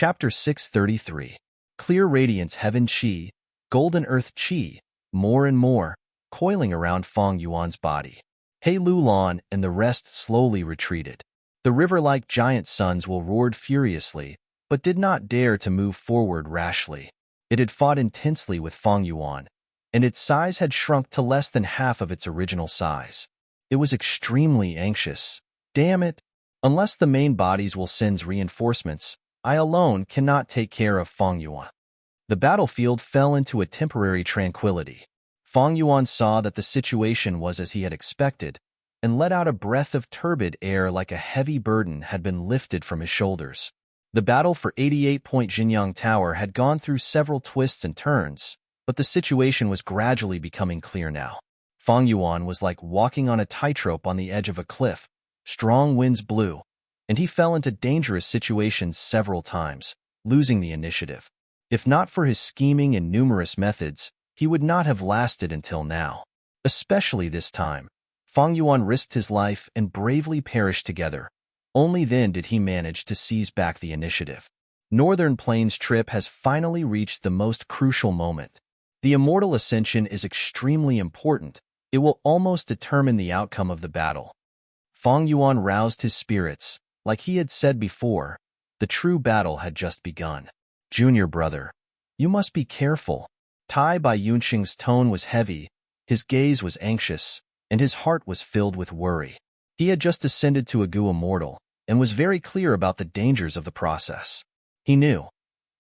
Chapter 633. Clear radiance heaven qi, golden earth qi, more and more, coiling around Feng Yuan's body. He Lulan and the rest slowly retreated. The river-like giant suns roared furiously, but did not dare to move forward rashly. It had fought intensely with Feng Yuan, and its size had shrunk to less than half of its original size. It was extremely anxious. Damn it! Unless the main bodies will send reinforcements, I alone cannot take care of Feng Yuan. The battlefield fell into a temporary tranquility. Feng Yuan saw that the situation was as he had expected, and let out a breath of turbid air like a heavy burden had been lifted from his shoulders. The battle for 88-point Jinyang Tower had gone through several twists and turns, but the situation was gradually becoming clear now. Feng Yuan was like walking on a tightrope on the edge of a cliff. Strong winds blew, and he fell into dangerous situations several times, losing the initiative. If not for his scheming and numerous methods, he would not have lasted until now. Especially this time, Feng Yuan risked his life and bravely perished together. Only then did he manage to seize back the initiative. Northern Plains trip has finally reached the most crucial moment. The immortal ascension is extremely important. It will almost determine the outcome of the battle. Feng Yuan roused his spirits. Like he had said before, the true battle had just begun. Junior brother, you must be careful. Tai Bai Yunxing's tone was heavy, his gaze was anxious, and his heart was filled with worry. He had just ascended to a Gu Immortal, and was very clear about the dangers of the process. He knew,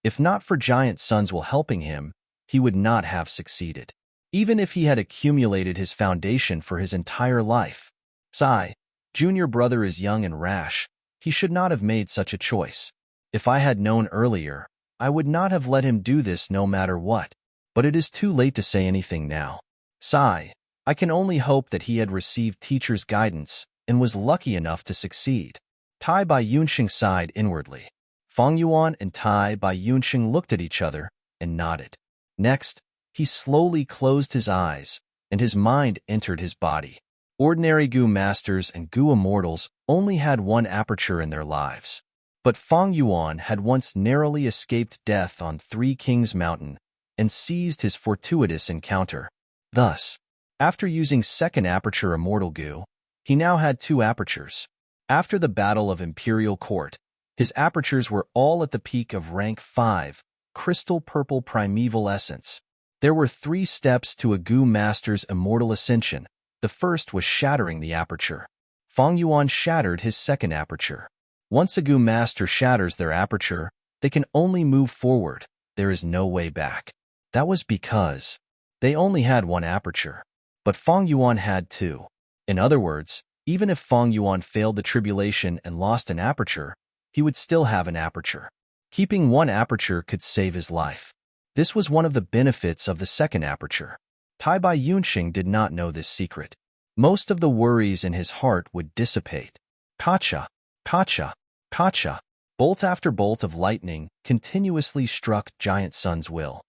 if not for giant suns helping him, he would not have succeeded. Even if he had accumulated his foundation for his entire life. Sai, junior brother is young and rash. He should not have made such a choice. If I had known earlier, I would not have let him do this no matter what. But it is too late to say anything now. Sai, I can only hope that he had received teacher's guidance and was lucky enough to succeed. Tai Bai Yunxing sighed inwardly. Feng Yuan and Tai Bai Yunxing looked at each other and nodded. Next, he slowly closed his eyes, and his mind entered his body. Ordinary Gu Masters and Gu Immortals only had one aperture in their lives. But Feng Yuan had once narrowly escaped death on Three Kings Mountain and seized his fortuitous encounter. Thus, after using second aperture Immortal Gu, he now had two apertures. After the Battle of Imperial Court, his apertures were all at the peak of rank 5, crystal purple primeval essence. There were 3 steps to a Gu Master's immortal ascension. The first was shattering the aperture. Feng Yuan shattered his second aperture. Once a Gu Master shatters their aperture, they can only move forward. There is no way back. That was because they only had one aperture. But Feng Yuan had 2. In other words, even if Feng Yuan failed the tribulation and lost an aperture, he would still have an aperture. Keeping one aperture could save his life. This was one of the benefits of the second aperture. Tai Bai Yunxing did not know this secret. Most of the worries in his heart would dissipate. Kacha, kacha, kacha. Bolt after bolt of lightning continuously struck Giant Sun's will.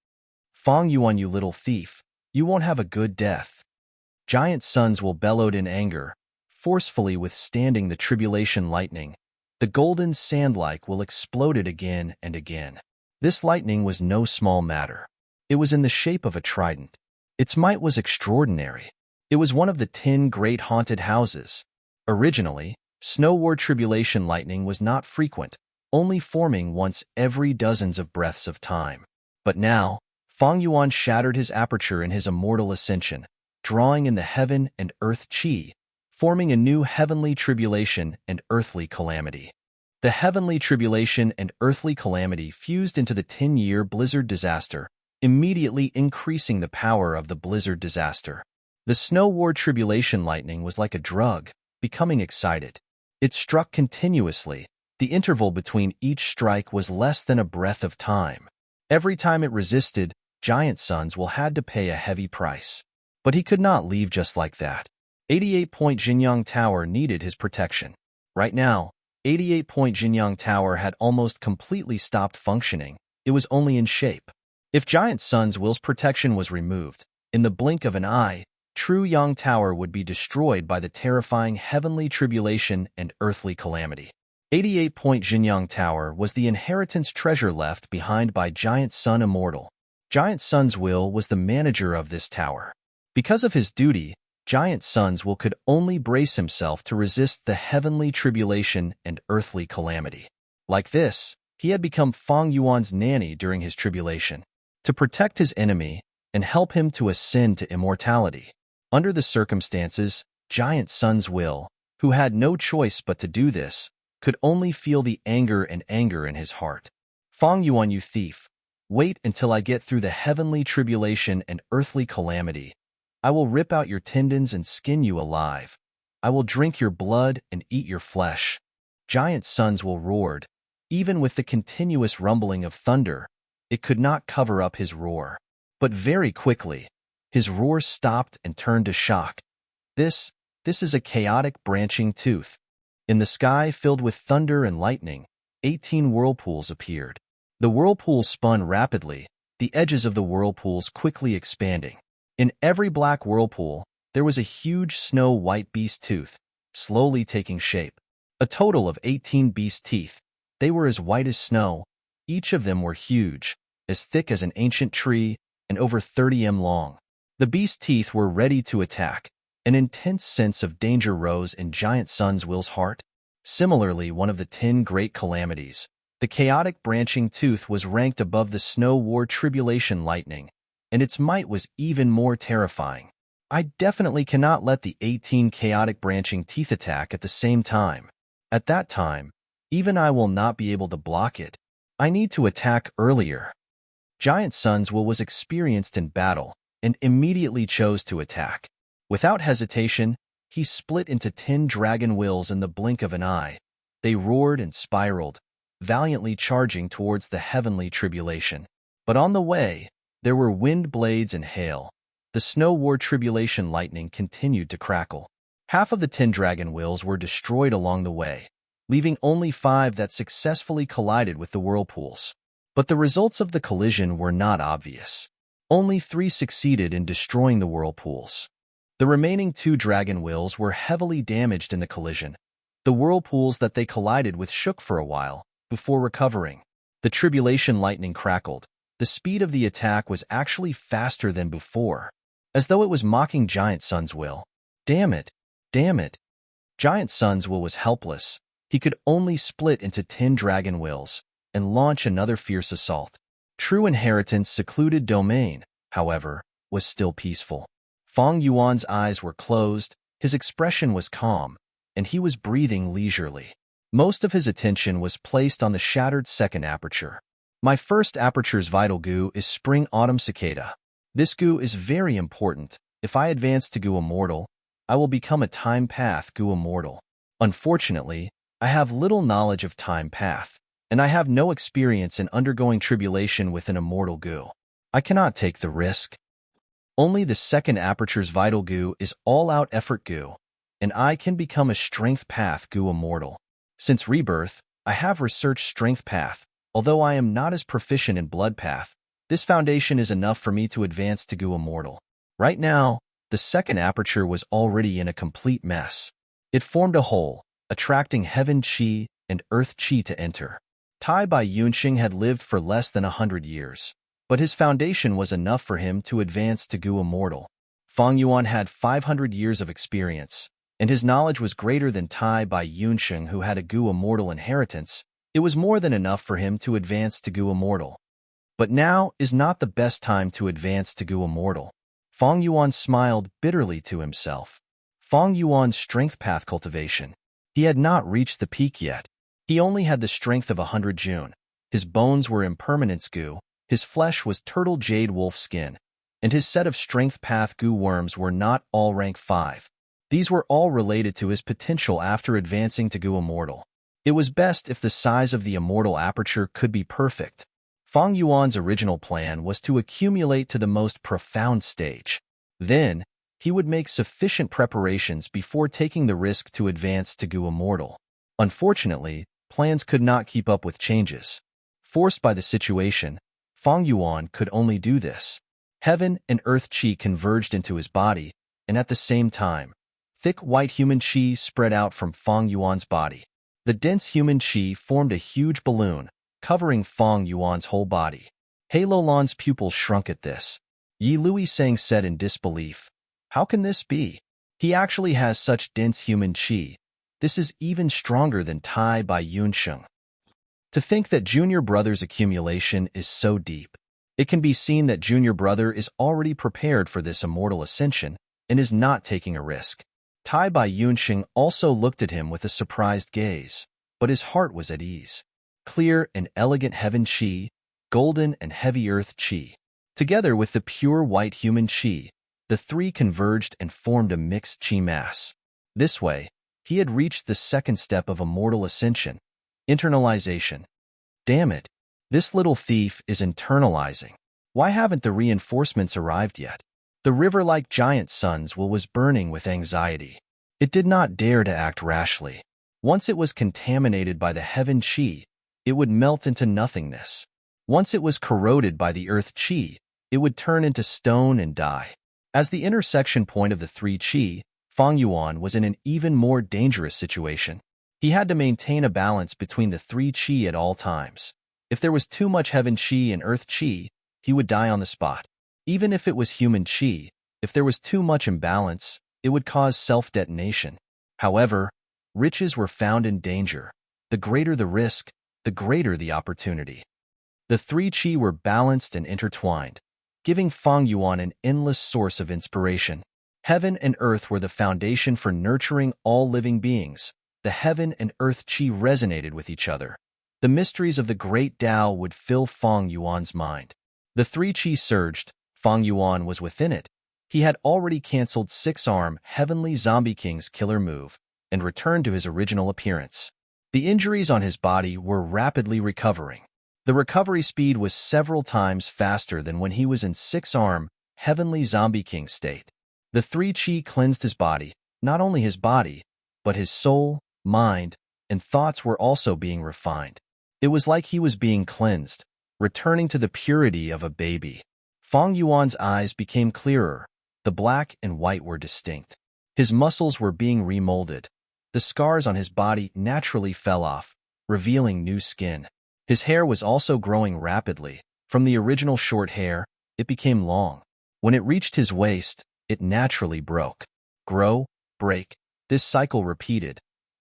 Feng Yuan, you little thief, you won't have a good death. Giant Suns bellowed in anger, forcefully withstanding the tribulation lightning. The golden sand-like exploded again and again. This lightning was no small matter. It was in the shape of a trident. Its might was extraordinary. It was one of the 10 great haunted houses. Originally, Snow War tribulation lightning was not frequent, only forming once every dozens of breaths of time. But now, Feng Yuan shattered his aperture in his immortal ascension, drawing in the heaven and earth qi, forming a new heavenly tribulation and earthly calamity. The heavenly tribulation and earthly calamity fused into the 10-year blizzard disaster, immediately increasing the power of the blizzard disaster. The Snow War tribulation lightning was like a drug, becoming excited. It struck continuously. The interval between each strike was less than a breath of time. Every time it resisted, Giant Suns had to pay a heavy price. But he could not leave just like that. 88-point Jinyang Tower needed his protection. Right now, 88-point Jinyang Tower had almost completely stopped functioning. It was only in shape. If Giant Sun's will's protection was removed, in the blink of an eye, True Yang Tower would be destroyed by the terrifying heavenly tribulation and earthly calamity. 88-point Jinyang Tower was the inheritance treasure left behind by Giant Sun Immortal. Giant Sun's will was the manager of this tower. Because of his duty, Giant Sun's will could only brace himself to resist the heavenly tribulation and earthly calamity. Like this, he had become Fang Yuan's nanny during his tribulation, to protect his enemy and help him to ascend to immortality. Under the circumstances, Giant Sun's will, who had no choice but to do this, could only feel the anger in his heart. Fang Yuan, you thief, wait until I get through the heavenly tribulation and earthly calamity. I will rip out your tendons and skin you alive. I will drink your blood and eat your flesh. Giant Sun's will roared. Even with the continuous rumbling of thunder, it could not cover up his roar. But very quickly, his roar stopped and turned to shock. This is a chaotic branching tooth. In the sky filled with thunder and lightning, 18 whirlpools appeared. The whirlpools spun rapidly, the edges of the whirlpools quickly expanding. In every black whirlpool, there was a huge snow-white beast tooth, slowly taking shape. A total of 18 beast teeth. They were as white as snow. Each of them were huge, as thick as an ancient tree, and over 30 m long. The beast teeth were ready to attack. An intense sense of danger rose in Giant Sun's will's heart. Similarly, one of the 10 great calamities, the chaotic branching tooth, was ranked above the snow war tribulation lightning, and its might was even more terrifying. I definitely cannot let the 18 chaotic branching teeth attack at the same time. At that time, even I will not be able to block it. I need to attack earlier. Giant Sun's will was experienced in battle and immediately chose to attack. Without hesitation, he split into 10 dragon wills in the blink of an eye. They roared and spiraled, valiantly charging towards the heavenly tribulation. But on the way, there were wind blades and hail. The snow war tribulation lightning continued to crackle. Half of the 10 dragon wills were destroyed along the way, leaving only 5 that successfully collided with the whirlpools. But the results of the collision were not obvious. Only 3 succeeded in destroying the whirlpools. The remaining 2 dragon wills were heavily damaged in the collision. The whirlpools that they collided with shook for a while, before recovering. The tribulation lightning crackled. The speed of the attack was actually faster than before, as though it was mocking Giant Sun's will. Damn it! Damn it! Giant Sun's will was helpless. He could only split into 10 dragon wills and launch another fierce assault. True Inheritance secluded domain, however, was still peaceful. Fang Yuan's eyes were closed, his expression was calm, and he was breathing leisurely. Most of his attention was placed on the shattered second aperture. My first aperture's vital goo is Spring-Autumn Cicada. This goo is very important. If I advance to goo immortal, I will become a time path goo immortal. Unfortunately, I have little knowledge of time path, and I have no experience in undergoing tribulation with an immortal goo. I cannot take the risk. Only the second aperture's vital goo is all-out effort goo, and I can become a strength path goo immortal. Since rebirth, I have researched strength path. Although I am not as proficient in blood path, this foundation is enough for me to advance to goo immortal. Right now, the second aperture was already in a complete mess. It formed a hole, attracting heaven chi and earth chi to enter. Tai Bai Yunxing had lived for less than 100 years. But his foundation was enough for him to advance to goo immortal. Fang Yuan had 500 years of experience, and his knowledge was greater than Tai Bai Yunxing, who had a goo immortal inheritance. It was more than enough for him to advance to goo immortal. But now is not the best time to advance to goo immortal. Fang Yuan smiled bitterly to himself. Fang Yuan's strength path cultivation. He had not reached the peak yet. He only had the strength of 100 June. His bones were impermanence goo. His flesh was turtle jade wolf skin, and his set of strength path goo worms were not all rank 5. These were all related to his potential after advancing to goo immortal. It was best if the size of the immortal aperture could be perfect. Fang Yuan's original plan was to accumulate to the most profound stage. Then, he would make sufficient preparations before taking the risk to advance to goo immortal. Unfortunately, plans could not keep up with changes. Forced by the situation, Fang Yuan could only do this. Heaven and earth chi converged into his body, and at the same time, thick white human chi spread out from Fang Yuan's body. The dense human qi formed a huge balloon, covering Feng Yuan's whole body. He Lulan's pupils shrunk at this. Yi Luiseng said in disbelief, "How can this be? He actually has such dense human qi. This is even stronger than Tai by Yunsheng." To think that Junior Brother's accumulation is so deep. It can be seen that Junior Brother is already prepared for this immortal ascension and is not taking a risk. Tai Bai Yunxing also looked at him with a surprised gaze, but his heart was at ease. Clear and elegant heaven qi, golden and heavy earth qi. Together with the pure white human qi, the three converged and formed a mixed qi mass. This way, he had reached the second step of immortal ascension, internalization. Damn it, this little thief is internalizing. Why haven't the reinforcements arrived yet? The river-like giant sun's will was burning with anxiety. It did not dare to act rashly. Once it was contaminated by the heaven qi, it would melt into nothingness. Once it was corroded by the earth qi, it would turn into stone and die. As the intersection point of the three qi, Feng Yuan was in an even more dangerous situation. He had to maintain a balance between the three qi at all times. If there was too much heaven qi and earth qi, he would die on the spot. Even if it was human qi, if there was too much imbalance, it would cause self-detonation. However, riches were found in danger. The greater the risk, the greater the opportunity. The three qi were balanced and intertwined, giving Feng Yuan an endless source of inspiration. Heaven and earth were the foundation for nurturing all living beings. The heaven and earth qi resonated with each other. The mysteries of the great Tao would fill Feng Yuan's mind. The three qi surged. Feng Yuan was within it. He had already canceled Six-Arm Heavenly Zombie King's killer move and returned to his original appearance. The injuries on his body were rapidly recovering. The recovery speed was several times faster than when he was in Six-Arm Heavenly Zombie King state. The three qi cleansed his body, not only his body, but his soul, mind, and thoughts were also being refined. It was like he was being cleansed, returning to the purity of a baby. Feng Yuan's eyes became clearer. The black and white were distinct. His muscles were being remolded. The scars on his body naturally fell off, revealing new skin. His hair was also growing rapidly. From the original short hair, it became long. When it reached his waist, it naturally broke. Grow, break, this cycle repeated.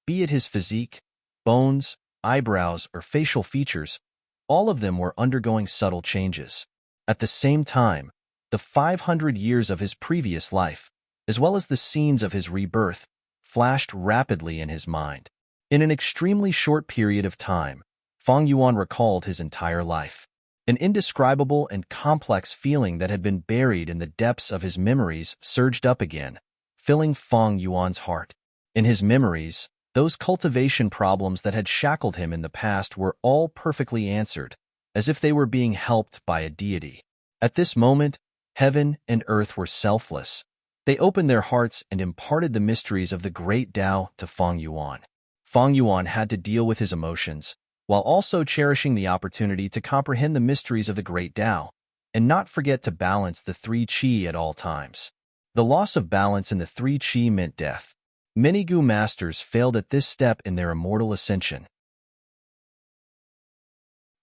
Be it his physique, bones, eyebrows, or facial features, all of them were undergoing subtle changes. At the same time, the 500 years of his previous life, as well as the scenes of his rebirth, flashed rapidly in his mind. In an extremely short period of time, Feng Yuan recalled his entire life. An indescribable and complex feeling that had been buried in the depths of his memories surged up again, filling Feng Yuan's heart. In his memories, those cultivation problems that had shackled him in the past were all perfectly answered, as if they were being helped by a deity. At this moment, heaven and earth were selfless. They opened their hearts and imparted the mysteries of the great Tao to Feng Yuan. Feng Yuan had to deal with his emotions, while also cherishing the opportunity to comprehend the mysteries of the great Tao, and not forget to balance the three qi at all times. The loss of balance in the three qi meant death. Many Gu masters failed at this step in their immortal ascension.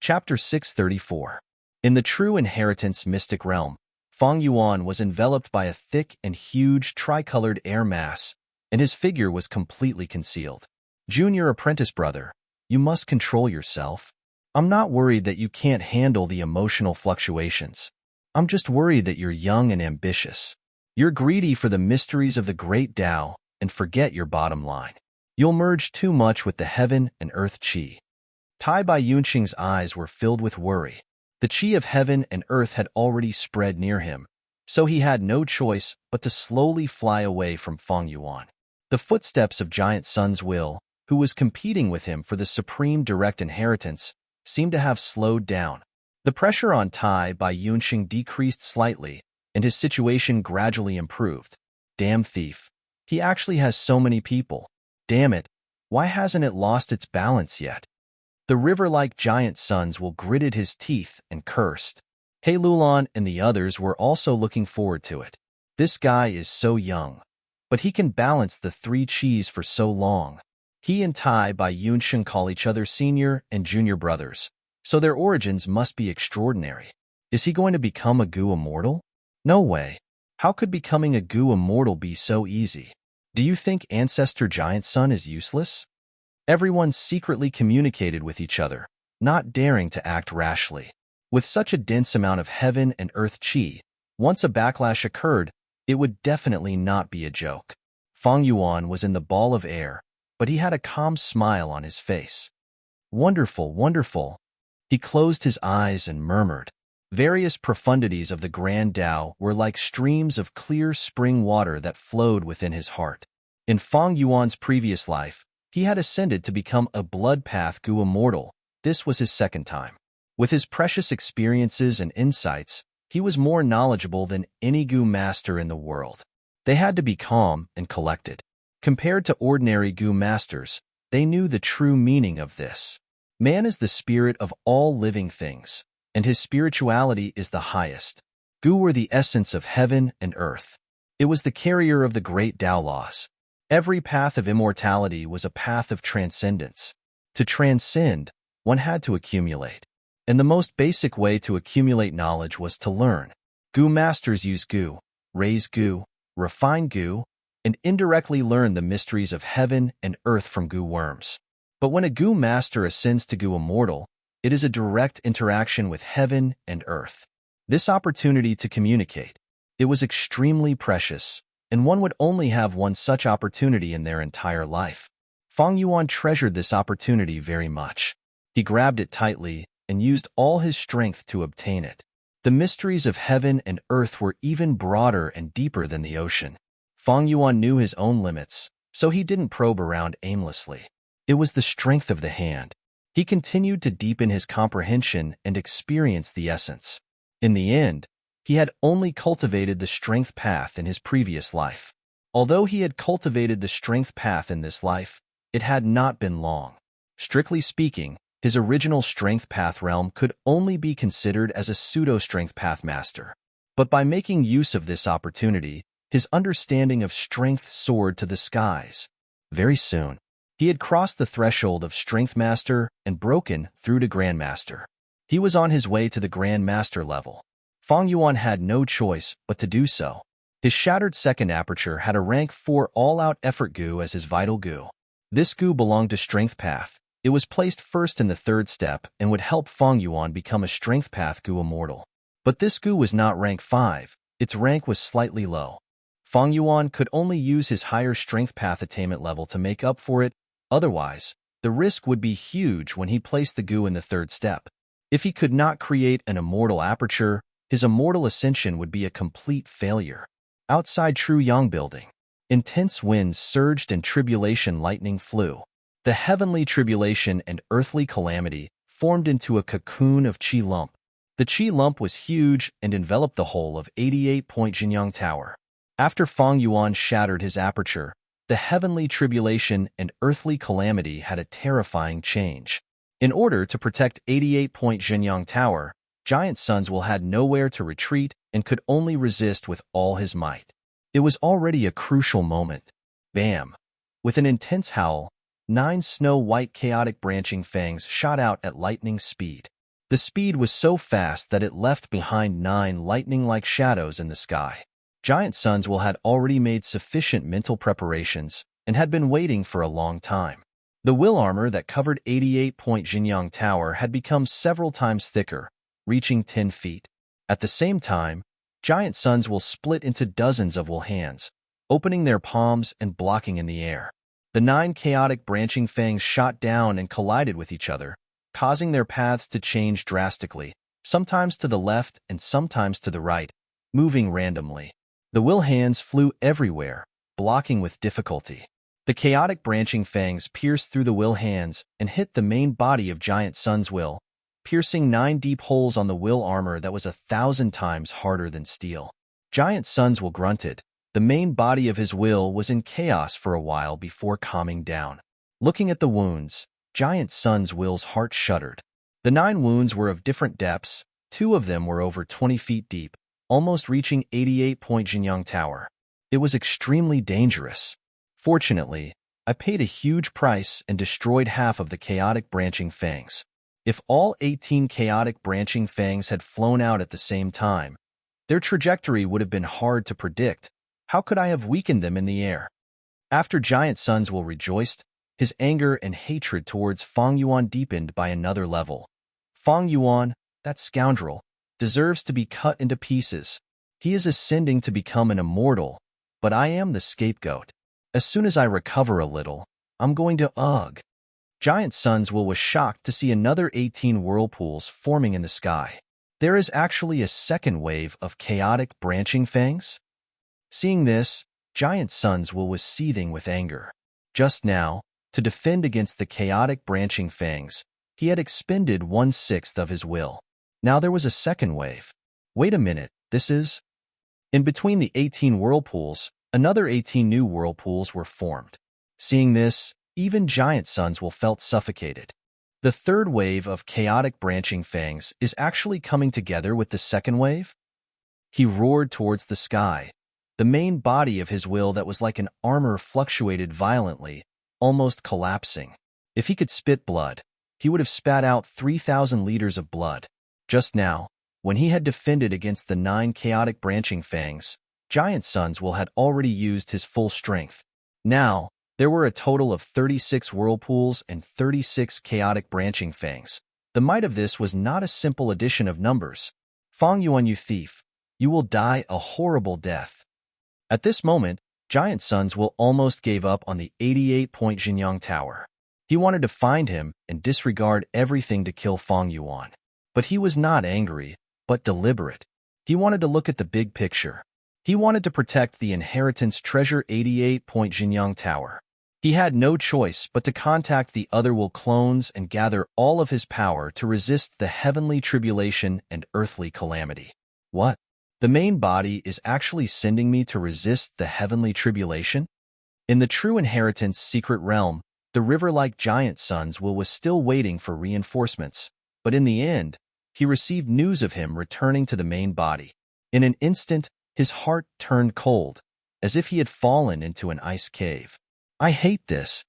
Chapter 634. In the true inheritance mystic realm, Feng Yuan was enveloped by a thick and huge tricolored air mass, and his figure was completely concealed. Junior apprentice brother, you must control yourself. I'm not worried that you can't handle the emotional fluctuations. I'm just worried that you're young and ambitious. You're greedy for the mysteries of the great Tao and forget your bottom line. You'll merge too much with the heaven and earth qi. Tai Bai Yunqing's eyes were filled with worry. The qi of heaven and earth had already spread near him, so he had no choice but to slowly fly away from Feng Yuan. The footsteps of Giant Sun's will, who was competing with him for the supreme direct inheritance, seemed to have slowed down. The pressure on Tai Bai Yunqing decreased slightly, and his situation gradually improved. Damn thief. He actually has so many people. Damn it, why hasn't it lost its balance yet? The river-like Giant Sun's will gritted his teeth and cursed. He Lulan and the others were also looking forward to it. This guy is so young, but he can balance the three qis for so long. He and Tai Bai Yunshan call each other senior and junior brothers, so their origins must be extraordinary. Is he going to become a Gu immortal? No way. How could becoming a Gu immortal be so easy? Do you think Ancestor Giant Sun is useless? Everyone secretly communicated with each other, not daring to act rashly. With such a dense amount of heaven and earth qi, once a backlash occurred, it would definitely not be a joke. Fang Yuan was in the ball of air, but he had a calm smile on his face. Wonderful, wonderful. He closed his eyes and murmured. Various profundities of the Grand Tao were like streams of clear spring water that flowed within his heart. In Fang Yuan's previous life, he had ascended to become a blood path Gu immortal. This was his second time. With his precious experiences and insights, he was more knowledgeable than any Gu master in the world. They had to be calm and collected. Compared to ordinary Gu masters, they knew the true meaning of this. Man is the spirit of all living things, and his spirituality is the highest. Gu were the essence of heaven and earth. It was the carrier of the great Tao laws. Every path of immortality was a path of transcendence. To transcend, one had to accumulate. And the most basic way to accumulate knowledge was to learn. Gu masters use Gu, raise Gu, refine Gu, and indirectly learn the mysteries of heaven and earth from Gu worms. But when a Gu master ascends to Gu immortal, it is a direct interaction with heaven and earth. This opportunity to communicate, it was extremely precious, and one would only have one such opportunity in their entire life. Fang Yuan treasured this opportunity very much. He grabbed it tightly and used all his strength to obtain it. The mysteries of heaven and earth were even broader and deeper than the ocean. Fang Yuan knew his own limits, so he didn't probe around aimlessly. It was the strength of the hand. He continued to deepen his comprehension and experience the essence. In the end, he had only cultivated the strength path in his previous life. Although he had cultivated the strength path in this life, it had not been long. Strictly speaking, his original strength path realm could only be considered as a pseudo-strength path master. But by making use of this opportunity, his understanding of strength soared to the skies. Very soon, he had crossed the threshold of Strength Master and broken through to Grandmaster. He was on his way to the Grandmaster level. Fang Yuan had no choice but to do so. His shattered second aperture had a rank 4 all-out effort Gu as his vital Gu. This Gu belonged to Strength Path. It was placed first in the third step and would help Fang Yuan become a Strength Path Gu immortal. But this Gu was not rank 5. Its rank was slightly low. Fang Yuan could only use his higher Strength Path attainment level to make up for it. Otherwise, the risk would be huge when he placed the Gu in the third step. If he could not create an immortal aperture, his immortal ascension would be a complete failure. Outside Tru Yang Building, intense winds surged and tribulation lightning flew. The heavenly tribulation and earthly calamity formed into a cocoon of Qi lump. The Qi lump was huge and enveloped the whole of 88-point Jinyang Tower. After Fang Yuan shattered his aperture, the heavenly tribulation and earthly calamity had a terrifying change. In order to protect 88-point Jinyang Tower, Giant Sunswill had nowhere to retreat and could only resist with all his might. It was already a crucial moment. Bam! With an intense howl, 9 snow-white chaotic branching fangs shot out at lightning speed. The speed was so fast that it left behind 9 lightning-like shadows in the sky. Giant Sunswill had already made sufficient mental preparations and had been waiting for a long time. The will armor that covered 88-point Jinyang Tower had become several times thicker, reaching 10 feet. At the same time, Giant Sunswill split into dozens of will hands, opening their palms and blocking in the air. The 9 chaotic branching fangs shot down and collided with each other, causing their paths to change drastically, sometimes to the left and sometimes to the right, moving randomly. The will hands flew everywhere, blocking with difficulty. The chaotic branching fangs pierced through the will hands and hit the main body of Giant Sunswill, piercing 9 deep holes on the will armor that was 1,000 times harder than steel. Giant Sunswill grunted. The main body of his will was in chaos for a while before calming down. Looking at the wounds, Giant Sunswill's heart shuddered. The 9 wounds were of different depths. 2 of them were over 20 feet deep, almost reaching 88-point Jinyang Tower. It was extremely dangerous. Fortunately, I paid a huge price and destroyed half of the chaotic branching fangs. If all 18 chaotic branching fangs had flown out at the same time, their trajectory would have been hard to predict. How could I have weakened them in the air? After Giant Suns Will rejoiced, his anger and hatred towards Fang Yuan deepened by another level. Fang Yuan, that scoundrel, deserves to be cut into pieces. He is ascending to become an immortal, but I am the scapegoat. As soon as I recover a little, I'm going to ugh. Giant Suns Will was shocked to see another 18 whirlpools forming in the sky. There is actually a second wave of chaotic branching fangs? Seeing this, Giant Suns Will was seething with anger. Just now, to defend against the chaotic branching fangs, he had expended 1/6 of his will. Now there was a second wave. Wait a minute, this is... In between the 18 whirlpools, another 18 new whirlpools were formed. Seeing this, even Giant Suns Will felt suffocated. The third wave of chaotic branching fangs is actually coming together with the second wave? He roared towards the sky. The main body of his will that was like an armor fluctuated violently, almost collapsing. If he could spit blood, he would have spat out 3,000 liters of blood. Just now, when he had defended against the 9 chaotic branching fangs, Giant Suns Will had already used his full strength. Now, there were a total of 36 whirlpools and 36 chaotic branching fangs. The might of this was not a simple addition of numbers. Fang Yuan, you thief, you will die a horrible death. At this moment, Giant Suns Will almost gave up on the 88-point Jinyang Tower. He wanted to find him and disregard everything to kill Fang Yuan. But he was not angry, but deliberate. He wanted to look at the big picture. He wanted to protect the inheritance treasure 88-point Jinyang Tower. He had no choice but to contact the other will clones and gather all of his power to resist the heavenly tribulation and earthly calamity. What? The main body is actually sending me to resist the heavenly tribulation? In the true inheritance secret realm, the river-like Giant Suns Will was still waiting for reinforcements, but in the end, he received news of him returning to the main body. In an instant, his heart turned cold, as if he had fallen into an ice cave. I hate this.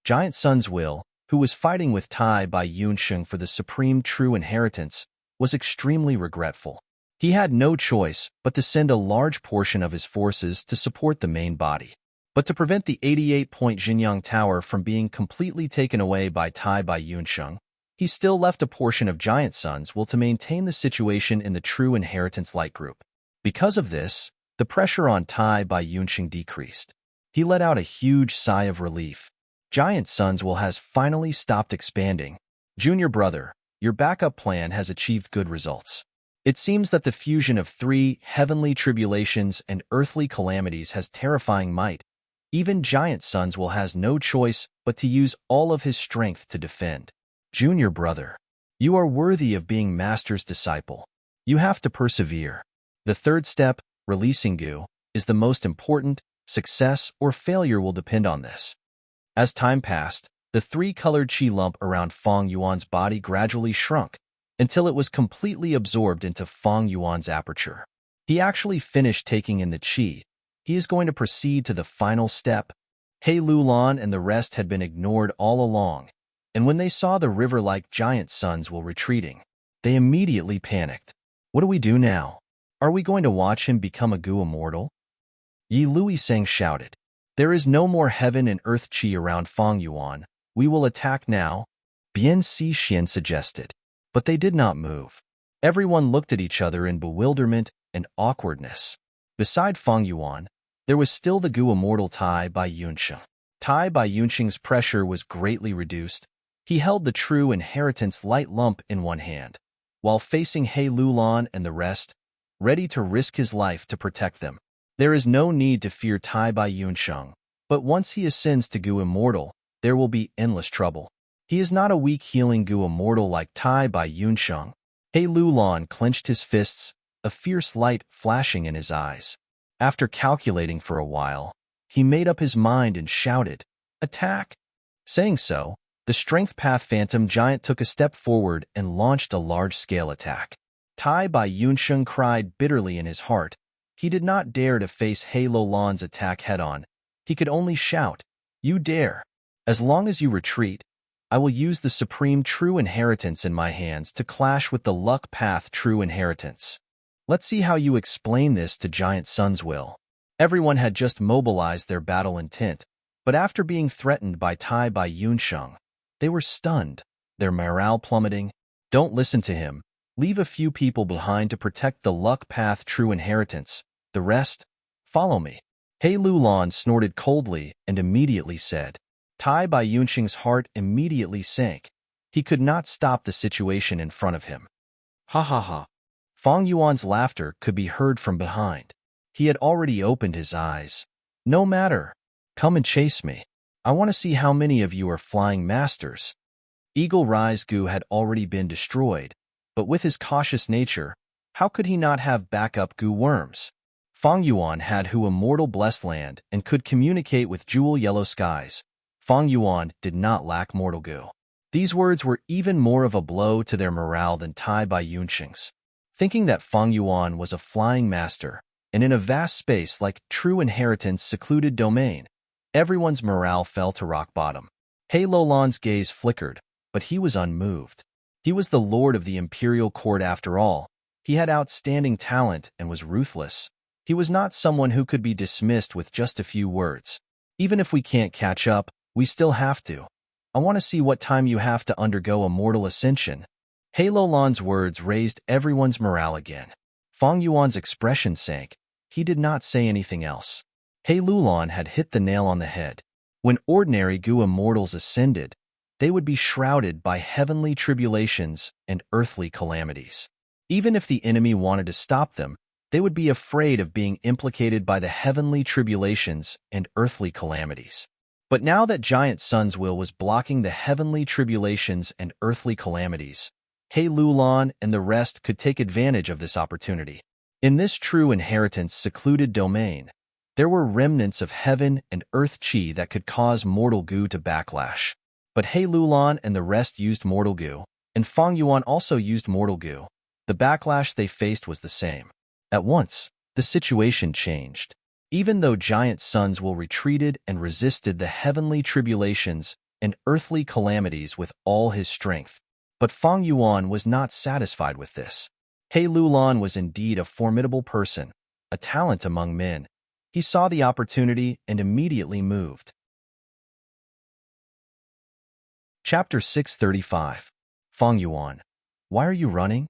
Giant Suns Will, who was fighting with Tai Bai Yunsheng for the supreme true inheritance, was extremely regretful. He had no choice but to send a large portion of his forces to support the main body. But to prevent the 88-point Jinyang Tower from being completely taken away by Tai Bai Yunsheng, he still left a portion of Giant Suns Will to maintain the situation in the true inheritance light group. Because of this, the pressure on Tai Bai Yunsheng decreased. He let out a huge sigh of relief. Giant Suns Will has finally stopped expanding. Junior brother, your backup plan has achieved good results. It seems that the fusion of 3 heavenly tribulations and earthly calamities has terrifying might. Even Giant Suns Will has no choice but to use all of his strength to defend. Junior brother, you are worthy of being Master's disciple. You have to persevere. The third step, releasing Gu, is the most important. Success or failure will depend on this. As time passed, the 3-colored qi lump around Fang Yuan's body gradually shrunk, until it was completely absorbed into Fang Yuan's aperture. He actually finished taking in the qi. He is going to proceed to the final step. He Lulan and the rest had been ignored all along, and when they saw the river-like Giant Suns Will retreating, they immediately panicked. What do we do now? Are we going to watch him become a Gu immortal? Yi Luiseng shouted. There is no more heaven and earth qi around Fang Yuan. We will attack now. Bian Xixian suggested. But they did not move. Everyone looked at each other in bewilderment and awkwardness. Beside Fang Yuan, there was still the Gu immortal Tai Bai Yunsheng. Tai Bai Yunsheng's pressure was greatly reduced. He held the true inheritance light lump in one hand, while facing He Lulan and the rest, ready to risk his life to protect them. There is no need to fear Tai Bai Yunsheng, but once he ascends to Gu immortal, there will be endless trouble. He is not a weak healing Gu immortal like Tai Bai Yunsheng. He Lulan clenched his fists, a fierce light flashing in his eyes. After calculating for a while, he made up his mind and shouted, "Attack!" Saying so, the Strength Path Phantom Giant took a step forward and launched a large-scale attack. Tai Bai Yunsheng cried bitterly in his heart. He did not dare to face He Lulan's attack head-on. He could only shout, "You dare!" As long as you retreat, I will use the supreme true inheritance in my hands to clash with the luck path true inheritance. Let's see how you explain this to Giant Sun's will. Everyone had just mobilized their battle intent, but after being threatened by Tai Bai Yunsheng, they were stunned, their morale plummeting. Don't listen to him. Leave a few people behind to protect the luck path true inheritance. The rest, follow me. He Lulan snorted coldly and immediately said. Tai Bai Yunsheng's heart immediately sank. He could not stop the situation in front of him. Ha ha ha. Fang Yuan's laughter could be heard from behind. He had already opened his eyes. No matter. Come and chase me. I want to see how many of you are flying masters. Eagle Rise Gu had already been destroyed, but with his cautious nature, how could he not have backup Gu worms? Fang Yuan had Hu Immortal Blessed Land and could communicate with Jewel Yellow Skies. Fang Yuan did not lack mortal Gu. These words were even more of a blow to their morale than Tai Bai Yunsheng's. Thinking that Fang Yuan was a flying master, and in a vast space like true inheritance secluded domain, everyone's morale fell to rock bottom. He Lulan's gaze flickered, but he was unmoved. He was the lord of the imperial court after all. He had outstanding talent and was ruthless. He was not someone who could be dismissed with just a few words. Even if we can't catch up, we still have to. I want to see what time you have to undergo a mortal ascension. He Lulan's words raised everyone's morale again. Fang Yuan's expression sank. He did not say anything else. He Lulan had hit the nail on the head. When ordinary Gu immortals ascended, they would be shrouded by heavenly tribulations and earthly calamities. Even if the enemy wanted to stop them, they would be afraid of being implicated by the heavenly tribulations and earthly calamities. But now that Giant Sun's will was blocking the heavenly tribulations and earthly calamities, He Lulan and the rest could take advantage of this opportunity. In this true inheritance secluded domain, there were remnants of heaven and earth chi that could cause mortal Gu to backlash. But He Lulan and the rest used mortal Gu, and Fang Yuan also used mortal Gu. The backlash they faced was the same. At once, the situation changed. Even though Giant Sun's will retreated and resisted the heavenly tribulations and earthly calamities with all his strength, but Fang Yuan was not satisfied with this. He Lulan was indeed a formidable person, a talent among men. He saw the opportunity and immediately moved. Chapter 635. Fang Yuan. Why are you running?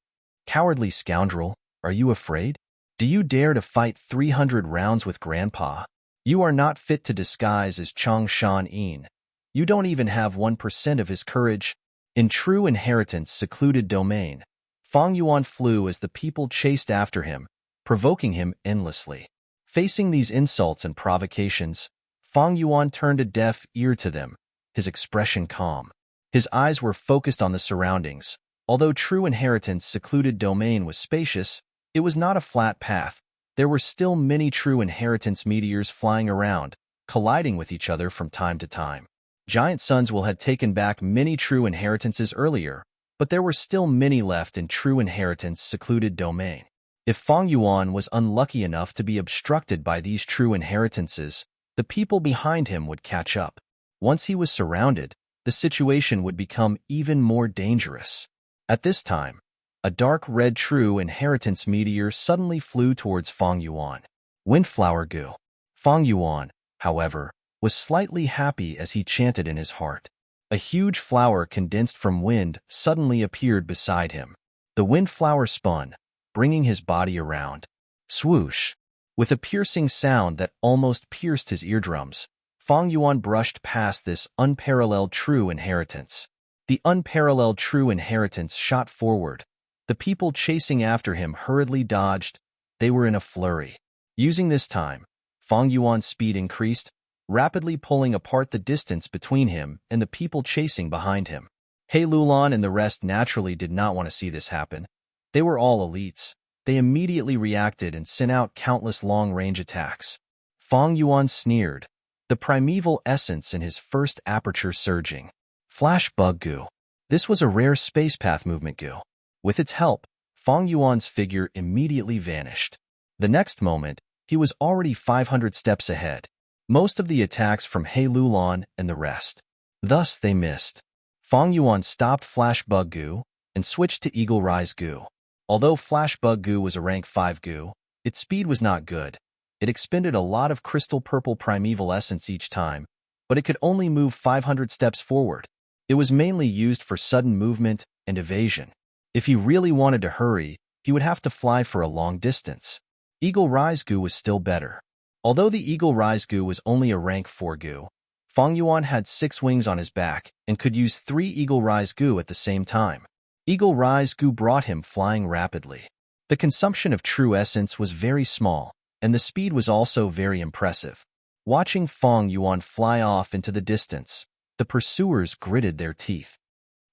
Cowardly scoundrel, are you afraid? Do you dare to fight 300 rounds with Grandpa? You are not fit to disguise as Chang Shan Yin. You don't even have 1% of his courage. In true inheritance secluded domain, Fang Yuan flew as the people chased after him, provoking him endlessly. Facing these insults and provocations, Fang Yuan turned a deaf ear to them, his expression calm. His eyes were focused on the surroundings. Although true inheritance secluded domain was spacious, it was not a flat path. There were still many true inheritance meteors flying around, colliding with each other from time to time. Giant Sun's will had taken back many true inheritances earlier, but there were still many left in true inheritance secluded domain. If Fang Yuan was unlucky enough to be obstructed by these true inheritances, the people behind him would catch up. Once he was surrounded, the situation would become even more dangerous. At this time, a dark red true inheritance meteor suddenly flew towards Fang Yuan. Windflower Gu. Fang Yuan, however, was slightly happy as he chanted in his heart. A huge flower condensed from wind suddenly appeared beside him. The windflower spun, bringing his body around. Swoosh! With a piercing sound that almost pierced his eardrums, Fang Yuan brushed past this unparalleled true inheritance. The unparalleled true inheritance shot forward. The people chasing after him hurriedly dodged. They were in a flurry. Using this time, Fang Yuan's speed increased, rapidly pulling apart the distance between him and the people chasing behind him. He Lulan and the rest naturally did not want to see this happen. They were all elites. They immediately reacted and sent out countless long-range attacks. Fang Yuan sneered, the primeval essence in his first aperture surging. Flash Bug Gu. This was a rare space path movement Gu. With its help, Fang Yuan's figure immediately vanished. The next moment, he was already 500 steps ahead. Most of the attacks from He Lulan and the rest. Thus they missed. Fang Yuan stopped Flash Bug Goo and switched to Eagle Rise Goo. Although Flash Bug Goo was a rank 5 Goo, its speed was not good. It expended a lot of crystal purple primeval essence each time, but it could only move 500 steps forward. It was mainly used for sudden movement and evasion. If he really wanted to hurry, he would have to fly for a long distance. Eagle Rise Goo was still better. Although the Eagle Rise Goo was only a rank 4 Goo, Fang Yuan had 6 wings on his back and could use 3 Eagle Rise Goo at the same time. Eagle Rise Goo brought him flying rapidly. The consumption of true essence was very small, and the speed was also very impressive. Watching Fang Yuan fly off into the distance, the pursuers gritted their teeth.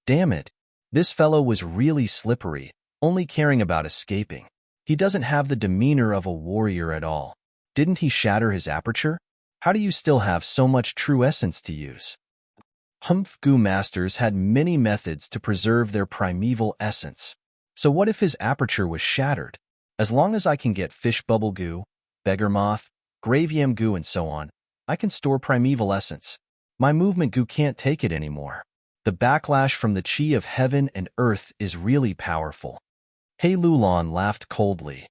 Damn it, this fellow was really slippery, only caring about escaping. He doesn't have the demeanor of a warrior at all. Didn't he shatter his aperture? How do you still have so much true essence to use? Humph Goo masters had many methods to preserve their primeval essence. So what if his aperture was shattered? As long as I can get Fish Bubble Goo, Beggar Moth, Grave Yam Goo, and so on, I can store primeval essence. My movement Goo can't take it anymore. The backlash from the chi of heaven and earth is really powerful. He Lulan laughed coldly.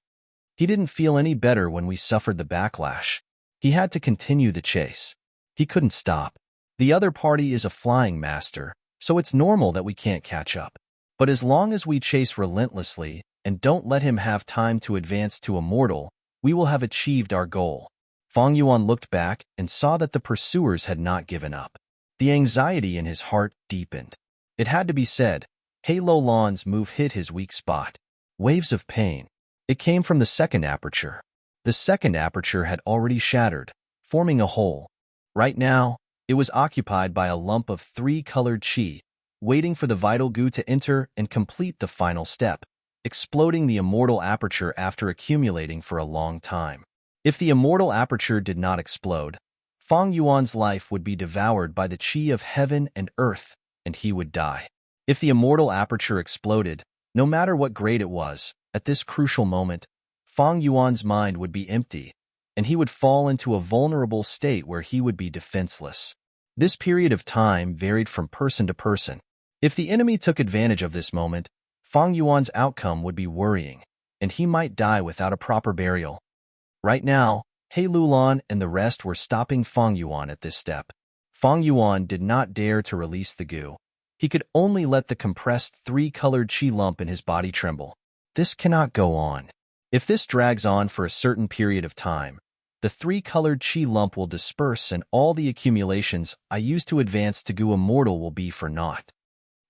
He didn't feel any better when we suffered the backlash. He had to continue the chase. He couldn't stop. The other party is a flying master, so it's normal that we can't catch up. But as long as we chase relentlessly and don't let him have time to advance to immortal, we will have achieved our goal. Fang Yuan looked back and saw that the pursuers had not given up. The anxiety in his heart deepened. It had to be said, He Lulan's move hit his weak spot. Waves of pain. It came from the second aperture. The second aperture had already shattered, forming a hole. Right now, it was occupied by a lump of 3-colored chi, waiting for the vital goo to enter and complete the final step, exploding the immortal aperture after accumulating for a long time. If the immortal aperture did not explode, Fang Yuan's life would be devoured by the chi of heaven and earth, and he would die. If the immortal aperture exploded, no matter what grade it was, at this crucial moment, Fang Yuan's mind would be empty, and he would fall into a vulnerable state where he would be defenseless. This period of time varied from person to person. If the enemy took advantage of this moment, Fang Yuan's outcome would be worrying, and he might die without a proper burial. Right now, He Lulan and the rest were stopping Fang Yuan at this step. Fang Yuan did not dare to release the goo. He could only let the compressed 3-colored chi lump in his body tremble. This cannot go on. If this drags on for a certain period of time, the 3-colored chi lump will disperse and all the accumulations I used to advance to Goo Immortal will be for naught.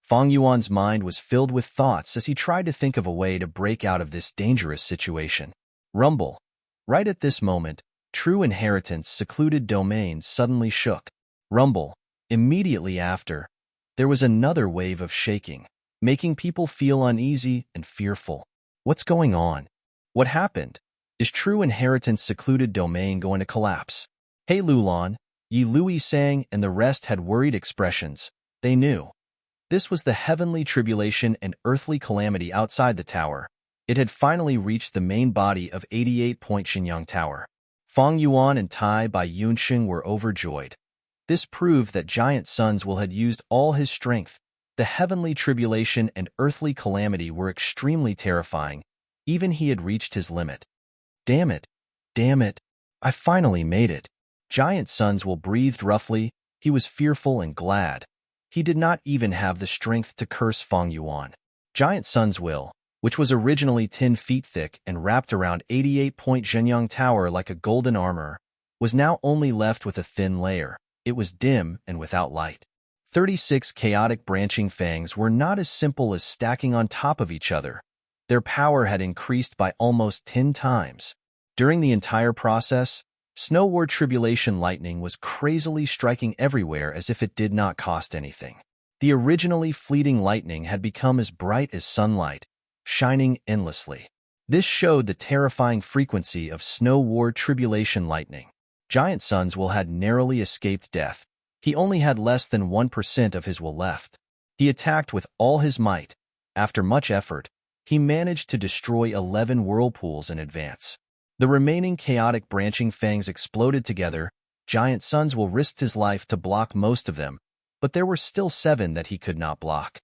Fang Yuan's mind was filled with thoughts as he tried to think of a way to break out of this dangerous situation. Rumble. Right at this moment, True Inheritance secluded domain suddenly shook. Rumble. Immediately after, there was another wave of shaking, making people feel uneasy and fearful. What's going on? What happened? Is True Inheritance secluded domain going to collapse? He Lulan, Yi Lui Sang, and the rest had worried expressions. They knew. This was the heavenly tribulation and earthly calamity outside the tower. It had finally reached the main body of 88-point Xinyang Tower. Fang Yuan and Tai Bai Yunxing were overjoyed. This proved that Giant Sun's Will had used all his strength. The heavenly tribulation and earthly calamity were extremely terrifying. Even he had reached his limit. Damn it. Damn it. I finally made it. Giant Sun's Will breathed roughly. He was fearful and glad. He did not even have the strength to curse Fang Yuan. Giant Sun's Will, which was originally 10 feet thick and wrapped around 88-point Xinyang Tower like a golden armor, was now only left with a thin layer. It was dim and without light. 36 chaotic branching fangs were not as simple as stacking on top of each other. Their power had increased by almost 10 times. During the entire process, Snow War Tribulation lightning was crazily striking everywhere as if it did not cost anything. The originally fleeting lightning had become as bright as sunlight, shining endlessly. This showed the terrifying frequency of Snow War Tribulation lightning. Giant Sun's Will had narrowly escaped death. He only had less than 1% of his will left. He attacked with all his might. After much effort, he managed to destroy 11 whirlpools in advance. The remaining chaotic branching fangs exploded together. Giant Sun's Will risked his life to block most of them, but there were still 7 that he could not block.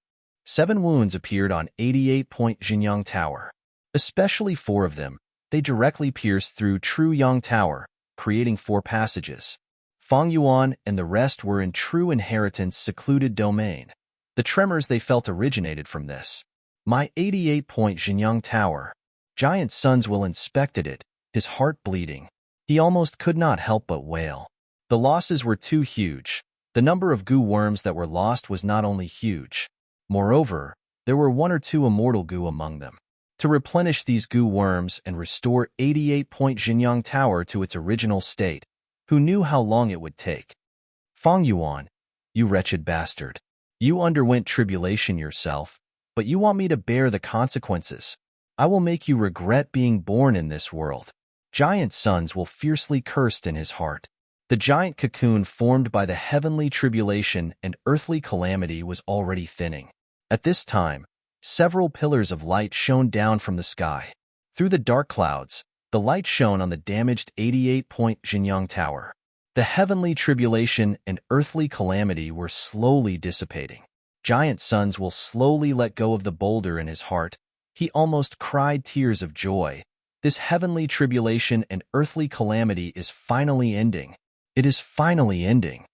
7 wounds appeared on 88-point Jinyang Tower. Especially 4 of them, they directly pierced through True Yang Tower, creating 4 passages. Fang Yuan and the rest were in True Inheritance secluded domain. The tremors they felt originated from this. My 88-point Jinyang Tower. Giant Sun's Will inspected it, his heart bleeding. He almost could not help but wail. The losses were too huge. The number of goo worms that were lost was not only huge. Moreover, there were 1 or 2 immortal goo among them. To replenish these goo worms and restore 88-point Jinyang Tower to its original state, who knew how long it would take? Fang Yuan, you wretched bastard. You underwent tribulation yourself, but you want me to bear the consequences. I will make you regret being born in this world. Giant Sun's Will fiercely cursed in his heart. The giant cocoon formed by the heavenly tribulation and earthly calamity was already thinning. At this time, several pillars of light shone down from the sky. Through the dark clouds, the light shone on the damaged 88-point Jinyang Tower. The heavenly tribulation and earthly calamity were slowly dissipating. Giant Sun's Will slowly let go of the boulder in his heart. He almost cried tears of joy. This heavenly tribulation and earthly calamity is finally ending. It is finally ending.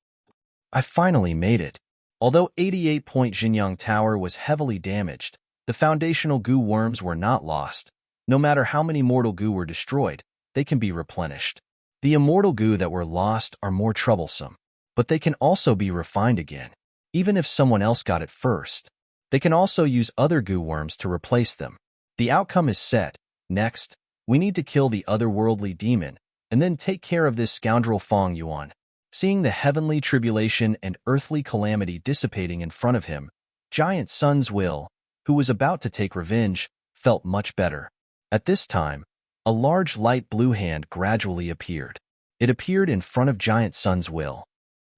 I finally made it. Although 88-point Jinyang Tower was heavily damaged, the foundational goo worms were not lost. No matter how many mortal goo were destroyed, they can be replenished. The immortal goo that were lost are more troublesome, but they can also be refined again, even if someone else got it first. They can also use other goo worms to replace them. The outcome is set. Next, we need to kill the otherworldly demon, and then take care of this scoundrel Fang Yuan. Seeing the heavenly tribulation and earthly calamity dissipating in front of him, Giant Sun's Will, who was about to take revenge, felt much better. At this time, a large light blue hand gradually appeared. It appeared in front of Giant Sun's Will.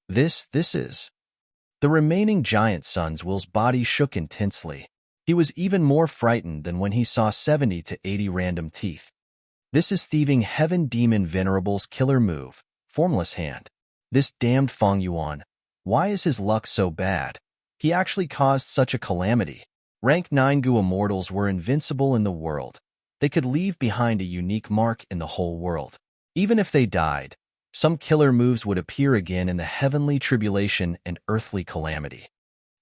This is... The remaining Giant Sun's Will's body shook intensely. He was even more frightened than when he saw 70 to 80 random teeth. This is Thieving Heaven Demon Venerable's killer move, Formless Hand. This damned Fang Yuan. Why is his luck so bad? He actually caused such a calamity. Rank 9 goo immortals were invincible in the world. They could leave behind a unique mark in the whole world. Even if they died, some killer moves would appear again in the heavenly tribulation and earthly calamity.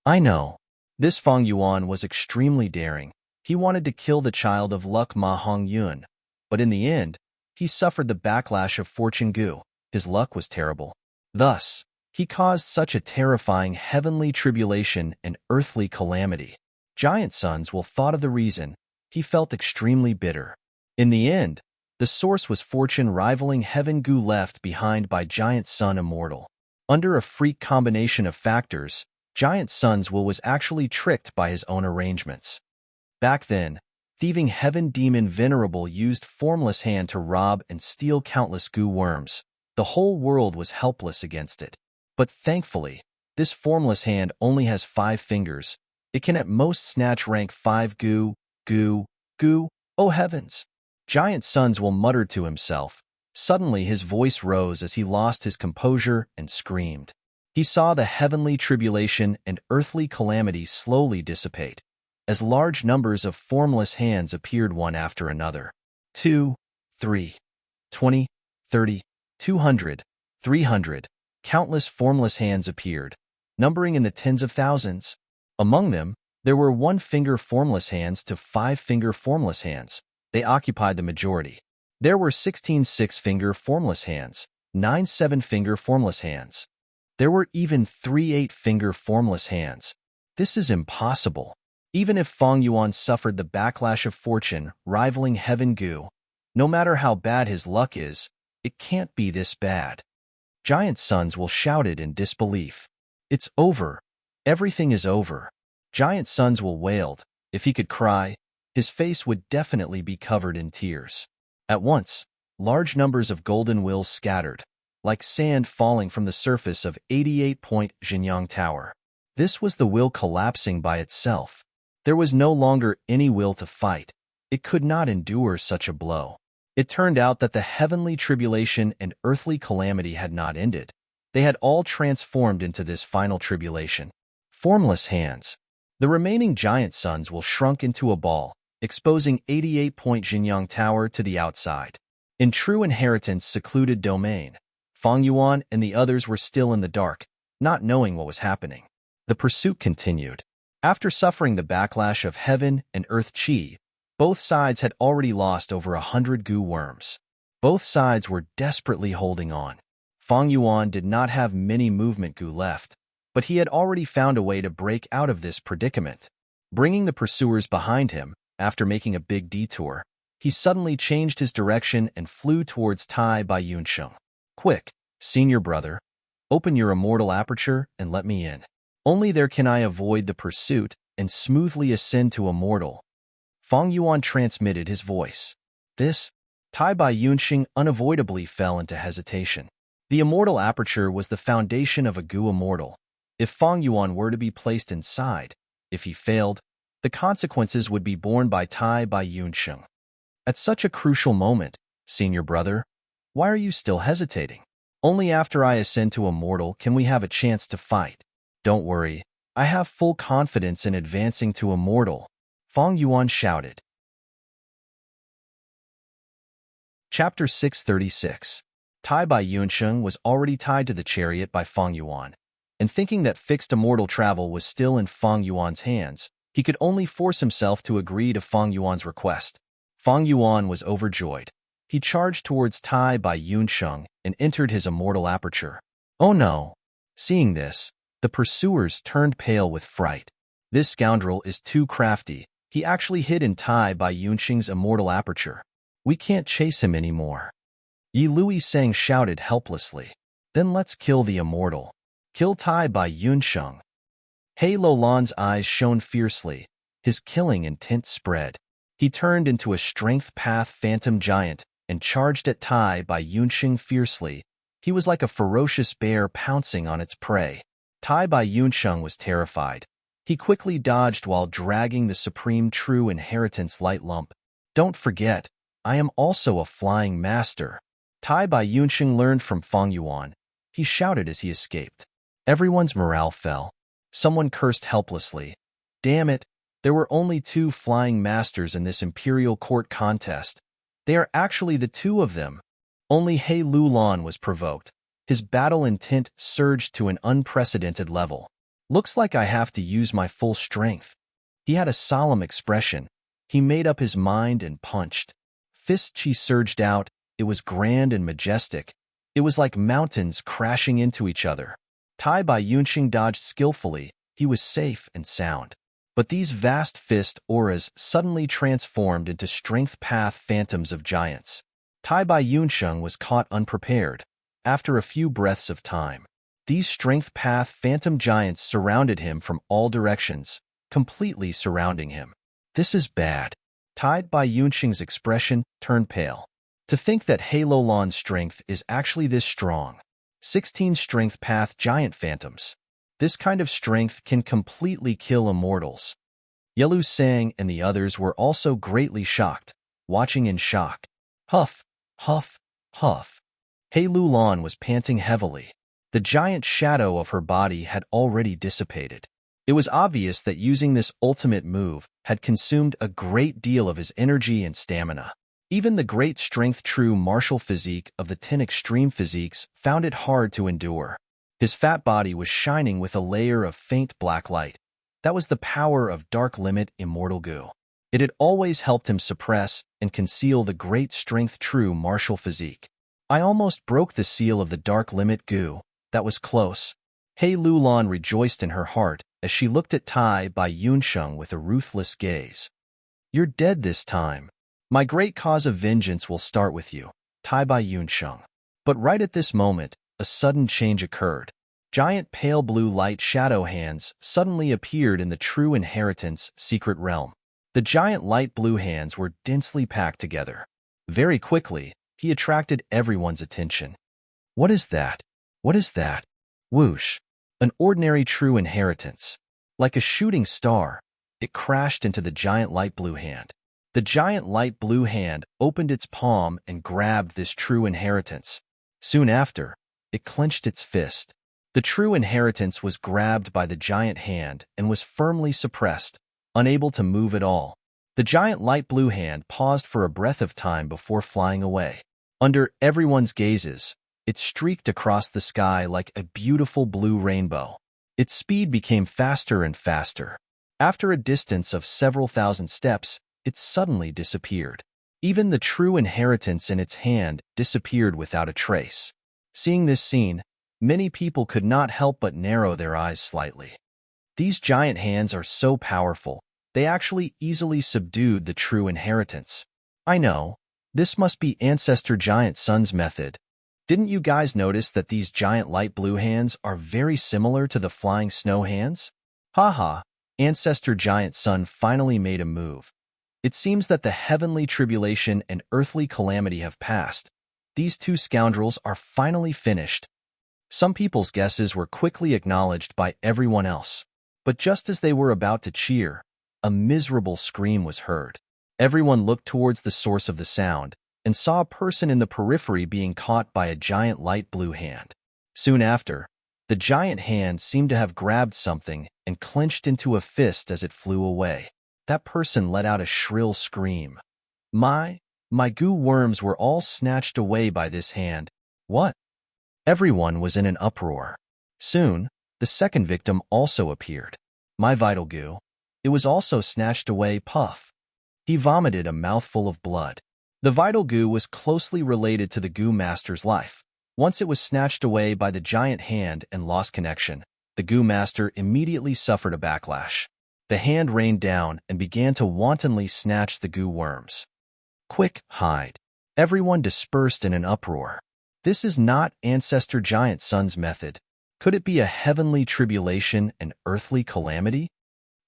I know. This Fang Yuan was extremely daring. He wanted to kill the child of luck Ma Hong Yun, but in the end, he suffered the backlash of fortune goo. His luck was terrible. Thus, he caused such a terrifying heavenly tribulation and earthly calamity. Giant Sun's Will thought of the reason. He felt extremely bitter. In the end, the source was fortune rivaling heaven goo left behind by Giant Sun Immortal. Under a freak combination of factors, Giant Sun's Will was actually tricked by his own arrangements. Back then, Thieving Heaven Demon Venerable used Formless Hand to rob and steal countless goo worms. The whole world was helpless against it. But thankfully, this Formless Hand only has 5 fingers. It can at most snatch rank 5 goo. Oh heavens! Giant Sun's Will muttered to himself. Suddenly his voice rose as he lost his composure and screamed. He saw the heavenly tribulation and earthly calamity slowly dissipate, as large numbers of formless hands appeared one after another. 2, 3, 20, 30, 200, 300. Countless formless hands appeared, numbering in the tens of thousands. Among them, there were 1-finger formless hands to 5-finger formless hands. They occupied the majority. There were 16 6-finger formless hands, 9 7-finger formless hands. There were even 3 8-finger formless hands. This is impossible. Even if Fang Yuan suffered the backlash of fortune rivaling heaven goo, no matter how bad his luck is, it can't be this bad. Giant Sun's Will shouted in disbelief. It's over. Everything is over. Giant Sun's Will wailed. If he could cry, his face would definitely be covered in tears. At once, large numbers of golden wills scattered, like sand falling from the surface of 88-point Jinyang Tower. This was the will collapsing by itself. There was no longer any will to fight. It could not endure such a blow. It turned out that the heavenly tribulation and earthly calamity had not ended. They had all transformed into this final tribulation. Formless hands. The remaining giant suns will shrunk into a ball, exposing 88-point Jinyang Tower to the outside. In true inheritance secluded domain, Fang Yuan and the others were still in the dark, not knowing what was happening. The pursuit continued. After suffering the backlash of heaven and earth qi, both sides had already lost over 100 gu worms. Both sides were desperately holding on. Fang Yuan did not have many movement gu left, but he had already found a way to break out of this predicament. Bringing the pursuers behind him, after making a big detour, he suddenly changed his direction and flew towards Tai Bai Yunsheng. Quick, senior brother, open your immortal aperture and let me in. Only there can I avoid the pursuit and smoothly ascend to immortal. Fang Yuan transmitted his voice. This, Tai Bai Yunsheng unavoidably fell into hesitation. The immortal aperture was the foundation of a gu immortal. If Fang Yuan were to be placed inside, if he failed, the consequences would be borne by Tai Bai Yunsheng. At such a crucial moment, senior brother, why are you still hesitating? Only after I ascend to immortal can we have a chance to fight. Don't worry, I have full confidence in advancing to immortal, Fang Yuan shouted. Chapter 636. Tai Bai Yunsheng was already tied to the chariot by Fang Yuan, and thinking that fixed immortal travel was still in Fang Yuan's hands, he could only force himself to agree to Fang Yuan's request. Fang Yuan was overjoyed. He charged towards Tai Bai Yunsheng and entered his immortal aperture. Oh no! Seeing this, the pursuers turned pale with fright. This scoundrel is too crafty. He actually hid in Tai Bai Yunsheng's immortal aperture. We can't chase him anymore. Yi Lui Sang shouted helplessly. Then let's kill the immortal. Kill Tai Bai Yunsheng. He Lolan's eyes shone fiercely. His killing intent spread. He turned into a strength path phantom giant and charged at Tai Bai Yunsheng fiercely. He was like a ferocious bear pouncing on its prey. Tai Bai Yunsheng was terrified. He quickly dodged while dragging the supreme true inheritance light lump. Don't forget, I am also a flying master. Tai Bai Yunsheng learned from Fang Yuan. He shouted as he escaped. Everyone's morale fell. Someone cursed helplessly. Damn it, there were only 2 flying masters in this imperial court contest. They are actually the 2 of them. Only He Lulan was provoked. His battle intent surged to an unprecedented level. Looks like I have to use my full strength. He had a solemn expression. He made up his mind and punched. Fist chi surged out. It was grand and majestic. It was like mountains crashing into each other. Tai Bai Yunsheng dodged skillfully. He was safe and sound. But these vast fist auras suddenly transformed into strength path phantoms of giants. Tai Bai Yunsheng was caught unprepared. After a few breaths of time, these strength path phantom giants surrounded him from all directions, completely surrounding him. This is bad. Tai Bai Yunsheng's expression turned pale. To think that Halo Lan's strength is actually this strong. 16 strength path giant phantoms. This kind of strength can completely kill immortals. Yelu Sang and the others were also greatly shocked, watching in shock. Huff, huff, huff. He Lulan was panting heavily. The giant shadow of her body had already dissipated. It was obvious that using this ultimate move had consumed a great deal of his energy and stamina. Even the great strength true martial physique of the 10 extreme physiques found it hard to endure. His fat body was shining with a layer of faint black light. That was the power of Dark Limit Immortal Goo. It had always helped him suppress and conceal the great strength true martial physique. I almost broke the seal of the Dark Limit Goo. That was close. He Lulan rejoiced in her heart as she looked at Tai Bai Yunsheng with a ruthless gaze. You're dead this time. My great cause of vengeance will start with you, Tai Bai Yunsheng. But right at this moment, a sudden change occurred. Giant pale blue light shadow hands suddenly appeared in the true inheritance secret realm. The giant light blue hands were densely packed together. Very quickly, he attracted everyone's attention. What is that? What is that? Whoosh! An ordinary true inheritance. Like a shooting star, it crashed into the giant light blue hand. The giant light blue hand opened its palm and grabbed this true inheritance. Soon after, it clenched its fist. The true inheritance was grabbed by the giant hand and was firmly suppressed, unable to move at all. The giant light blue hand paused for a breath of time before flying away. Under everyone's gazes, it streaked across the sky like a beautiful blue rainbow. Its speed became faster and faster. After a distance of several thousand steps, it suddenly disappeared. Even the true inheritance in its hand disappeared without a trace. Seeing this scene, many people could not help but narrow their eyes slightly. These giant hands are so powerful, they actually easily subdued the true inheritance. I know, this must be Ancestor Giant Sun's method. Didn't you guys notice that these giant light blue hands are very similar to the flying snow hands? Haha, Ancestor Giant Sun finally made a move. It seems that the heavenly tribulation and earthly calamity have passed. These two scoundrels are finally finished. Some people's guesses were quickly acknowledged by everyone else. But just as they were about to cheer, a miserable scream was heard. Everyone looked towards the source of the sound and saw a person in the periphery being caught by a giant light blue hand. Soon after, the giant hand seemed to have grabbed something and clenched into a fist as it flew away. That person let out a shrill scream. My goo worms were all snatched away by this hand. What? Everyone was in an uproar. Soon, the second victim also appeared. My vital goo. It was also snatched away. Puff. He vomited a mouthful of blood. The vital goo was closely related to the goo master's life. Once it was snatched away by the giant hand and lost connection, the goo master immediately suffered a backlash. The hand rained down and began to wantonly snatch the goo worms. Quick, hide. Everyone dispersed in an uproar. This is not Ancestor Giant Sun's method. Could it be a heavenly tribulation and earthly calamity?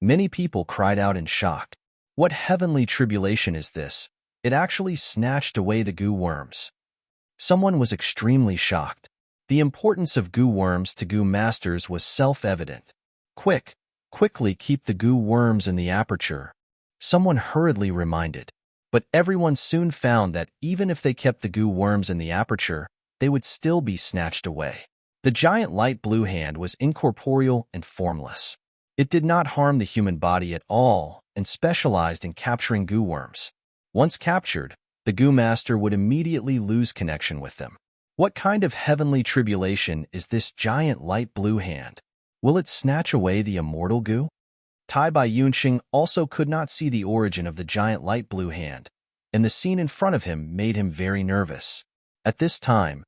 Many people cried out in shock. What heavenly tribulation is this? It actually snatched away the goo worms. Someone was extremely shocked. The importance of goo worms to goo masters was self-evident. Quickly keep the goo worms in the aperture. Someone hurriedly reminded. But everyone soon found that even if they kept the goo worms in the aperture, they would still be snatched away. The giant light blue hand was incorporeal and formless. It did not harm the human body at all and specialized in capturing goo worms. Once captured, the goo master would immediately lose connection with them. What kind of heavenly tribulation is this giant light blue hand? Will it snatch away the immortal goo? Tai Bai Yunxing also could not see the origin of the giant light blue hand, and the scene in front of him made him very nervous. At this time,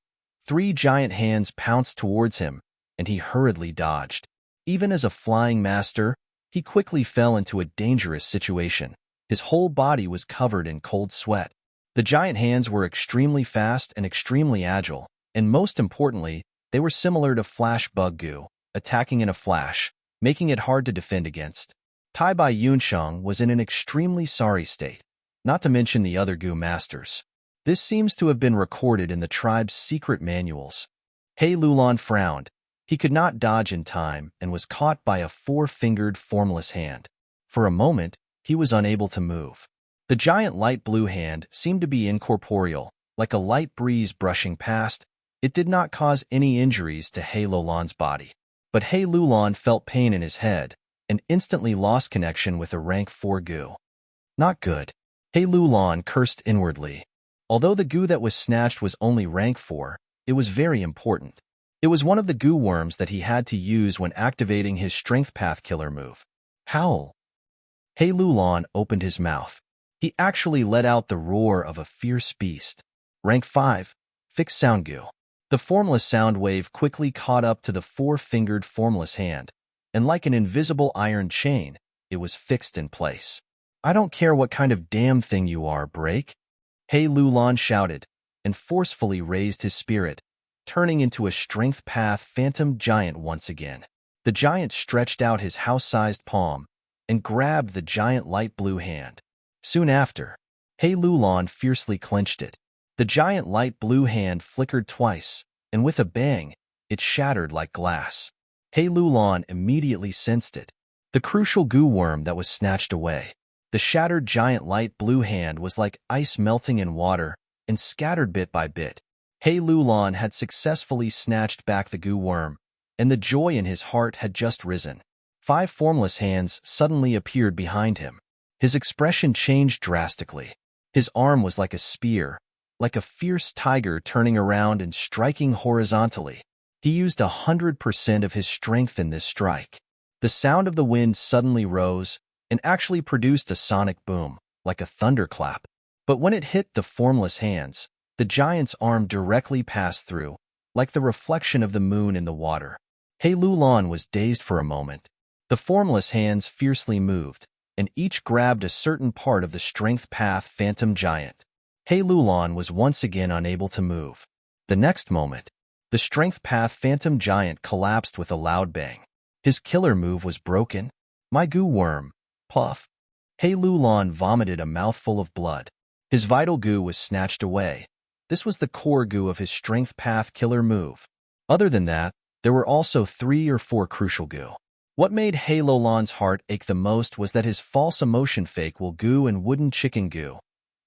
3 giant hands pounced towards him, and he hurriedly dodged. Even as a flying master, he quickly fell into a dangerous situation. His whole body was covered in cold sweat. The giant hands were extremely fast and extremely agile, and most importantly, they were similar to flash bug goo, attacking in a flash, making it hard to defend against. Tai Bai Yunxing was in an extremely sorry state, not to mention the other goo masters. This seems to have been recorded in the tribe's secret manuals. He Lulan frowned. He could not dodge in time and was caught by a 4-fingered formless hand. For a moment, he was unable to move. The giant light blue hand seemed to be incorporeal, like a light breeze brushing past. It did not cause any injuries to He Lulan's body. But He Lulan felt pain in his head and instantly lost connection with a rank 4 goo. Not good. He Lulan cursed inwardly. Although the goo that was snatched was only rank 4, it was very important. It was one of the goo worms that he had to use when activating his Strength Path Killer move. Howl. He Lulan opened his mouth. He actually let out the roar of a fierce beast. Rank 5, Fixed Sound Goo. The formless sound wave quickly caught up to the 4-fingered formless hand, and like an invisible iron chain, it was fixed in place. I don't care what kind of damn thing you are, break. He Lulan shouted, and forcefully raised his spirit, turning into a Strength Path Phantom Giant once again. The giant stretched out his house-sized palm and grabbed the giant light blue hand. Soon after, He Lulan fiercely clenched it. The giant light blue hand flickered twice, and with a bang, it shattered like glass. He Lulan immediately sensed it. The crucial goo worm that was snatched away. The shattered giant light blue hand was like ice melting in water and scattered bit by bit. He Lulan had successfully snatched back the goo worm, and the joy in his heart had just risen. 5 formless hands suddenly appeared behind him. His expression changed drastically. His arm was like a spear, like a fierce tiger turning around and striking horizontally. He used 100% of his strength in this strike. The sound of the wind suddenly rose and actually produced a sonic boom, like a thunderclap. But when it hit the formless hands, the giant's arm directly passed through, like the reflection of the moon in the water. He Lulan was dazed for a moment. The formless hands fiercely moved, and each grabbed a certain part of the strength path phantom giant. He Lulan was once again unable to move. The next moment, the strength path phantom giant collapsed with a loud bang. His killer move was broken. My goo worm, puff. He Lulan vomited a mouthful of blood. His vital goo was snatched away. This was the core goo of his strength path killer move. Other than that, there were also 3 or 4 crucial goo. What made He Lulan's heart ache the most was that his false emotion fake will goo and wooden chicken goo,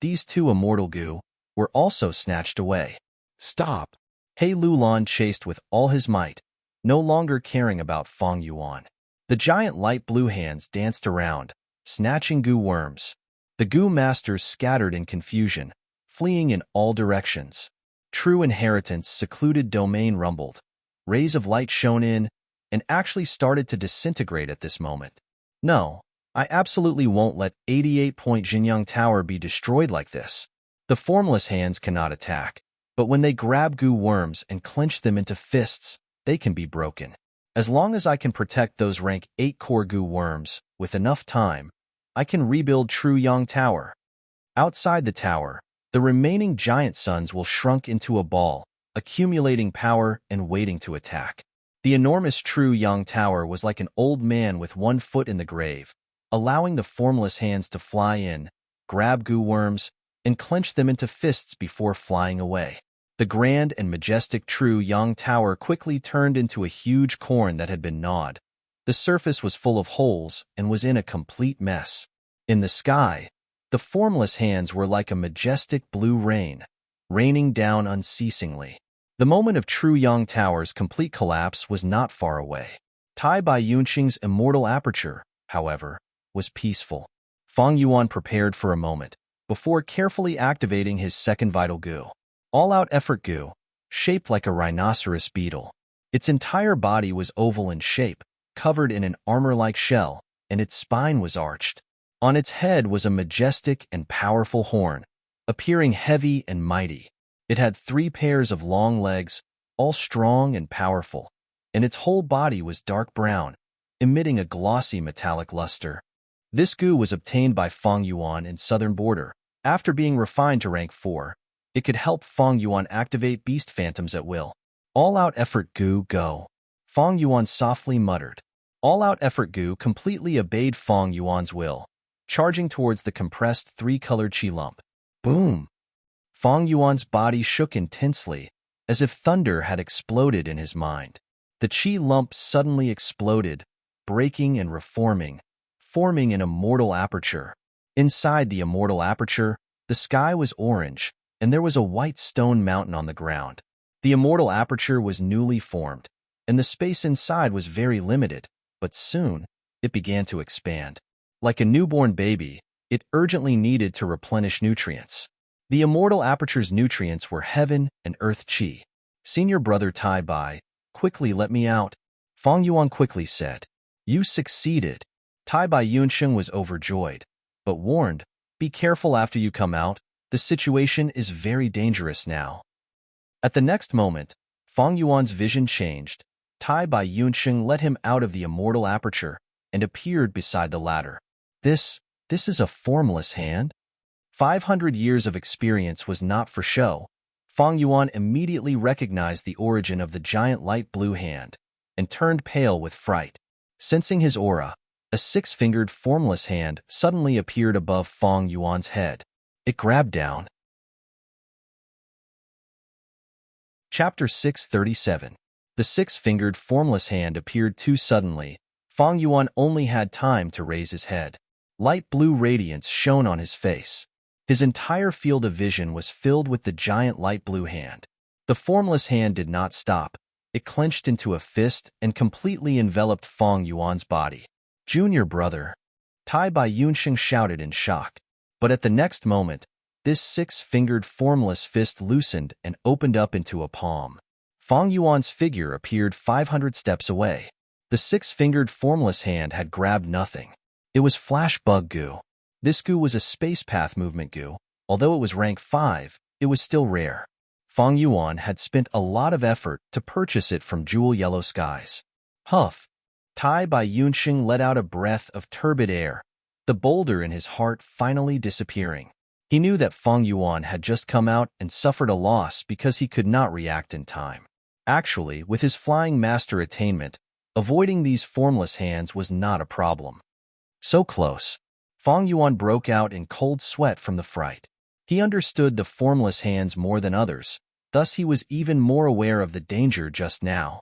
these 2 immortal goo, were also snatched away. Stop! He Lulan chased with all his might, no longer caring about Fang Yuan. The giant light blue hands danced around, snatching goo worms. The goo masters scattered in confusion, fleeing in all directions. True Inheritance secluded domain rumbled. Rays of light shone in, and actually started to disintegrate at this moment. No, I absolutely won't let 88-point Jinyang Tower be destroyed like this. The formless hands cannot attack, but when they grab goo worms and clench them into fists, they can be broken. As long as I can protect those rank 8 core goo worms, with enough time, I can rebuild True Yang Tower. Outside the tower, the remaining giant suns will shrunk into a ball, accumulating power and waiting to attack. The enormous True Yang Tower was like an old man with 1 foot in the grave, allowing the formless hands to fly in, grab goo worms, and clench them into fists before flying away. The grand and majestic True Yang Tower quickly turned into a huge corn that had been gnawed. The surface was full of holes and was in a complete mess. In the sky, the formless hands were like a majestic blue rain, raining down unceasingly. The moment of True Yang Tower's complete collapse was not far away. Tai Bai Yunqing's immortal aperture, however, was peaceful. Fang Yuan prepared for a moment, before carefully activating his second vital goo. All-out effort goo, shaped like a rhinoceros beetle. Its entire body was oval in shape, covered in an armor-like shell, and its spine was arched. On its head was a majestic and powerful horn, appearing heavy and mighty. It had 3 pairs of long legs, all strong and powerful, and its whole body was dark brown, emitting a glossy metallic luster. This goo was obtained by Fang Yuan in southern border. After being refined to rank 4, it could help Fang Yuan activate beast phantoms at will. All-out effort goo go. Fang Yuan softly muttered. All-out effort goo completely obeyed Fang Yuan's will, charging towards the compressed 3-colored chi lump. Boom! Fang Yuan's body shook intensely, as if thunder had exploded in his mind. The chi lump suddenly exploded, breaking and reforming, forming an immortal aperture. Inside the immortal aperture, the sky was orange, and there was a white stone mountain on the ground. The immortal aperture was newly formed, and the space inside was very limited, but soon it began to expand. Like a newborn baby, it urgently needed to replenish nutrients. The immortal aperture's nutrients were heaven and earth chi. Senior brother Tai Bai, quickly let me out, Fang Yuan quickly said. You succeeded. Tai Bai Yunqing was overjoyed, but warned, be careful after you come out, the situation is very dangerous now. At the next moment, Fang Yuan's vision changed. Tai Bai Yunqing let him out of the immortal aperture and appeared beside the ladder. This is a formless hand? 500 years of experience was not for show. Fang Yuan immediately recognized the origin of the giant light blue hand and turned pale with fright. Sensing his aura, a 6-fingered formless hand suddenly appeared above Fang Yuan's head. It grabbed down. Chapter 637. The 6-fingered formless hand appeared too suddenly. Fang Yuan only had time to raise his head. Light blue radiance shone on his face. His entire field of vision was filled with the giant light blue hand. The formless hand did not stop. It clenched into a fist and completely enveloped Fang Yuan's body. "Junior brother," Tai Bai Yunxing shouted in shock. But at the next moment, this six-fingered formless fist loosened and opened up into a palm. Fang Yuan's figure appeared 500 steps away. The six-fingered formless hand had grabbed nothing. It was flash bug goo. This goo was a space path movement goo. Although it was rank 5, it was still rare. Fang Yuan had spent a lot of effort to purchase it from Jewel Yellow Skies. Huff! Tai Bai Yunxing let out a breath of turbid air, the boulder in his heart finally disappearing. He knew that Fang Yuan had just come out and suffered a loss because he could not react in time. Actually, with his flying master attainment, avoiding these formless hands was not a problem. So close. Fang Yuan broke out in cold sweat from the fright. He understood the formless hands more than others, thus he was even more aware of the danger just now.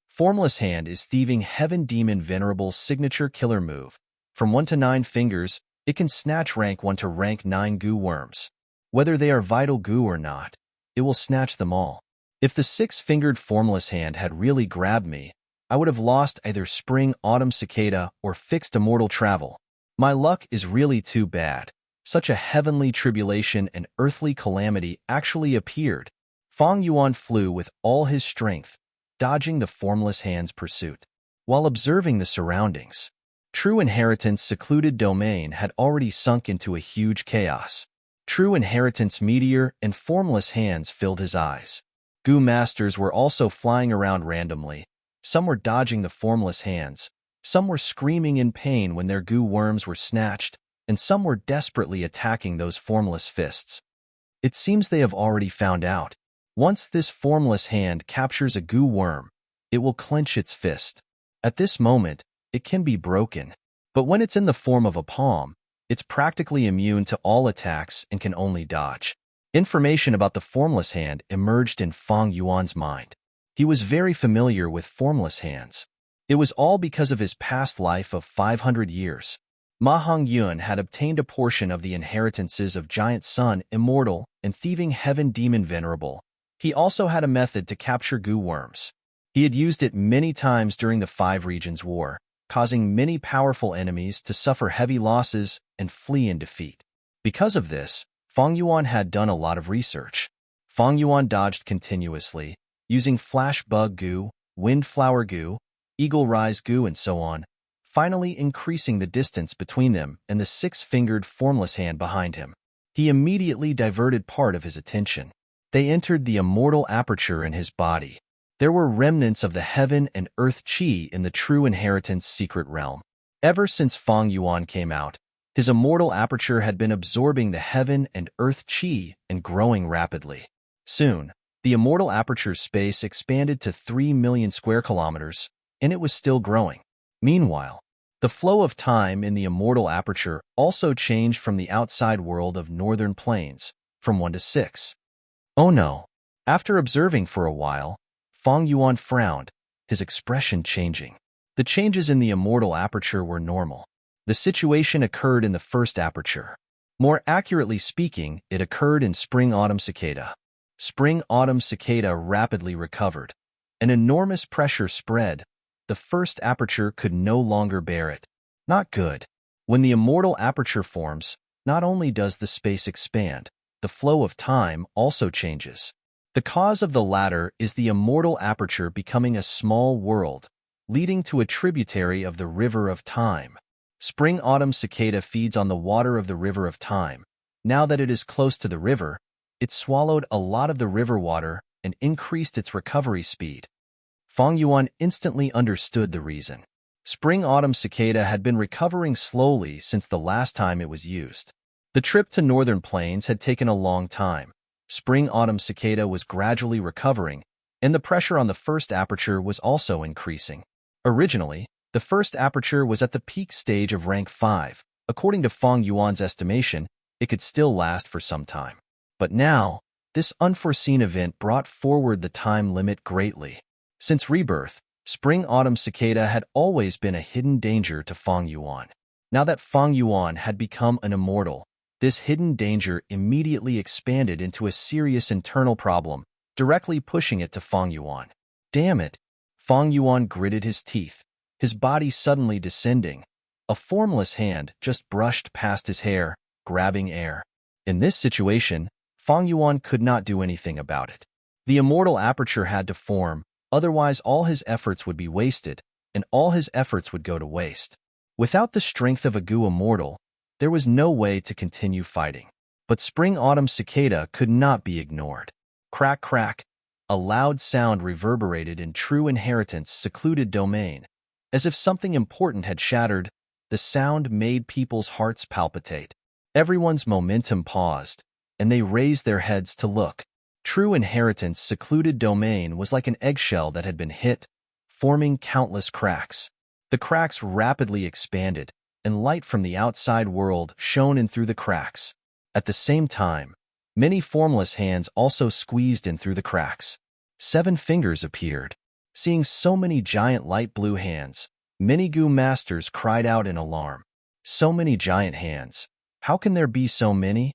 Formless Hand is Thieving Heaven Demon Venerable's signature killer move. From 1 to 9 fingers, it can snatch rank 1 to rank 9 goo worms. Whether they are vital goo or not, it will snatch them all. If the six-fingered Formless Hand had really grabbed me, I would have lost either Spring Autumn Cicada or fixed Immortal Travel. My luck is really too bad. Such a heavenly tribulation and earthly calamity actually appeared. Fang Yuan flew with all his strength, dodging the Formless Hand's pursuit. While observing the surroundings, True Inheritance secluded domain had already sunk into a huge chaos. True Inheritance meteor and Formless Hands filled his eyes. Goo Masters were also flying around randomly. Some were dodging the Formless Hands, some were screaming in pain when their goo worms were snatched, and some were desperately attacking those formless fists. It seems they have already found out. Once this Formless Hand captures a goo worm, it will clench its fist. At this moment, it can be broken. But when it's in the form of a palm, it's practically immune to all attacks and can only dodge. Information about the Formless Hand emerged in Fang Yuan's mind. He was very familiar with Formless Hands. It was all because of his past life of 500 years. Ma Hongyun had obtained a portion of the inheritances of Giant Sun, Immortal, and Thieving Heaven Demon Venerable. He also had a method to capture goo worms. He had used it many times during the Five Regions War, causing many powerful enemies to suffer heavy losses and flee in defeat. Because of this, Fang Yuan had done a lot of research. Fang Yuan dodged continuously, using Flash Bug Goo, Windflower Goo, Eagle Rise Goo, and so on, finally increasing the distance between them and the six-fingered Formless Hand behind him. He immediately diverted part of his attention. They entered the immortal aperture in his body. There were remnants of the heaven and earth chi in the True Inheritance secret realm. Ever since Fang Yuan came out, his immortal aperture had been absorbing the heaven and earth chi and growing rapidly. Soon, the immortal aperture's space expanded to 3 million square kilometers, and it was still growing. Meanwhile, the flow of time in the immortal aperture also changed from the outside world of northern plains, from 1 to 6. Oh no! After observing for a while, Fang Yuan frowned, his expression changing. The changes in the immortal aperture were normal. The situation occurred in the first aperture. More accurately speaking, it occurred in Spring-Autumn Cicada. Spring-Autumn Cicada rapidly recovered. An enormous pressure spread. The first aperture could no longer bear it. Not good. When the immortal aperture forms, not only does the space expand, the flow of time also changes. The cause of the latter is the immortal aperture becoming a small world, leading to a tributary of the River of Time. Spring-Autumn Cicada feeds on the water of the River of Time. Now that it is close to the river, it swallowed a lot of the river water and increased its recovery speed. Fang Yuan instantly understood the reason. Spring-Autumn Cicada had been recovering slowly since the last time it was used. The trip to northern plains had taken a long time. Spring-Autumn Cicada was gradually recovering, and the pressure on the first aperture was also increasing. Originally, the first aperture was at the peak stage of rank 5. According to Fang Yuan's estimation, it could still last for some time. But now, this unforeseen event brought forward the time limit greatly. Since rebirth, Spring-Autumn Cicada had always been a hidden danger to Fang Yuan. Now that Fang Yuan had become an immortal, this hidden danger immediately expanded into a serious internal problem, directly pushing it to Fang Yuan. Damn it! Fang Yuan gritted his teeth, his body suddenly descending. A formless hand just brushed past his hair, grabbing air. In this situation, Fang Yuan could not do anything about it. The immortal aperture had to form, otherwise all his efforts would be wasted, and all his efforts would go to waste. Without the strength of a Gu immortal, there was no way to continue fighting. But spring-autumn cicada could not be ignored. Crack, crack. A loud sound reverberated in true inheritance secluded domain. As if something important had shattered, the sound made people's hearts palpitate. Everyone's momentum paused, and they raised their heads to look. True inheritance secluded domain was like an eggshell that had been hit, forming countless cracks. The cracks rapidly expanded, and light from the outside world shone in through the cracks. At the same time, many formless hands also squeezed in through the cracks. 7 fingers appeared. Seeing so many giant light blue hands, many Gu masters cried out in alarm. So many giant hands. How can there be so many?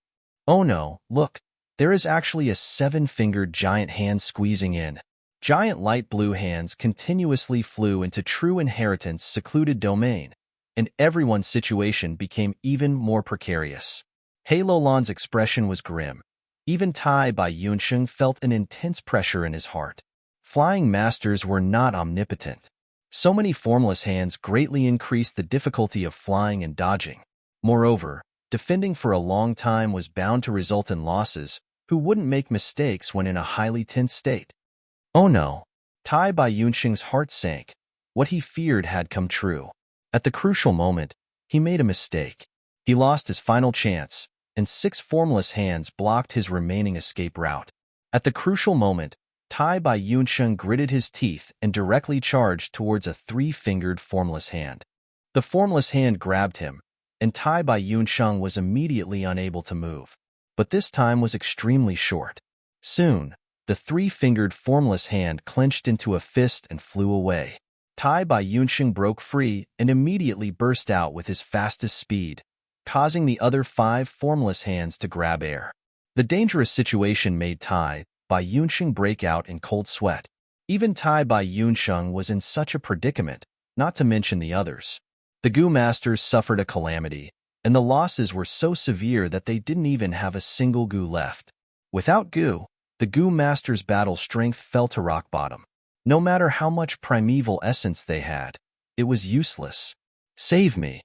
Oh no, look, there is actually a 7-fingered giant hand squeezing in. Giant light blue hands continuously flew into true inheritance secluded domain, and everyone's situation became even more precarious. Halo Lan's expression was grim. Even Tai Bai Yunsheng felt an intense pressure in his heart. Flying masters were not omnipotent. So many formless hands greatly increased the difficulty of flying and dodging. Moreover, defending for a long time was bound to result in losses. Who wouldn't make mistakes when in a highly tense state? Oh no! Tai Bai Yunsheng's heart sank. What he feared had come true. At the crucial moment, he made a mistake. He lost his final chance, and 6 formless hands blocked his remaining escape route. At the crucial moment, Tai Bai Yunsheng gritted his teeth and directly charged towards a 3-fingered formless hand. The formless hand grabbed him, and Tai Bai Yunsheng was immediately unable to move. But this time was extremely short. Soon, the 3-fingered formless hand clenched into a fist and flew away. Tai Bai Yunsheng broke free and immediately burst out with his fastest speed, causing the other 5 formless hands to grab air. The dangerous situation made Tai Bai Yunsheng break out in cold sweat. Even Tai Bai Yunsheng was in such a predicament, not to mention the others. The Gu masters suffered a calamity, and the losses were so severe that they didn't even have a single Gu left. Without Gu, the Gu masters' battle strength fell to rock bottom. No matter how much primeval essence they had, it was useless. Save me!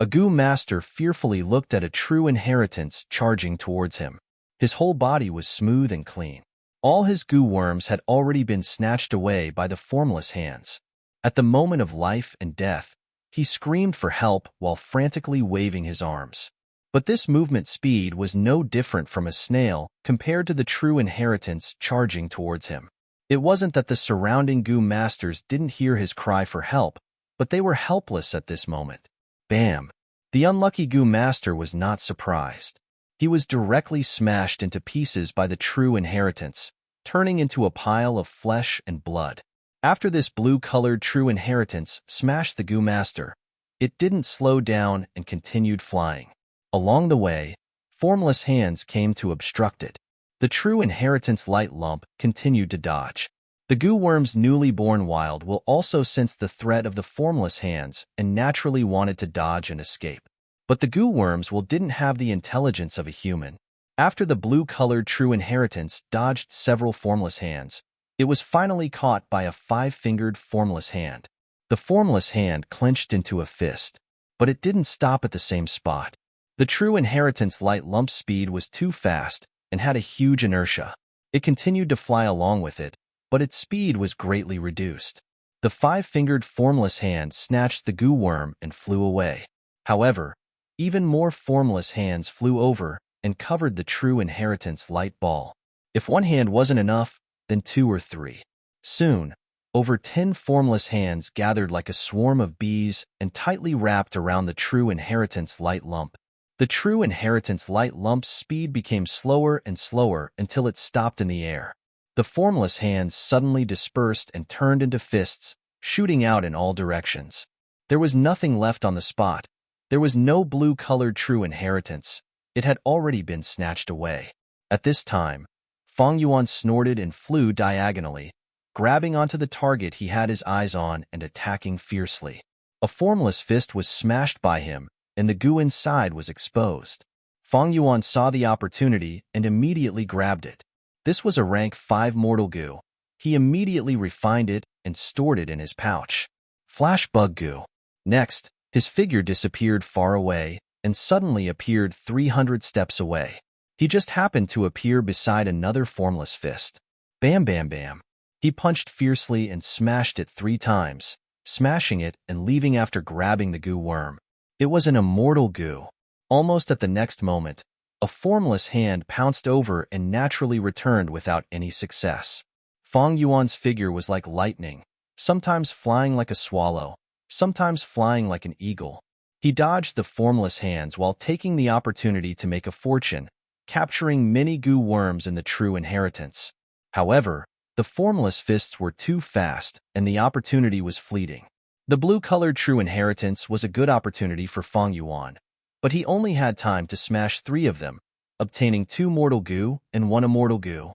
A Gu master fearfully looked at a true inheritance charging towards him. His whole body was smooth and clean. All his Gu worms had already been snatched away by the formless hands. At the moment of life and death, he screamed for help while frantically waving his arms. But this movement speed was no different from a snail compared to the true inheritance charging towards him. It wasn't that the surrounding Gu masters didn't hear his cry for help, but they were helpless at this moment. Bam! The unlucky Gu master was not surprised. He was directly smashed into pieces by the true inheritance, turning into a pile of flesh and blood. After this blue-colored true inheritance smashed the Gu master, it didn't slow down and continued flying. Along the way, formless hands came to obstruct it. The true inheritance light lump continued to dodge. The Gu worm's newly born wild will also sense the threat of the formless hands and naturally wanted to dodge and escape. But the Gu worms will didn't have the intelligence of a human. After the blue-colored true inheritance dodged several formless hands, it was finally caught by a 5-fingered formless hand. The formless hand clenched into a fist, but it didn't stop at the same spot. The true inheritance light lump speed was too fast and had a huge inertia. It continued to fly along with it, but its speed was greatly reduced. The 5-fingered formless hand snatched the Gu worm and flew away. However, even more formless hands flew over and covered the true inheritance light ball. If one hand wasn't enough, then 2 or 3. Soon, over 10 formless hands gathered like a swarm of bees and tightly wrapped around the true inheritance light lump. The true inheritance light lump's speed became slower and slower until it stopped in the air. The formless hands suddenly dispersed and turned into fists, shooting out in all directions. There was nothing left on the spot. There was no blue-colored true inheritance. It had already been snatched away. At this time, Fang Yuan snorted and flew diagonally, grabbing onto the target he had his eyes on and attacking fiercely. A formless fist was smashed by him, and the goo inside was exposed. Fang Yuan saw the opportunity and immediately grabbed it. This was a rank 5 mortal goo. He immediately refined it and stored it in his pouch. Flash bug goo. Next, his figure disappeared far away and suddenly appeared 300 steps away. He just happened to appear beside another formless fist. Bam bam bam. He punched fiercely and smashed it 3 times, smashing it and leaving after grabbing the goo worm. It was an immortal goo. Almost at the next moment, a formless hand pounced over and naturally returned without any success. Fang Yuan's figure was like lightning, sometimes flying like a swallow, sometimes flying like an eagle. He dodged the formless hands while taking the opportunity to make a fortune, capturing many goo worms in the true inheritance. However, the formless fists were too fast and the opportunity was fleeting. The blue-colored true inheritance was a good opportunity for Fang Yuan, but he only had time to smash 3 of them, obtaining 2 mortal goo and 1 immortal goo.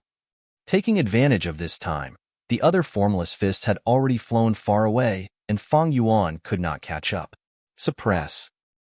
Taking advantage of this time, the other formless fists had already flown far away, and Fang Yuan could not catch up. Suppress.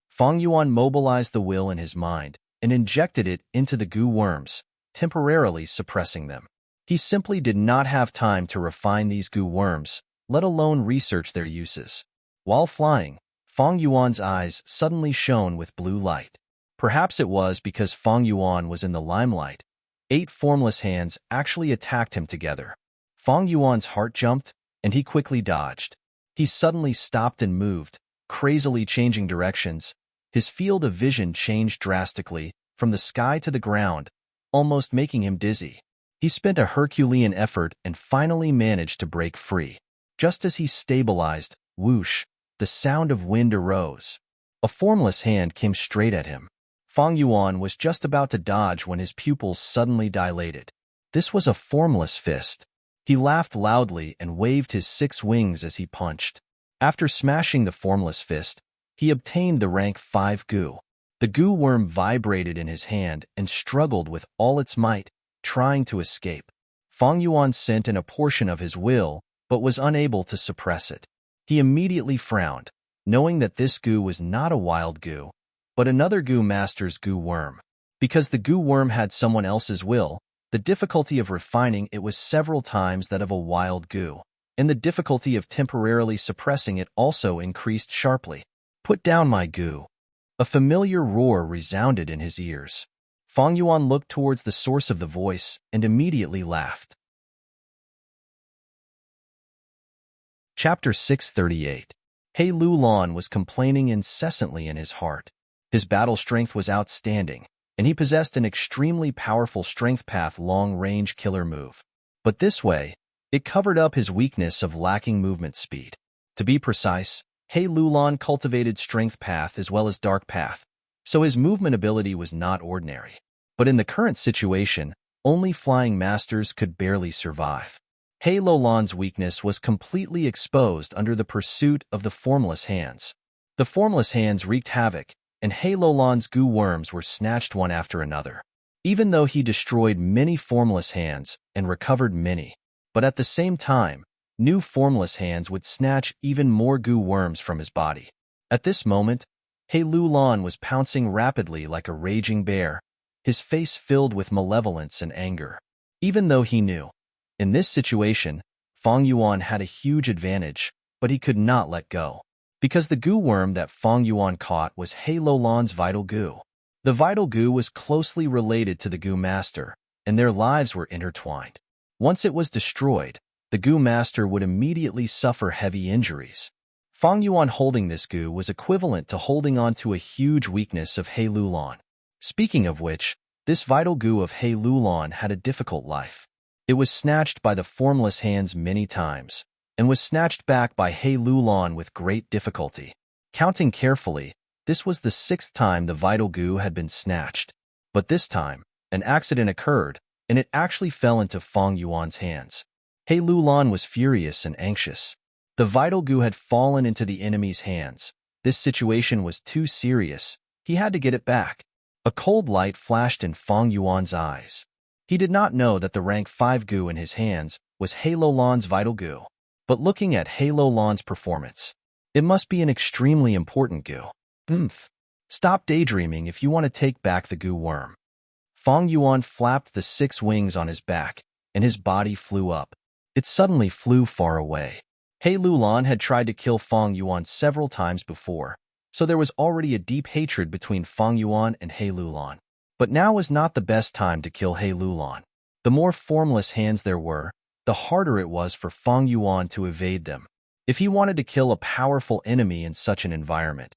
Fang Yuan mobilized the will in his mind and injected it into the goo worms, temporarily suppressing them. He simply did not have time to refine these goo worms, let alone research their uses. While flying, Fang Yuan's eyes suddenly shone with blue light. Perhaps it was because Fang Yuan was in the limelight. 8 formless hands actually attacked him together. Fang Yuan's heart jumped, and he quickly dodged. He suddenly stopped and moved, crazily changing directions. His field of vision changed drastically, from the sky to the ground, almost making him dizzy. He spent a Herculean effort and finally managed to break free. Just as he stabilized, whoosh, the sound of wind arose. A formless hand came straight at him. Fang Yuan was just about to dodge when his pupils suddenly dilated. This was a formless fist. He laughed loudly and waved his 6 wings as he punched. After smashing the formless fist, he obtained the rank 5 goo. The goo worm vibrated in his hand and struggled with all its might, trying to escape. Fang Yuan sent in a portion of his will, but was unable to suppress it. He immediately frowned, knowing that this goo was not a wild goo, but another goo master's goo worm. Because the goo worm had someone else's will, the difficulty of refining it was several times that of a wild goo, and the difficulty of temporarily suppressing it also increased sharply. Put down my goo. A familiar roar resounded in his ears. Fang Yuan looked towards the source of the voice and immediately laughed. Chapter 638. He Lulan was complaining incessantly in his heart. His battle strength was outstanding, and he possessed an extremely powerful strength path long-range killer move. But this way, it covered up his weakness of lacking movement speed. To be precise, He Lulan cultivated strength path as well as dark path, so his movement ability was not ordinary. But in the current situation, only flying masters could barely survive. He Lulan's weakness was completely exposed under the pursuit of the formless hands. The formless hands wreaked havoc, and He Lulan's goo worms were snatched one after another. Even though he destroyed many formless hands and recovered many, but at the same time, new formless hands would snatch even more goo worms from his body. At this moment, He Lulan was pouncing rapidly like a raging bear, his face filled with malevolence and anger. Even though he knew, in this situation, Fang Yuan had a huge advantage, but he could not let go. Because the goo worm that Fang Yuan caught was He Lulan's vital goo. The vital goo was closely related to the goo master, and their lives were intertwined. Once it was destroyed, the goo master would immediately suffer heavy injuries. Fang Yuan holding this goo was equivalent to holding on to a huge weakness of He Lulan. Speaking of which, this vital goo of He Lulan had a difficult life. It was snatched by the formless hands many times, and was snatched back by He Lulan with great difficulty. Counting carefully, this was the 6th time the vital goo had been snatched. But this time, an accident occurred, and it actually fell into Fang Yuan's hands. He Lulan was furious and anxious. The vital goo had fallen into the enemy's hands. This situation was too serious. He had to get it back. A cold light flashed in Fang Yuan's eyes. He did not know that the rank 5 goo in his hands was Halo Lon's vital goo. But looking at Halo Lon's performance, it must be an extremely important goo. Oomph. Stop daydreaming if you want to take back the goo worm. Fong Yuan flapped the 6 wings on his back, and his body flew up. It suddenly flew far away. He Lulon had tried to kill Fong Yuan several times before, so there was already a deep hatred between Fong Yuan and He Lulon. But now was not the best time to kill He Lulon. The more formless hands there were, the harder it was for Fong Yuan to evade them. If he wanted to kill a powerful enemy in such an environment,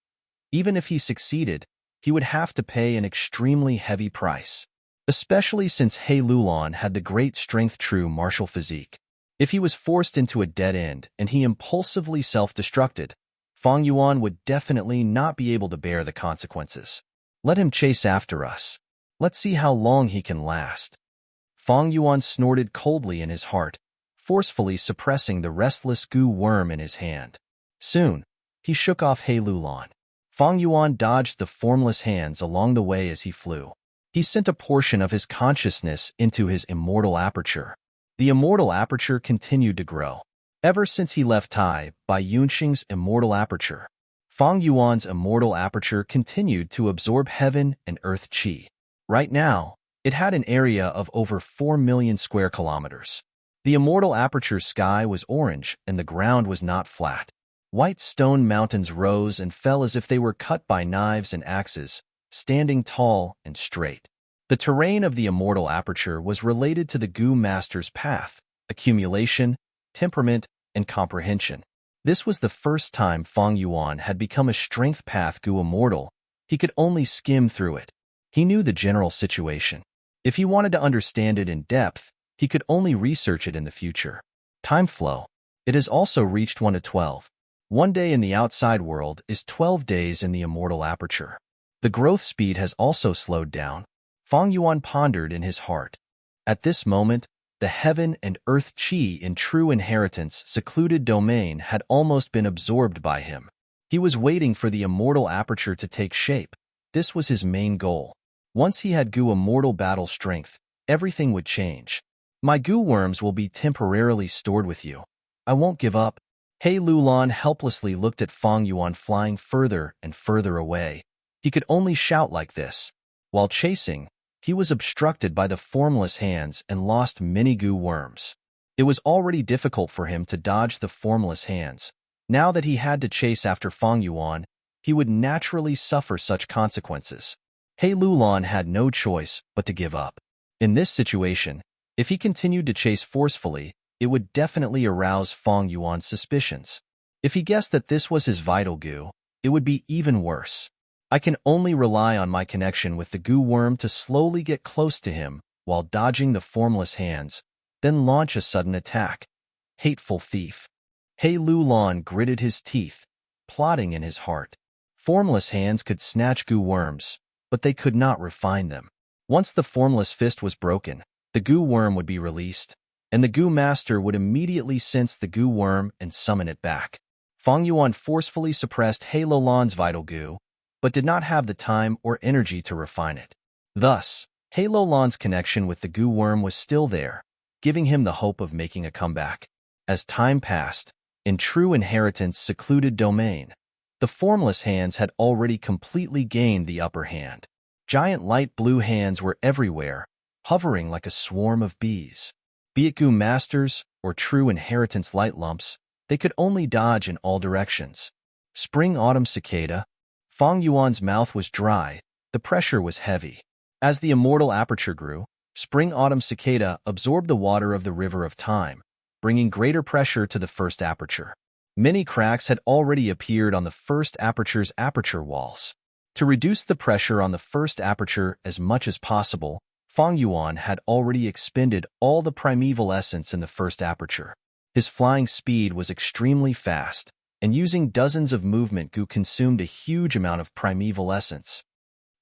even if he succeeded, he would have to pay an extremely heavy price, especially since He Lulon had the great strength true martial physique. If he was forced into a dead end and he impulsively self-destructed, Fong Yuan would definitely not be able to bear the consequences. Let him chase after us. Let's see how long he can last. Fong Yuan snorted coldly in his heart, forcefully suppressing the restless goo worm in his hand. Soon, he shook off He Lulon. Fong Yuan dodged the formless hands along the way as he flew. He sent a portion of his consciousness into his immortal aperture. The immortal aperture continued to grow. Ever since he left Tai by Yunxing's immortal aperture, Fong Yuan's immortal aperture continued to absorb heaven and earth qi. Right now, it had an area of over 4 million square kilometers. The immortal aperture's sky was orange and the ground was not flat. White stone mountains rose and fell as if they were cut by knives and axes, standing tall and straight. The terrain of the immortal aperture was related to the Goo Master's path, accumulation, temperament, and comprehension. This was the first time Fong Yuan had become a strength path Goo immortal. He could only skim through it. He knew the general situation. If he wanted to understand it in depth, he could only research it in the future. Time flow. It has also reached 1 to 12. 1 day in the outside world is 12 days in the immortal aperture. The growth speed has also slowed down. Fong Yuan pondered in his heart. At this moment, the heaven and earth qi in true inheritance secluded domain had almost been absorbed by him. He was waiting for the immortal aperture to take shape. This was his main goal. Once he had Goo immortal battle strength, everything would change. My Goo worms will be temporarily stored with you. I won't give up. He Lulon helplessly looked at Fong Yuan flying further and further away. He could only shout like this. While chasing, he was obstructed by the formless hands and lost many Goo worms. It was already difficult for him to dodge the formless hands. Now that he had to chase after Fong Yuan, he would naturally suffer such consequences. He Lulon had no choice but to give up. In this situation, if he continued to chase forcefully, it would definitely arouse Fong Yuan's suspicions. If he guessed that this was his vital Goo, it would be even worse. I can only rely on my connection with the Goo worm to slowly get close to him while dodging the formless hands, then launch a sudden attack. Hateful thief. He Lulon gritted his teeth, plotting in his heart. Formless hands could snatch Goo worms, but they could not refine them. Once the formless fist was broken, the Goo worm would be released, and the Goo Master would immediately sense the Goo worm and summon it back. Fong Yuan forcefully suppressed He Lulon's vital Goo, but did not have the time or energy to refine it. Thus, He Lulon's connection with the Goo worm was still there, giving him the hope of making a comeback. As time passed, in true inheritance secluded domain, the formless hands had already completely gained the upper hand. Giant light blue hands were everywhere, hovering like a swarm of bees. Be it Goo Masters or true inheritance light lumps, they could only dodge in all directions. Spring-autumn cicada. Fong Yuan's mouth was dry, the pressure was heavy. As the immortal aperture grew, spring-autumn cicada absorbed the water of the river of time, bringing greater pressure to the first aperture. Many cracks had already appeared on the first aperture's aperture walls. To reduce the pressure on the first aperture as much as possible, Fong Yuan had already expended all the primeval essence in the first aperture. His flying speed was extremely fast, and using dozens of movement Goo consumed a huge amount of primeval essence.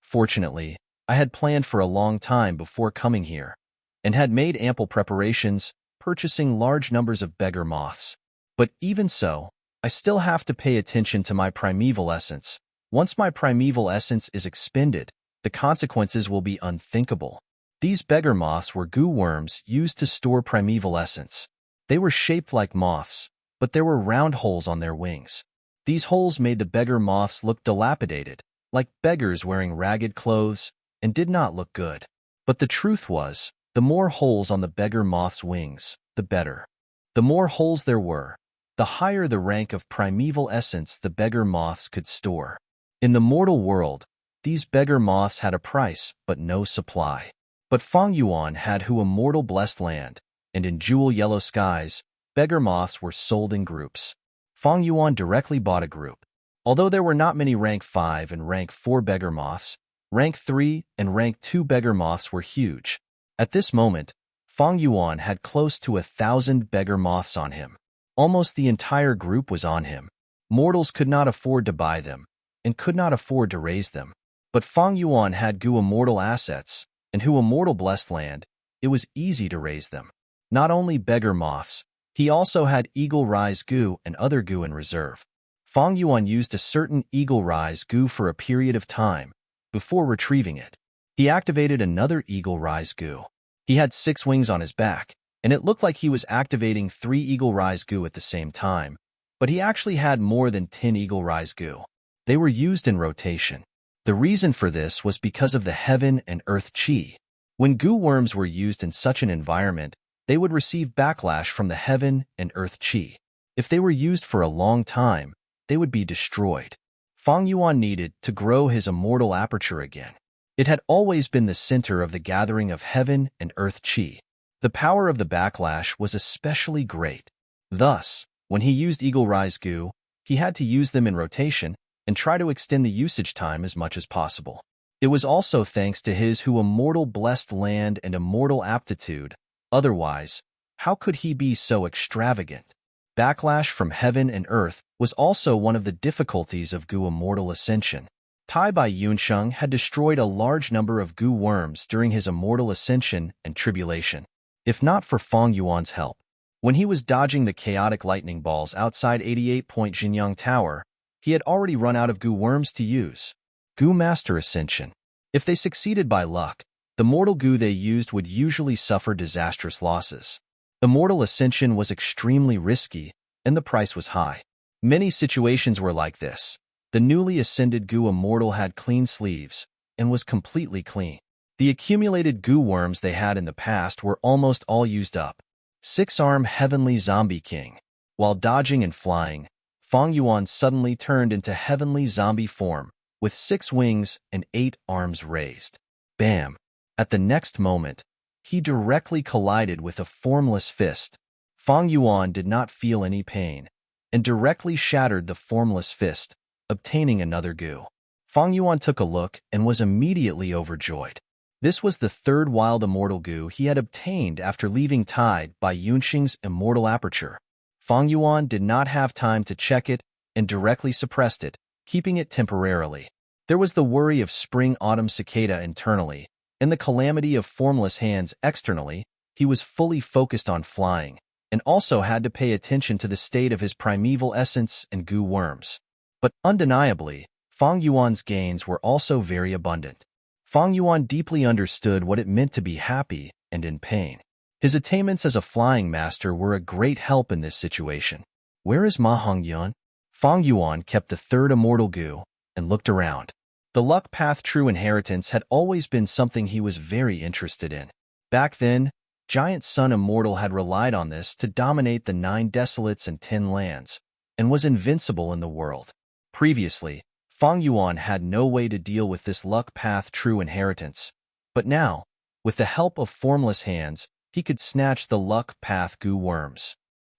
Fortunately, I had planned for a long time before coming here, and had made ample preparations, purchasing large numbers of beggar moths. But even so, I still have to pay attention to my primeval essence. Once my primeval essence is expended, the consequences will be unthinkable. These beggar moths were goo worms used to store primeval essence. They were shaped like moths, but there were round holes on their wings. These holes made the beggar moths look dilapidated, like beggars wearing ragged clothes, and did not look good. But the truth was, the more holes on the beggar moth's wings, the better. The more holes there were, the higher the rank of primeval essence the beggar moths could store. In the mortal world, these beggar moths had a price, but no supply. But Feng Yuan had a mortal blessed land, and in jewel-yellow skies, beggar moths were sold in groups. Feng Yuan directly bought a group. Although there were not many rank 5 and rank 4 beggar moths, rank 3 and rank 2 beggar moths were huge. At this moment, Feng Yuan had close to 1,000 beggar moths on him. Almost the entire group was on him. Mortals could not afford to buy them, and could not afford to raise them. But Feng Yuan had immortal assets, and immortal blessed land, it was easy to raise them. Not only beggar moths, he also had eagle rise goo and other goo in reserve. Feng Yuan used a certain eagle rise goo for a period of time, before retrieving it. He activated another eagle rise goo. He had 6 wings on his back, and it looked like he was activating 3 eagle rise goo at the same time, but he actually had more than 10 eagle rise goo. They were used in rotation. The reason for this was because of the heaven and earth chi. When goo worms were used in such an environment, they would receive backlash from the heaven and earth chi. If they were used for a long time, they would be destroyed. Feng Yuan needed to grow his immortal aperture again. It had always been the center of the gathering of heaven and earth chi. The power of the backlash was especially great. Thus, when he used eagle rise goo, he had to use them in rotation and try to extend the usage time as much as possible. It was also thanks to his immortal blessed land and immortal aptitude. Otherwise, how could he be so extravagant? Backlash from heaven and earth was also one of the difficulties of goo immortal ascension. Tai Bai Yunsheng had destroyed a large number of goo worms during his immortal ascension and tribulation. If not for Feng Yuan's help, when he was dodging the chaotic lightning balls outside 88-point Jinyang Tower, he had already run out of goo worms to use. Goo Master Ascension. If they succeeded by luck, the mortal goo they used would usually suffer disastrous losses. Immortal Ascension was extremely risky, and the price was high. Many situations were like this. The newly ascended goo immortal had clean sleeves, and was completely clean. The accumulated goo worms they had in the past were almost all used up. 6-arm Heavenly Zombie King. While dodging and flying, Feng Yuan suddenly turned into heavenly zombie form, with 6 wings and 8 arms raised. Bam! At the next moment, he directly collided with a formless fist. Feng Yuan did not feel any pain, and directly shattered the formless fist, obtaining another goo. Feng Yuan took a look and was immediately overjoyed. This was the 3rd wild immortal goo he had obtained after leaving Tai Bai Yunsheng's immortal aperture. Feng Yuan did not have time to check it and directly suppressed it, keeping it temporarily. There was the worry of spring-autumn cicada internally, and the calamity of formless hands externally. He was fully focused on flying, and also had to pay attention to the state of his primeval essence and goo worms. But undeniably, Feng Yuan's gains were also very abundant. Feng Yuan deeply understood what it meant to be happy and in pain. His attainments as a flying master were a great help in this situation. Where is Ma Hongyuan? Feng Yuan kept the 3rd immortal goo and looked around. The luck path true inheritance had always been something he was very interested in. Back then, Giant Sun Immortal had relied on this to dominate the 9 desolates and 10 lands, and was invincible in the world. Previously, Feng Yuan had no way to deal with this luck path true inheritance, but now, with the help of formless hands, he could snatch the luck path goo worms.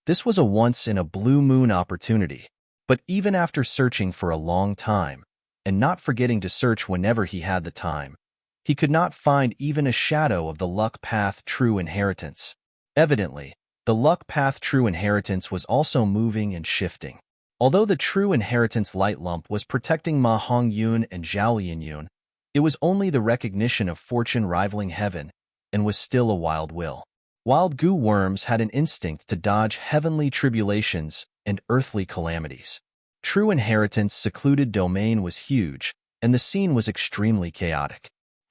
This was a once-in-a-blue-moon opportunity, but even after searching for a long time, and not forgetting to search whenever he had the time, he could not find even a shadow of the luck path true inheritance. Evidently, the luck path true inheritance was also moving and shifting. Although the true inheritance light lump was protecting Ma Hongyun and Zhao Lianyun, it was only the recognition of fortune rivaling heaven, and was still a wild will. Wild goo worms had an instinct to dodge heavenly tribulations and earthly calamities. True inheritance secluded domain was huge, and the scene was extremely chaotic.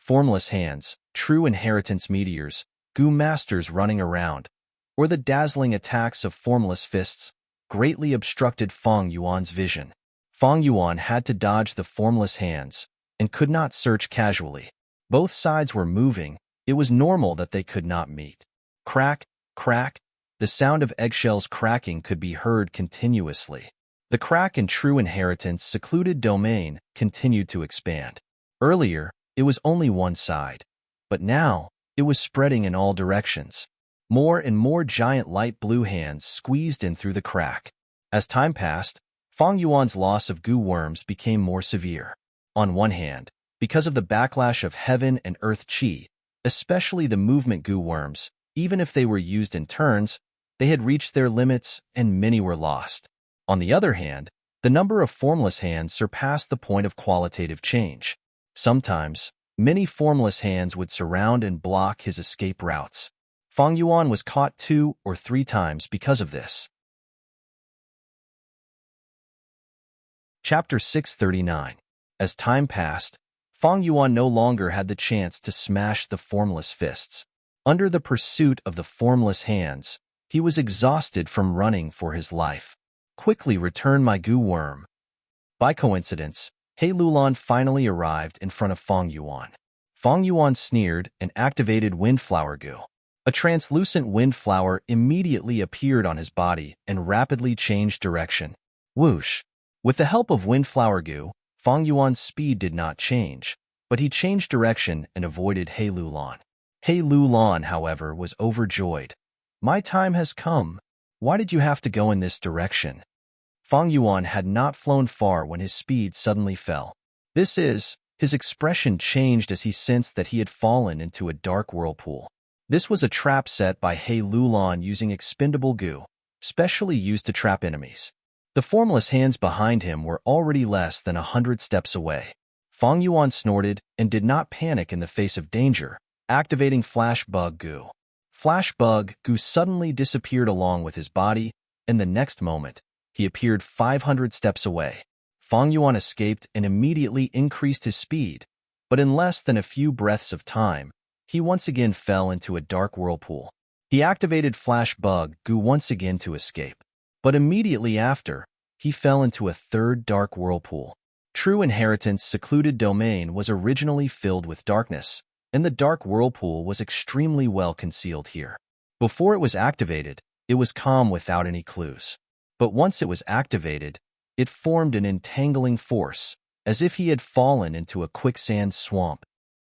formless hands, true inheritance meteors, goo masters running around, or the dazzling attacks of formless fists, greatly obstructed Feng Yuan's vision. Feng Yuan had to dodge the formless hands and could not search casually. Both sides were moving. It was normal that they could not meet. Crack, crack. The sound of eggshells cracking could be heard continuously. The crack in true inheritance secluded domain continued to expand. Earlier, it was only one side, but now it was spreading in all directions. More and more giant light blue hands squeezed in through the crack. As time passed, Feng Yuan's loss of goo worms became more severe. On one hand, because of the backlash of heaven and earth qi, especially the movement goo worms, even if they were used in turns, they had reached their limits and many were lost. On the other hand, the number of formless hands surpassed the point of qualitative change. Sometimes, many formless hands would surround and block his escape routes. Feng Yuan was caught 2 or 3 times because of this. Chapter 639. As time passed, Feng Yuan no longer had the chance to smash the formless fists. Under the pursuit of the formless hands, he was exhausted from running for his life. Quickly return my goo worm. By coincidence, He Lulan finally arrived in front of Feng Yuan. Feng Yuan sneered and activated windflower goo. A translucent windflower immediately appeared on his body and rapidly changed direction. Whoosh! With the help of windflower goo, Feng Yuan's speed did not change, but he changed direction and avoided He Lulan. He Lulan, however, was overjoyed. My time has come. Why did you have to go in this direction? Feng Yuan had not flown far when his speed suddenly fell. His expression changed as he sensed that he had fallen into a dark whirlpool. This was a trap set by He Lulan using expendable goo, specially used to trap enemies. The formless hands behind him were already less than 100 steps away. Feng Yuan snorted and did not panic in the face of danger, activating Flash Bug Goo. Flash Bug Goo suddenly disappeared along with his body, and the next moment, he appeared 500 steps away. Feng Yuan escaped and immediately increased his speed, but in less than a few breaths of time, he once again fell into a dark whirlpool. He activated Flash Bug Goo once again to escape, but immediately after, he fell into a third dark whirlpool. True Inheritance secluded domain was originally filled with darkness, and the dark whirlpool was extremely well concealed here. Before it was activated, it was calm without any clues. But once it was activated, it formed an entangling force, as if he had fallen into a quicksand swamp.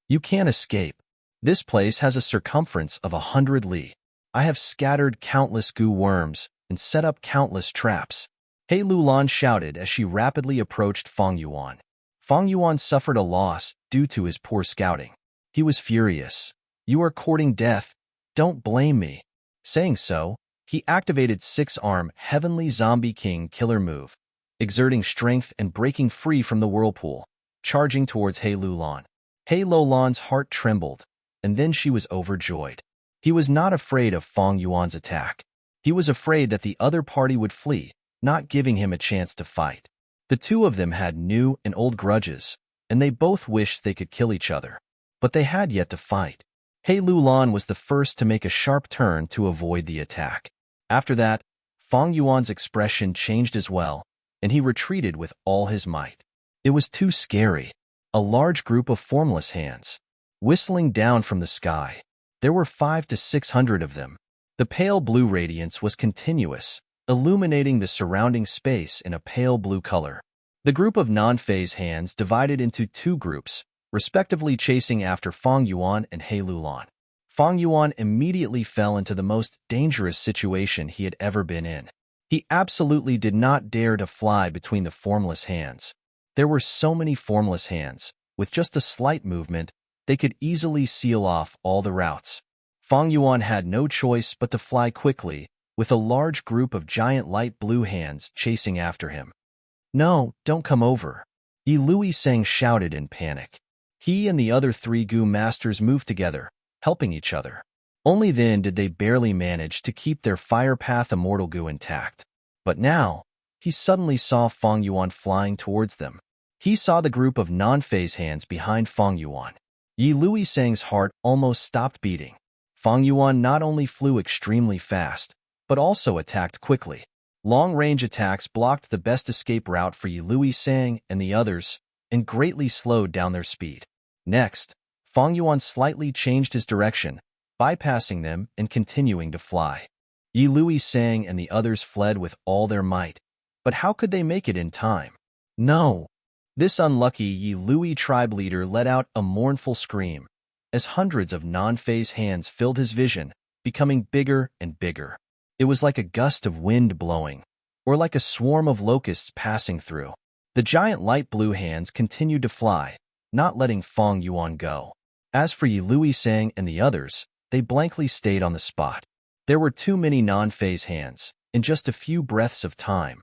You can't escape. This place has a circumference of 100 li. I have scattered countless goo worms and set up countless traps. He Lulan shouted as she rapidly approached Feng Yuan. Feng Yuan suffered a loss due to his poor scouting. He was furious. You are courting death. Don't blame me. Saying so, he activated 6-arm Heavenly Zombie King killer move, exerting strength and breaking free from the whirlpool, charging towards He Lulan. He Lulan's heart trembled, and then she was overjoyed. He was not afraid of Feng Yuan's attack. He was afraid that the other party would flee, not giving him a chance to fight. The two of them had new and old grudges, and they both wished they could kill each other. But they had yet to fight. He Lulan was the first to make a sharp turn to avoid the attack. After that, Feng Yuan's expression changed as well, and he retreated with all his might. It was too scary. A large group of formless hands, whistling down from the sky. There were 500 to 600 of them. The pale blue radiance was continuous, illuminating the surrounding space in a pale blue color. The group of non-phase hands divided into 2 groups, respectively chasing after Feng Yuan and He Lulan. Feng Yuan immediately fell into the most dangerous situation he had ever been in. He absolutely did not dare to fly between the formless hands. There were so many formless hands, with just a slight movement, they could easily seal off all the routes. Feng Yuan had no choice but to fly quickly, with a large group of giant light blue hands chasing after him. No, don't come over. Yi Luiseng shouted in panic. He and the other 3 goo masters moved together, helping each other. Only then did they barely manage to keep their fire path immortal goo intact. But now, he suddenly saw Feng Yuan flying towards them. He saw the group of non-phase hands behind Feng Yuan. Yi Luisang's heart almost stopped beating. Fang Yuan not only flew extremely fast, but also attacked quickly. Long-range attacks blocked the best escape route for Yi Luisang and the others, and greatly slowed down their speed. Next, Fang Yuan slightly changed his direction, bypassing them and continuing to fly. Yi Luisang and the others fled with all their might, but how could they make it in time? No! This unlucky Yi Lui tribe leader let out a mournful scream, as hundreds of non-phase hands filled his vision, becoming bigger and bigger. It was like a gust of wind blowing, or like a swarm of locusts passing through. The giant light blue hands continued to fly, not letting Fang Yuan go. As for Yi Luisang and the others, they blankly stayed on the spot. There were too many non-phase hands. In just a few breaths of time,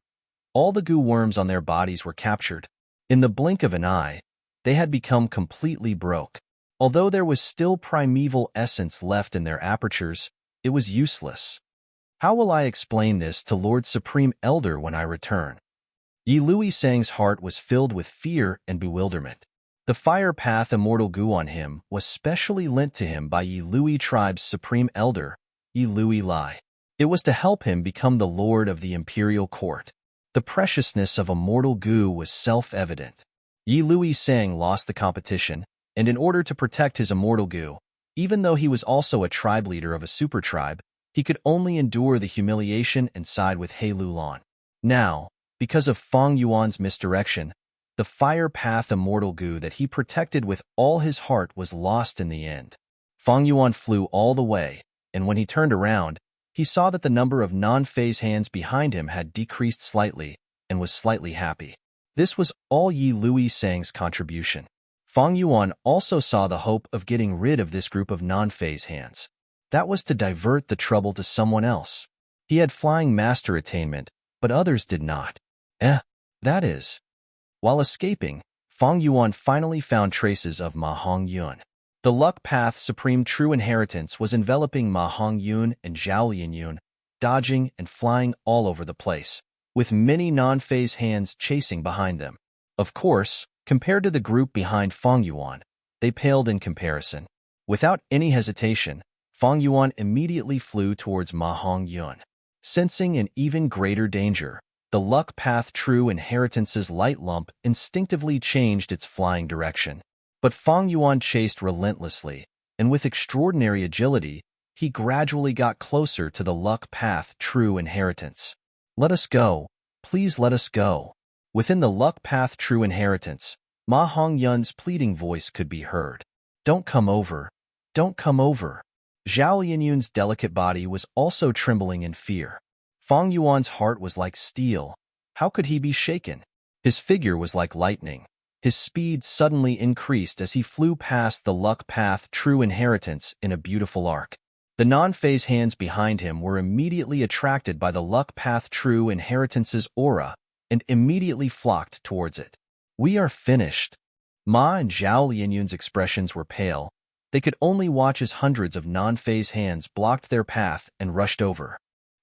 all the goo worms on their bodies were captured. In the blink of an eye, they had become completely broke. Although there was still primeval essence left in their apertures, it was useless. How will I explain this to Lord Supreme Elder when I return? Yi Luisang's heart was filled with fear and bewilderment. The fire path immortal goo on him was specially lent to him by Yi Lui tribe's Supreme Elder, Yi Lui Lai. It was to help him become the Lord of the Imperial Court. The preciousness of immortal goo was self-evident. Yi Luisang lost the competition, and in order to protect his immortal goo, even though he was also a tribe leader of a super tribe, he could only endure the humiliation and side with He Lulan. Now, because of Fang Yuan's misdirection, the fire path immortal goo that he protected with all his heart was lost in the end. Fang Yuan flew all the way, and when he turned around, he saw that the number of non-phase hands behind him had decreased slightly and was slightly happy. This was all Yi Luisang's contribution. Fang Yuan also saw the hope of getting rid of this group of non-phase hands. That was to divert the trouble to someone else. He had flying master attainment, but others did not. That is. While escaping, Fang Yuan finally found traces of Ma Hongyun. The luck path supreme true inheritance was enveloping Ma Hongyun and Zhao Lianyun, dodging and flying all over the place, with many non-phase hands chasing behind them. Of course, compared to the group behind Fang Yuan, they paled in comparison. Without any hesitation, Fang Yuan immediately flew towards Ma Hongyun. Sensing an even greater danger, the luck path true inheritance's light lump instinctively changed its flying direction. But Fang Yuan chased relentlessly, and with extraordinary agility, he gradually got closer to the luck path true inheritance. Let us go. Please let us go. Within the luck path true inheritance, Ma Hongyun's pleading voice could be heard. Don't come over. Don't come over. Zhao Lianyun's delicate body was also trembling in fear. Fang Yuan's heart was like steel. How could he be shaken? His figure was like lightning. His speed suddenly increased as he flew past the luck path true inheritance in a beautiful arc. The non-phase hands behind him were immediately attracted by the luck path true inheritance's aura and immediately flocked towards it. We are finished. Ma and Zhao Lianyun's expressions were pale. They could only watch as hundreds of non-phase hands blocked their path and rushed over.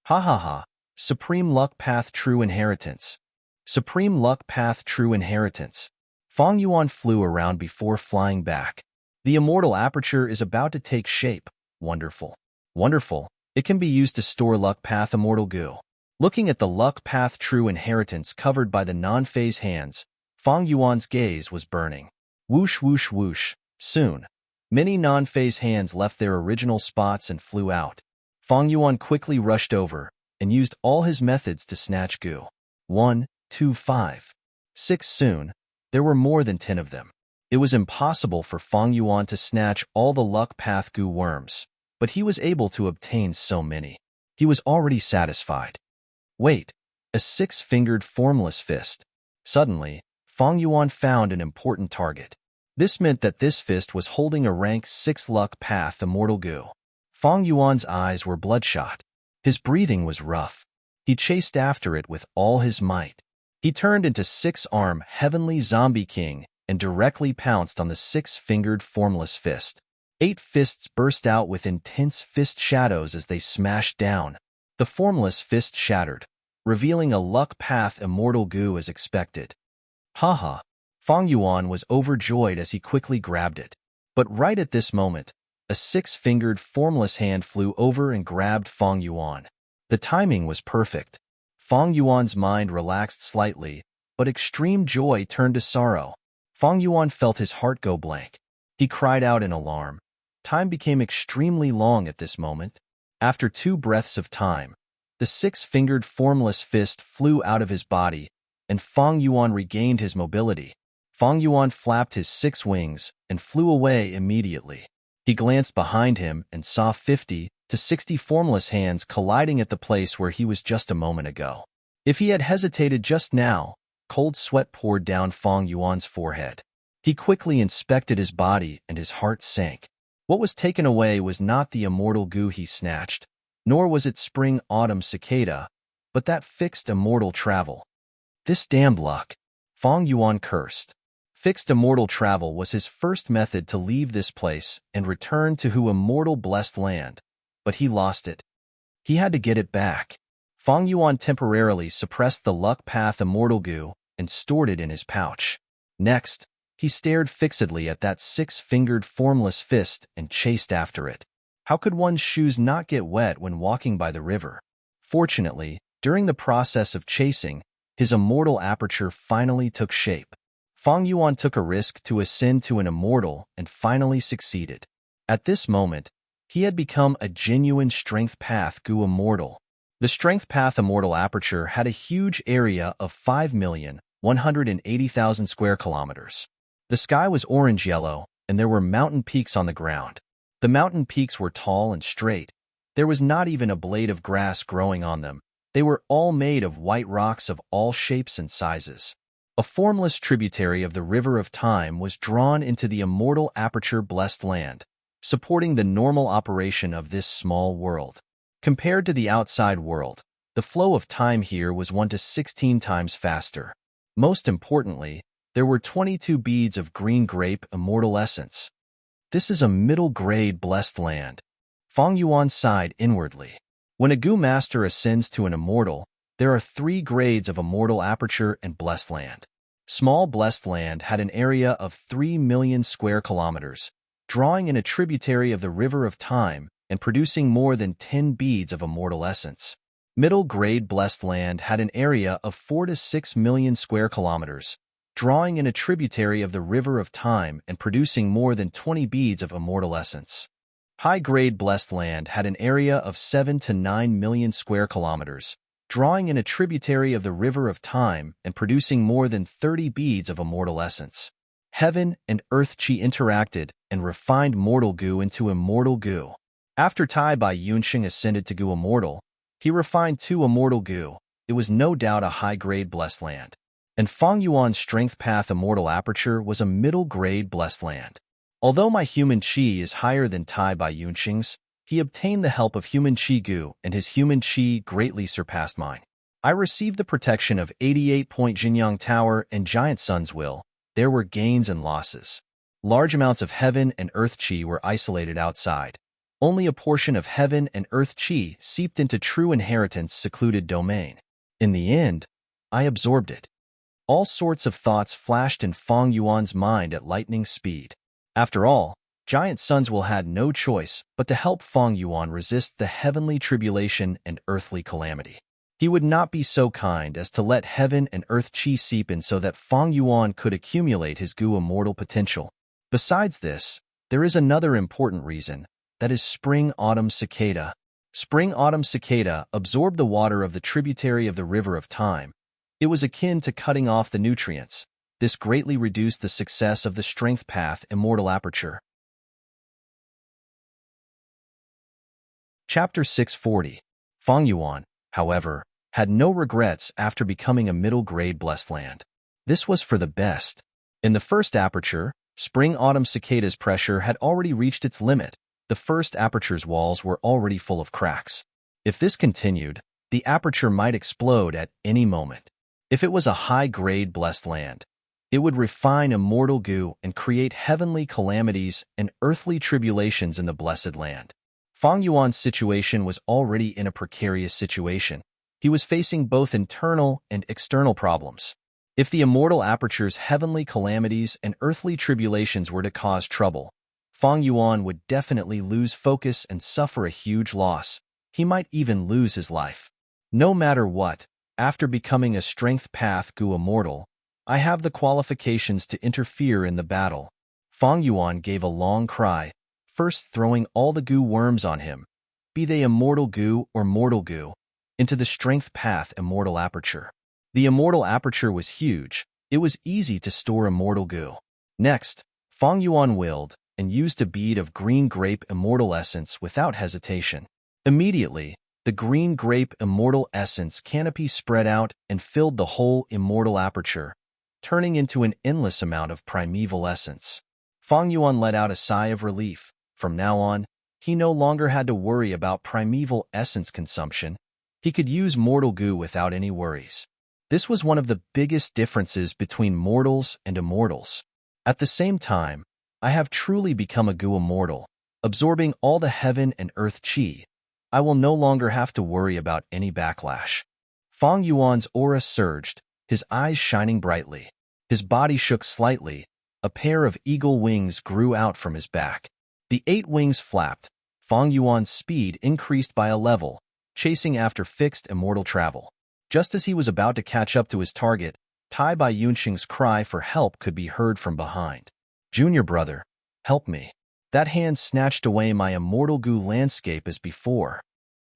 Ha ha ha. Supreme luck path true inheritance. Supreme luck path true inheritance. Fang Yuan flew around before flying back. The immortal aperture is about to take shape. Wonderful. Wonderful. It can be used to store luck path immortal goo. Looking at the luck path true inheritance covered by the non-phase hands, Fang Yuan's gaze was burning. Whoosh whoosh whoosh. Soon, many non-phase hands left their original spots and flew out. Fang Yuan quickly rushed over and used all his methods to snatch goo. 1, 2, 5, 6 soon. There were more than 10 of them. It was impossible for Fang Yuan to snatch all the luck path goo worms, but he was able to obtain so many. He was already satisfied. Wait, a 6-fingered formless fist. Suddenly, Fang Yuan found an important target. This meant that this fist was holding a rank 6 luck path immortal goo. Fang Yuan's eyes were bloodshot. His breathing was rough. He chased after it with all his might. He turned into 6-arm heavenly zombie king and directly pounced on the 6-fingered formless fist. 8 fists burst out with intense fist shadows as they smashed down. The formless fist shattered, revealing a luck path immortal goo as expected. Haha! Fang Yuan was overjoyed as he quickly grabbed it. But right at this moment, a six-fingered, formless hand flew over and grabbed Fang Yuan. The timing was perfect. Fang Yuan's mind relaxed slightly, but extreme joy turned to sorrow. Fang Yuan felt his heart go blank. He cried out in alarm. Time became extremely long at this moment. After 2 breaths of time, the six-fingered, formless fist flew out of his body, and Fang Yuan regained his mobility. Fang Yuan flapped his 6 wings and flew away immediately. He glanced behind him and saw 50 to 60 formless hands colliding at the place where he was just a moment ago. If he had hesitated just now, cold sweat poured down Fang Yuan's forehead. He quickly inspected his body and his heart sank. What was taken away was not the immortal goo he snatched, nor was it spring-autumn cicada, but that fixed immortal travel. This damned luck! Fang Yuan cursed. Fixed immortal travel was his first method to leave this place and return to who immortal blessed land, but he lost it. He had to get it back. Fang Yuan temporarily suppressed the luck path immortal goo and stored it in his pouch. Next, he stared fixedly at that 6-fingered formless fist and chased after it. How could one's shoes not get wet when walking by the river? Fortunately, during the process of chasing, his immortal aperture finally took shape. Fang Yuan took a risk to ascend to an immortal and finally succeeded. At this moment, he had become a genuine strength path goo immortal. The strength path immortal aperture had a huge area of 5,180,000 square kilometers. The sky was orange-yellow, and there were mountain peaks on the ground. The mountain peaks were tall and straight. There was not even a blade of grass growing on them. They were all made of white rocks of all shapes and sizes. A formless tributary of the river of time was drawn into the immortal aperture blessed land, supporting the normal operation of this small world. Compared to the outside world, the flow of time here was 1 to 16 times faster. Most importantly, there were 22 beads of green grape immortal essence. This is a middle-grade blessed land. Fang Yuan sighed inwardly. When a goo master ascends to an immortal, there are 3 grades of immortal aperture and blessed land. Small blessed land had an area of 3 million square kilometers, drawing in a tributary of the river of time and producing more than 10 beads of immortal essence. Middle-grade blessed land had an area of 4 to 6 million square kilometers, drawing in a tributary of the river of time and producing more than 20 beads of immortal essence. High-grade blessed land had an area of 7 to 9 million square kilometers, drawing in a tributary of the river of time and producing more than 30 beads of immortal essence. Heaven and earth chi interacted and refined mortal goo into immortal goo. After Tai Bai Yunxing ascended to goo immortal, he refined 2 immortal goo. It was no doubt a high-grade blessed land. And Fang Yuan's strength path immortal aperture was a middle-grade blessed land. Although my human chi is higher than Tai Bai Yunxing's, he obtained the help of human chi goo, and his human chi greatly surpassed mine. I received the protection of 88-point Jinyang Tower and Giant Sun's Will. There were gains and losses. Large amounts of heaven and earth chi were isolated outside. Only a portion of heaven and earth chi seeped into true inheritance secluded domain. In the end, I absorbed it. All sorts of thoughts flashed in Fang Yuan's mind at lightning speed. After all, Giant Sun's Will had no choice but to help Fang Yuan resist the heavenly tribulation and earthly calamity. He would not be so kind as to let heaven and earth chi seep in so that Fang Yuan could accumulate his goo immortal potential. Besides this, there is another important reason, that is spring-autumn cicada. Spring-autumn cicada absorbed the water of the tributary of the river of time. It was akin to cutting off the nutrients. This greatly reduced the success of the strength path immortal aperture. Chapter 640. Fang Yuan, however, had no regrets after becoming a middle-grade blessed land. This was for the best. In the first aperture, spring-autumn cicada's pressure had already reached its limit. The first aperture's walls were already full of cracks. If this continued, the aperture might explode at any moment. If it was a high-grade blessed land, it would refine immortal goo and create heavenly calamities and earthly tribulations in the blessed land. Fang Yuan's situation was already in a precarious situation. He was facing both internal and external problems. If the immortal aperture's heavenly calamities and earthly tribulations were to cause trouble, Fang Yuan would definitely lose focus and suffer a huge loss. He might even lose his life. No matter what, after becoming a strength path Gu immortal, I have the qualifications to interfere in the battle. Fang Yuan gave a long cry, first throwing all the Gu worms on him, be they immortal Gu or mortal Gu, into the strength path immortal aperture. The immortal aperture was huge. It was easy to store immortal Gu. Next, Fang Yuan willed and used a bead of green grape immortal essence without hesitation. Immediately, the green grape immortal essence canopy spread out and filled the whole immortal aperture, turning into an endless amount of primeval essence. Fang Yuan let out a sigh of relief. From now on, he no longer had to worry about primeval essence consumption. He could use mortal Gu without any worries. This was one of the biggest differences between mortals and immortals. At the same time, I have truly become a Gu immortal, absorbing all the heaven and earth qi. I will no longer have to worry about any backlash. Fang Yuan's aura surged, his eyes shining brightly. His body shook slightly. A pair of eagle wings grew out from his back. The 8 wings flapped. Fang Yuan's speed increased by a level, chasing after fixed immortal travel. Just as he was about to catch up to his target, Tai Bai Yunxing's cry for help could be heard from behind. "Junior brother, help me." That hand snatched away my immortal Gu landscape as before.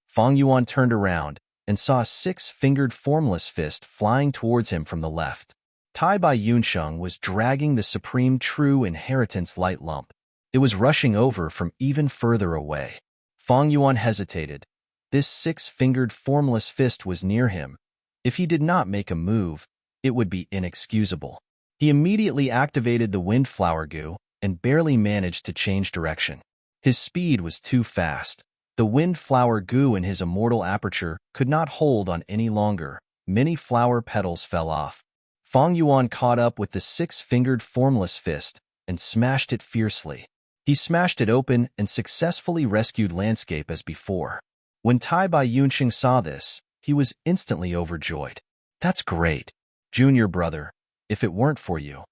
Fang Yuan turned around and saw a 6-fingered formless fist flying towards him from the left. Tai Bai Yunxing was dragging the supreme true inheritance light lump. It was rushing over from even further away. Fang Yuan hesitated. This 6-fingered formless fist was near him. If he did not make a move, it would be inexcusable. He immediately activated the Windflower Gu and barely managed to change direction. His speed was too fast. The Windflower Gu in his immortal aperture could not hold on any longer. Many flower petals fell off. Fang Yuan caught up with the 6-fingered formless fist and smashed it fiercely. He smashed it open and successfully rescued landscape as before. When Tai Bai Yunxing saw this, he was instantly overjoyed. "That's great, junior brother, if it weren't for you."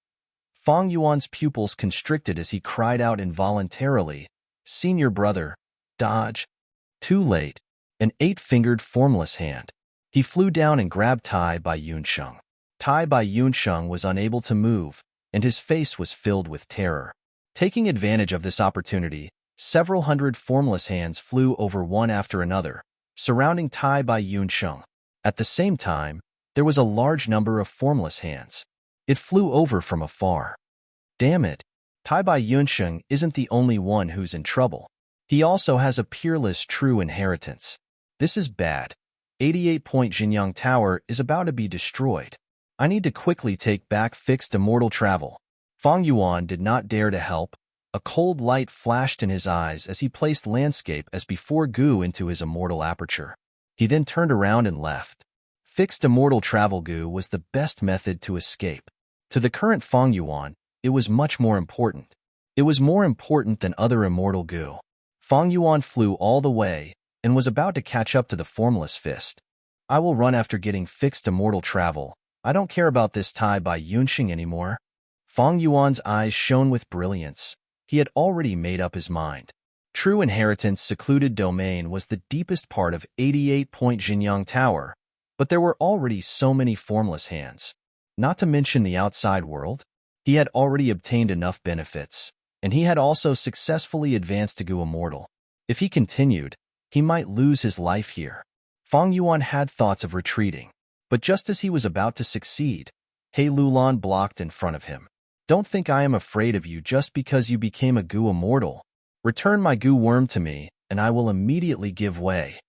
Fang Yuan's pupils constricted as he cried out involuntarily, "Senior brother, dodge." Too late. An 8-fingered formless hand. He flew down and grabbed Tai Bai Yunxing. Tai Bai Yunxing was unable to move, and his face was filled with terror. Taking advantage of this opportunity, several hundred formless hands flew over one after another, surrounding Tai Bai Yunxing. At the same time, there was a large number of formless hands. It flew over from afar. Damn it! Tai Bai Yunxing isn't the only one who's in trouble. He also has a peerless true inheritance. This is bad. 88-point Jinyang Tower is about to be destroyed. I need to quickly take back fixed immortal travel. Fang Yuan did not dare to help. A cold light flashed in his eyes as he placed landscape as before Gu into his immortal aperture. He then turned around and left. Fixed immortal travel Gu was the best method to escape. To the current Fang Yuan, it was much more important. It was more important than other immortal Gu. Fang Yuan flew all the way and was about to catch up to the formless fist. I will run after getting fixed immortal travel. I don't care about this Tai Bai Yunxing anymore. Fang Yuan's eyes shone with brilliance. He had already made up his mind. True Inheritance Secluded Domain was the deepest part of 88-point Jinyang Tower, but there were already so many formless hands. Not to mention the outside world. He had already obtained enough benefits, and he had also successfully advanced to Gu Immortal. If he continued, he might lose his life here. Fang Yuan had thoughts of retreating, but just as he was about to succeed, He Lulan blocked in front of him. "Don't think I am afraid of you just because you became a Gu Immortal. Return my Gu Worm to me, and I will immediately give way."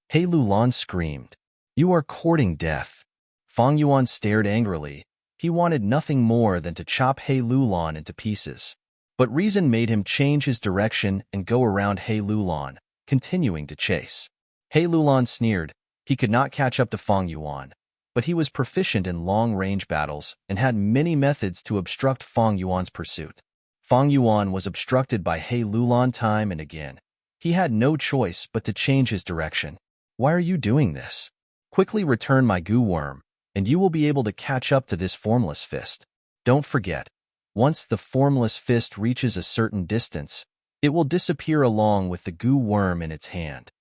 He Lulan screamed, "You are courting death." Fang Yuan stared angrily. He wanted nothing more than to chop He Lulan into pieces. But reason made him change his direction and go around He Lulan, continuing to chase. He Lulan sneered. He could not catch up to Fang Yuan, but he was proficient in long-range battles and had many methods to obstruct Fang Yuan's pursuit. Fang Yuan was obstructed by He Lulan time and again. He had no choice but to change his direction. "Why are you doing this? Quickly return my Gu Worm, and you will be able to catch up to this formless fist. Don't forget, Once the formless fist reaches a certain distance, it will disappear along with the goo worm in its hand.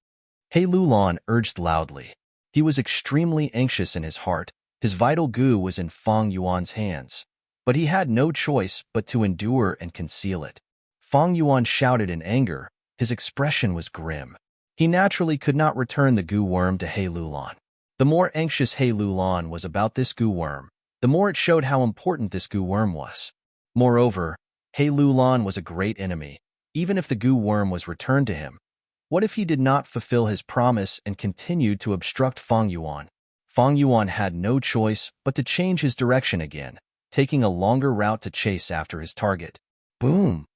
He Lulon urged loudly. He was extremely anxious in his heart. His vital goo was in Fang Yuan's hands, but he had no choice but to endure and conceal it. Fang Yuan shouted in anger. His expression was grim. He naturally could not return the goo worm to He Lulon. The more anxious He Lulon was about this goo worm, the more it showed how important this goo worm was. Moreover, He Lulon was a great enemy. Even if the goo worm was returned to him, what if he did not fulfill his promise and continued to obstruct Fang Yuan? Fang Yuan had no choice but to change his direction again, taking a longer route to chase after his target. Boom!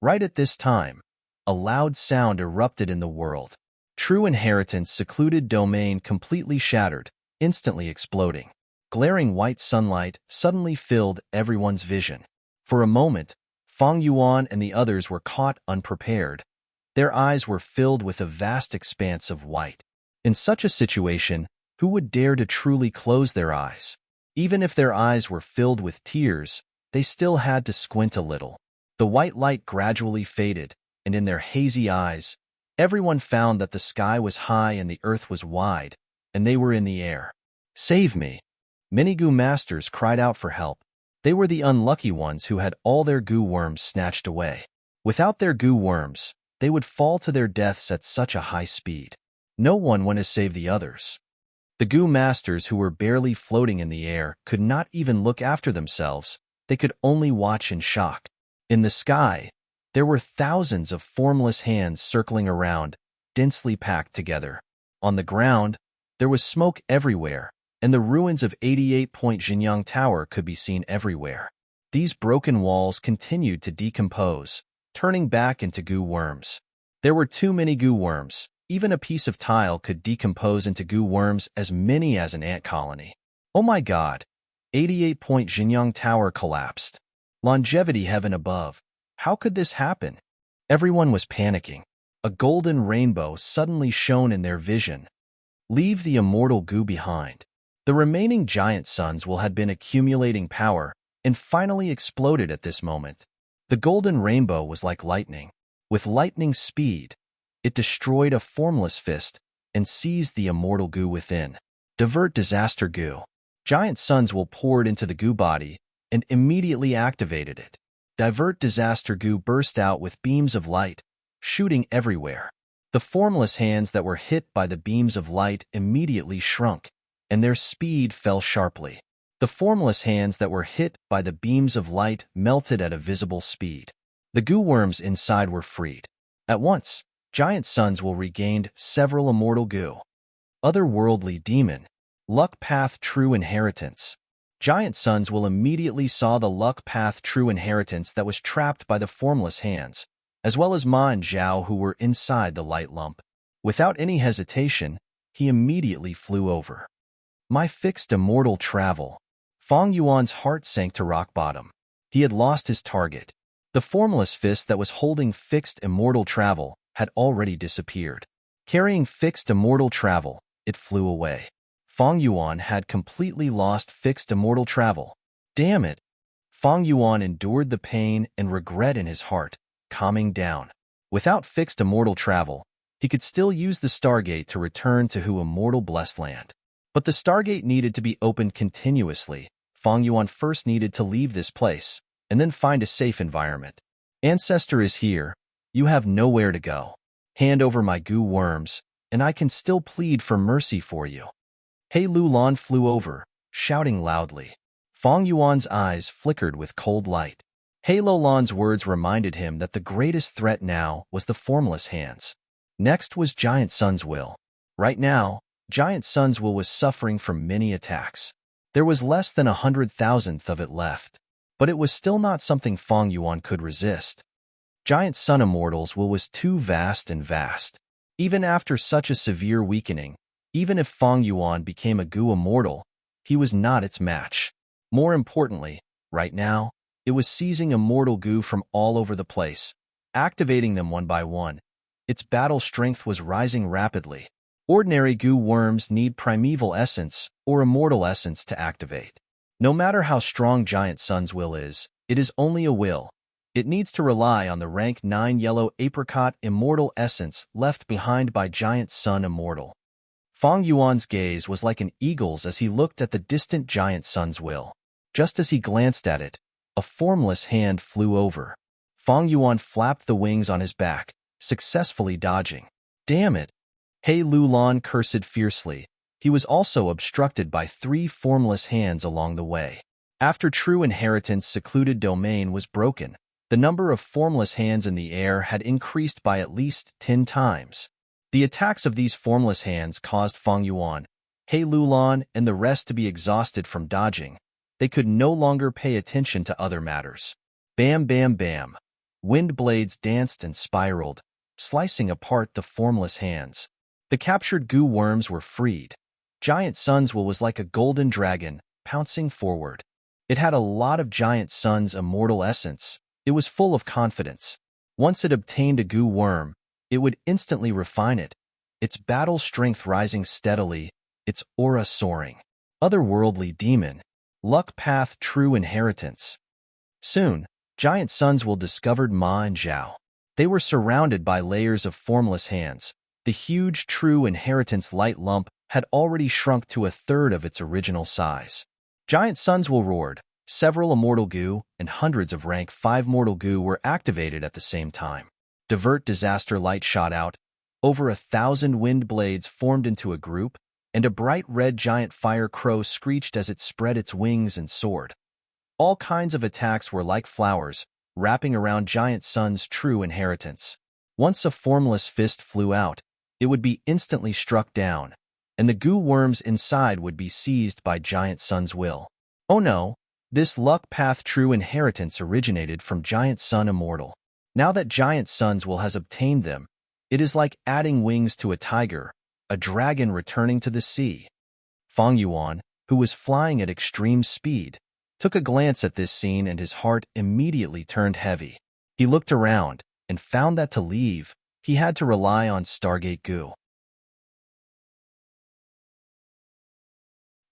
Right at this time, a loud sound erupted in the world. True inheritance secluded domain completely shattered, instantly exploding. Glaring white sunlight suddenly filled everyone's vision. For a moment, Fang Yuan and the others were caught unprepared. Their eyes were filled with a vast expanse of white. In such a situation, who would dare to truly close their eyes? Even if their eyes were filled with tears, they still had to squint a little. The white light gradually faded, and in their hazy eyes, everyone found that the sky was high and the earth was wide, and they were in the air. Save me! Many goo masters cried out for help. They were the unlucky ones who had all their goo worms snatched away. Without their goo worms, they would fall to their deaths at such a high speed. No one went to save the others. The goo masters who were barely floating in the air could not even look after themselves. They could only watch in shock. In the sky, there were thousands of formless hands circling around, densely packed together. On the ground, there was smoke everywhere, and the ruins of 88-point Jinyang Tower could be seen everywhere. These broken walls continued to decompose, turning back into goo worms. There were too many goo worms. Even a piece of tile could decompose into goo worms as many as an ant colony. Oh my God! 88-point Jinyang Tower collapsed. Longevity heaven above. How could this happen? Everyone was panicking. A golden rainbow suddenly shone in their vision. Leave the immortal goo behind. The remaining giant suns will have been accumulating power and finally exploded at this moment. The golden rainbow was like lightning. With lightning speed, it destroyed a formless fist and seized the immortal goo within. Divert disaster goo. Giant suns will poured into the goo body and immediately activated it. Divert disaster goo burst out with beams of light, shooting everywhere. The formless hands that were hit by the beams of light immediately shrunk, and their speed fell sharply. The formless hands that were hit by the beams of light melted at a visible speed. The goo worms inside were freed. At once, giant suns will regained several immortal goo. Otherworldly demon. Luck path true inheritance. Giant suns will immediately saw the luck path true inheritance that was trapped by the formless hands, as well as Ma and Zhao who were inside the light lump. Without any hesitation, he immediately flew over. My fixed immortal travel. Fang Yuan's heart sank to rock bottom. He had lost his target. The formless fist that was holding fixed immortal travel had already disappeared. Carrying fixed immortal travel, it flew away. Fang Yuan had completely lost fixed immortal travel. Damn it! Fang Yuan endured the pain and regret in his heart, calming down. Without fixed immortal travel, he could still use the Stargate to return to Hu immortal blessed land. But the Stargate needed to be opened continuously. Fang Yuan first needed to leave this place, and then find a safe environment. Ancestor is here. You have nowhere to go. Hand over my goo worms, and I can still plead for mercy for you. He Lulon flew over, shouting loudly. Fang Yuan's eyes flickered with cold light. He Lulon's words reminded him that the greatest threat now was the formless hands. Next was Giant Sun's will. Right now, Giant Sun's will was suffering from many attacks. There was less than 100,000th of it left, but it was still not something Fang Yuan could resist. Giant Sun Immortal's will was too vast and vast. Even after such a severe weakening, even if Fang Yuan became a goo immortal, he was not its match. More importantly, right now, it was seizing immortal goo from all over the place, activating them one by one. Its battle strength was rising rapidly. Ordinary goo worms need primeval essence or immortal essence to activate. No matter how strong Giant Sun's will is, It is only a will. It needs to rely on the rank 9 yellow apricot immortal essence left behind by giant sun immortal. Fang Yuan's gaze was like an eagle's as he looked at the distant giant sun's will. Just as he glanced at it, a formless hand flew over. Fang Yuan flapped the wings on his back, successfully dodging. Damn it! He Lulan cursed fiercely. He was also obstructed by 3 formless hands along the way. After true inheritance secluded domain was broken, the number of formless hands in the air had increased by at least 10 times. The attacks of these formless hands caused Fang Yuan, He Lulan, and the rest to be exhausted from dodging. They could no longer pay attention to other matters. Bam, bam, bam. Wind blades danced and spiraled, slicing apart the formless hands. The captured goo worms were freed. Giant Sun's will was like a golden dragon, pouncing forward. It had a lot of Giant Sun's immortal essence. It was full of confidence. Once it obtained a goo worm, it would instantly refine it, its battle strength rising steadily, its aura soaring. Otherworldly demon. Luck path true inheritance. Soon, Giant Sun's will discovered Ma and Zhao. They were surrounded by layers of formless hands. The huge true inheritance light lump had already shrunk to 1/3 of its original size. Giant Sun's will roared. Several immortal goo and hundreds of rank 5 mortal goo were activated at the same time. Divert disaster light shot out. Over 1,000 wind blades formed into a group, and a bright red giant fire crow screeched as it spread its wings and soared. All kinds of attacks were like flowers, wrapping around Giant Sun's true inheritance. Once a formless fist flew out, it would be instantly struck down, and the goo worms inside would be seized by Giant Sun's will. Oh no, this luck path true inheritance originated from Giant Sun Immortal. Now that Giant Sun's will has obtained them, it is like adding wings to a tiger, a dragon returning to the sea. Fang Yuan, who was flying at extreme speed, took a glance at this scene and his heart immediately turned heavy. He looked around and found that to leave, he had to rely on Stargate Goo.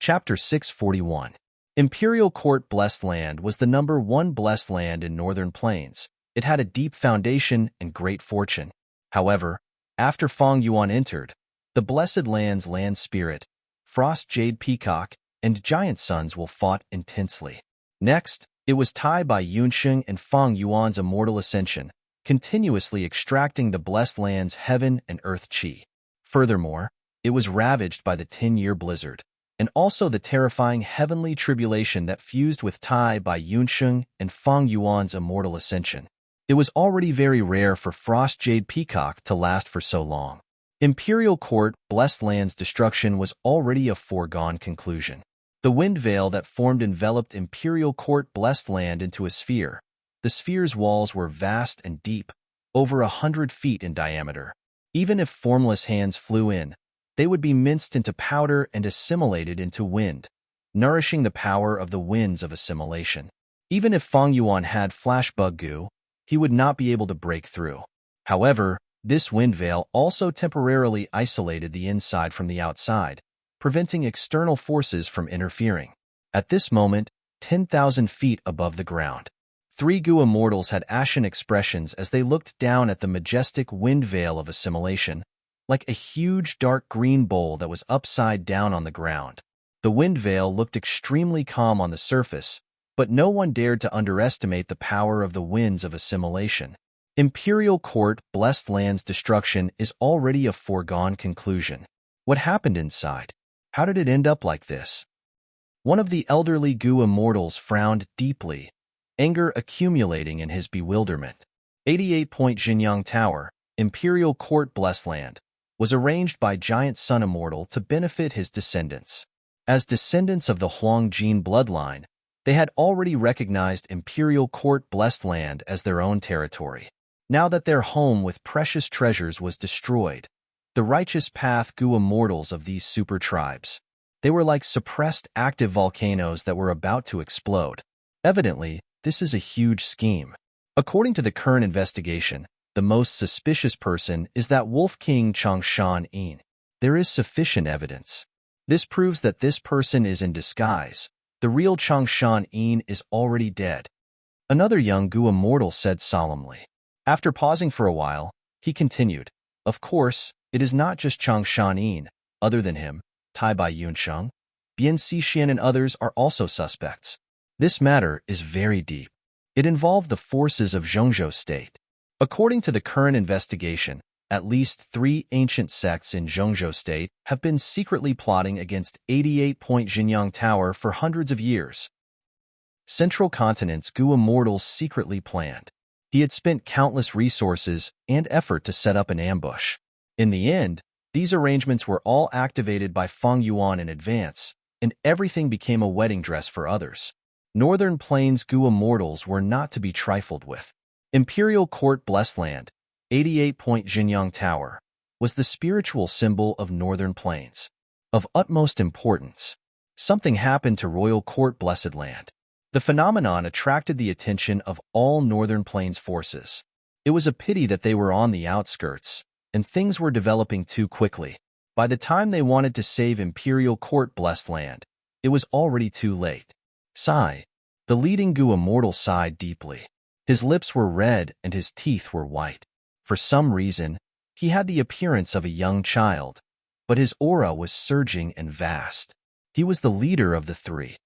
Chapter 641. Imperial Court Blessed Land was the number 1 blessed land in Northern Plains. It had a deep foundation and great fortune. However, after Fang Yuan entered, the Blessed Land's land spirit, Frost Jade Peacock, and Giant Sun's will fought intensely. Next, it was Tai by Yunsheng and Fang Yuan's immortal ascension, continuously extracting the Blessed Land's heaven and earth chi. Furthermore, it was ravaged by the 10-year blizzard, and also the terrifying heavenly tribulation that fused with Tai by Yunsheng and Fang Yuan's immortal ascension. It was already very rare for Frost Jade Peacock to last for so long. Imperial Court Blessed Land's destruction was already a foregone conclusion. The wind veil that formed enveloped Imperial Court Blessed Land into a sphere. The sphere's walls were vast and deep, over 100 feet in diameter. Even if formless hands flew in, they would be minced into powder and assimilated into wind, nourishing the power of the winds of assimilation. Even if Fang Yuan had flashbug goo, he would not be able to break through. However, this wind veil also temporarily isolated the inside from the outside, preventing external forces from interfering. At this moment, 10,000 feet above the ground, 3 goo immortals had ashen expressions as they looked down at the majestic wind veil of assimilation, like a huge dark green bowl that was upside down on the ground. The wind veil looked extremely calm on the surface, but no one dared to underestimate the power of the winds of assimilation. Imperial Court Blessed Land's destruction is already a foregone conclusion. What happened inside? How did it end up like this? One of the elderly goo immortals frowned deeply, anger accumulating in his bewilderment. 88-point Jinyang Tower, Imperial Court Blessed Land, was arranged by Giant Sun Immortal to benefit his descendants. As descendants of the Huangjin bloodline, they had already recognized Imperial Court Blessed Land as their own territory. Now that their home with precious treasures was destroyed, the righteous path goo immortals of these super tribes. They were like suppressed active volcanoes that were about to explode. Evidently, this is a huge scheme. According to the current investigation, the most suspicious person is that Wolf King Changshan Yin. There is sufficient evidence. This proves that this person is in disguise. The real Changshan Yin is already dead. Another young Gu immortal said solemnly. After pausing for a while, he continued, "Of course, it is not just Chang Shanin. Other than him, Tai Bai Yunsheng, Bian Xixian and others are also suspects. This matter is very deep. It involved the forces of Zhongzhou state. According to the current investigation, at least 3 ancient sects in Zhongzhou state have been secretly plotting against 88-point Jinyang Tower for hundreds of years. Central Continent's Gu immortals secretly planned. He had spent countless resources and effort to set up an ambush. In the end, these arrangements were all activated by Feng Yuan in advance, and everything became a wedding dress for others. Northern Plains Gu immortals were not to be trifled with. Imperial Court Blessed Land, 88-point Jinyang Tower, was the spiritual symbol of Northern Plains. Of utmost importance, something happened to Royal Court Blessed Land. The phenomenon attracted the attention of all Northern Plains forces. It was a pity that they were on the outskirts, and things were developing too quickly. By the time they wanted to save Imperial Court Blessed Land, it was already too late. Sigh. The leading Gu immortal sighed deeply. His lips were red and his teeth were white. For some reason, he had the appearance of a young child, but his aura was surging and vast. He was the leader of the 3.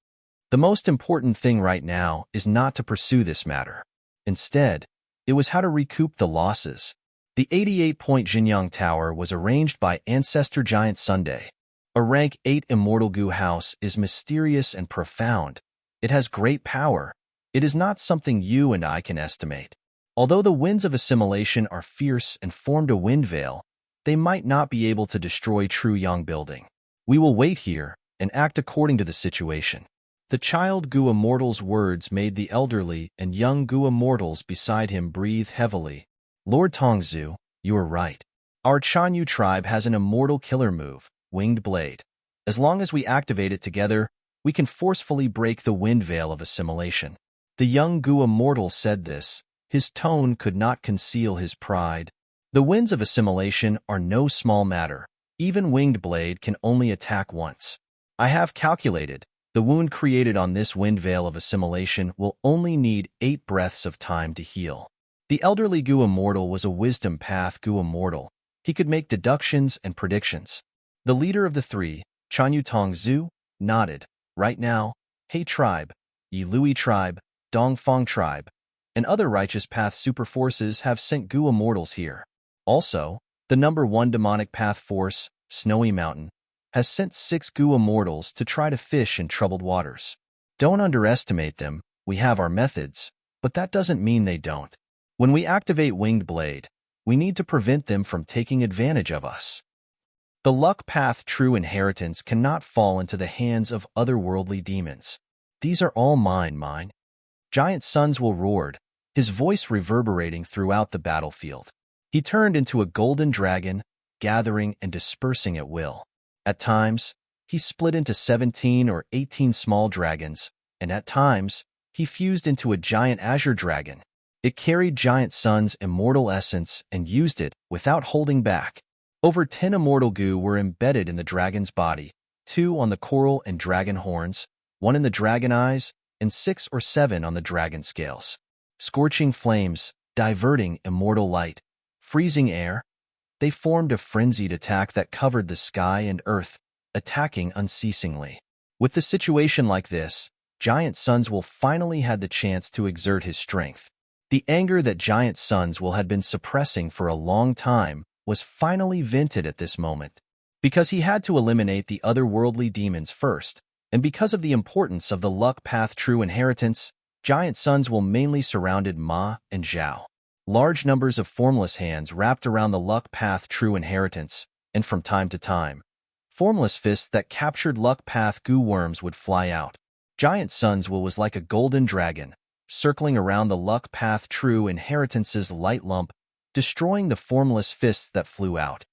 The most important thing right now is not to pursue this matter. Instead, it was how to recoup the losses. The 88-point Jinyang Tower was arranged by Ancestor Giant Sunday. A rank 8 immortal Gu house is mysterious and profound. It has great power. It is not something you and I can estimate. Although the winds of assimilation are fierce and formed a wind veil, they might not be able to destroy True Yang Building. We will wait here and act according to the situation. The child Gu immortal's words made the elderly and young Gu immortals beside him breathe heavily. Lord Tongzhu, you are right. Our Chanyu tribe has an immortal killer move, Winged Blade. As long as we activate it together, we can forcefully break the wind veil of assimilation. The young Gu immortal said this. His tone could not conceal his pride. The winds of assimilation are no small matter. Even Winged Blade can only attack once. I have calculated. The wound created on this wind veil of assimilation will only need 8 breaths of time to heal. The elderly Gu immortal was a wisdom path Gu immortal. He could make deductions and predictions. The leader of the 3, Chanyu Tongzhu, nodded. Right now, He tribe, Yi Lui tribe, Dongfang tribe, and other righteous path super forces have sent Gu immortals here. Also, the number 1 demonic path force, Snowy Mountain, has sent 6 Gu immortals to try to fish in troubled waters. Don't underestimate them. We have our methods, but that doesn't mean they don't. When we activate Winged Blade, we need to prevent them from taking advantage of us. The luck path true inheritance cannot fall into the hands of otherworldly demons. These are all mine. Giant Sun's will roared, his voice reverberating throughout the battlefield. He turned into a golden dragon, gathering and dispersing at will. At times, he split into 17 or 18 small dragons, and at times, he fused into a giant azure dragon. It carried Giant Sun's immortal essence and used it without holding back. Over 10 immortal Gu were embedded in the dragon's body, 2 on the coral and dragon horns, 1 in the dragon eyes, and 6 or 7 on the dragon scales. Scorching flames, diverting immortal light, freezing air, they formed a frenzied attack that covered the sky and earth, attacking unceasingly. With the situation like this, Giant Sun's will finally had the chance to exert his strength. The anger that Giant Sun's will had been suppressing for a long time was finally vented at this moment. Because he had to eliminate the otherworldly demons first, and because of the importance of the luck path true inheritance, Giant Sun's will mainly surrounded Ma and Zhao. Large numbers of formless hands wrapped around the luck path true inheritance, and from time to time, formless fists that captured luck path Gu worms would fly out. Giant Sun's will was like a golden dragon, circling around the luck path true inheritance's light lump, destroying the formless fists that flew out.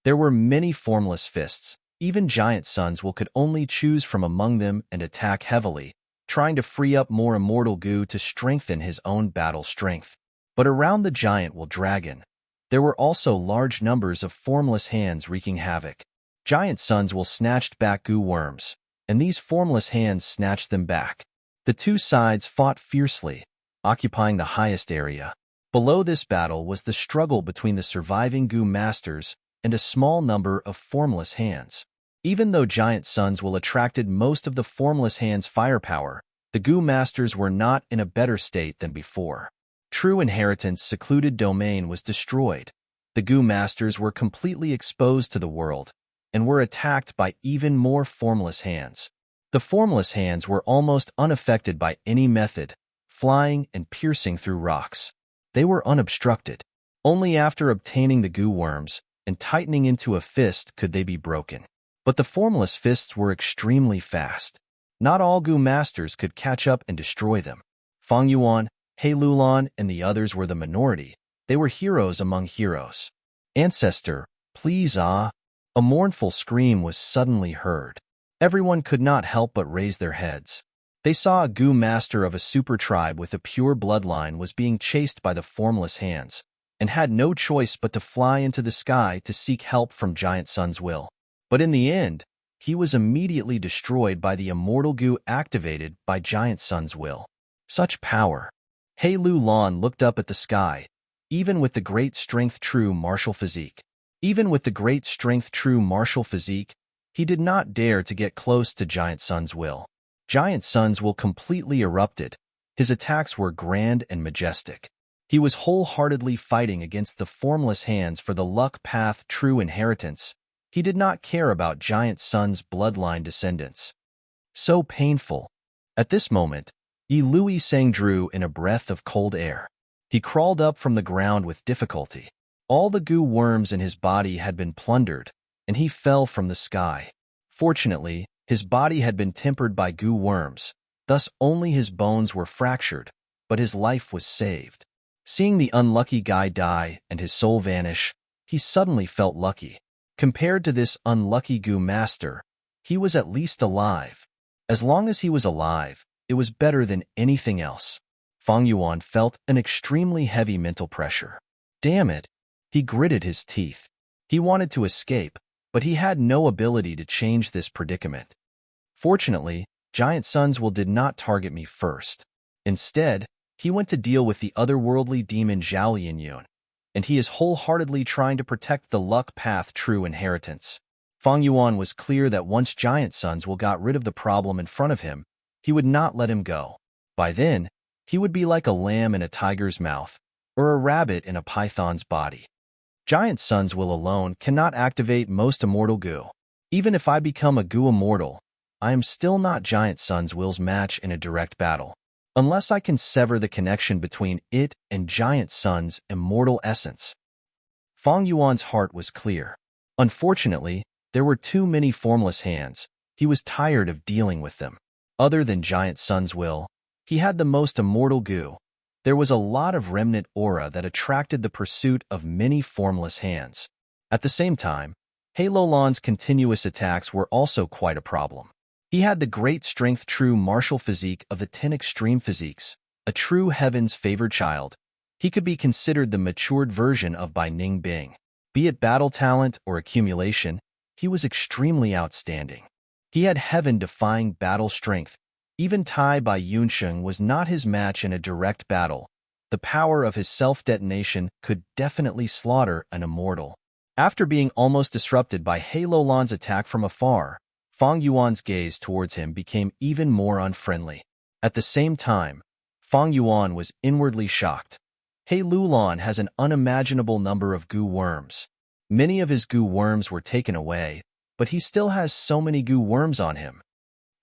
There were many formless fists. Even Giant Sun's will could only choose from among them and attack heavily, trying to free up more immortal Gu to strengthen his own battle strength. But around the giant will dragon, there were also large numbers of formless hands wreaking havoc. Giant Sun's will snatched back Gu worms, and these formless hands snatched them back. The two sides fought fiercely, occupying the highest area. Below this battle was the struggle between the surviving Gu masters and a small number of formless hands. Even though giant suns will attracted most of the formless hands' firepower, the Gu masters were not in a better state than before. True inheritance secluded domain was destroyed. The Gu masters were completely exposed to the world and were attacked by even more formless hands. The formless hands were almost unaffected by any method, flying and piercing through rocks. They were unobstructed. Only after obtaining the Gu worms and tightening into a fist could they be broken. But the formless fists were extremely fast. Not all Gu masters could catch up and destroy them. Fang Yuan, He Lulan, and the others were the minority. They were heroes among heroes. Ancestor, please ah! A mournful scream was suddenly heard. Everyone could not help but raise their heads. They saw a Gu master of a super tribe with a pure bloodline was being chased by the formless hands, and had no choice but to fly into the sky to seek help from Giant Sun's will. But in the end, he was immediately destroyed by the immortal Gu activated by Giant Sun's will. Such power! He Lulan looked up at the sky, even with the great strength true martial physique. Even with the great strength true martial physique, he did not dare to get close to Giant Sun's will. Giant Sun's will completely erupted. His attacks were grand and majestic. He was wholeheartedly fighting against the formless hands for the luck path true inheritance. He did not care about Giant Sun's bloodline descendants. So painful. At this moment, Yi Lui Sang drew in a breath of cold air. He crawled up from the ground with difficulty. All the Gu worms in his body had been plundered, and he fell from the sky. Fortunately, his body had been tempered by Gu worms, thus only his bones were fractured, but his life was saved. Seeing the unlucky guy die and his soul vanish, he suddenly felt lucky. Compared to this unlucky Gu master, he was at least alive. As long as he was alive, it was better than anything else. Fang Yuan felt an extremely heavy mental pressure. Damn it! He gritted his teeth. He wanted to escape, but he had no ability to change this predicament. Fortunately, Giant Sun's will did not target me first. Instead, he went to deal with the otherworldly demon Zhao Lianyun, and he is wholeheartedly trying to protect the luck path true inheritance. Fang Yuan was clear that once Giant Sun's will got rid of the problem in front of him, he would not let him go. By then, he would be like a lamb in a tiger's mouth, or a rabbit in a python's body. Giant Sun's will alone cannot activate most immortal Gu. Even if I become a Gu immortal, I am still not Giant Sun's will's match in a direct battle, unless I can sever the connection between it and Giant Sun's immortal essence. Fang Yuan's heart was clear. Unfortunately, there were too many formless hands. He was tired of dealing with them. Other than Giant Sun's will, he had the most immortal Gu. There was a lot of remnant aura that attracted the pursuit of many formless hands. At the same time, He Lulan's continuous attacks were also quite a problem. He had the great strength true martial physique of the 10 extreme physiques, a true heaven's favored child. He could be considered the matured version of Bai Ning Bing. Be it battle talent or accumulation, he was extremely outstanding. He had heaven-defying battle strength. Even Tai Bai Yunsheng was not his match in a direct battle. The power of his self-detonation could definitely slaughter an immortal. After being almost disrupted by He Lulan's attack from afar, Fang Yuan's gaze towards him became even more unfriendly. At the same time, Fang Yuan was inwardly shocked. He Lulan has an unimaginable number of Gu worms. Many of his Gu worms were taken away, but he still has so many Gu worms on him.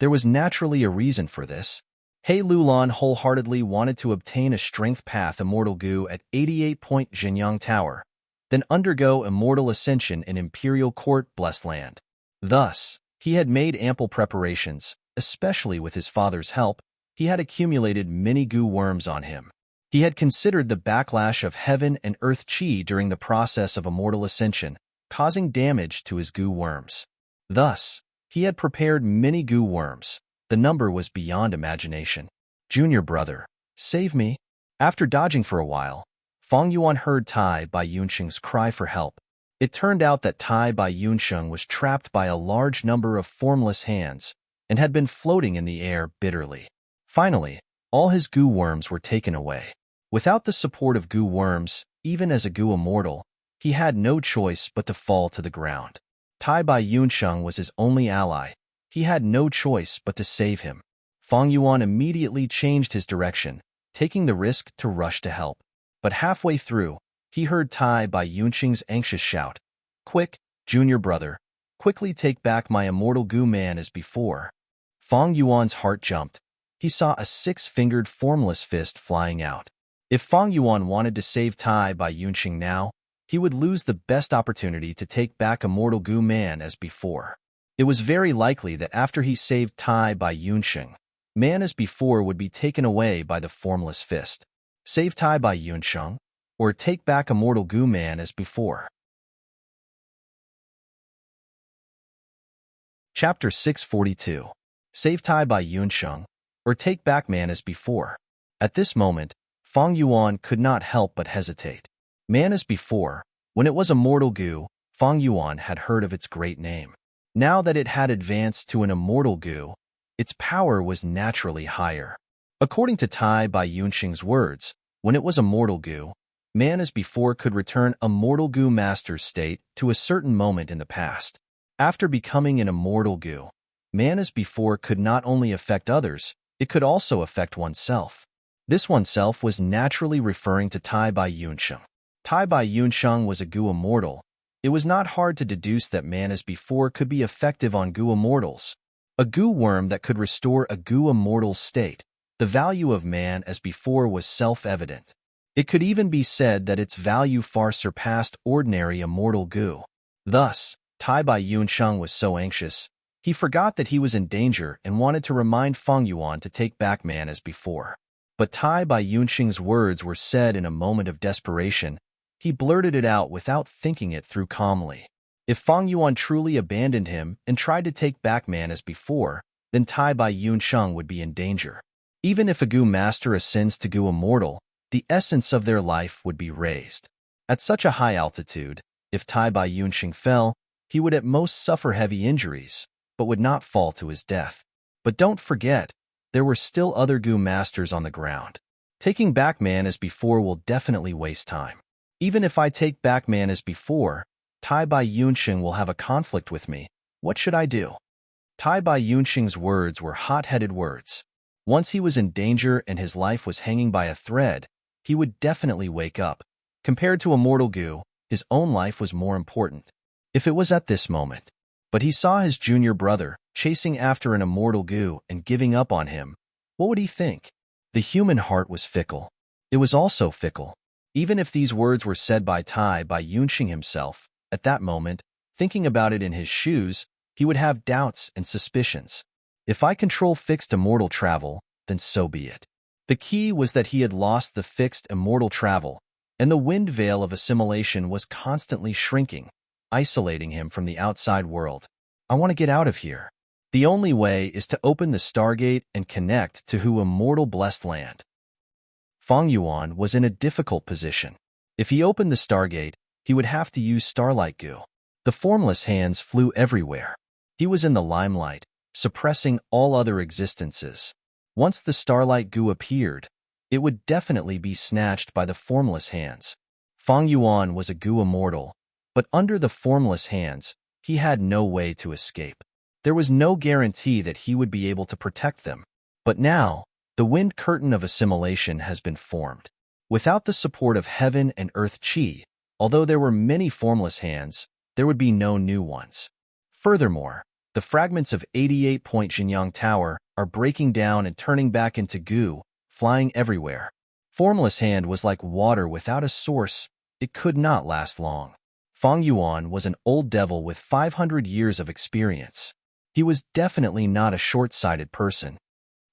There was naturally a reason for this. He Lulan wholeheartedly wanted to obtain a strength path immortal Gu at 88-point Jinyang Tower, then undergo immortal ascension in Imperial Court Blessed Land. Thus, he had made ample preparations, especially with his father's help. He had accumulated many Gu worms on him. He had considered the backlash of heaven and earth chi during the process of immortal ascension, causing damage to his Gu worms. Thus, he had prepared many Gu worms. The number was beyond imagination. Junior brother, save me. After dodging for a while, Fang Yuan heard Tai Bai Yunsheng's cry for help. It turned out that Tai Bai Yunsheng was trapped by a large number of formless hands and had been floating in the air bitterly. Finally, All his goo worms were taken away. Without the support of goo worms, even as a goo immortal, he had no choice but to fall to the ground. Tai Bai Yunsheng was his only ally. He had no choice but to save him. Fang Yuan immediately changed his direction, taking the risk to rush to help. But halfway through, he heard Tai Bai Yunsheng's anxious shout, "Quick, junior brother, quickly take back my immortal goo man as before." Fang Yuan's heart jumped. He saw a six-fingered formless fist flying out. If Fang Yuan wanted to save Tai Bai Yunsheng now, he would lose the best opportunity to take back immortal goo man as before. It was very likely that after he saved Tai Bai Yunsheng, man as before would be taken away by the formless fist. Save Tai Bai Yunsheng, or take back immortal goo man as before. Chapter 642. Save Tai Bai Yunsheng, or take back man as before. At this moment, Fang Yuan could not help but hesitate. Man as before, when it was immortal goo, Fang Yuan had heard of its great name. Now that it had advanced to an immortal goo, its power was naturally higher. According to Tai Bai Yunsheng's words, when it was immortal goo, man as before could return immortal goo master's state to a certain moment in the past. After becoming an immortal goo, man as before could not only affect others, it could also affect oneself. This oneself was naturally referring to Tai Bai Yunsheng. Tai Bai Yunsheng was a goo immortal. It was not hard to deduce that man as before could be effective on goo immortals. A goo worm that could restore a goo immortal's state. The value of man as before was self-evident. It could even be said that its value far surpassed ordinary immortal goo. Thus, Tai Bai Yunsheng was so anxious, he forgot that he was in danger and wanted to remind Fang Yuan to take back man as before. But Tai Bai Yunsheng's words were said in a moment of desperation. He blurted it out without thinking it through calmly. If Fang Yuan truly abandoned him and tried to take back man as before, then Tai Bai Yunsheng would be in danger. Even if a goo master ascends to goo immortal, the essence of their life would be raised. At such a high altitude, if Tai Bai Yunsheng fell, he would at most suffer heavy injuries, but would not fall to his death. But don't forget, there were still other goo masters on the ground. Taking back man as before will definitely waste time. Even if I take back man as before, Tai Bai Yunsheng will have a conflict with me. What should I do? Tai Bai Yunsheng's words were hot-headed words. Once he was in danger and his life was hanging by a thread, he would definitely wake up. Compared to immortal goo, his own life was more important. If it was at this moment. But he saw his junior brother chasing after an immortal goo and giving up on him. What would he think? The human heart was fickle. It was also fickle. Even if these words were said by Tai Bai Yunsheng himself, at that moment, thinking about it in his shoes, he would have doubts and suspicions. If I control fixed immortal travel, then so be it. The key was that he had lost the fixed immortal travel, and the wind veil of assimilation was constantly shrinking, isolating him from the outside world. I want to get out of here. The only way is to open the Stargate and connect to who immortal blessed land. Fang Yuan was in a difficult position. If he opened the Stargate, he would have to use starlight goo. The formless hands flew everywhere. He was in the limelight, suppressing all other existences. Once the starlight goo appeared, it would definitely be snatched by the formless hands. Fang Yuan was a goo immortal, but under the formless hands, he had no way to escape. There was no guarantee that he would be able to protect them. But now, the wind curtain of assimilation has been formed. Without the support of heaven and earth chi, although there were many formless hands, there would be no new ones. Furthermore, the fragments of 88-point Jinyang Tower are breaking down and turning back into goo, flying everywhere. Formless hand was like water without a source. It could not last long. Fang Yuan was an old devil with 500 years of experience. He was definitely not a short-sighted person.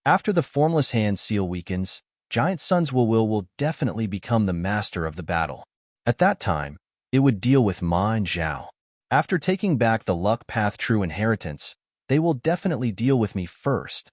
After the formless hand seal weakens, Giant Sun's will definitely become the master of the battle. At that time, it would deal with Ma and Zhao. After taking back the luck path true inheritance, they will definitely deal with me first.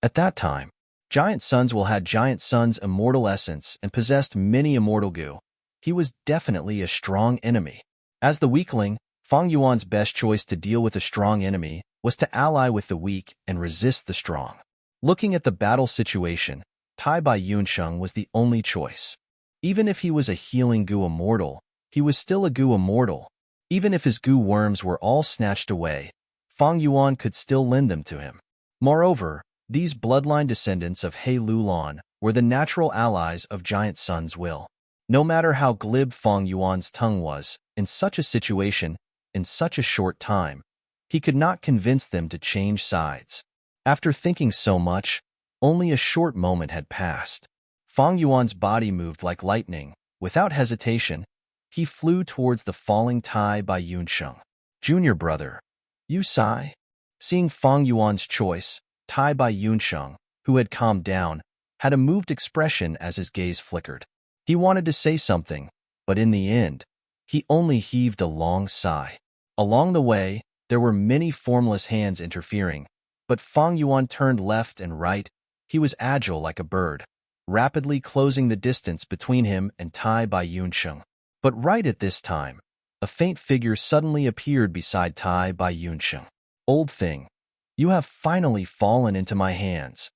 At that time, Giant Sun's will had Giant Sun's immortal essence and possessed many immortal goo. He was definitely a strong enemy. As the weakling, Fang Yuan's best choice to deal with a strong enemy was to ally with the weak and resist the strong. Looking at the battle situation, Tai Bai Yunsheng was the only choice. Even if he was a healing goo immortal, he was still a goo immortal. Even if his goo worms were all snatched away, Fang Yuan could still lend them to him. Moreover, these bloodline descendants of He Lulan were the natural allies of Giant Sun's will. No matter how glib Fang Yuan's tongue was, in such a situation, in such a short time, he could not convince them to change sides. After thinking so much, only a short moment had passed. Fang Yuan's body moved like lightning. Without hesitation, he flew towards the falling Tai Bai Yunsheng. Junior brother, you sigh? Seeing Fang Yuan's choice, Tai Bai Yunsheng, who had calmed down, had a moved expression as his gaze flickered. He wanted to say something, but in the end, he only heaved a long sigh. Along the way, there were many formless hands interfering, but Fang Yuan turned left and right. He was agile like a bird, rapidly closing the distance between him and Tai Bai Yunsheng. But right at this time, a faint figure suddenly appeared beside Tai Bai Yunsheng. Old thing, you have finally fallen into my hands.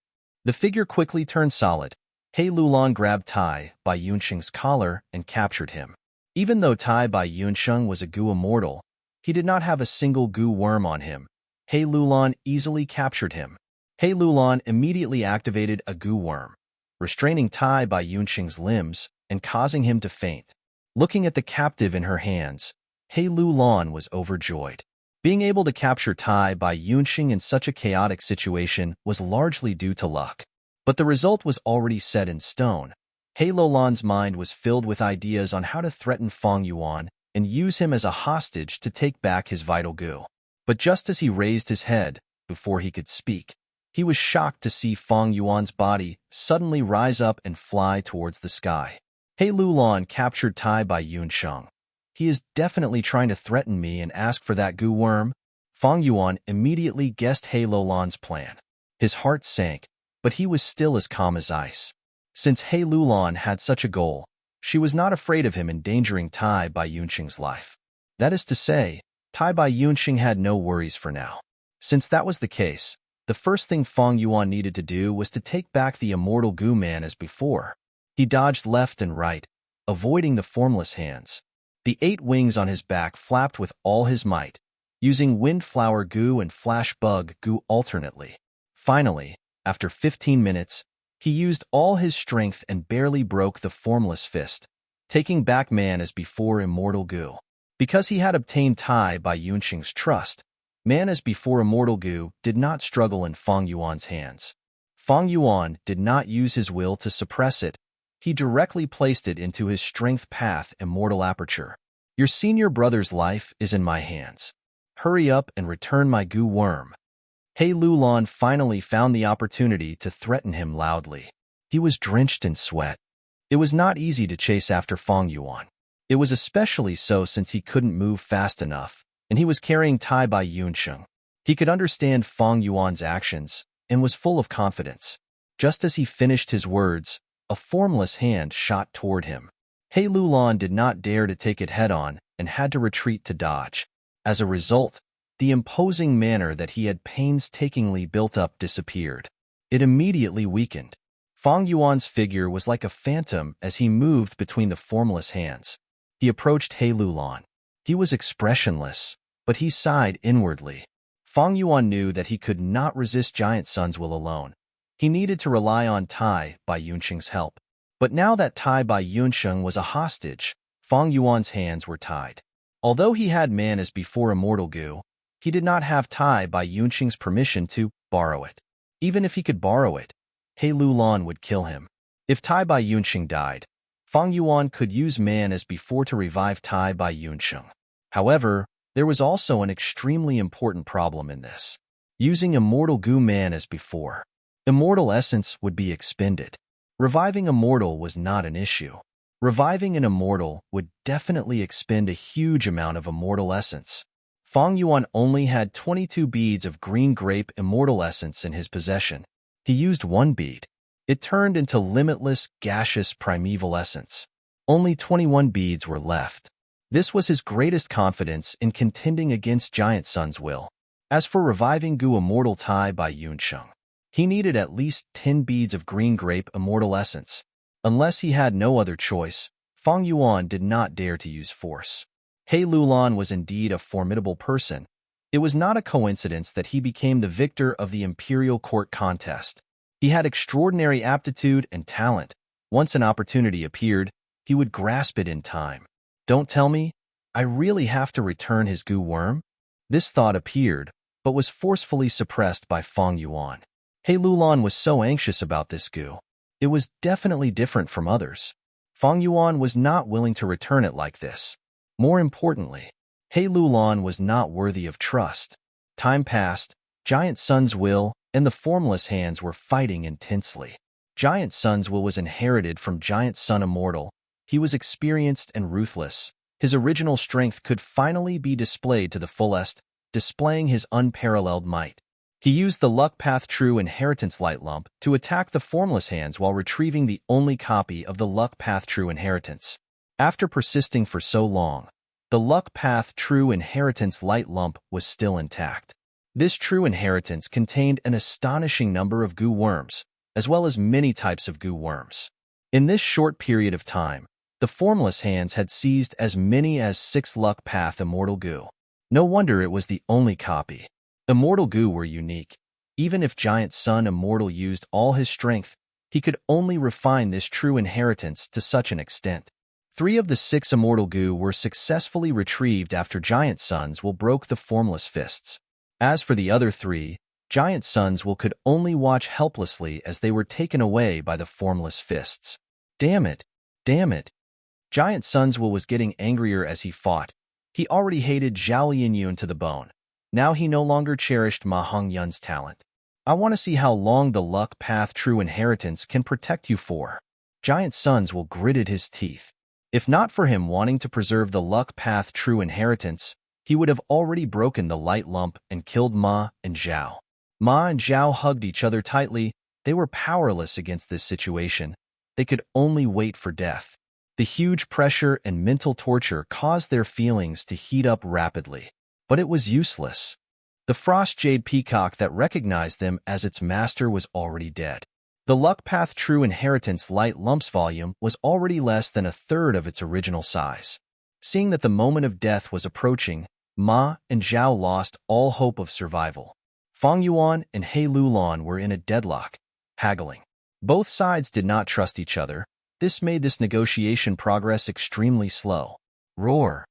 The figure quickly turned solid. He Lulan grabbed Tai Bai Yunsheng's collar and captured him. Even though Tai Bai Yunsheng was a goo immortal, he did not have a single goo worm on him. He Lulan easily captured him. He Lulan immediately activated a goo worm, restraining Tai Bai Yunsheng's limbs and causing him to faint. Looking at the captive in her hands, He Lulan was overjoyed. Being able to capture Tai Bai Yunsheng in such a chaotic situation was largely due to luck. But the result was already set in stone. He Lulan's mind was filled with ideas on how to threaten Fang Yuan and use him as a hostage to take back his vital goo. But just as he raised his head, before he could speak, he was shocked to see Fang Yuan's body suddenly rise up and fly towards the sky. He Lulan captured Tai Bai Yunsheng. He is definitely trying to threaten me and ask for that goo worm. Fang Yuan immediately guessed He Lulan's plan. His heart sank, but he was still as calm as ice. Since He Lulan had such a goal, she was not afraid of him endangering Tai Bai Yunsheng's life. That is to say, Tai Bai Yunsheng had no worries for now. Since that was the case, the first thing Fang Yuan needed to do was to take back the immortal goo man as before. He dodged left and right, avoiding the formless hands. The 8 wings on his back flapped with all his might, using windflower goo and flash bug goo alternately. Finally, after 15 minutes, he used all his strength and barely broke the formless fist, taking back man as before immortal goo. Because he had obtained Tai Bai Yunsheng's trust, man as before immortal goo did not struggle in Fang Yuan's hands. Fang Yuan did not use his will to suppress it. He directly placed it into his strength path immortal aperture. Your senior brother's life is in my hands. Hurry up and return my goo worm. He Lulan finally found the opportunity to threaten him loudly. He was drenched in sweat. It was not easy to chase after Fang Yuan. It was especially so since he couldn't move fast enough, and he was carrying Tai Bai Yunsheng. He could understand Fang Yuan's actions and was full of confidence. Just as he finished his words, a formless hand shot toward him. He Lulan did not dare to take it head-on and had to retreat to dodge. As a result, the imposing manner that he had painstakingly built up disappeared. It immediately weakened. Fang Yuan's figure was like a phantom as he moved between the formless hands. He approached He Lulan. He was expressionless, but he sighed inwardly. Fang Yuan knew that he could not resist Giant Sun's will alone. He needed to rely on Tai Bai Yunsheng's help. But now that Tai Bai Yunsheng was a hostage, Fang Yuan's hands were tied. Although he had man as before immortal goo, he did not have Tai Bai Yunsheng's permission to borrow it. Even if he could borrow it, He Lulan would kill him. If Tai Bai Yunsheng died, Fang Yuan could use man as before to revive Tai Bai Yunsheng. However, there was also an extremely important problem in this. Using immortal goo man as before, immortal essence would be expended. Reviving immortal was not an issue. Reviving an immortal would definitely expend a huge amount of immortal essence. Fang Yuan only had 22 beads of green grape immortal essence in his possession. He used 1 bead. It turned into limitless, gaseous primeval essence. Only 21 beads were left. This was his greatest confidence in contending against Giant Sun's will. As for reviving goo immortal Tai Bai Yunsheng, He needed at least 10 beads of green grape immortal essence. Unless he had no other choice, Fang Yuan did not dare to use force. He Lulan was indeed a formidable person. It was not a coincidence that he became the victor of the imperial court contest. He had extraordinary aptitude and talent. Once an opportunity appeared, he would grasp it in time. Don't tell me, I really have to return his goo worm? This thought appeared, but was forcefully suppressed by Fang Yuan. He Lulan was so anxious about this goo. It was definitely different from others. Fang Yuan was not willing to return it like this. More importantly, He Lulan was not worthy of trust. Time passed, Giant Sun's will and the formless hands were fighting intensely. Giant Sun's will was inherited from Giant Sun Immortal. He was experienced and ruthless. His original strength could finally be displayed to the fullest, displaying his unparalleled might. He used the Luck Path True Inheritance Light Lump to attack the formless hands while retrieving the only copy of the Luck Path True Inheritance. After persisting for so long, the Luck Path True Inheritance Light Lump was still intact. This true inheritance contained an astonishing number of goo worms, as well as many types of goo worms. In this short period of time, the formless hands had seized as many as 6 Luck Path Immortal Goo. No wonder it was the only copy. Immortal Goo were unique. Even if Giant Sun Immortal used all his strength, he could only refine this true inheritance to such an extent. 3 of the 6 Immortal Goo were successfully retrieved after Giant Sun's will broke the formless fists. As for the other 3, Giant Sun's will could only watch helplessly as they were taken away by the formless fists. Damn it! Damn it! Giant Sun's will was getting angrier as he fought. He already hated Zhao Lianyun to the bone. Now he no longer cherished Ma Hongyun's talent. I want to see how long the Luck Path True Inheritance can protect you for. Giant Sun's will gritted his teeth. If not for him wanting to preserve the Luck Path True Inheritance, he would have already broken the light lump and killed Ma and Zhao. Ma and Zhao hugged each other tightly. They were powerless against this situation. They could only wait for death. The huge pressure and mental torture caused their feelings to heat up rapidly. But it was useless. The Frost Jade Peacock that recognized them as its master was already dead. The Luck Path True Inheritance Light Lump's volume was already less than a third of its original size. Seeing that the moment of death was approaching, Ma and Zhao lost all hope of survival. Fang Yuan and He Lulan were in a deadlock, haggling. Both sides did not trust each other. This made this negotiation progress extremely slow. Roar!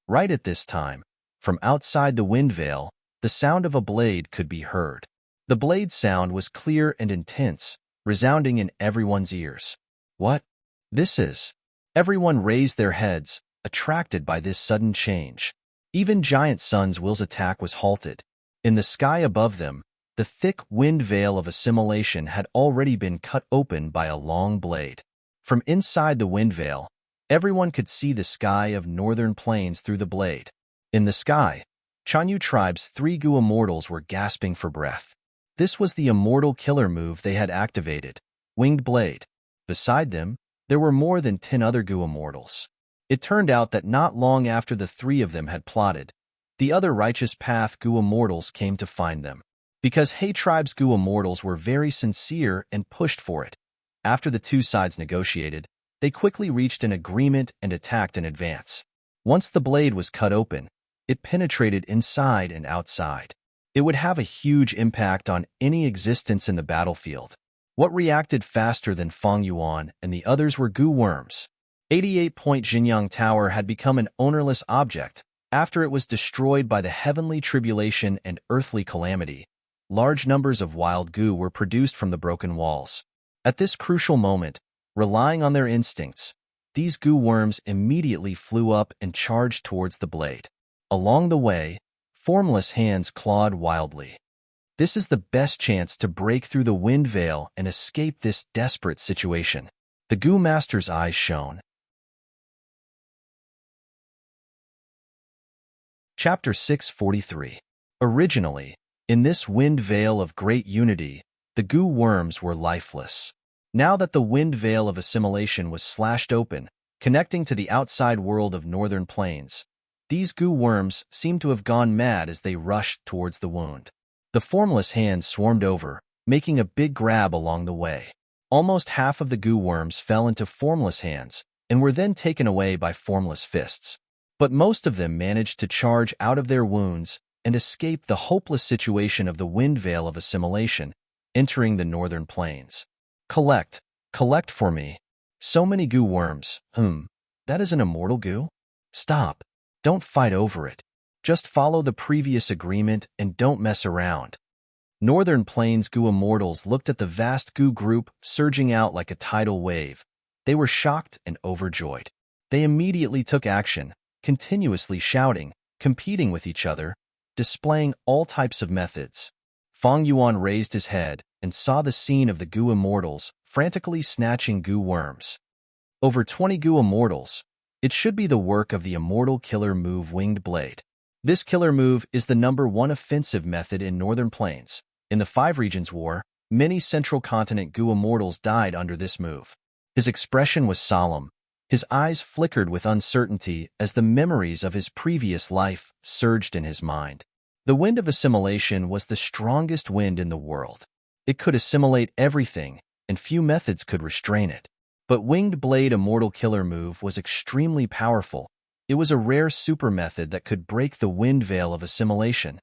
Right at this time, from outside the wind veil, the sound of a blade could be heard. The blade sound was clear and intense, resounding in everyone's ears. What? This is... Everyone raised their heads, attracted by this sudden change. Even Giant Sun's will's attack was halted. In the sky above them, the thick wind veil of assimilation had already been cut open by a long blade. From inside the wind veil, everyone could see the sky of northern plains through the blade. In the sky, Chanyu tribe's 3 Goo Immortals were gasping for breath. This was the immortal killer move they had activated, Winged Blade. Beside them, there were more than 10 other Goo Immortals. It turned out that not long after the 3 of them had plotted, the other Righteous Path Goo Immortals came to find them. Because He tribe's Goo Immortals were very sincere and pushed for it. After the 2 sides negotiated, they quickly reached an agreement and attacked in advance. Once the blade was cut open, it penetrated inside and outside. It would have a huge impact on any existence in the battlefield. What reacted faster than Fang Yuan and the others were goo worms. 88-point Jinyang Tower had become an ownerless object after it was destroyed by the heavenly tribulation and earthly calamity. Large numbers of wild goo were produced from the broken walls. At this crucial moment, relying on their instincts, these goo worms immediately flew up and charged towards the blade. Along the way, formless hands clawed wildly. This is the best chance to break through the wind veil and escape this desperate situation. The Goo Master's eyes shone. Chapter 643. Originally, in this wind veil of great unity, the goo worms were lifeless. Now that the wind veil of assimilation was slashed open, connecting to the outside world of northern plains, these goo worms seemed to have gone mad as they rushed towards the wound. The formless hands swarmed over, making a big grab along the way. Almost half of the goo worms fell into formless hands and were then taken away by formless fists. But most of them managed to charge out of their wounds and escape the hopeless situation of the wind veil of assimilation, entering the northern plains. Collect, collect for me. So many goo worms. That is an immortal goo? Stop. Don't fight over it. Just follow the previous agreement and don't mess around. Northern Plains goo immortals looked at the vast goo group surging out like a tidal wave. They were shocked and overjoyed. They immediately took action, continuously shouting, competing with each other, displaying all types of methods. Feng Yuan raised his head and saw the scene of the goo immortals frantically snatching goo worms. Over 20 goo immortals. It should be the work of the immortal killer move Winged Blade. This killer move is the #1 offensive method in Northern Plains. In the Five Regions War, many Central Continent goo immortals died under this move. His expression was solemn. His eyes flickered with uncertainty as the memories of his previous life surged in his mind. The wind of assimilation was the strongest wind in the world. It could assimilate everything, and few methods could restrain it. But Winged Blade Immortal Killer Move was extremely powerful. It was a rare super method that could break the wind veil of assimilation.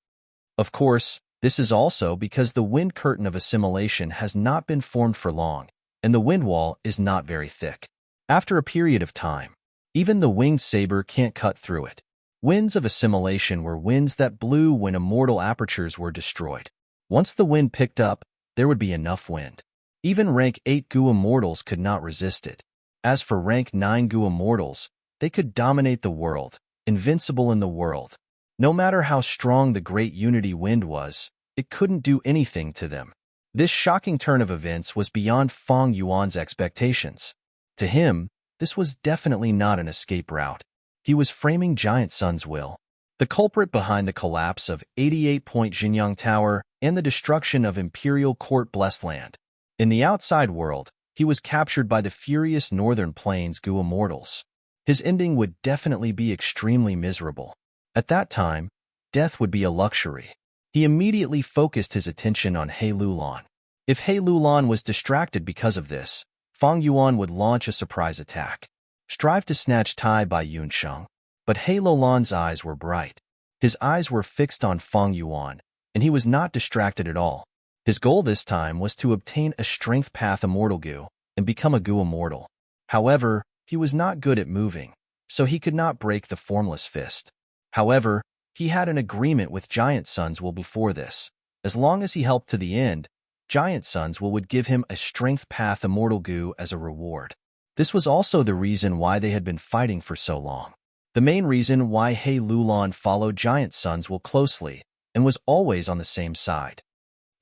Of course, this is also because the wind curtain of assimilation has not been formed for long, and the wind wall is not very thick. After a period of time, even the winged saber can't cut through it. Winds of assimilation were winds that blew when immortal apertures were destroyed. Once the wind picked up, there would be enough wind. Even rank 8 goo immortals could not resist it. As for rank 9 goo immortals, they could dominate the world, invincible in the world. No matter how strong the Great Unity Wind was, it couldn't do anything to them. This shocking turn of events was beyond Feng Yuan's expectations. To him, this was definitely not an escape route. He was framing Giant Sun's will. The culprit behind the collapse of 88-point Jinyang Tower and the destruction of Imperial Court Blessed Land. In the outside world, he was captured by the furious Northern Plains goo immortals. His ending would definitely be extremely miserable. At that time, death would be a luxury. He immediately focused his attention on He Lulan. If He Lulan was distracted because of this, Feng Yuan would launch a surprise attack. Strive to snatch Tai by Yunsheng. But He Lulan's eyes were bright. His eyes were fixed on Feng Yuan, and he was not distracted at all. His goal this time was to obtain a Strength Path Immortal Goo and become a Goo Immortal. However, he was not good at moving, so he could not break the Formless Fist. However, he had an agreement with Giant Sun's will before this. As long as he helped to the end, Giant Sun's will would give him a Strength Path Immortal Goo as a reward. This was also the reason why they had been fighting for so long. The main reason why He Lulan followed Giant Sun's will closely and was always on the same side.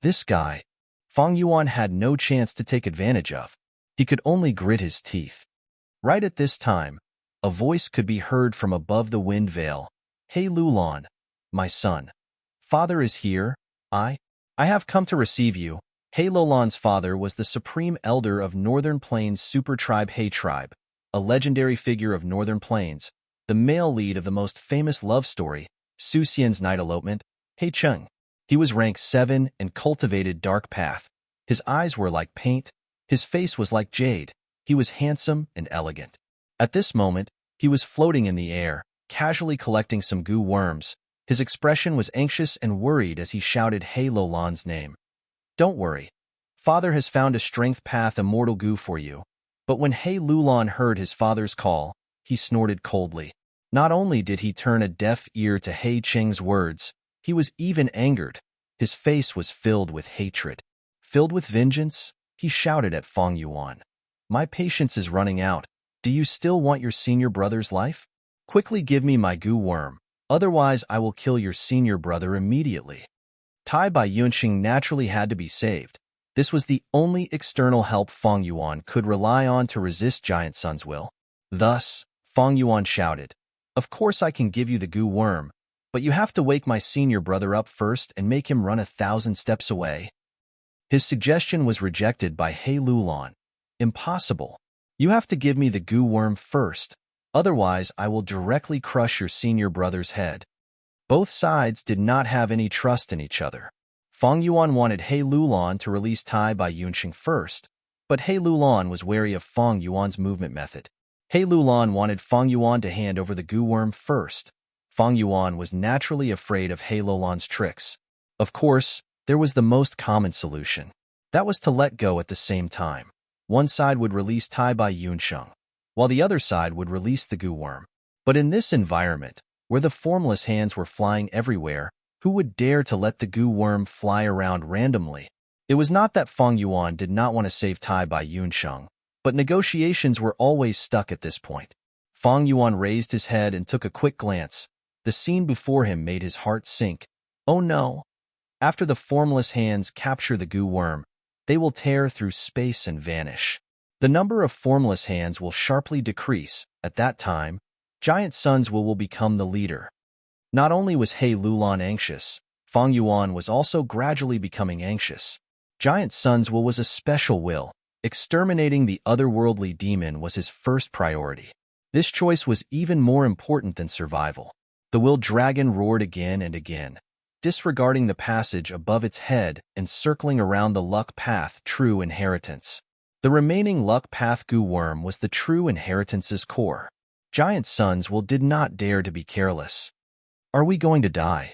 This guy, Feng Yuan had no chance to take advantage of. He could only grit his teeth. Right at this time, a voice could be heard from above the wind veil. He Lulan, my son. Father is here. I have come to receive you. He Lulan's father was the supreme elder of Northern Plains super tribe He tribe, a legendary figure of Northern Plains, the male lead of the most famous love story, Su Xian's Night Elopement, He Cheng. He was rank 7 and cultivated dark path. His eyes were like paint. His face was like jade. He was handsome and elegant. At this moment, he was floating in the air, casually collecting some goo worms. His expression was anxious and worried as he shouted He Lulan's name. Don't worry. Father has found a Strength Path Immortal Goo for you. But when He Lulan heard his father's call, he snorted coldly. Not only did he turn a deaf ear to He Cheng's words, he was even angered. His face was filled with hatred. Filled with vengeance, he shouted at Feng Yuan. My patience is running out. Do you still want your senior brother's life? Quickly give me my goo worm, otherwise I will kill your senior brother immediately. Tai by Yunsheng naturally had to be saved. This was the only external help Feng Yuan could rely on to resist Giant Sun's will. Thus, Feng Yuan shouted, Of course I can give you the goo worm, but you have to wake my senior brother up first and make him run 1,000 steps away. His suggestion was rejected by He Lulan. Impossible. You have to give me the goo worm first, otherwise I will directly crush your senior brother's head. Both sides did not have any trust in each other. Fang Yuan wanted He Lulan to release Tai Bai Yunxing first, but He Lulan was wary of Fang Yuan's movement method. He Lulan wanted Fang Yuan to hand over the goo worm first. Fang Yuan was naturally afraid of He Lulan's tricks. Of course, there was the most common solution. That was to let go at the same time. One side would release Tai Bai Yunxing, while the other side would release the goo worm. But in this environment, where the formless hands were flying everywhere, who would dare to let the goo worm fly around randomly? It was not that Fang Yuan did not want to save Tai Bai Yunxing, but negotiations were always stuck at this point. Fang Yuan raised his head and took a quick glance. The scene before him made his heart sink. Oh no! After the formless hands capture the goo worm, they will tear through space and vanish. The number of formless hands will sharply decrease. At that time, Giant Sun's will become the leader. Not only was He Lulan anxious, Fang Yuan was also gradually becoming anxious. Giant Sun's will was a special will. Exterminating the otherworldly demon was his first priority. This choice was even more important than survival. The will dragon roared again and again, disregarding the passage above its head and circling around the luck path true inheritance. The remaining luck path goo worm was the true inheritance's core. Giant Sun's will did not dare to be careless. Are we going to die?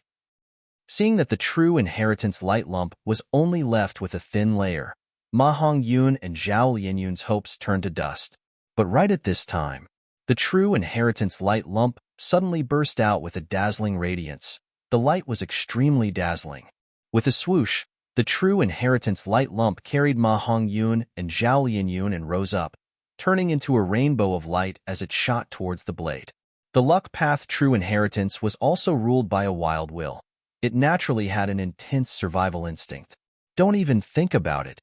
Seeing that the true inheritance light lump was only left with a thin layer, Ma Hongyun and Zhao Lianyun's hopes turned to dust. But right at this time, the true inheritance light lump suddenly burst out with a dazzling radiance. The light was extremely dazzling. With a swoosh, the true inheritance light lump carried Ma Hongyun and Zhao Lianyun and rose up, turning into a rainbow of light as it shot towards the blade. The luck path true inheritance was also ruled by a wild will. It naturally had an intense survival instinct. Don't even think about it.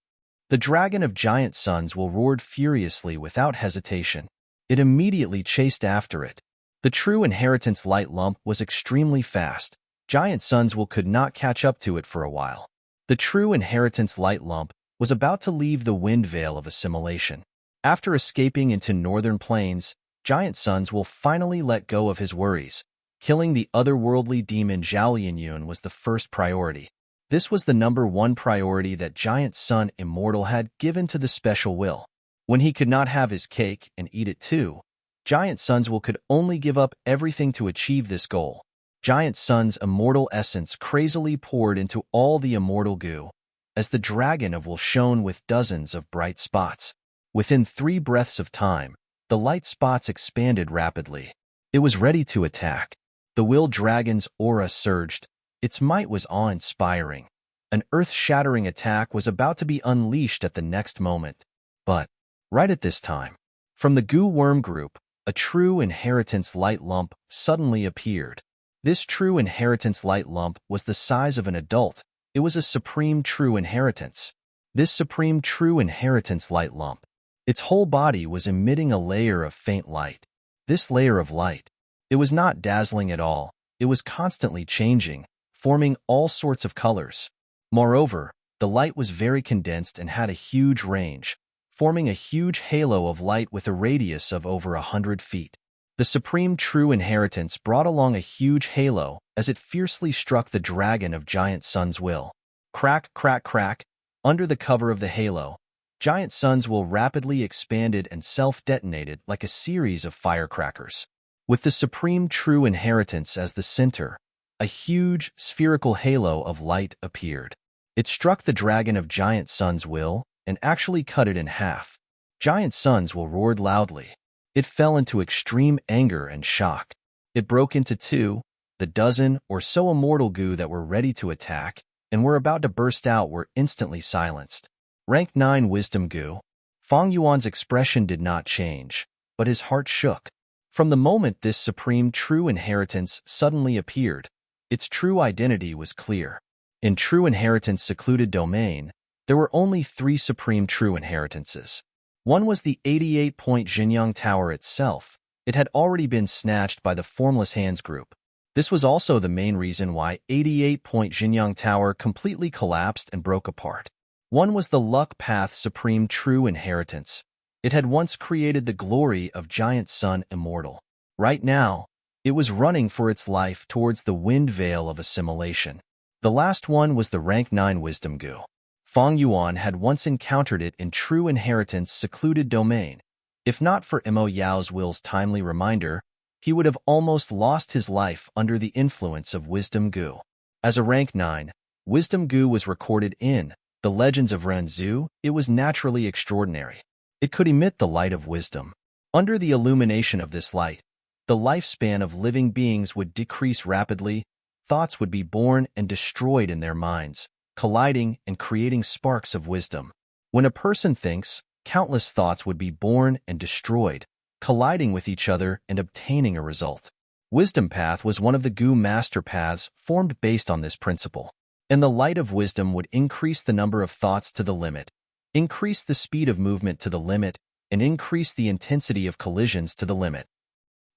The dragon of Giant Sun's will roared furiously without hesitation. It immediately chased after it. The true inheritance light lump was extremely fast. Giant Sun's will could not catch up to it for a while. The true inheritance light lump was about to leave the wind veil of assimilation. After escaping into northern plains, Giant Sun's will finally let go of his worries. Killing the otherworldly demon Zhao Lianyun was the first priority. This was the #1 priority that Giant Sun Immortal had given to the special will. When he could not have his cake and eat it too, Giant Sun's will could only give up everything to achieve this goal. Giant Sun's immortal essence crazily poured into all the immortal goo, as the dragon of will shone with dozens of bright spots. Within 3 breaths of time, the light spots expanded rapidly. It was ready to attack. The will dragon's aura surged. Its might was awe-inspiring. An earth-shattering attack was about to be unleashed at the next moment. But, right at this time, from the goo worm group, a true inheritance light lump suddenly appeared. This true inheritance light lump was the size of an adult. It was a supreme true inheritance. This supreme true inheritance light lump, its whole body was emitting a layer of faint light. This layer of light, it was not dazzling at all. It was constantly changing, forming all sorts of colors. Moreover, the light was very condensed and had a huge range, forming a huge halo of light with a radius of over 100 feet. The supreme true inheritance brought along a huge halo as it fiercely struck the dragon of Giant Sun's will. Crack, crack, crack. Under the cover of the halo, Giant Sun's will rapidly expanded and self-detonated like a series of firecrackers. With the supreme true inheritance as the center, a huge, spherical halo of light appeared. It struck the dragon of Giant Sun's will and actually cut it in half. Giant Sun's will roared loudly. It fell into extreme anger and shock. It broke into 2. The dozen or so immortal goo that were ready to attack and were about to burst out were instantly silenced. Rank 9 Wisdom Goo. Fang Yuan's expression did not change, but his heart shook. From the moment this supreme true inheritance suddenly appeared, its true identity was clear. In True Inheritance Secluded Domain, there were only 3 supreme true inheritances. One was the 88-point Xinjiang Tower itself. It had already been snatched by the Formless Hands group. This was also the main reason why 88-point Xinjiang Tower completely collapsed and broke apart. One was the Luck Path Supreme True Inheritance. It had once created the glory of Giant Sun Immortal. Right now, it was running for its life towards the wind veil of assimilation. The last one was the rank 9 wisdom goo. Fang Yuan had once encountered it in True Inheritance' secluded domain. If not for Mo Yao's will's timely reminder, he would have almost lost his life under the influence of wisdom goo. As a rank 9, wisdom goo was recorded in the Legends of Renzu. It was naturally extraordinary. It could emit the light of wisdom. Under the illumination of this light, the lifespan of living beings would decrease rapidly, thoughts would be born and destroyed in their minds, colliding and creating sparks of wisdom. When a person thinks, countless thoughts would be born and destroyed, colliding with each other and obtaining a result. Wisdom Path was one of the Gu master paths formed based on this principle. And the light of wisdom would increase the number of thoughts to the limit, increase the speed of movement to the limit, and increase the intensity of collisions to the limit.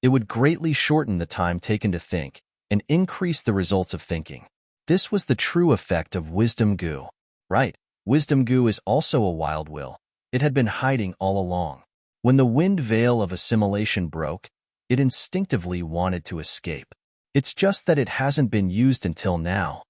It would greatly shorten the time taken to think and increase the results of thinking. This was the true effect of wisdom goo. Right, wisdom goo is also a wild will. It had been hiding all along. When the wind veil of assimilation broke, it instinctively wanted to escape. It's just that it hasn't been used until now.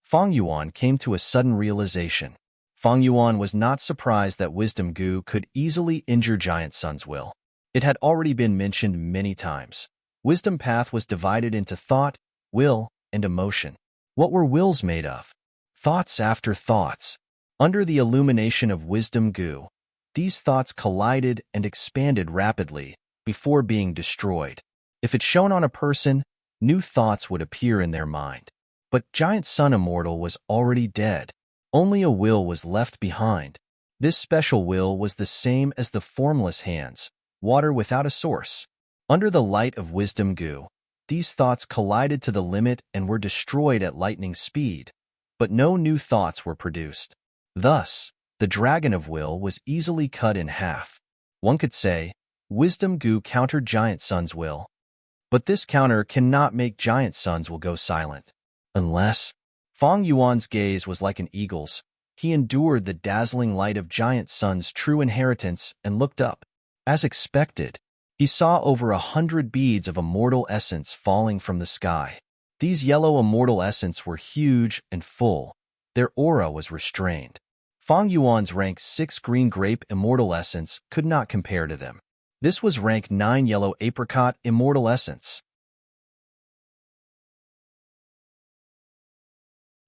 Fang Yuan came to a sudden realization. Fang Yuan was not surprised that wisdom goo could easily injure Giant Sun's will. It had already been mentioned many times. Wisdom Path was divided into thought, will, and emotion. What were wills made of? Thoughts after thoughts. Under the illumination of wisdom goo, these thoughts collided and expanded rapidly before being destroyed. If it shone on a person, new thoughts would appear in their mind. But Giant Sun Immortal was already dead. Only a will was left behind. This special will was the same as the formless hands, water without a source. Under the light of wisdom goo, these thoughts collided to the limit and were destroyed at lightning speed, but no new thoughts were produced. Thus, the dragon of will was easily cut in half. One could say, wisdom goo countered Giant Sun's will. But this counter cannot make Giant Sun's will go silent. Unless, Fang Yuan's gaze was like an eagle's. He endured the dazzling light of Giant Sun's true inheritance and looked up. As expected, he saw over 100 beads of immortal essence falling from the sky. These yellow immortal essence were huge and full. Their aura was restrained. Fang Yuan's rank 6 green grape immortal essence could not compare to them. This was rank 9 yellow apricot immortal essence.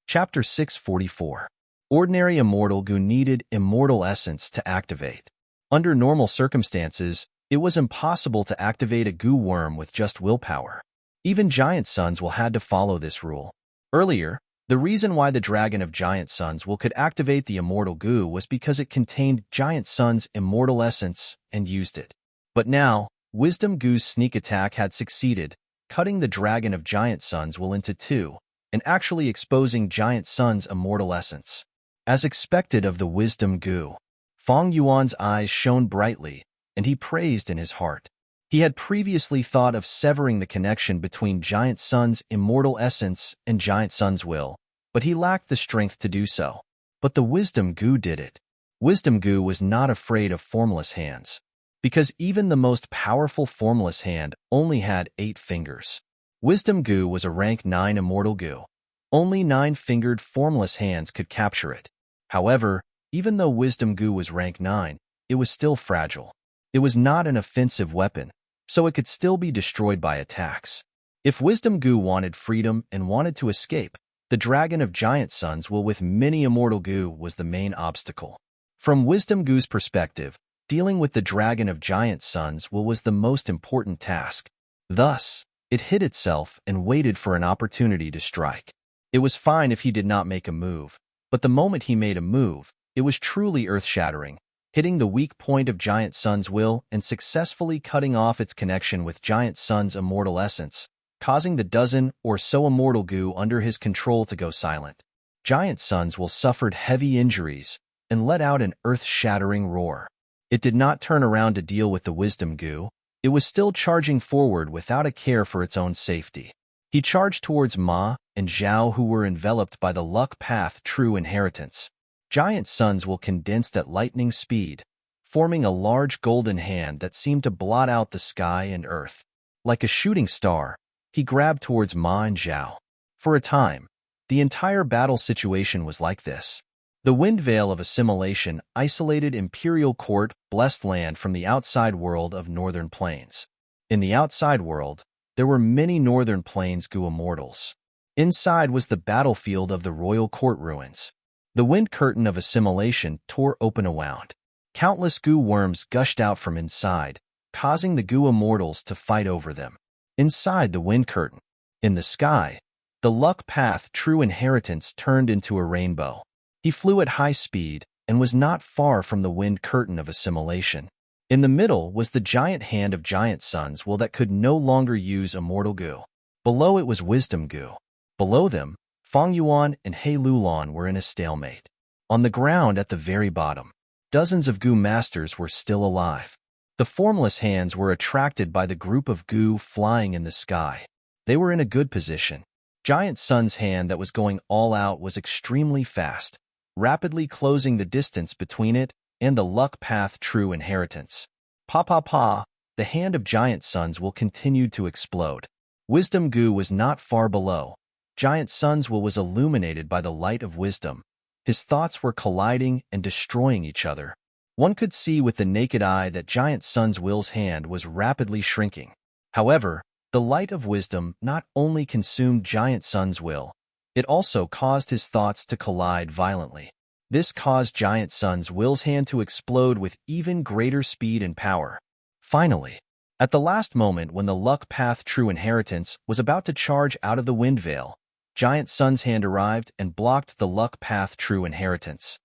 Chapter 644. Ordinary immortal goo needed immortal essence to activate. Under normal circumstances, it was impossible to activate a goo worm with just willpower. Even Giant Sun's will had to follow this rule. Earlier, the reason why the Dragon of Giant Sun's will could activate the immortal goo was because it contained Giant Sun's immortal essence and used it. But now, Wisdom Goo's sneak attack had succeeded, cutting the Dragon of Giant Sun's will into two, and actually exposing Giant Sun's immortal essence. As expected of the Wisdom Goo, Fang Yuan's eyes shone brightly, and he praised in his heart. He had previously thought of severing the connection between Giant Sun's immortal essence and Giant Sun's will, but he lacked the strength to do so. But the Wisdom Goo did it. Wisdom Goo was not afraid of formless hands, because even the most powerful formless hand only had 8 fingers. Wisdom Goo was a rank 9 immortal goo. Only 9-fingered formless hands could capture it. However, even though Wisdom Goo was rank 9, it was still fragile. It was not an offensive weapon, so it could still be destroyed by attacks. If Wisdom Goo wanted freedom and wanted to escape, the Dragon of Giant Sun's will with many immortal goo was the main obstacle. From Wisdom Goo's perspective, dealing with the Dragon of Giant Sun's will was the most important task. Thus, it hid itself and waited for an opportunity to strike. It was fine if he did not make a move, but the moment he made a move, it was truly earth-shattering, hitting the weak point of Giant Sun's will and successfully cutting off its connection with Giant Sun's immortal essence, causing the dozen or so immortal goo under his control to go silent. Giant Sun's will suffered heavy injuries and let out an earth-shattering roar. It did not turn around to deal with the Wisdom Goo. It was still charging forward without a care for its own safety. He charged towards Ma and Zhao, who were enveloped by the luck path true inheritance. Giant Sun's will condensed at lightning speed, forming a large golden hand that seemed to blot out the sky and earth. Like a shooting star, he grabbed towards Ma and Zhao. For a time, The entire battle situation was like this. The wind veil of assimilation isolated Imperial Court blessed land from the outside world of Northern Plains. In the outside world, there were many Northern Plains Gu immortals. Inside was the battlefield of the royal court ruins. The wind curtain of assimilation tore open around. Countless Gu worms gushed out from inside, causing the Gu immortals to fight over them. Inside the wind curtain, in the sky, the luck path true inheritance turned into a rainbow. He flew at high speed and was not far from the wind curtain of assimilation. In the middle was the giant hand of giant suns that could no longer use immortal Gu. Below it was wisdom Gu. Below them, Feng Yuan and He Lulon were in a stalemate. On the ground at the very bottom, dozens of Gu masters were still alive. The formless hands were attracted by the group of Gu flying in the sky. They were in a good position. Giant Sun's hand that was going all out was extremely fast, rapidly closing the distance between it and the luck path true inheritance. The hand of Giant Suns will continue to explode. Wisdom Gu was not far below. Giant Sun's will was illuminated by the light of wisdom. His thoughts were colliding and destroying each other. One could see with the naked eye that Giant Sun's will's hand was rapidly shrinking. However, the light of wisdom not only consumed Giant Sun's will, it also caused his thoughts to collide violently. This caused Giant Sun's will's hand to explode with even greater speed and power. Finally, at the last moment when the luck path true inheritance was about to charge out of the wind veil, Giant Sun's hand arrived and blocked the luck path true inheritance.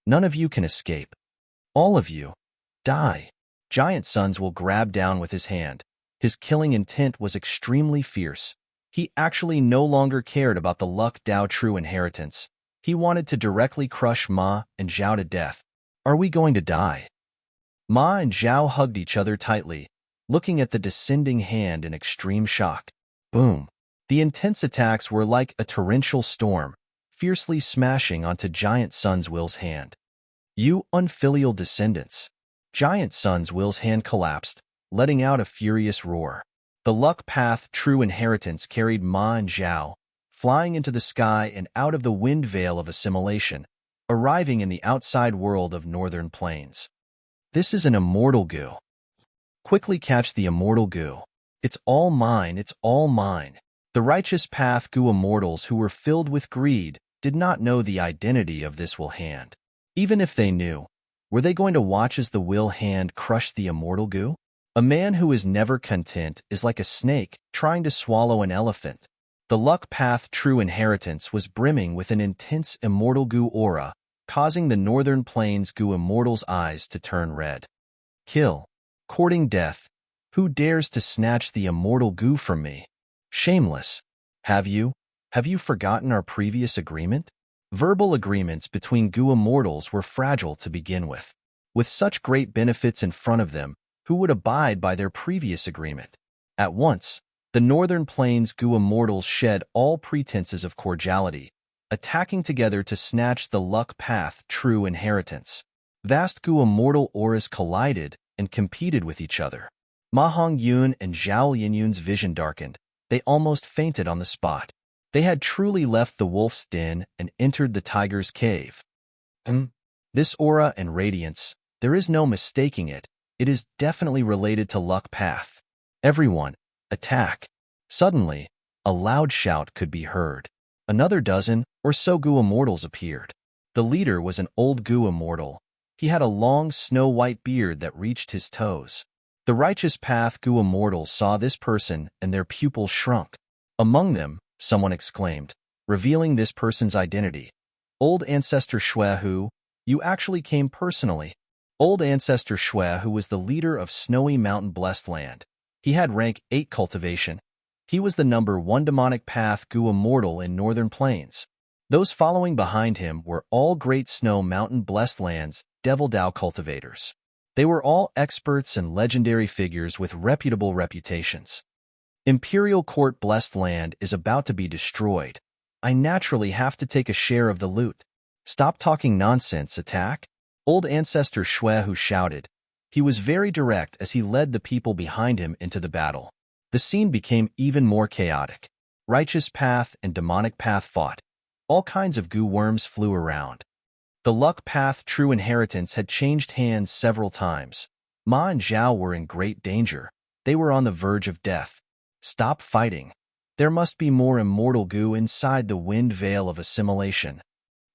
None of you can escape. All of you, die. Giant Sun's will grabbed down with his hand. His killing intent was extremely fierce. He actually no longer cared about the luck Dao true inheritance. He wanted to directly crush Ma and Zhao to death. Are we going to die? Ma and Zhao hugged each other tightly, looking at the descending hand in extreme shock. Boom. The intense attacks were like a torrential storm, fiercely smashing onto Giant Sun's will's hand. You unfilial descendants. Giant Sun's will's hand collapsed, letting out a furious roar. The luck path true inheritance carried Ma and Zhao, flying into the sky and out of the wind veil of assimilation, arriving in the outside world of Northern Plains. This is an immortal Gu. Quickly catch the immortal Gu. It's all mine, it's all mine. The righteous path Gu immortals who were filled with greed did not know the identity of this will hand. Even if they knew, were they going to watch as the will hand crush the immortal Gu? A man who is never content is like a snake trying to swallow an elephant. The luck path true inheritance was brimming with an intense immortal Gu aura, causing the Northern Plains Gu immortals' eyes to turn red. Kill. Courting death. Who dares to snatch the immortal Gu from me? Shameless. Have you forgotten our previous agreement? Verbal agreements between Gu immortals were fragile to begin with. With such great benefits in front of them, who would abide by their previous agreement? At once, the Northern Plains Gu immortals shed all pretenses of cordiality, attacking together to snatch the luck path true inheritance. Vast Gu immortal auras collided and competed with each other. Ma Hongyun and Zhao Linyun's vision darkened. They almost fainted on the spot. They had truly left the wolf's den and entered the tiger's cave. This aura and radiance, there is no mistaking it. It is definitely related to luck path. Everyone, attack. Suddenly, a loud shout could be heard. Another dozen or so Gu immortals appeared. The leader was an old Gu immortal. He had a long snow-white beard that reached his toes. The righteous path Gu immortals saw this person and their pupils shrunk. Among them, someone exclaimed, revealing this person's identity. Old Ancestor Shui Hu, you actually came personally. Old Ancestor Shui Hu was the leader of Snowy Mountain Blessed Land. He had rank 8 cultivation. He was the number 1 demonic path Gu immortal in Northern Plains. Those following behind him were all Great Snow Mountain Blessed Lands Devil Dao cultivators. They were all experts and legendary figures with reputable reputations. Imperial Court Blessed Land is about to be destroyed. I naturally have to take a share of the loot. Stop talking nonsense, attack. Old Ancestor Shui Hu shouted. He was very direct as he led the people behind him into the battle. The scene became even more chaotic. Righteous path and demonic path fought. All kinds of goo worms flew around. The luck path true inheritance had changed hands several times. Ma and Zhao were in great danger. They were on the verge of death. Stop fighting. There must be more immortal goo inside the wind veil of assimilation.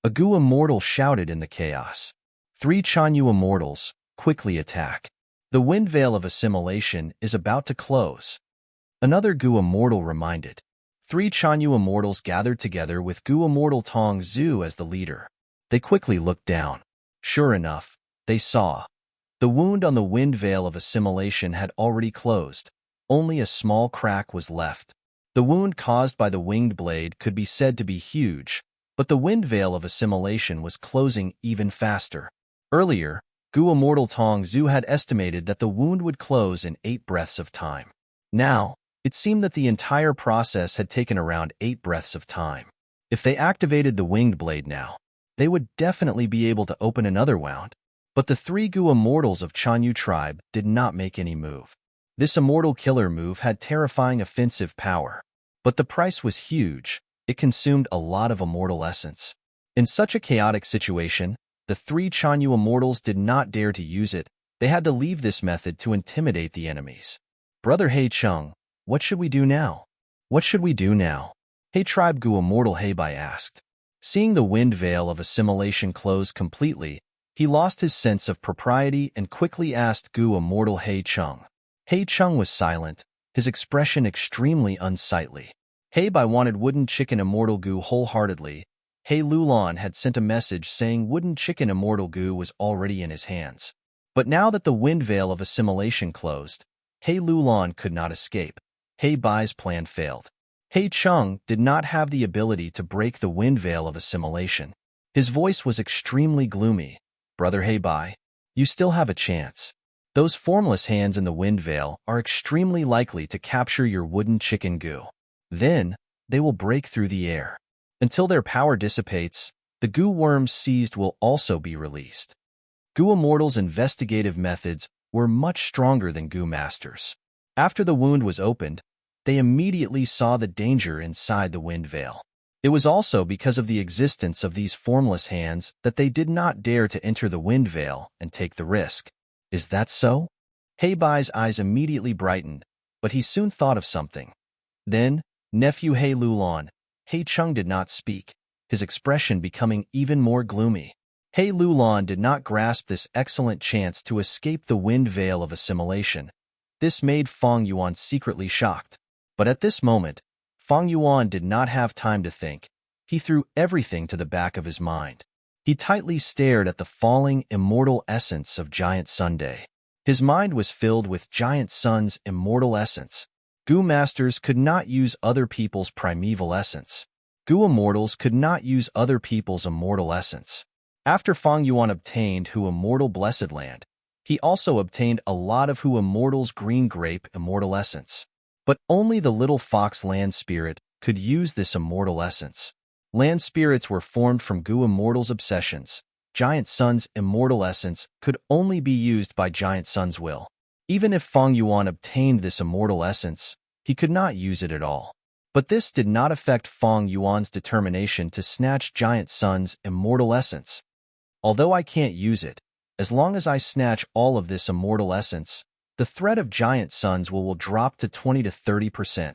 A goo immortal shouted in the chaos. 3 Chanyu immortals, quickly attack. The wind veil of assimilation is about to close. Another goo immortal reminded. 3 Chanyu immortals gathered together with goo immortal Tong Zhu as the leader. They quickly looked down. Sure enough, they saw. The wound on the wind veil of assimilation had already closed. Only a small crack was left. The wound caused by the winged blade could be said to be huge, but the wind veil of assimilation was closing even faster. Earlier, Gu Immortal Tong Zhu had estimated that the wound would close in 8 breaths of time. Now, it seemed that the entire process had taken around 8 breaths of time. If they activated the winged blade now, they would definitely be able to open another wound. But the 3 Gu Immortals of Chanyu tribe did not make any move. This immortal killer move had terrifying offensive power, but the price was huge. It consumed a lot of immortal essence. In such a chaotic situation, the 3 Chanyu Immortals did not dare to use it. They had to leave this method to intimidate the enemies. Brother Hei Chung, what should we do now? What should we do now? Hei Tribe Gu Immortal Heibai asked. Seeing the wind veil of assimilation close completely, he lost his sense of propriety and quickly asked Gu Immortal Hei Chung. Hei Chung was silent, his expression extremely unsightly. Heibai wanted Wooden Chicken Immortal Gu wholeheartedly. Hei Lulan had sent a message saying Wooden Chicken Immortal Gu was already in his hands. But now that the wind veil of assimilation closed, Hei Lulan could not escape. Heibai's plan failed. Hei Chung did not have the ability to break the wind veil of assimilation. His voice was extremely gloomy. Brother Heibai, you still have a chance. Those formless hands in the wind veil are extremely likely to capture your wooden chicken goo. Then, they will break through the air. Until their power dissipates, the goo worms seized will also be released. Goo Immortals' investigative methods were much stronger than Goo Masters. After the wound was opened, they immediately saw the danger inside the wind veil. It was also because of the existence of these formless hands that they did not dare to enter the wind veil and take the risk. Is that so? Heibai's eyes immediately brightened, but he soon thought of something. Then, nephew Hei Lulan, Hei Chung did not speak, his expression becoming even more gloomy. Hei Lulan did not grasp this excellent chance to escape the wind veil of assimilation. This made Fang Yuan secretly shocked. But at this moment, Fang Yuan did not have time to think. He threw everything to the back of his mind. He tightly stared at the falling immortal essence of Giant Sunday. His mind was filled with Giant Sun's immortal essence. Goo Masters could not use other people's primeval essence. Goo Immortals could not use other people's immortal essence. After Fang Yuan obtained Hu Immortal Blessed Land, he also obtained a lot of Hu Immortal's Green Grape immortal essence. But only the little fox land spirit could use this immortal essence. Land spirits were formed from Gu Immortal's obsessions. Giant Sun's immortal essence could only be used by Giant Sun's will. Even if Fang Yuan obtained this immortal essence, he could not use it at all. But this did not affect Fang Yuan's determination to snatch Giant Sun's immortal essence. Although I can't use it, as long as I snatch all of this immortal essence, the threat of Giant Sun's will drop to 20 to 30%.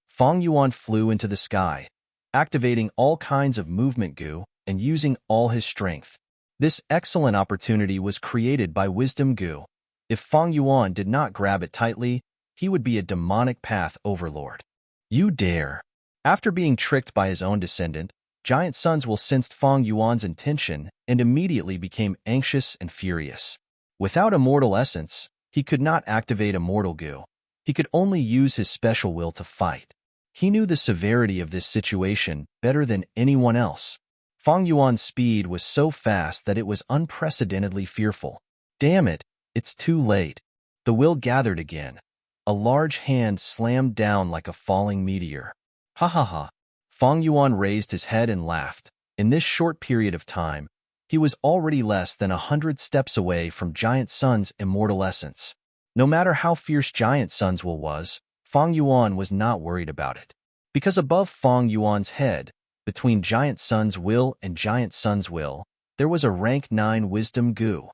Fang Yuan flew into the sky, activating all kinds of movement goo and using all his strength. This excellent opportunity was created by Wisdom Goo. If Fang Yuan did not grab it tightly, he would be a demonic path overlord. You dare. After being tricked by his own descendant, Giant Sun's will sensed Fang Yuan's intention and immediately became anxious and furious. Without immortal essence, he could not activate immortal goo. He could only use his special will to fight. He knew the severity of this situation better than anyone else. Fang Yuan's speed was so fast that it was unprecedentedly fearful. Damn it, it's too late. The will gathered again. A large hand slammed down like a falling meteor. Ha ha ha. Fang Yuan raised his head and laughed. In this short period of time, he was already less than 100 steps away from Giant Sun's immortal essence. No matter how fierce Giant Sun's will was, Fang Yuan was not worried about it. Because above Fang Yuan's head, Between Giant Sun's will and Giant Sun's will, there was a rank 9 Wisdom Goo.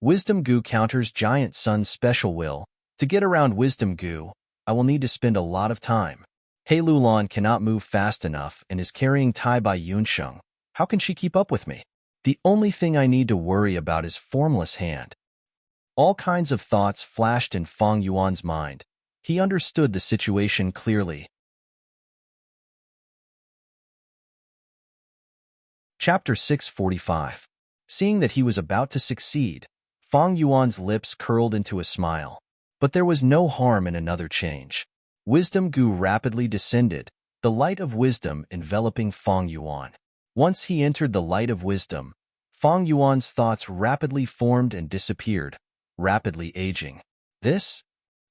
Wisdom Goo counters Giant Sun's special will. To get around Wisdom Goo, I will need to spend a lot of time. He Lulan cannot move fast enough and is carrying Tai by Yunsheng. How can she keep up with me? The only thing I need to worry about is Formless Hand. All kinds of thoughts flashed in Fang Yuan's mind. He understood the situation clearly. Chapter 645. Seeing that he was about to succeed, Fang Yuan's lips curled into a smile. But there was no harm in another change. Wisdom Goo rapidly descended, the light of wisdom enveloping Fang Yuan. Once he entered the light of wisdom, Fang Yuan's thoughts rapidly formed and disappeared, rapidly aging. This?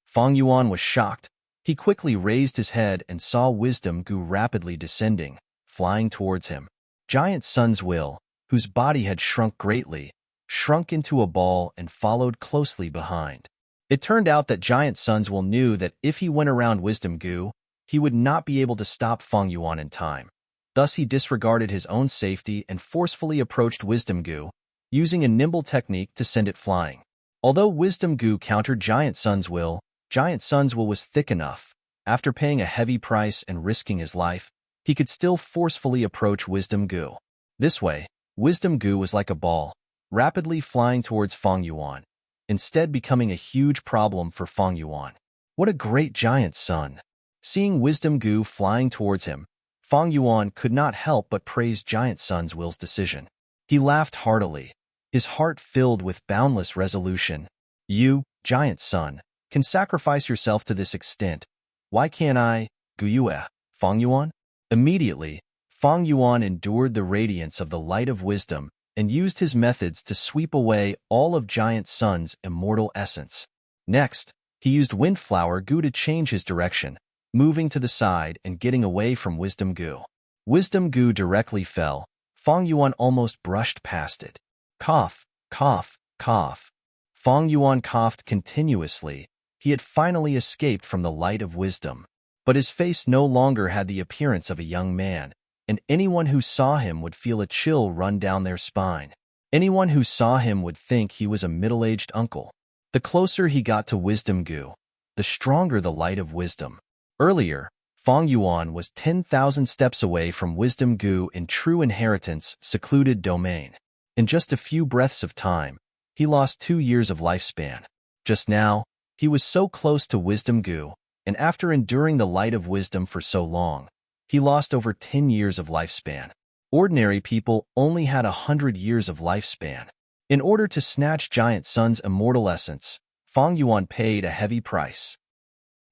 Fang Yuan was shocked. He quickly raised his head and saw Wisdom Goo rapidly descending, flying towards him. Giant Sun's will, whose body had shrunk greatly, shrunk into a ball and followed closely behind. It turned out that Giant Sun's will knew that if he went around Wisdom Goo, he would not be able to stop Fang Yuan in time. Thus he disregarded his own safety and forcefully approached Wisdom Goo, using a nimble technique to send it flying. Although Wisdom Goo countered Giant Sun's will was thick enough. After paying a heavy price and risking his life, he could still forcefully approach Wisdom Goo. This way, Wisdom Goo was like a ball, rapidly flying towards Fang Yuan, instead becoming a huge problem for Fang Yuan. What a great Giant Sun! Seeing Wisdom Goo flying towards him, Fang Yuan could not help but praise Giant Sun's will's decision. He laughed heartily, his heart filled with boundless resolution. You, Giant Sun, can sacrifice yourself to this extent. Why can't I, Guyue, Fang Yuan? Immediately, Fang Yuan endured the radiance of the light of wisdom and used his methods to sweep away all of Giant Sun's immortal essence. Next, he used Windflower Goo to change his direction, moving to the side and getting away from Wisdom Goo. Wisdom Goo directly fell. Fang Yuan almost brushed past it. Cough, cough, cough. Fang Yuan coughed continuously. He had finally escaped from the light of wisdom. But his face no longer had the appearance of a young man, and anyone who saw him would feel a chill run down their spine. Anyone who saw him would think he was a middle-aged uncle. The closer he got to Wisdom Goo, the stronger the light of wisdom. Earlier, Fang Yuan was 10,000 steps away from Wisdom Goo in true inheritance secluded domain. In just a few breaths of time, he lost 2 years of lifespan. Just now, he was so close to Wisdom Goo, and after enduring the light of wisdom for so long, he lost over 10 years of lifespan. Ordinary people only had 100 years of lifespan. In order to snatch Giant Sun's immortal essence, Fang Yuan paid a heavy price.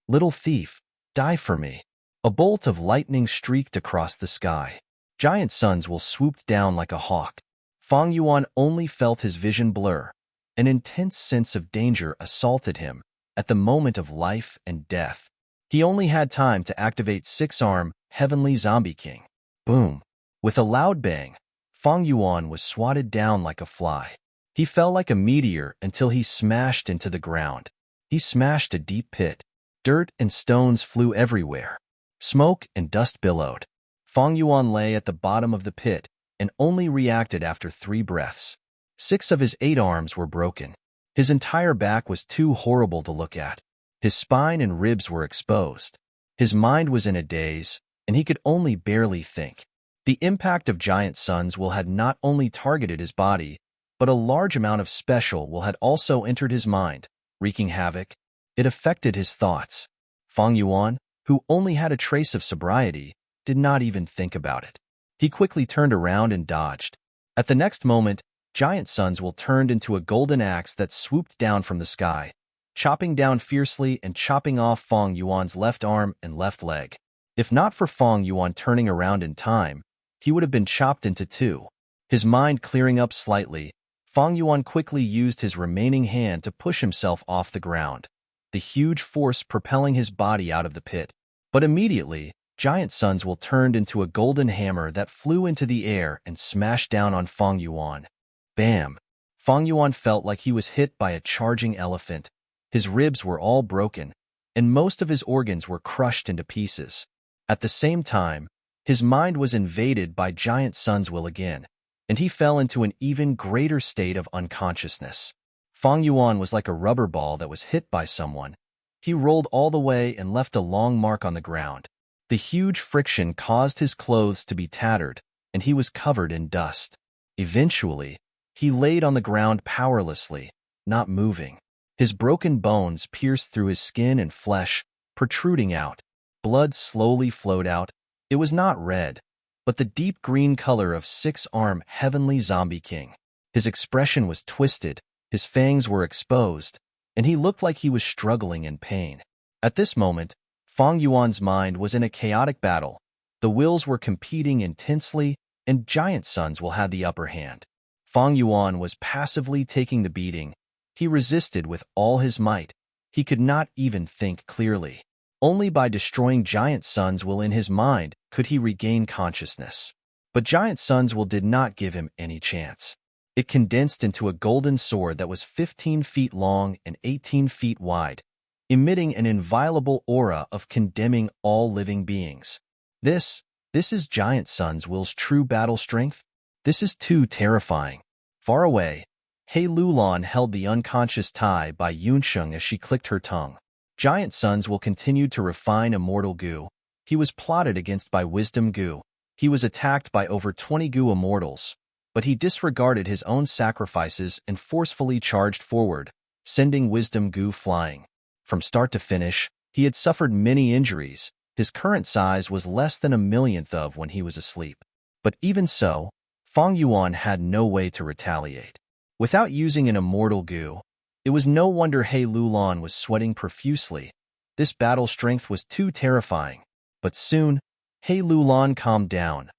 Little thief, die for me. A bolt of lightning streaked across the sky. Giant Sun's will swooped down like a hawk. Fang Yuan only felt his vision blur. An intense sense of danger assaulted him at the moment of life and death. He only had time to activate 6-arm Heavenly Zombie King. Boom! With a loud bang, Fang Yuan was swatted down like a fly. He fell like a meteor until he smashed into the ground. He smashed a deep pit. Dirt and stones flew everywhere. Smoke and dust billowed. Fang Yuan lay at the bottom of the pit and only reacted after 3 breaths. 6 of his 8 arms were broken. His entire back was too horrible to look at. His spine and ribs were exposed. His mind was in a daze, and he could only barely think. The impact of Giant Sun's will had not only targeted his body, but a large amount of special will had also entered his mind, wreaking havoc. It affected his thoughts. Fang Yuan, who only had a trace of sobriety, did not even think about it. He quickly turned around and dodged. At the next moment, Giant Sun's will turned into a golden axe that swooped down from the sky, chopping down fiercely and chopping off Fang Yuan's left arm and left leg. If not for Fang Yuan turning around in time, he would have been chopped into 2. His mind clearing up slightly, Fang Yuan quickly used his remaining hand to push himself off the ground, the huge force propelling his body out of the pit. But immediately, Giant Sun's will turned into a golden hammer that flew into the air and smashed down on Fang Yuan. Bam! Fang Yuan felt like he was hit by a charging elephant. His ribs were all broken, and most of his organs were crushed into pieces. At the same time, His mind was invaded by Giant Sun's will again, and he fell into an even greater state of unconsciousness. Fang Yuan was like a rubber ball that was hit by someone. He rolled all the way and left a long mark on the ground. The huge friction caused his clothes to be tattered, and he was covered in dust. Eventually, he laid on the ground powerlessly, not moving. His broken bones pierced through his skin and flesh, protruding out. Blood slowly flowed out. It was not red, but the deep green color of six-armed heavenly zombie king. His expression was twisted, his fangs were exposed, and he looked like he was struggling in pain. At this moment, Fang Yuan's mind was in a chaotic battle. The wills were competing intensely, and Giant Sun's will had the upper hand. Fang Yuan was passively taking the beating. He resisted with all his might. He could not even think clearly. Only by destroying Giant Sun's will in his mind could he regain consciousness. But Giant Sun's will did not give him any chance. It condensed into a golden sword that was 15 feet long and 18 feet wide, emitting an inviolable aura of condemning all living beings. This is Giant Sun's will's true battle strength? This is too terrifying. Far away, He Lulan held the unconscious Tai by Yunsheng as she clicked her tongue. Giant Sun's will continued to refine immortal Gu. He was plotted against by Wisdom Gu. He was attacked by over 20 Gu immortals, but he disregarded his own sacrifices and forcefully charged forward, sending Wisdom Gu flying. From start to finish, he had suffered many injuries. His current size was less than a millionth of when he was asleep. But even so, Fang Yuan had no way to retaliate. Without using an immortal Gu, it was no wonder He Lulan was sweating profusely. This battle strength was too terrifying. But soon, He Lulan calmed down.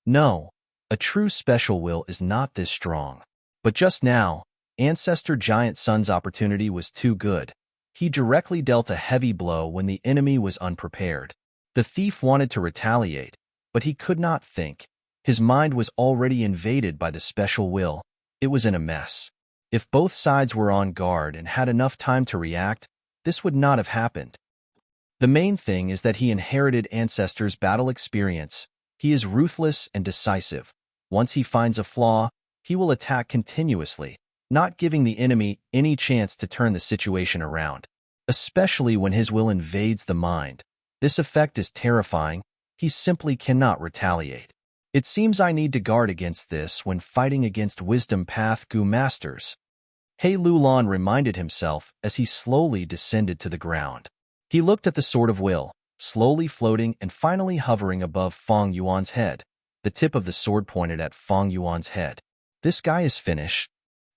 No, a true special will is not this strong. But just now, Ancestor Giant Sun's opportunity was too good. He directly dealt a heavy blow when the enemy was unprepared. The thief wanted to retaliate, but he could not think. His mind was already invaded by the special will. It was in a mess. If both sides were on guard and had enough time to react, this would not have happened. The main thing is that he inherited Ancestor's battle experience. He is ruthless and decisive. Once he finds a flaw, he will attack continuously, not giving the enemy any chance to turn the situation around. Especially when his will invades the mind. This effect is terrifying. He simply cannot retaliate. It seems I need to guard against this when fighting against Wisdom Path Gu Masters. He Lulan reminded himself as he slowly descended to the ground. He looked at the Sword of Will, slowly floating and finally hovering above Fang Yuan's head. The tip of the sword pointed at Fang Yuan's head. This guy is finished.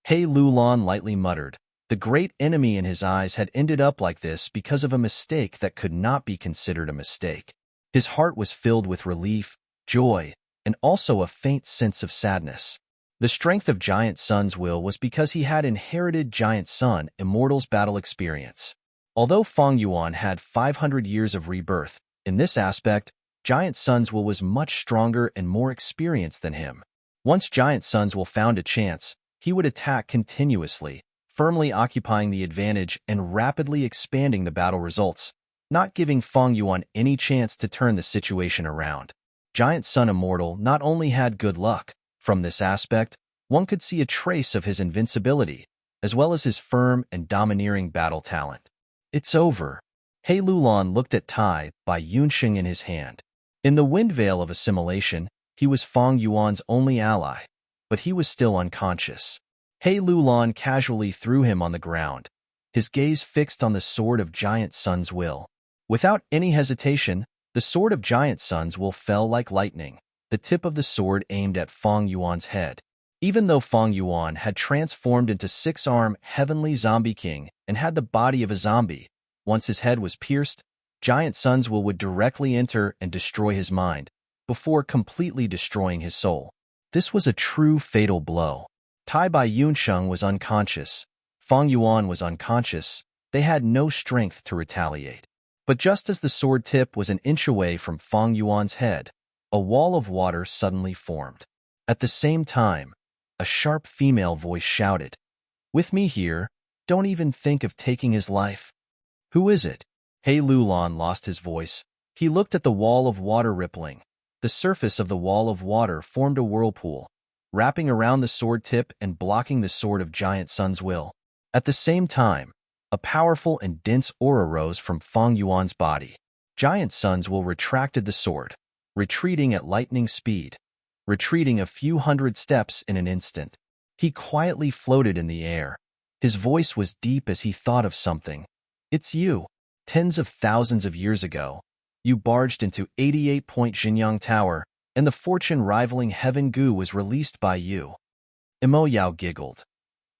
He Lulan lightly muttered. The great enemy in his eyes had ended up like this because of a mistake that could not be considered a mistake. His heart was filled with relief, joy, and also a faint sense of sadness. The strength of Giant Sun's will was because he had inherited Giant Sun Immortal's battle experience. Although Fang Yuan had 500 years of rebirth, in this aspect, Giant Sun's will was much stronger and more experienced than him. Once Giant Sun's will found a chance, he would attack continuously, firmly occupying the advantage and rapidly expanding the battle results, not giving Fang Yuan any chance to turn the situation around. Giant Sun Immortal not only had good luck. From this aspect, one could see a trace of his invincibility, as well as his firm and domineering battle talent. It's over. He Lulan looked at Tai by Yunsheng in his hand. In the wind veil of assimilation, he was Fang Yuan's only ally, but he was still unconscious. He Lulan casually threw him on the ground, his gaze fixed on the Sword of Giant Sun's will. Without any hesitation, the Sword of Giant Sun's will fell like lightning, the tip of the sword aimed at Fang Yuan's head. Even though Fang Yuan had transformed into six-armed heavenly zombie king and had the body of a zombie, once his head was pierced, Giant Sun's will would directly enter and destroy his mind, before completely destroying his soul. This was a true fatal blow. Tai Bai Yunsheng was unconscious. Fang Yuan was unconscious. They had no strength to retaliate. But just as the sword tip was an inch away from Fang Yuan's head, a wall of water suddenly formed. At the same time, a sharp female voice shouted, "With me here, don't even think of taking his life." "Who is it?" He Lulan lost his voice. He looked at the wall of water rippling. the surface of the wall of water formed a whirlpool, wrapping around the sword tip and blocking the sword of Giant Sun's will. At the same time, a powerful and dense aura rose from Fang Yuan's body. Giant Sun's will retracted the sword, retreating at lightning speed, retreating a few hundred steps in an instant. He quietly floated in the air. His voice was deep as he thought of something. It's you. Tens of thousands of years ago, you barged into 88-point Xinyang Tower, and the fortune-rivaling Heaven Gu was released by you. Imo Yao giggled.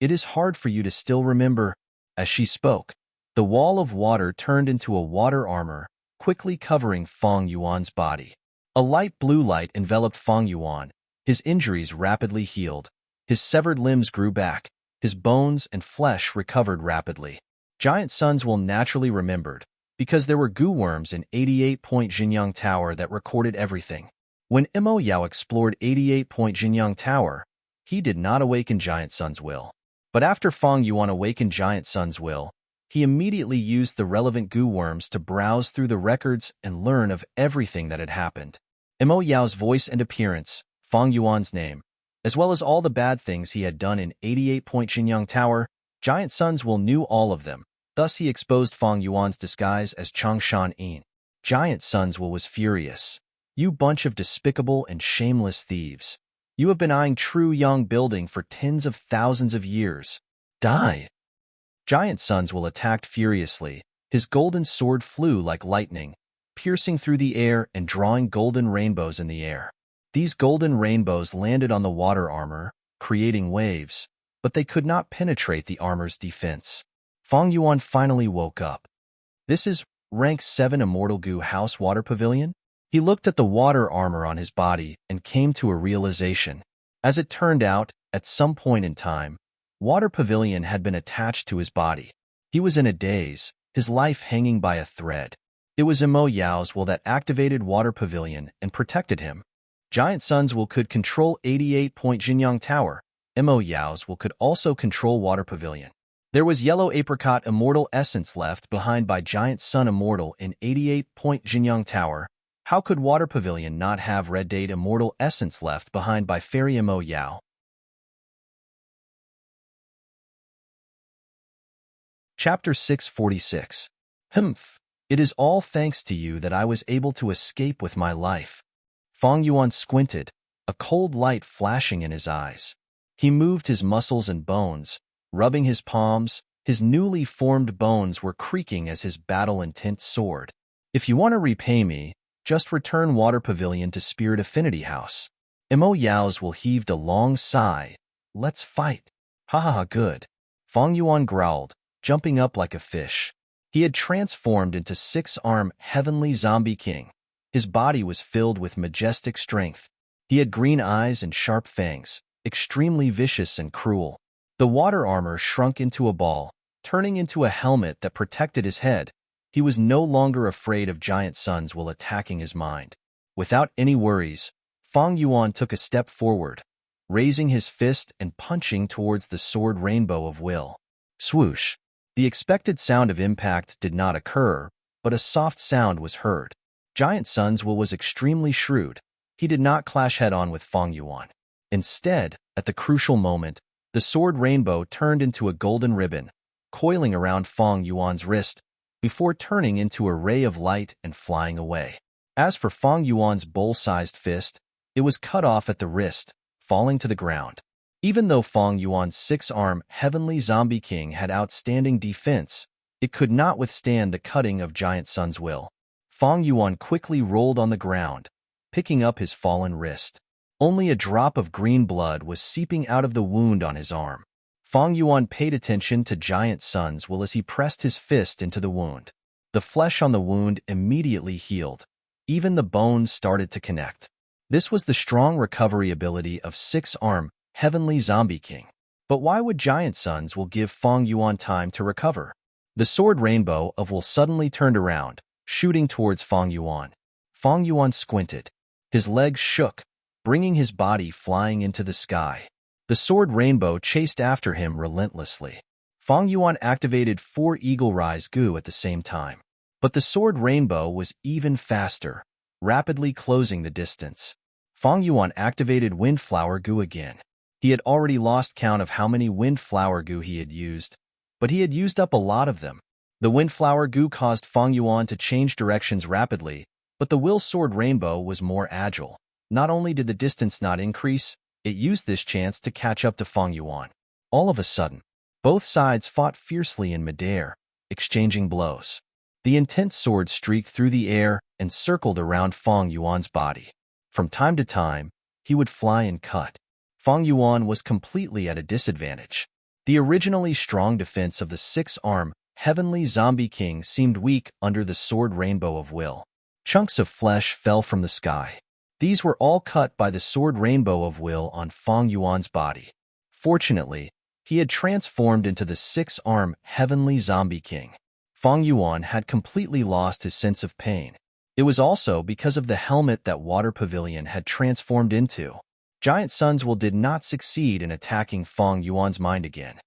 It is hard for you to still remember. As she spoke, the wall of water turned into a water armor, quickly covering Fang Yuan's body. A light blue light enveloped Fang Yuan. His injuries rapidly healed. His severed limbs grew back. His bones and flesh recovered rapidly. Giant Sun's will naturally remembered, because there were goo worms in 88-point Xinyang Tower that recorded everything. When Imo Yao explored 88-point Xinyang Tower, he did not awaken Giant Sun's will. But after Fang Yuan awakened Giant Sun's will, he immediately used the relevant goo worms to browse through the records and learn of everything that had happened. Imo Yao's voice and appearance, Fang Yuan's name, as well as all the bad things he had done in 88-point Xinyang Tower, Giant Sun's will knew all of them. Thus he exposed Fang Yuan's disguise as Changshan Yin. Giant Sun's will was furious. You bunch of despicable and shameless thieves. You have been eyeing True Yang Building for tens of thousands of years. Die! Giant Sun's will attacked furiously. His golden sword flew like lightning, piercing through the air and drawing golden rainbows in the air. These golden rainbows landed on the water armor, creating waves, but they could not penetrate the armor's defense. Fang Yuan finally woke up. This is Rank 7 Immortal Goo House Water Pavilion? He looked at the water armor on his body and came to a realization. As it turned out, at some point in time, Water Pavilion had been attached to his body. He was in a daze, his life hanging by a thread. It was Imo Yao's will that activated Water Pavilion and protected him. Giant Sun's will could control 88-point Xinyang Tower. Imo Yao's will could also control Water Pavilion. There was Yellow Apricot Immortal Essence left behind by Giant Sun Immortal in 88-point Xinyang Tower. How could Water Pavilion not have Red Date Immortal Essence left behind by Fairy Imo Yao? Chapter 646. Humph. It is all thanks to you that I was able to escape with my life. Fang Yuan squinted, a cold light flashing in his eyes. He moved his muscles and bones, rubbing his palms. His newly formed bones were creaking as his battle-intent soared. If you want to repay me, just return Water Pavilion to Spirit Affinity House. Imo Yao's will heaved a long sigh. Let's fight. Ha ha ha, good. Fang Yuan growled, jumping up like a fish. He had transformed into six-armed Heavenly Zombie King. His body was filled with majestic strength. He had green eyes and sharp fangs, extremely vicious and cruel. The water armor shrunk into a ball, turning into a helmet that protected his head. He was no longer afraid of Giant Sun's will attacking his mind. Without any worries, Fang Yuan took a step forward, raising his fist and punching towards the sword rainbow of will. Swoosh! The expected sound of impact did not occur, but a soft sound was heard. Giant Sun's will was extremely shrewd. He did not clash head-on with Fang Yuan. Instead, at the crucial moment, the sword rainbow turned into a golden ribbon, coiling around Fang Yuan's wrist, before turning into a ray of light and flying away. As for Fang Yuan's bowl-sized fist, it was cut off at the wrist, falling to the ground. Even though Fang Yuan's six-armed Heavenly Zombie King had outstanding defense, it could not withstand the cutting of Giant Sun's will. Fang Yuan quickly rolled on the ground, picking up his fallen wrist. Only a drop of green blood was seeping out of the wound on his arm. Fang Yuan paid attention to Giant Sun's will as he pressed his fist into the wound. The flesh on the wound immediately healed. Even the bones started to connect. This was the strong recovery ability of six-armed Heavenly Zombie King. But why would Giant Sun's will give Fang Yuan time to recover? The sword rainbow of will suddenly turned around, shooting towards Fang Yuan. Fang Yuan squinted. His legs shook, bringing his body flying into the sky. The sword rainbow chased after him relentlessly. Fang Yuan activated 4 Eagle Rise Goo at the same time. But the sword rainbow was even faster, rapidly closing the distance. Fang Yuan activated Windflower Goo again. He had already lost count of how many Windflower Goo he had used, but he had used up a lot of them. The Windflower Goo caused Fang Yuan to change directions rapidly, but the Will Sword Rainbow was more agile. Not only did the distance not increase, it used this chance to catch up to Fang Yuan. All of a sudden, both sides fought fiercely in midair, exchanging blows. The intense sword streaked through the air and circled around Fang Yuan's body. From time to time, he would fly and cut. Fang Yuan was completely at a disadvantage. The originally strong defense of the six-arm Heavenly Zombie King seemed weak under the sword rainbow of will. Chunks of flesh fell from the sky. These were all cut by the sword rainbow of will on Fang Yuan's body. Fortunately, he had transformed into the six-arm Heavenly Zombie King. Fang Yuan had completely lost his sense of pain. It was also because of the helmet that Water Pavilion had transformed into. Giant Sun's Will did not succeed in attacking Fang Yuan's mind again.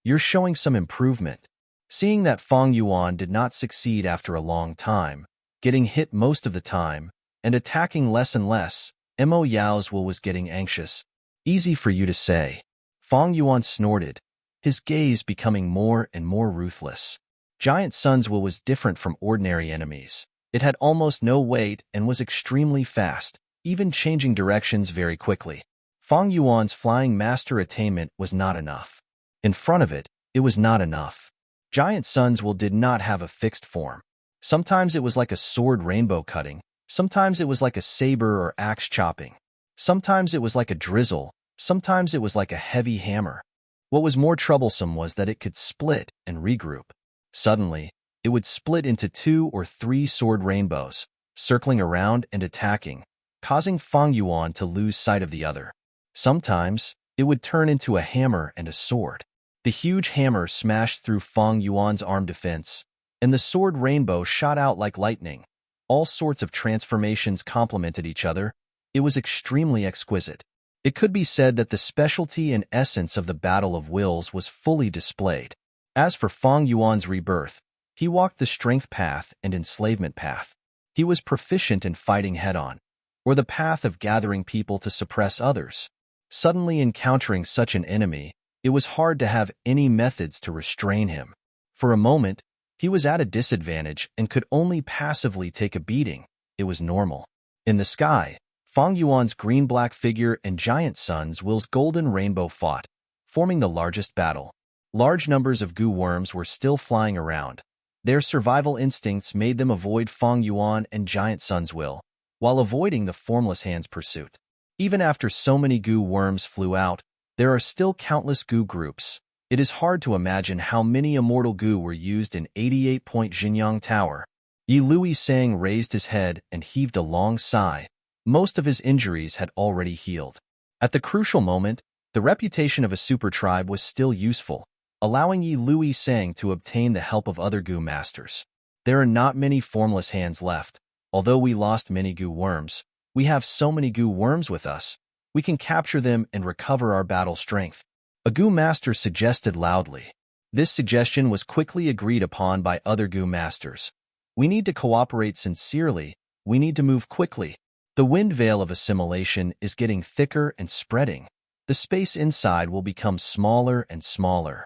"You're showing some improvement." Seeing that Fang Yuan did not succeed after a long time, getting hit most of the time, and attacking less and less, Mo Yao's will was getting anxious. "Easy for you to say." Fang Yuan snorted, his gaze becoming more and more ruthless. Giant Sun's Will was different from ordinary enemies. It had almost no weight and was extremely fast, even changing directions very quickly. Fang Yuan's Flying Master attainment was not enough. In front of it, it was not enough. Giant Sun's Will did not have a fixed form. Sometimes it was like a sword rainbow cutting, sometimes it was like a saber or axe chopping, sometimes it was like a drizzle, sometimes it was like a heavy hammer. What was more troublesome was that it could split and regroup. Suddenly, it would split into 2 or 3 sword rainbows, circling around and attacking, causing Fang Yuan to lose sight of the other. Sometimes, it would turn into a hammer and a sword. The huge hammer smashed through Fang Yuan's arm defense, and the sword rainbow shot out like lightning. All sorts of transformations complemented each other. It was extremely exquisite. It could be said that the specialty and essence of the Battle of Wills was fully displayed. As for Fang Yuan's rebirth, he walked the strength path and enslavement path. He was proficient in fighting head-on, or the path of gathering people to suppress others. Suddenly encountering such an enemy, it was hard to have any methods to restrain him. For a moment, he was at a disadvantage and could only passively take a beating. It was normal. In the sky, Fang Yuan's green-black figure and Giant Sun's Will's golden rainbow fought, forming the largest battle. Large numbers of goo worms were still flying around. Their survival instincts made them avoid Fang Yuan and Giant Sun's Will, while avoiding the Formless Hand's pursuit. Even after so many goo worms flew out, there are still countless goo groups. It is hard to imagine how many immortal goo were used in 88-point Jinyang Tower. Yi Lui Sang raised his head and heaved a long sigh. Most of his injuries had already healed. At the crucial moment, the reputation of a super tribe was still useful, allowing Yi Lui Sang to obtain the help of other goo masters. There are not many Formless Hands left. Although we lost many goo worms, we have so many goo worms with us. We can capture them and recover our battle strength. A goo master suggested loudly. This suggestion was quickly agreed upon by other goo masters. We need to cooperate sincerely. We need to move quickly. The wind veil of assimilation is getting thicker and spreading. The space inside will become smaller and smaller.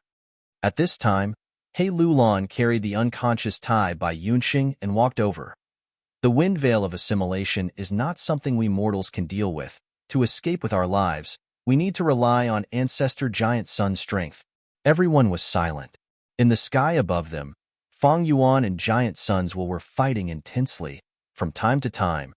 At this time, He Lulan carried the unconscious Tai by Yunxing and walked over. The wind veil of assimilation is not something we mortals can deal with. To escape with our lives, we need to rely on Ancestor Giant Sun's strength. Everyone was silent. In the sky above them, Fang Yuan and Giant Sun's Will were fighting intensely. From time to time,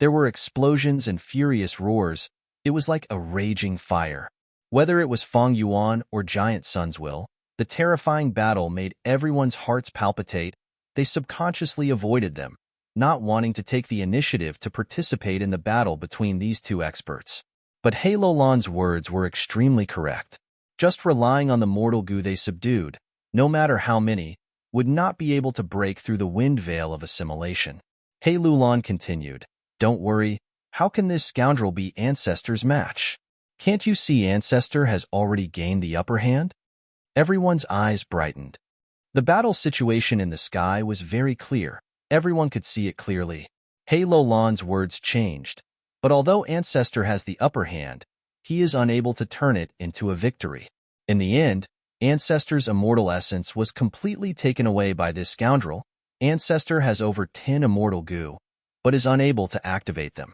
there were explosions and furious roars. It was like a raging fire. Whether it was Fang Yuan or Giant Sun's Will, the terrifying battle made everyone's hearts palpitate. They subconsciously avoided them, not wanting to take the initiative to participate in the battle between these two experts. But He Lulan's words were extremely correct. Just relying on the mortal goo they subdued, no matter how many, would not be able to break through the wind veil of assimilation. He Lulan continued, "Don't worry, how can this scoundrel be Ancestor's match? Can't you see Ancestor has already gained the upper hand?" Everyone's eyes brightened. The battle situation in the sky was very clear. Everyone could see it clearly. He Lulan's words changed, but although Ancestor has the upper hand, he is unable to turn it into a victory. In the end, Ancestor's immortal essence was completely taken away by this scoundrel. Ancestor has over 10 immortal goo, but is unable to activate them.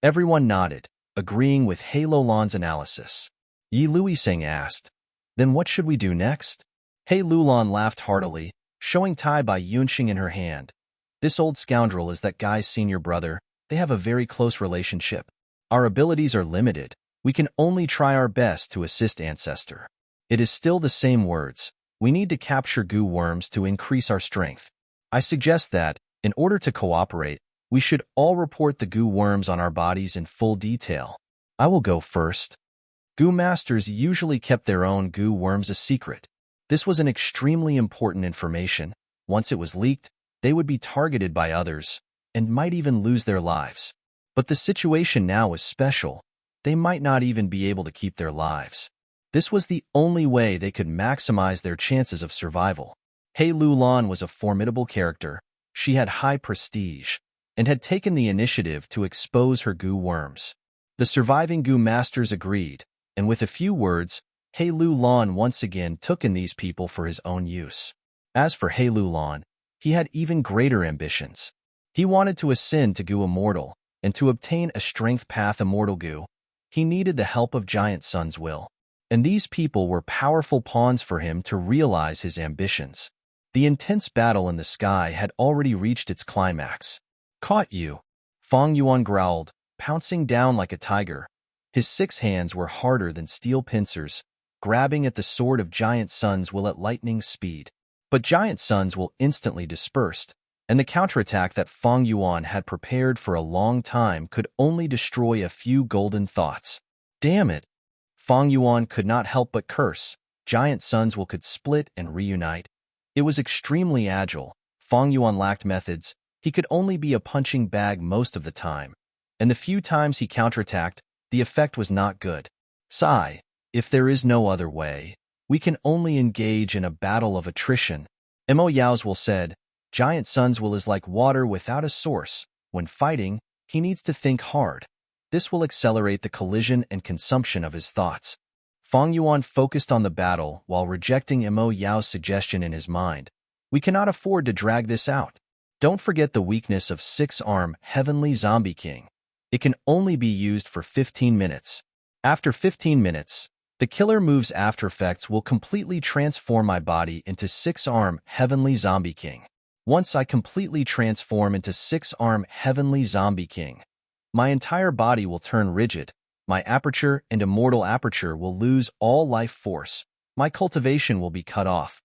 Everyone nodded, agreeing with He Lulan's analysis. Yi Luiseng asked, "Then what should we do next?" He Lulan laughed heartily, showing Tai Bai Yunxing in her hand. "This old scoundrel is that guy's senior brother. They have a very close relationship. Our abilities are limited. We can only try our best to assist Ancestor. It is still the same words. We need to capture goo worms to increase our strength. I suggest that, in order to cooperate, we should all report the goo worms on our bodies in full detail. I will go first." Goo masters usually kept their own goo worms a secret. This was an extremely important information. Once it was leaked, they would be targeted by others, and might even lose their lives. But the situation now was special. They might not even be able to keep their lives. This was the only way they could maximize their chances of survival. He Lulan was a formidable character. She had high prestige, and had taken the initiative to expose her goo worms. The surviving goo masters agreed, and with a few words, He Lulan once again took in these people for his own use. As for He Lulan, he had even greater ambitions. He wanted to ascend to goo immortal, and to obtain a strength path immortal goo, he needed the help of Giant Sun's will. And these people were powerful pawns for him to realize his ambitions. The intense battle in the sky had already reached its climax. "Caught you!" Fang Yuan growled, pouncing down like a tiger. His 6 hands were harder than steel pincers, grabbing at the sword of Giant Sun's will at lightning speed. But Giant Sun's will instantly dispersed, and the counterattack that Fang Yuan had prepared for a long time could only destroy a few golden thoughts. Damn it! Fang Yuan could not help but curse. Giant Sun's will could split and reunite. It was extremely agile. Fang Yuan lacked methods. He could only be a punching bag most of the time, and the few times he counterattacked, the effect was not good. Sigh, if there is no other way, we can only engage in a battle of attrition. Mo Yao's will said, Giant Sun's will is like water without a source. When fighting, he needs to think hard. This will accelerate the collision and consumption of his thoughts. Fang Yuan focused on the battle while rejecting Mo Yao's suggestion in his mind. We cannot afford to drag this out. Don't forget the weakness of 6-arm Heavenly Zombie King. It can only be used for 15 minutes. After 15 minutes, the killer move's after effects will completely transform my body into 6-arm Heavenly Zombie King. Once I completely transform into 6-arm Heavenly Zombie King, my entire body will turn rigid. My aperture and immortal aperture will lose all life force. My cultivation will be cut off.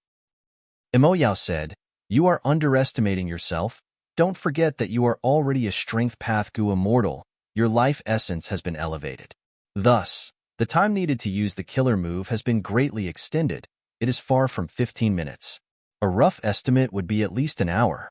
Mo Yao said, "You are underestimating yourself. Don't forget that you are already a strength path Gu immortal. Your life essence has been elevated. Thus, the time needed to use the killer move has been greatly extended. It is far from 15 minutes. A rough estimate would be at least an hour.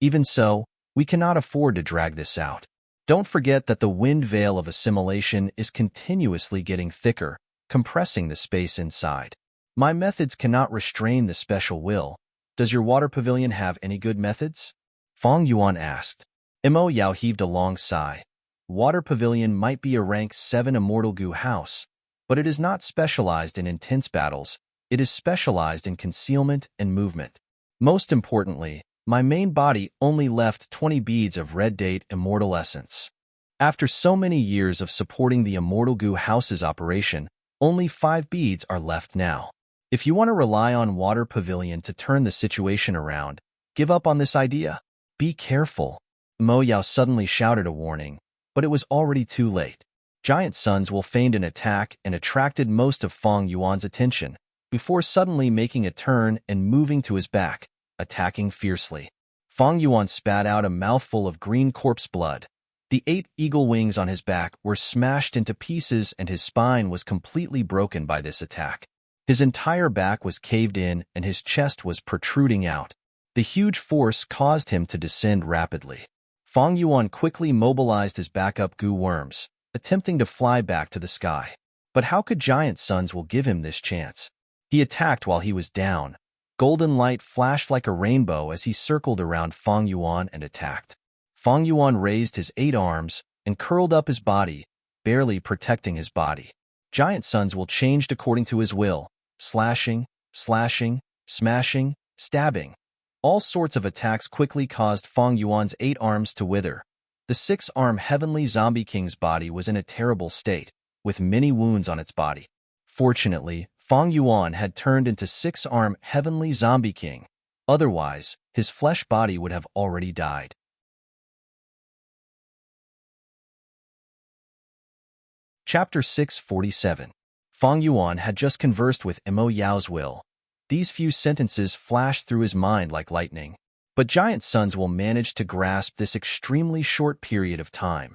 Even so, we cannot afford to drag this out. Don't forget that the wind veil of assimilation is continuously getting thicker, compressing the space inside. My methods cannot restrain the special will. Does your water pavilion have any good methods?" Fang Yuan asked. Mo Yao heaved a long sigh. Water pavilion might be a rank 7 immortal Gu house, but it is not specialized in intense battles. It is specialized in concealment and movement. Most importantly, my main body only left 20 beads of red date immortal essence. After so many years of supporting the immortal Gu house's operation, only 5 beads are left now. If you want to rely on water pavilion to turn the situation around, give up on this idea. Be careful. Mo Yao suddenly shouted a warning, but it was already too late. Giant Sun's will feigned an attack and attracted most of Fang Yuan's attention, before suddenly making a turn and moving to his back, attacking fiercely. Fang Yuan spat out a mouthful of green corpse blood. The 8 eagle wings on his back were smashed into pieces and his spine was completely broken by this attack. His entire back was caved in and his chest was protruding out. The huge force caused him to descend rapidly. Fang Yuan quickly mobilized his backup Gu worms, attempting to fly back to the sky. But how could Giant Sun's will give him this chance? He attacked while he was down. Golden light flashed like a rainbow as he circled around Fang Yuan and attacked. Fang Yuan raised his 8 arms and curled up his body, barely protecting his body. Giant Sun's will changed according to his will, slashing, smashing, stabbing. All sorts of attacks quickly caused Fang Yuan's 8 arms to wither. The 6-armed heavenly zombie king's body was in a terrible state, with many wounds on its body. Fortunately, Fang Yuan had turned into 6-armed heavenly zombie king. Otherwise, his flesh body would have already died. Chapter 647. Fang Yuan had just conversed with Mo Yao's will. These few sentences flashed through his mind like lightning. But Giant Sun's will managed to grasp this extremely short period of time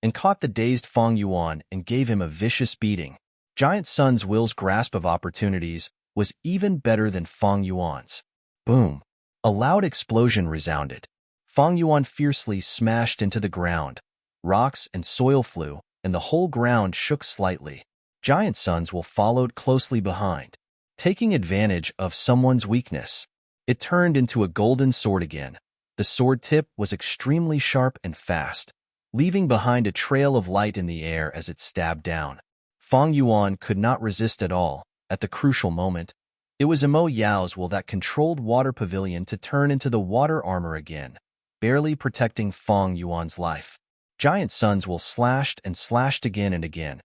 and caught the dazed Fang Yuan and gave him a vicious beating. Giant Sun's will's grasp of opportunities was even better than Fang Yuan's. Boom! A loud explosion resounded. Fang Yuan fiercely smashed into the ground. Rocks and soil flew, and the whole ground shook slightly. Giant Sun's will followed closely behind. Taking advantage of someone's weakness, it turned into a golden sword again. The sword tip was extremely sharp and fast, leaving behind a trail of light in the air as it stabbed down. Fang Yuan could not resist at all. At the crucial moment, it was Mo Yao's will that controlled Water Pavilion to turn into the water armor again, barely protecting Fang Yuan's life. Giant Sun's will slashed and slashed again and again,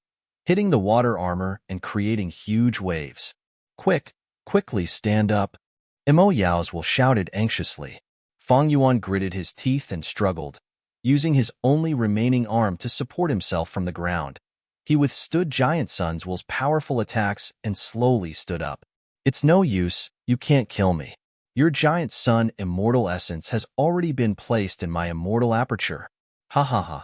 hitting the water armor and creating huge waves. Quickly stand up. Mo Yao's will shouted anxiously. Fang Yuan gritted his teeth and struggled, using his only remaining arm to support himself from the ground. He withstood Giant Sun's will's powerful attacks and slowly stood up. It's no use, you can't kill me. Your Giant Sun immortal essence has already been placed in my immortal aperture. Ha ha ha.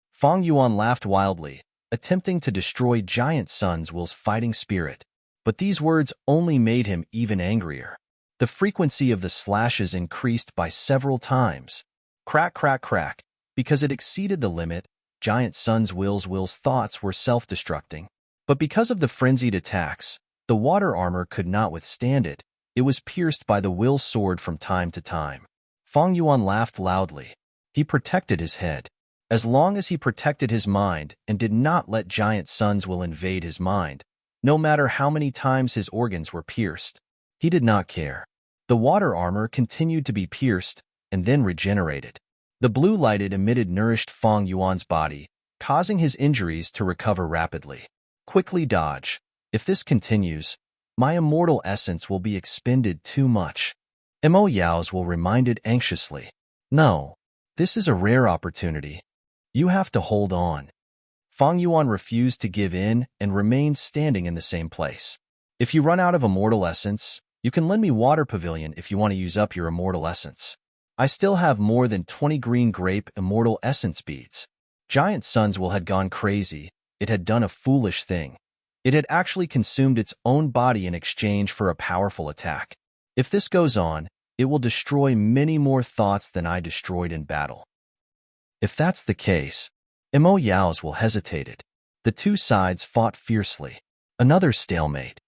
Fang Yuan laughed wildly, attempting to destroy Giant Sun's will's fighting spirit. But these words only made him even angrier. The frequency of the slashes increased by several times. Crack, crack, crack. Because it exceeded the limit, Giant Sun's will's thoughts were self-destructing. But because of the frenzied attacks, the water armor could not withstand it. It was pierced by the will's sword from time to time. Fang Yuan laughed loudly. He protected his head. As long as he protected his mind and did not let Giant Sun's will invade his mind, no matter how many times his organs were pierced, he did not care. The water armor continued to be pierced and then regenerated. The blue light it emitted nourished Fang Yuan's body, causing his injuries to recover rapidly. Quickly dodge. If this continues, my immortal essence will be expended too much. Mo Yao's will reminded anxiously. No, this is a rare opportunity. You have to hold on. Fang Yuan refused to give in and remained standing in the same place. If you run out of immortal essence, you can lend me Water Pavilion if you want to use up your immortal essence. I still have more than 20 green grape immortal essence beads. Giant Sun's will had gone crazy. It had done a foolish thing. It had actually consumed its own body in exchange for a powerful attack. If this goes on, it will destroy many more thoughts than I destroyed in battle. If that's the case, Mo Yao's will hesitated. The two sides fought fiercely. Another stalemate.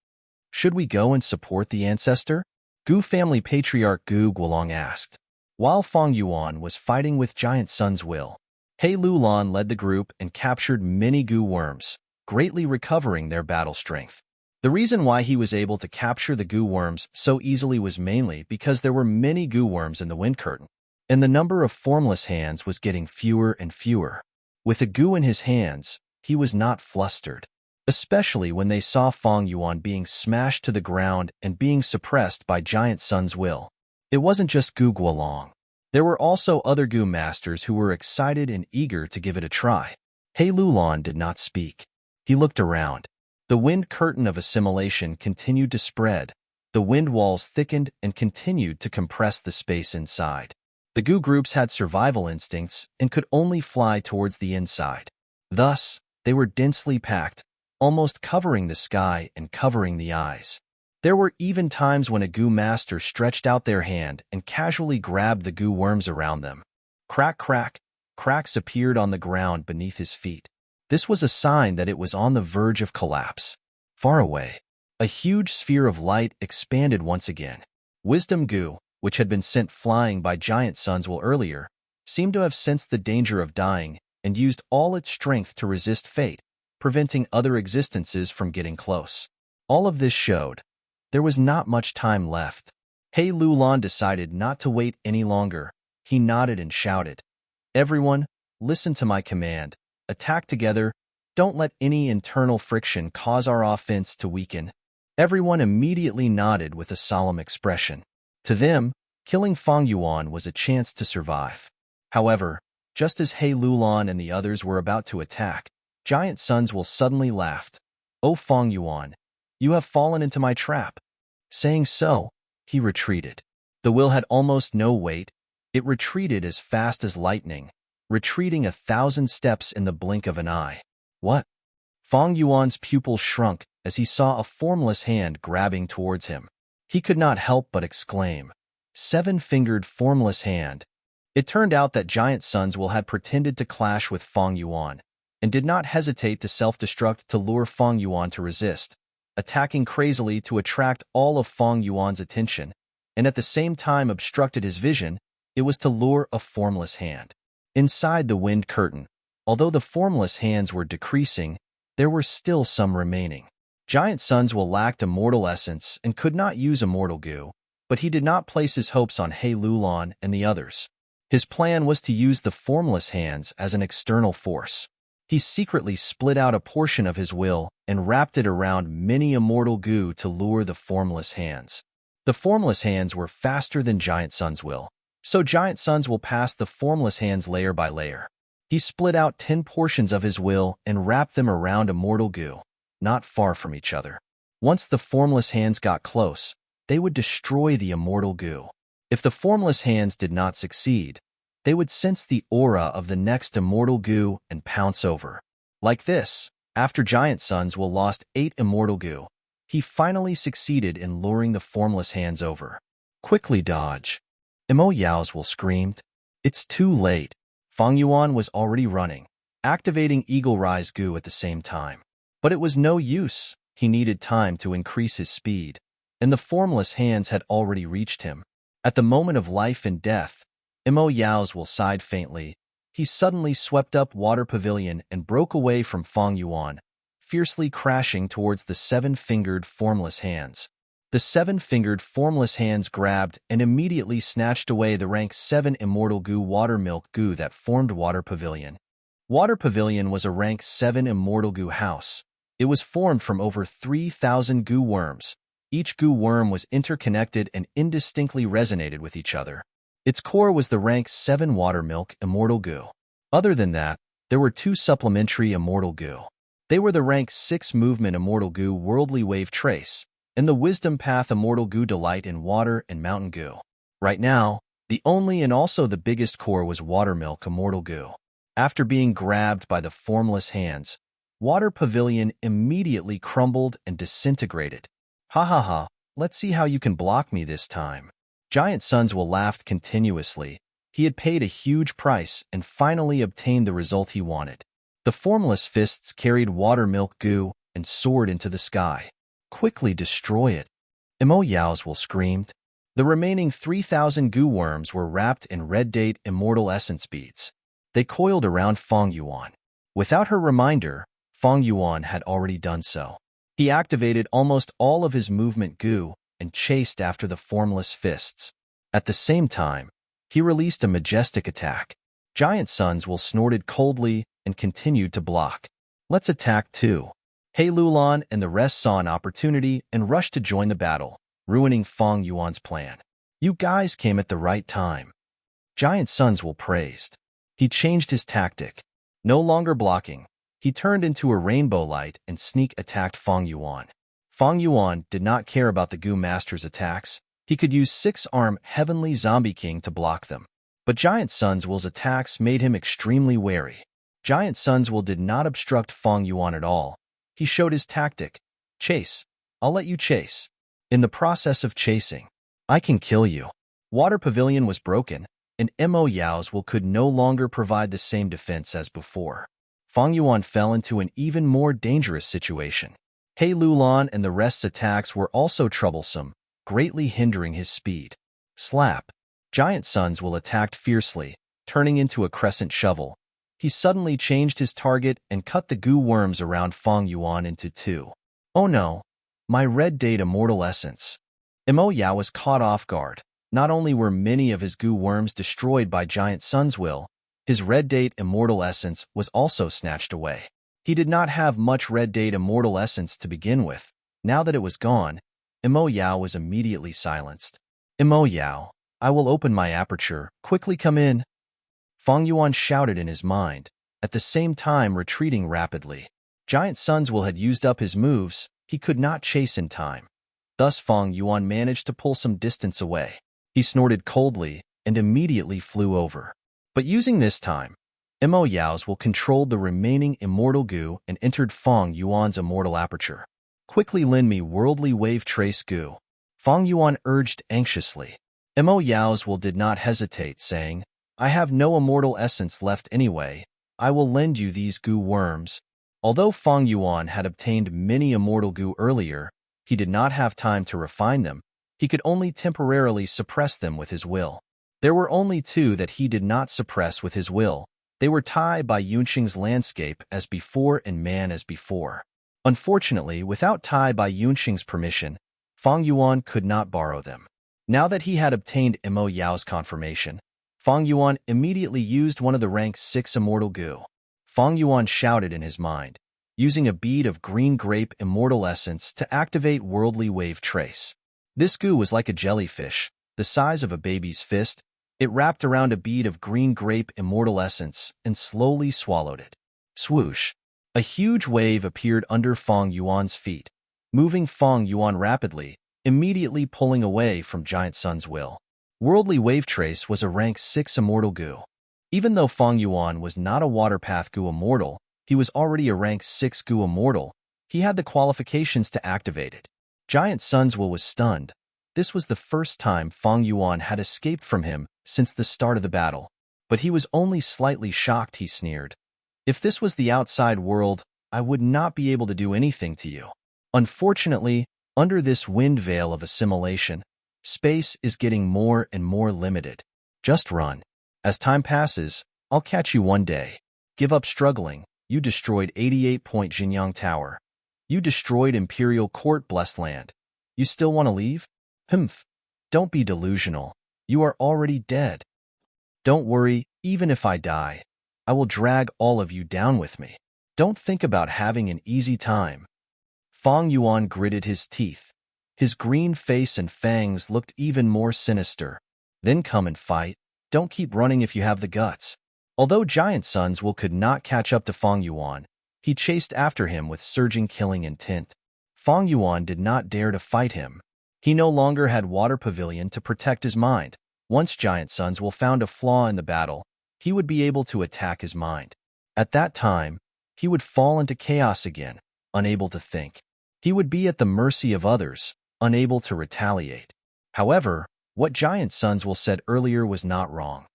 Should we go and support the ancestor? Gu family patriarch Gu Guolong asked. While Fang Yuan was fighting with Giant Sun's will, He Lulan led the group and captured many Gu worms, greatly recovering their battle strength. The reason why he was able to capture the Gu worms so easily was mainly because there were many Gu worms in the wind curtain, and the number of formless hands was getting fewer and fewer. With a Gu in his hands, he was not flustered, especially when they saw Fang Yuan being smashed to the ground and being suppressed by Giant Sun's will. It wasn't just Gu Guolong. There were also other Gu masters who were excited and eager to give it a try. He Lulan did not speak. He looked around. The wind curtain of assimilation continued to spread. The wind walls thickened and continued to compress the space inside. The Gu groups had survival instincts and could only fly towards the inside. Thus, they were densely packed, almost covering the sky and covering the eyes. There were even times when a Gu master stretched out their hand and casually grabbed the Gu worms around them. Crack, crack, cracks appeared on the ground beneath his feet. This was a sign that it was on the verge of collapse. Far away, a huge sphere of light expanded once again. Wisdom Gu, which had been sent flying by Giant Sun's will earlier, seemed to have sensed the danger of dying and used all its strength to resist fate, preventing other existences from getting close. All of this showed there was not much time left. He Lulan decided not to wait any longer. He nodded and shouted, "Everyone, listen to my command. Attack together. Don't let any internal friction cause our offense to weaken." Everyone immediately nodded with a solemn expression. To them, killing Fang Yuan was a chance to survive. However, just as He Lulan and the others were about to attack, Giant Sun's suddenly laughed. "Oh, Fang Yuan, you have fallen into my trap." Saying so, he retreated. The will had almost no weight. It retreated as fast as lightning, retreating 1,000 steps in the blink of an eye. What? Fang Yuan's pupils shrunk as he saw a formless hand grabbing towards him. He could not help but exclaim, "Seven-fingered formless hand." It turned out that Giant Sun's had pretended to clash with Fang Yuan, and did not hesitate to self-destruct to lure Fang Yuan to resist, attacking crazily to attract all of Fang Yuan's attention, and at the same time obstructed his vision. It was to lure a formless hand. Inside the wind curtain, although the formless hands were decreasing, there were still some remaining. Giant Sun's lacked immortal essence and could not use immortal goo, but he did not place his hopes on He Lulan and the others. His plan was to use the formless hands as an external force. He secretly split out a portion of his will and wrapped it around many immortal goo to lure the formless hands. The formless hands were faster than Giant Sun's will, so Giant Sun's passed the formless hands layer by layer. He split out 10 portions of his will and wrapped them around immortal goo, not far from each other. Once the formless hands got close, they would destroy the immortal goo. If the formless hands did not succeed, they would sense the aura of the next immortal goo and pounce over. Like this, after Giant Sun's lost 8 immortal goo, he finally succeeded in luring the formless hands over. "Quickly dodge!" Mo Yao's screamed. "It's too late." Fang Yuan was already running, activating Eagle Rise goo at the same time. But it was no use. He needed time to increase his speed, and the formless hands had already reached him. At the moment of life and death, Mo Yao's sighed faintly. He suddenly swept up Water Pavilion and broke away from Fang Yuan, fiercely crashing towards the 7-fingered formless hands. The 7-fingered formless hands grabbed and immediately snatched away the rank 7 immortal goo water milk goo that formed Water Pavilion. Water Pavilion was a rank 7 immortal goo house. It was formed from over 3,000 goo worms. Each goo worm was interconnected and indistinctly resonated with each other. Its core was the rank 7 water milk immortal goo. Other than that, there were 2 supplementary immortal goo. They were the rank 6 movement immortal goo worldly wave trace, and the wisdom path immortal goo delight in water and mountain goo. Right now, the only and also the biggest core was water milk immortal goo. After being grabbed by the formless hands, Water Pavilion immediately crumbled and disintegrated. "Ha ha ha, let's see how you can block me this time." Giant Sun's laughed continuously. He had paid a huge price and finally obtained the result he wanted. The formless fists carried water milk goo and soared into the sky. "Quickly destroy it." Mo Yao's screamed. The remaining 3,000 goo worms were wrapped in red date immortal essence beads. They coiled around Fang Yuan. Without her reminder, Fang Yuan had already done so. He activated almost all of his movement goo and chased after the formless fists. At the same time, he released a majestic attack. Giant Sun's snorted coldly and continued to block. "Let's attack too." He Lulan and the rest saw an opportunity and rushed to join the battle, ruining Fang Yuan's plan. "You guys came at the right time." Giant Sun's praised. He changed his tactic. No longer blocking, he turned into a rainbow light and sneak attacked Fang Yuan. Fang Yuan did not care about the Goo Master's attacks. He could use 6-arm Heavenly Zombie King to block them. But Giant Sun's attacks made him extremely wary. Giant Sun's did not obstruct Fang Yuan at all. He showed his tactic. "Chase. I'll let you chase. In the process of chasing, I can kill you." Water Pavilion was broken, and Mo Yao's could no longer provide the same defense as before. Fang Yuan fell into an even more dangerous situation. He Lulan and the rest's attacks were also troublesome, greatly hindering his speed. Slap. Giant Sun's attacked fiercely, turning into a crescent shovel. He suddenly changed his target and cut the goo worms around Fang Yuan into two. Oh no! My red date immortal essence. Mo Yao was caught off guard. Not only were many of his goo worms destroyed by Giant Sun's will, his red date immortal essence was also snatched away. He did not have much red date immortal essence to begin with. Now that it was gone, Mo Yao was immediately silenced. Mo Yao, I will open my aperture. Quickly come in. Fang Yuan shouted in his mind, at the same time retreating rapidly. Giant Sun's will had used up his moves. He could not chase in time. Thus Fang Yuan managed to pull some distance away. He snorted coldly and immediately flew over. But using this time, Mo Yao's will controlled the remaining immortal goo and entered Fang Yuan's immortal aperture. Quickly lend me worldly wave trace goo. Fang Yuan urged anxiously. Mo Yao's will did not hesitate, saying, I have no immortal essence left anyway. I will lend you these goo worms. Although Fang Yuan had obtained many immortal goo earlier, he did not have time to refine them. He could only temporarily suppress them with his will. There were only two that he did not suppress with his will. They were Tai by Yunqing's landscape as before and man as before. Unfortunately, without Tai by Yunqing's permission, Fang Yuan could not borrow them. Now that he had obtained Mo Yao's confirmation, Fang Yuan immediately used one of the rank 6 immortal goo. Fang Yuan shouted in his mind, using a bead of green grape immortal essence to activate worldly wave trace. This goo was like a jellyfish, the size of a baby's fist. It wrapped around a bead of green grape immortal essence and slowly swallowed it. Swoosh! A huge wave appeared under Fang Yuan's feet, moving Fang Yuan rapidly, immediately pulling away from Giant Sun's will. Worldly wave trace was a rank 6 immortal goo. Even though Fang Yuan was not a water path goo immortal, he was already a rank 6 goo immortal. He had the qualifications to activate it. Giant Sun's will was stunned. This was the first time Fang Yuan had escaped from him since the start of the battle. But he was only slightly shocked, he sneered. If this was the outside world, I would not be able to do anything to you. Unfortunately, under this wind veil of assimilation, space is getting more and more limited. Just run. As time passes, I'll catch you one day. Give up struggling. You destroyed 88-point Jinyang Tower. You destroyed Imperial Court Blessed Land. You still want to leave? Humph. Don't be delusional. You are already dead. Don't worry, even if I die, I will drag all of you down with me. Don't think about having an easy time. Fang Yuan gritted his teeth. His green face and fangs looked even more sinister. Then come and fight. Don't keep running if you have the guts. Although Giant Sun's will could not catch up to Fang Yuan, he chased after him with surging killing intent. Fang Yuan did not dare to fight him. He no longer had Water Pavilion to protect his mind. Once Giant Sun's will found a flaw in the battle, he would be able to attack his mind. At that time, he would fall into chaos again, unable to think. He would be at the mercy of others, unable to retaliate. However, what Giant Sun's will said earlier was not wrong.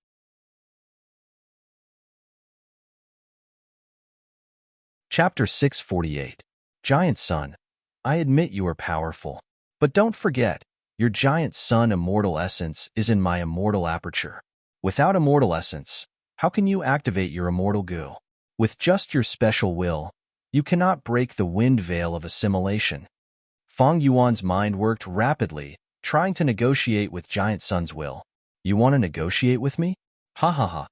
Chapter 648. Giant Sun, I admit you are powerful. But don't forget, your Giant Sun immortal essence is in my immortal aperture. Without immortal essence, how can you activate your immortal goo? With just your special will, you cannot break the wind veil of assimilation. Fang Yuan's mind worked rapidly, trying to negotiate with Giant Sun's will. You want to negotiate with me? Ha ha ha.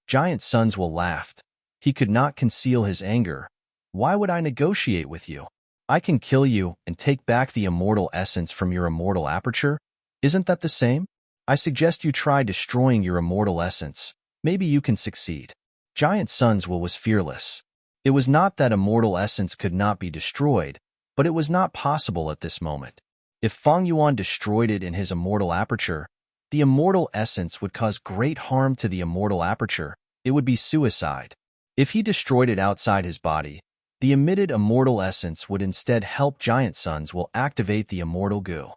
Giant Sun's will laughed. He could not conceal his anger. Why would I negotiate with you? I can kill you and take back the immortal essence from your immortal aperture. Isn't that the same? I suggest you try destroying your immortal essence. Maybe you can succeed. Giant Sun's will was fearless. It was not that immortal essence could not be destroyed, but it was not possible at this moment. If Fang Yuan destroyed it in his immortal aperture, the immortal essence would cause great harm to the immortal aperture. It would be suicide. If he destroyed it outside his body, the emitted immortal essence would instead help Giant Sun's will activate the immortal goo.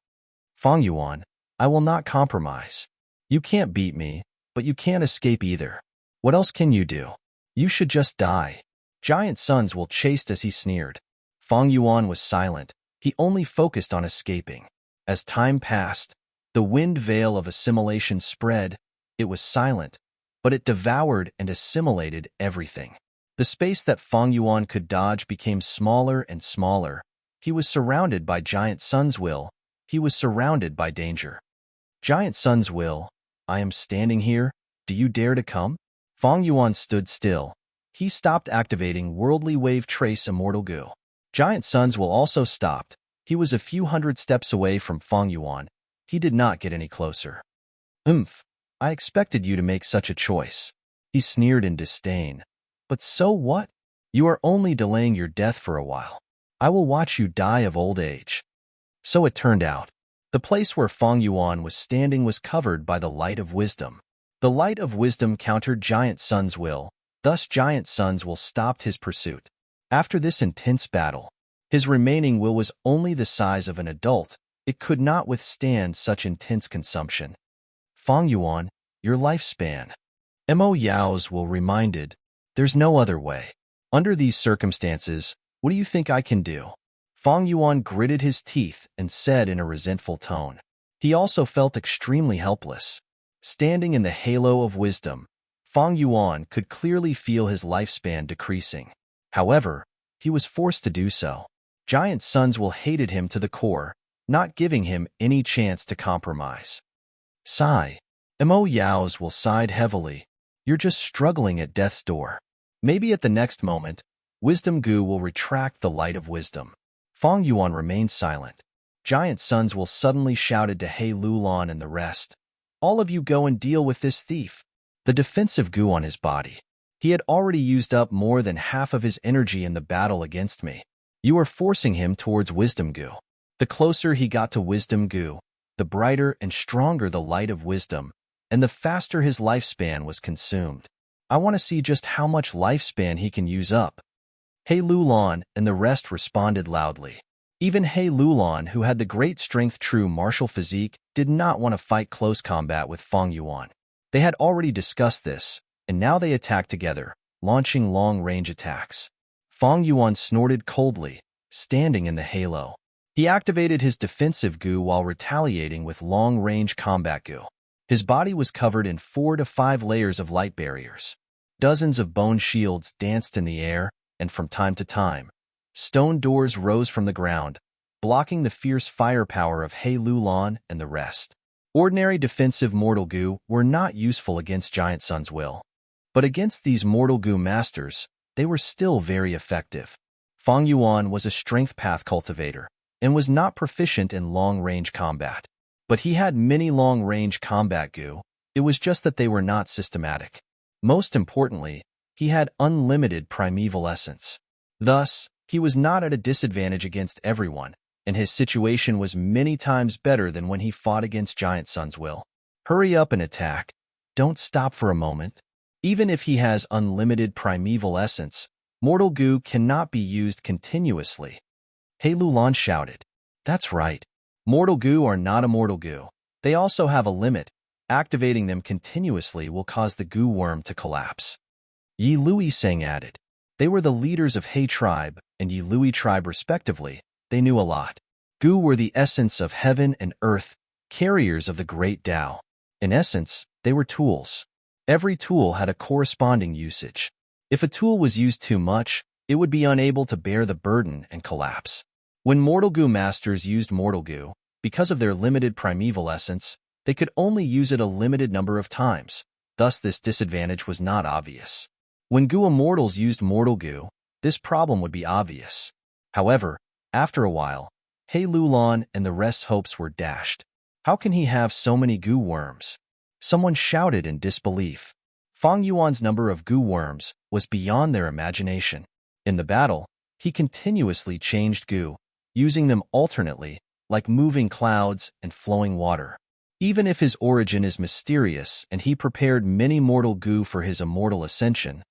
Fang Yuan, I will not compromise. You can't beat me, but you can't escape either. What else can you do? You should just die. Giant Sun's will chased as he sneered. Fang Yuan was silent. He only focused on escaping. As time passed, the wind veil of assimilation spread. It was silent. but it devoured and assimilated everything. The space that Fang Yuan could dodge became smaller and smaller. He was surrounded by Giant Sun's will. He was surrounded by danger. Giant Sun's will, I am standing here. Do you dare to come? Fang Yuan stood still. He stopped activating Worldly Wave Trace Immortal Goo. Giant Sun's will also stopped. He was a few hundred steps away from Fang Yuan. He did not get any closer. I expected you to make such a choice. He sneered in disdain. But so what? You are only delaying your death for a while. I will watch you die of old age. So it turned out. The place where Fang Yuan was standing was covered by the light of wisdom. The light of wisdom countered Giant Sun's will. Thus Giant Sun's will stopped his pursuit. After this intense battle, his remaining will was only the size of an adult. It could not withstand such intense consumption. Fang Yuan, your lifespan. Mo Yao's will reminded, there's no other way. Under these circumstances, what do you think I can do? Fang Yuan gritted his teeth and said in a resentful tone. He also felt extremely helpless. Standing in the halo of wisdom, Fang Yuan could clearly feel his lifespan decreasing. However, he was forced to do so. Giant Sun's will hated him to the core, not giving him any chance to compromise. Sigh. Mo Yao's will sighed heavily. You're just struggling at death's door. Maybe at the next moment, Wisdom Goo will retract the light of wisdom. Fang Yuan remained silent. Giant Sun's will suddenly shouted to He Lulan and the rest. All of you go and deal with this thief. The defensive goo on his body. He had already used up more than half of his energy in the battle against me. You are forcing him towards Wisdom Goo. The closer he got to Wisdom Goo, the brighter and stronger the light of wisdom, and the faster his lifespan was consumed. I want to see just how much lifespan he can use up. He Lulan and the rest responded loudly. Even He Lulan, who had the great strength true martial physique, did not want to fight close combat with Fang Yuan. They had already discussed this, and now they attacked together, launching long-range attacks. Fang Yuan snorted coldly, standing in the halo. He activated his defensive goo while retaliating with long-range combat goo. His body was covered in 4 to 5 layers of light barriers. Dozens of bone shields danced in the air, and from time to time, stone doors rose from the ground, blocking the fierce firepower of He Lulan and the rest. Ordinary defensive mortal goo were not useful against Giant Sun's will. But against these mortal goo masters, they were still very effective. Fang Yuan was a strength path cultivator, and was not proficient in long-range combat. But he had many long-range combat goo. It was just that they were not systematic. Most importantly, he had unlimited primeval essence. Thus, he was not at a disadvantage against everyone, and his situation was many times better than when he fought against Giant Sun's will. Hurry up and attack. Don't stop for a moment. Even if he has unlimited primeval essence, mortal goo cannot be used continuously. He Lulan shouted. That's right. Mortal goo are not immortal goo. They also have a limit. Activating them continuously will cause the goo worm to collapse. Yi Lui Sang added. They were the leaders of He tribe and Yi Lui tribe respectively. They knew a lot. Goo were the essence of heaven and earth, carriers of the great Tao. In essence, they were tools. Every tool had a corresponding usage. If a tool was used too much, it would be unable to bear the burden and collapse. When mortal goo masters used mortal goo, because of their limited primeval essence, they could only use it a limited number of times. Thus, this disadvantage was not obvious. When goo immortals used mortal goo, this problem would be obvious. However, after a while, He Lulan and the rest's hopes were dashed. How can he have so many goo worms? Someone shouted in disbelief. Fang Yuan's number of goo worms was beyond their imagination. In the battle, he continuously changed goo, using them alternately, like moving clouds and flowing water. Even if his origin is mysterious and he prepared many mortal goo for his immortal ascension,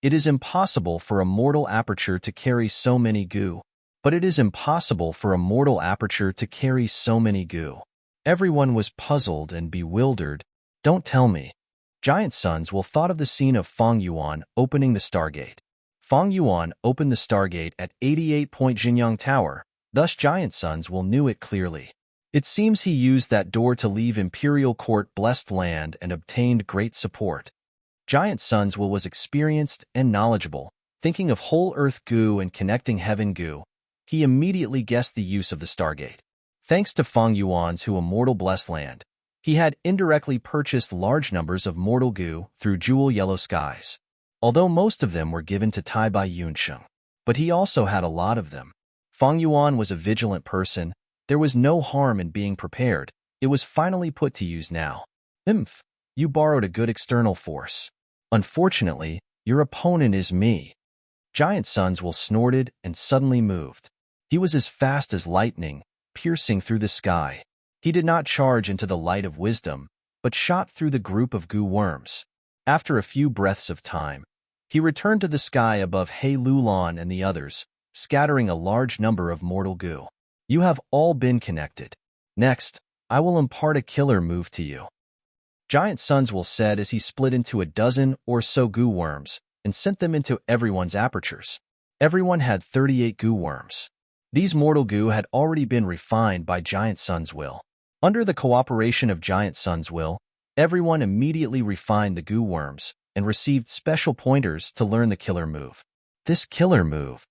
it is impossible for a mortal aperture to carry so many goo. But it is impossible for a mortal aperture to carry so many goo. Everyone was puzzled and bewildered. Don't tell me. Giant Sun's will thought of the scene of Fang Yuan opening the Stargate. Fang Yuan opened the Stargate at 88-point Jinyang Tower, thus Giant Sun's will knew it clearly. It seems he used that door to leave Imperial Court blessed land and obtained great support. Giant Sunswill was experienced and knowledgeable. Thinking of whole Earth goo and connecting heaven goo, he immediately guessed the use of the Stargate. Thanks to Feng Yuan's who a mortal blessed land, he had indirectly purchased large numbers of mortal goo through jewel yellow skies, although most of them were given to Tai Bai Yunsheng. But he also had a lot of them. Feng Yuan was a vigilant person. There was no harm in being prepared. It was finally put to use now. You borrowed a good external force. Unfortunately, your opponent is me. Giant Sunswill snorted and suddenly moved. He was as fast as lightning, piercing through the sky. He did not charge into the light of wisdom, but shot through the group of goo worms. After a few breaths of time, he returned to the sky above He Lulan and the others, scattering a large number of mortal goo. You have all been connected. Next, I will impart a killer move to you. Giant Sunswill said as he split into a dozen or so goo worms and sent them into everyone's apertures. Everyone had 38 goo worms. These mortal goo had already been refined by Giant Sunswill. Under the cooperation of Giant Sunswill, everyone immediately refined the goo worms and received special pointers to learn the killer move. This killer move.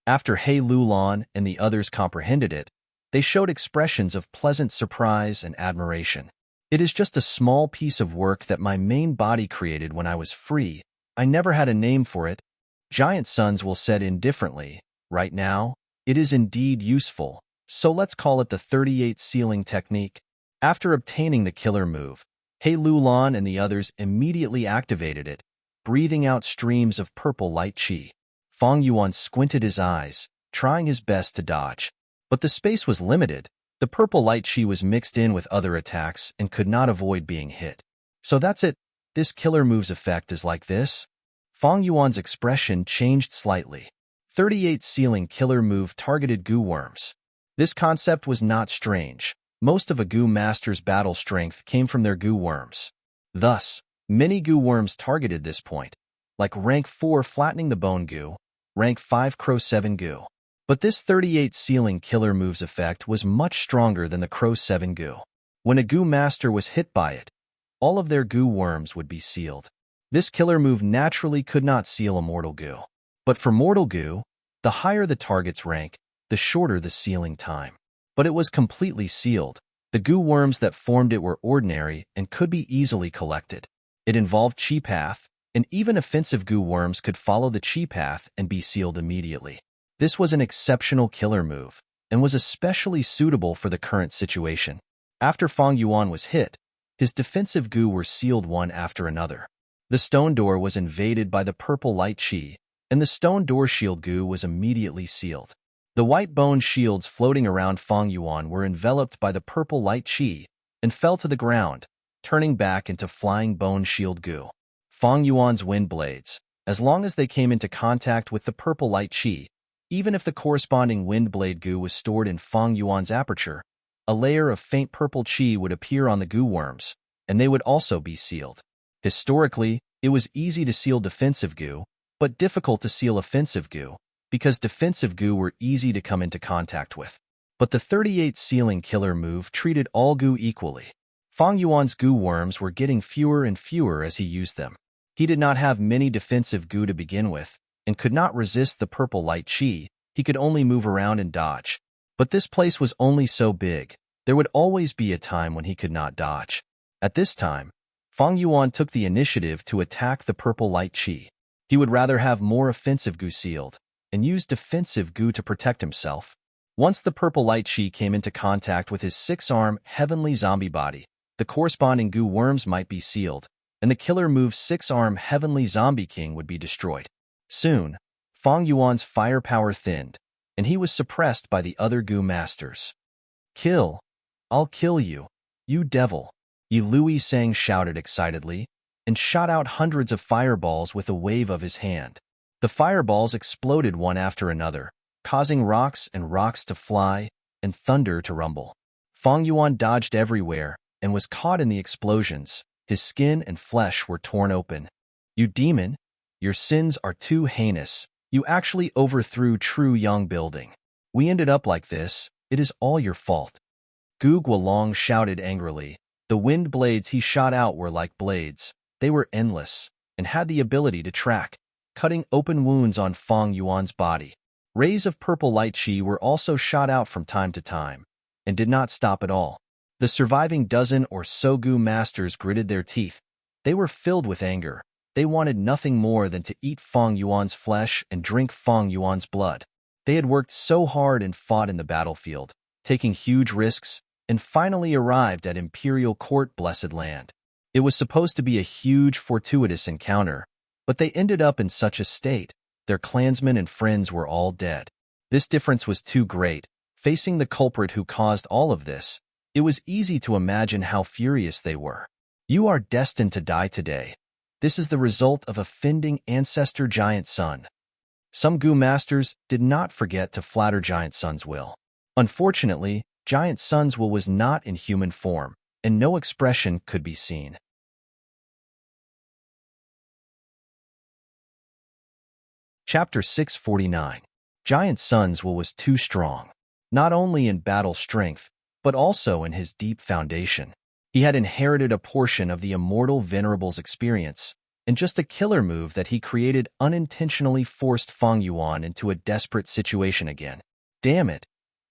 After He Lulan and the others comprehended it, they showed expressions of pleasant surprise and admiration. It is just a small piece of work that my main body created when I was free. I never had a name for it. Giant Sunswill said indifferently, right now, it is indeed useful, so let's call it the 38 sealing technique. After obtaining the killer move, He Lulan and the others immediately activated it, breathing out streams of purple light qi. Feng Yuan squinted his eyes, trying his best to dodge. But the space was limited. The purple light qi was mixed in with other attacks and could not avoid being hit. So that's it. This killer move's effect is like this. Feng Yuan's expression changed slightly. 38 sealing killer move targeted goo worms. This concept was not strange. Most of a goo master's battle strength came from their goo worms. Thus, many goo worms targeted this point, like rank 4 flattening the bone goo, rank 5 crow 7 goo. But this 38 sealing killer move's effect was much stronger than the crow 7 goo. When a goo master was hit by it, all of their goo worms would be sealed. This killer move naturally could not seal a mortal goo. But for mortal goo, the higher the target's rank, the shorter the sealing time. But it was completely sealed. The goo worms that formed it were ordinary and could be easily collected. It involved chi path, and even offensive goo worms could follow the chi path and be sealed immediately. This was an exceptional killer move, and was especially suitable for the current situation. After Feng Yuan was hit, his defensive goo were sealed one after another. The stone door was invaded by the purple light qi, and the stone door shield goo was immediately sealed. The white bone shields floating around Feng Yuan were enveloped by the purple light qi and fell to the ground, turning back into flying bone shield goo. Feng Yuan's wind blades, as long as they came into contact with the purple light qi, even if the corresponding wind blade goo was stored in Feng Yuan's aperture, a layer of faint purple qi would appear on the goo worms, and they would also be sealed. Historically, it was easy to seal defensive goo, but difficult to seal offensive goo, because defensive goo were easy to come into contact with. But the 38 sealing killer move treated all goo equally. Feng Yuan's goo worms were getting fewer and fewer as he used them. He did not have many defensive goo to begin with, and could not resist the purple light qi. He could only move around and dodge. But this place was only so big. There would always be a time when he could not dodge. At this time, Feng Yuan took the initiative to attack the purple light qi. He would rather have more offensive goo sealed, and use defensive goo to protect himself. Once the purple light qi came into contact with his 6-arm heavenly zombie body, the corresponding goo worms might be sealed, and the killer move's 6-arm heavenly zombie king would be destroyed. Soon, Feng Yuan's firepower thinned, and he was suppressed by the other goo masters. "Kill! I'll kill you, you devil!" Yi Lui Sang shouted excitedly, and shot out hundreds of fireballs with a wave of his hand. The fireballs exploded one after another, causing rocks to fly and thunder to rumble. Feng Yuan dodged everywhere and was caught in the explosions. His skin and flesh were torn open. "You demon! Your sins are too heinous. You actually overthrew True Young Building. We ended up like this. It is all your fault." Gu Guolong shouted angrily. The wind blades he shot out were like blades. They were endless. and had the ability to track, cutting open wounds on Fang Yuan's body. Rays of purple light qi were also shot out from time to time, and did not stop at all. The surviving dozen or so Gu masters gritted their teeth. They were filled with anger. They wanted nothing more than to eat Fang Yuan's flesh and drink Fang Yuan's blood. They had worked so hard and fought in the battlefield, taking huge risks, and finally arrived at Imperial Court Blessed Land. It was supposed to be a huge, fortuitous encounter, but they ended up in such a state. Their clansmen and friends were all dead. This difference was too great. Facing the culprit who caused all of this, it was easy to imagine how furious they were. You are destined to die today. This is the result of offending ancestor Giant Sun. Some Gu masters did not forget to flatter Giant Sun's will. Unfortunately, Giant Sun's will was not in human form, and no expression could be seen. Chapter 649. Giant Sun's will was too strong, not only in battle strength, but also in his deep foundation. He had inherited a portion of the immortal Venerable's experience, and just a killer move that he created unintentionally forced Fang Yuan into a desperate situation again. Damn it!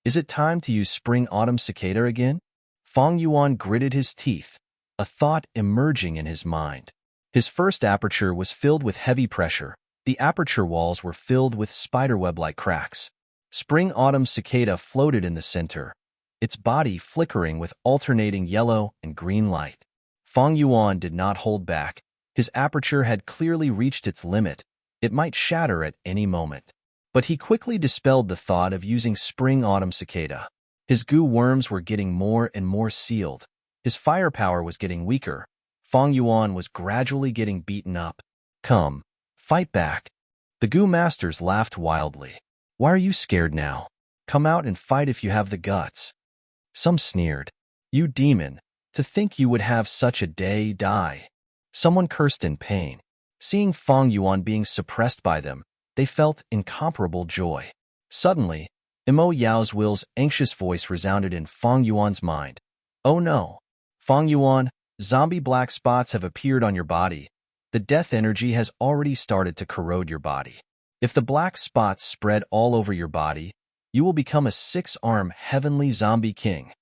Is it time to use Spring-Autumn Cicada again? Fang Yuan gritted his teeth, a thought emerging in his mind. His first aperture was filled with heavy pressure. The aperture walls were filled with spiderweb-like cracks. Spring-Autumn Cicada floated in the center, its body flickering with alternating yellow and green light. Fang Yuan did not hold back. His aperture had clearly reached its limit. It might shatter at any moment. But he quickly dispelled the thought of using Spring-Autumn Cicada. His goo worms were getting more and more sealed. His firepower was getting weaker. Fang Yuan was gradually getting beaten up. Come, fight back. The Gu masters laughed wildly. Why are you scared now? Come out and fight if you have the guts. Some sneered. You demon, to think you would have such a day die. Someone cursed in pain. Seeing Fang Yuan being suppressed by them, they felt incomparable joy. Suddenly, Mo Yao's will's anxious voice resounded in Fang Yuan's mind. Oh no! Fang Yuan, zombie black spots have appeared on your body. The death energy has already started to corrode your body. If the black spots spread all over your body, you will become a 6-arm heavenly zombie king.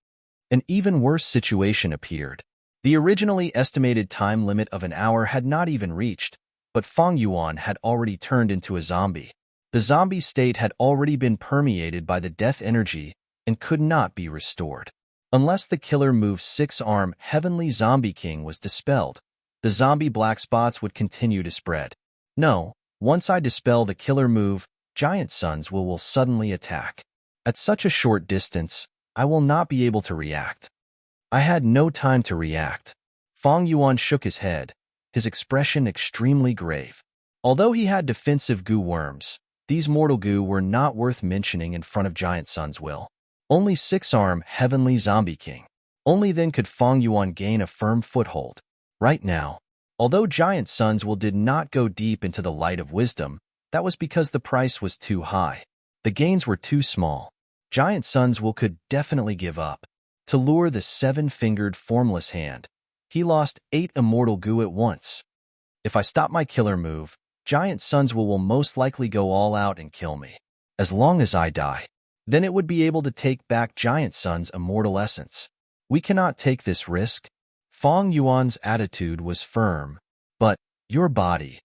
An even worse situation appeared. The originally estimated time limit of an hour had not even reached, but Fang Yuan had already turned into a zombie. The zombie state had already been permeated by the death energy and could not be restored. Unless the killer move 6-arm heavenly zombie king was dispelled, the zombie black spots would continue to spread. No, once I dispel the killer move, Giant Sun's will suddenly attack. At such a short distance, I will not be able to react. I had no time to react. Fang Yuan shook his head, his expression extremely grave. Although he had defensive goo worms, these mortal goo were not worth mentioning in front of Giant Sun's will. Only 6-arm heavenly zombie king. Only then could Fang Yuan gain a firm foothold. Right now, although Giant Sun's will did not go deep into the light of wisdom, that was because the price was too high. The gains were too small. Giant Sun's will could definitely give up. To lure the 7-fingered formless hand, he lost 8 immortal goo at once. If I stop my killer move, Giant Sun's will most likely go all out and kill me. As long as I die, then it would be able to take back Giant Sun's immortal essence. We cannot take this risk. Fang Yuan's attitude was firm. But, your body.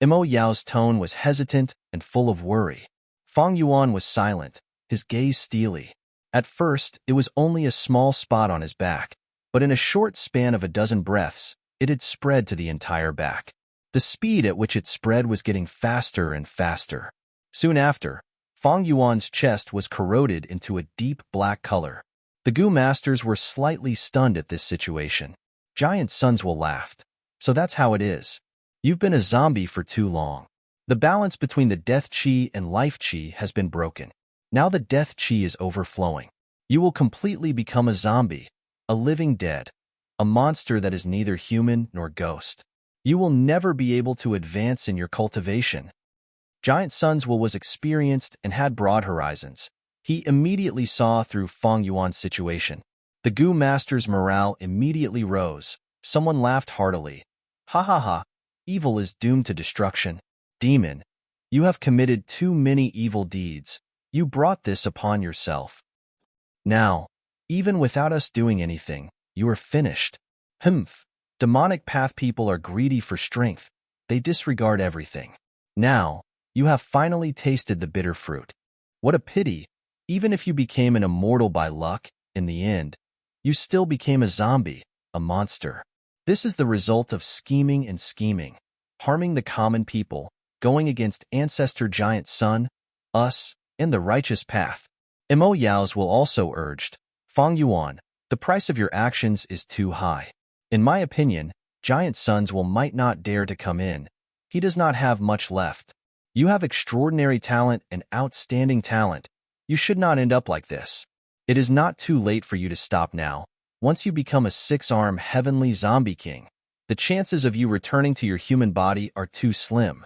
Mo Yao's tone was hesitant and full of worry. Fang Yuan was silent, his gaze steely. At first, it was only a small spot on his back, but in a short span of a dozen breaths, it had spread to the entire back. The speed at which it spread was getting faster and faster. Soon after, Fang Yuan's chest was corroded into a deep black color. The Gu masters were slightly stunned at this situation. Giant Sun's will laughed. So that's how it is. You've been a zombie for too long. The balance between the death chi and life chi has been broken. Now the death chi is overflowing. You will completely become a zombie, a living dead, a monster that is neither human nor ghost. You will never be able to advance in your cultivation. Giant Sun's will was experienced and had broad horizons. He immediately saw through Fang Yuan's situation. The Gu master's morale immediately rose. Someone laughed heartily. Ha ha ha. Evil is doomed to destruction. Demon, you have committed too many evil deeds. You brought this upon yourself. Now, even without us doing anything, you are finished. Humph. Demonic path people are greedy for strength. They disregard everything. Now, you have finally tasted the bitter fruit. What a pity. Even if you became an immortal by luck, in the end, you still became a zombie, a monster. This is the result of scheming and scheming, harming the common people, going against ancestor giant sun, us, and the righteous path. Mo Yao's will also urged, Fang Yuan, the price of your actions is too high. In my opinion, giant sun's will might not dare to come in. He does not have much left. You have extraordinary talent and outstanding talent. You should not end up like this. It is not too late for you to stop now. Once you become a six-armed heavenly zombie king, the chances of you returning to your human body are too slim.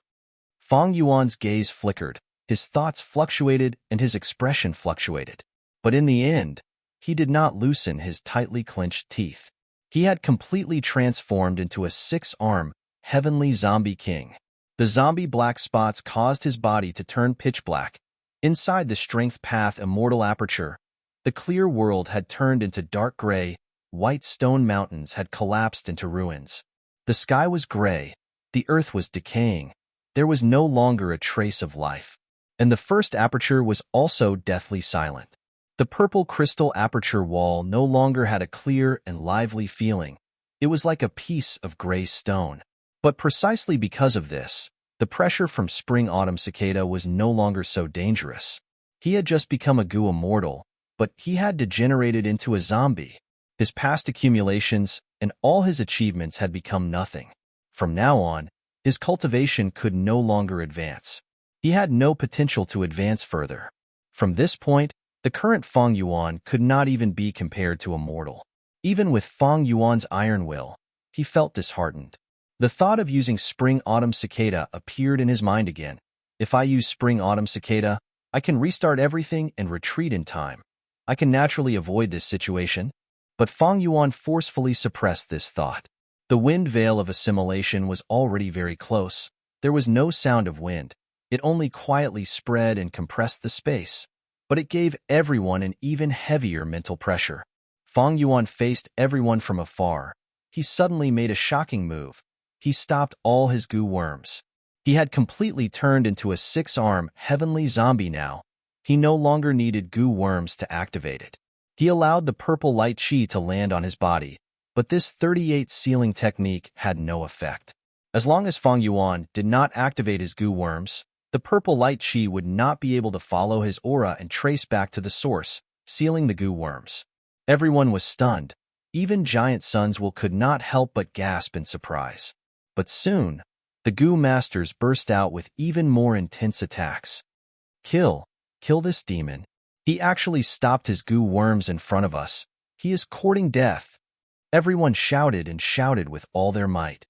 Fang Yuan's gaze flickered, his thoughts fluctuated, and his expression fluctuated. But in the end, he did not loosen his tightly clenched teeth. He had completely transformed into a six-armed, heavenly zombie king. The zombie black spots caused his body to turn pitch black. Inside the strength path immortal aperture, the clear world had turned into dark gray, white stone mountains had collapsed into ruins. The sky was gray, the earth was decaying, there was no longer a trace of life. And the first aperture was also deathly silent. The purple crystal aperture wall no longer had a clear and lively feeling. It was like a piece of gray stone. But precisely because of this, the pressure from spring-autumn cicada was no longer so dangerous. He had just become a goo immortal, but he had degenerated into a zombie. His past accumulations and all his achievements had become nothing. From now on, his cultivation could no longer advance. He had no potential to advance further. From this point, the current Fang Yuan could not even be compared to a mortal. Even with Fang Yuan's iron will, he felt disheartened. The thought of using spring-autumn cicada appeared in his mind again. If I use spring-autumn cicada, I can restart everything and retreat in time. I can naturally avoid this situation. But Fang Yuan forcefully suppressed this thought. The wind veil of assimilation was already very close. There was no sound of wind. It only quietly spread and compressed the space. But it gave everyone an even heavier mental pressure. Fang Yuan faced everyone from afar. He suddenly made a shocking move. He stopped all his goo worms. He had completely turned into a six-armed, heavenly zombie now. He no longer needed goo worms to activate it. He allowed the purple light chi to land on his body, but this 38 sealing technique had no effect. As long as Fang Yuan did not activate his goo worms, the purple light chi would not be able to follow his aura and trace back to the source, sealing the goo worms. Everyone was stunned. Even giant sun's will could not help but gasp in surprise. But soon, the goo masters burst out with even more intense attacks. Kill this demon. He actually stopped his goo worms in front of us. He is courting death. Everyone shouted and shouted with all their might.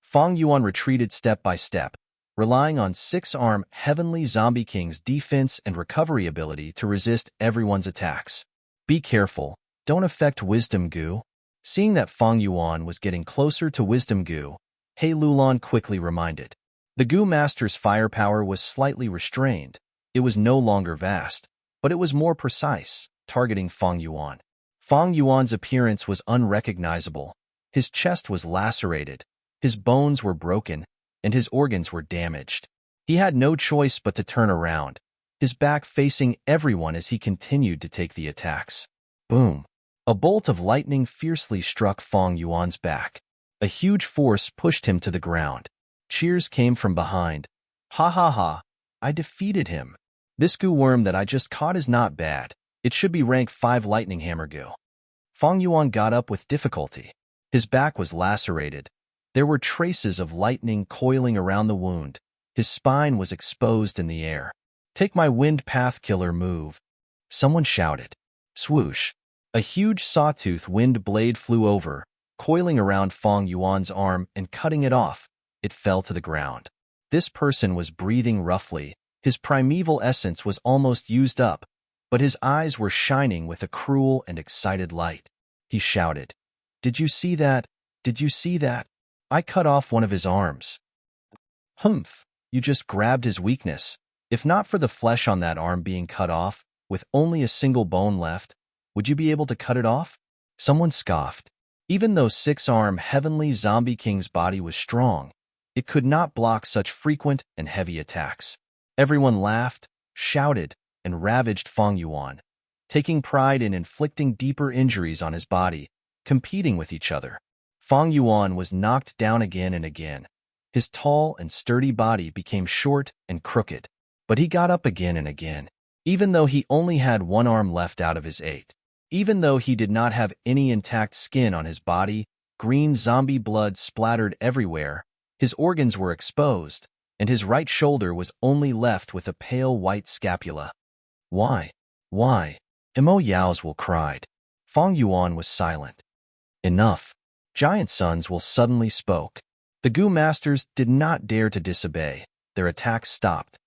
Fang Yuan retreated step by step, relying on six-armed heavenly zombie king's defense and recovery ability to resist everyone's attacks. Be careful, don't affect wisdom goo. Seeing that Fang Yuan was getting closer to wisdom goo, He Lulan quickly reminded. The goo master's firepower was slightly restrained. It was no longer vast, but it was more precise, targeting Fang Yuan. Fang Yuan's appearance was unrecognizable. His chest was lacerated, his bones were broken, and his organs were damaged. He had no choice but to turn around, his back facing everyone as he continued to take the attacks. Boom! A bolt of lightning fiercely struck Fang Yuan's back. A huge force pushed him to the ground. Cheers came from behind. Ha ha ha! I defeated him. This goo worm that I just caught is not bad. It should be rank 5 lightning hammer goo. Fang Yuan got up with difficulty. His back was lacerated. There were traces of lightning coiling around the wound. His spine was exposed in the air. Take my wind path killer move. Someone shouted. Swoosh. A huge sawtooth wind blade flew over, coiling around Fang Yuan's arm and cutting it off. It fell to the ground. This person was breathing roughly. His primeval essence was almost used up, but his eyes were shining with a cruel and excited light. He shouted, Did you see that? Did you see that? I cut off one of his arms. Humph, you just grabbed his weakness. If not for the flesh on that arm being cut off, with only a single bone left, would you be able to cut it off? Someone scoffed. Even though six-armed heavenly zombie king's body was strong, it could not block such frequent and heavy attacks. Everyone laughed, shouted, and ravaged Feng Yuan, taking pride in inflicting deeper injuries on his body, competing with each other. Feng Yuan was knocked down again and again. His tall and sturdy body became short and crooked, but he got up again and again, even though he only had one arm left out of his 8. Even though he did not have any intact skin on his body, green zombie blood splattered everywhere, his organs were exposed, and his right shoulder was only left with a pale white scapula. Why? Why? Mo Yaozul cried. Feng Yuan was silent. Enough. Giant Sons will suddenly spoke. The Gu Masters did not dare to disobey. Their attacks stopped.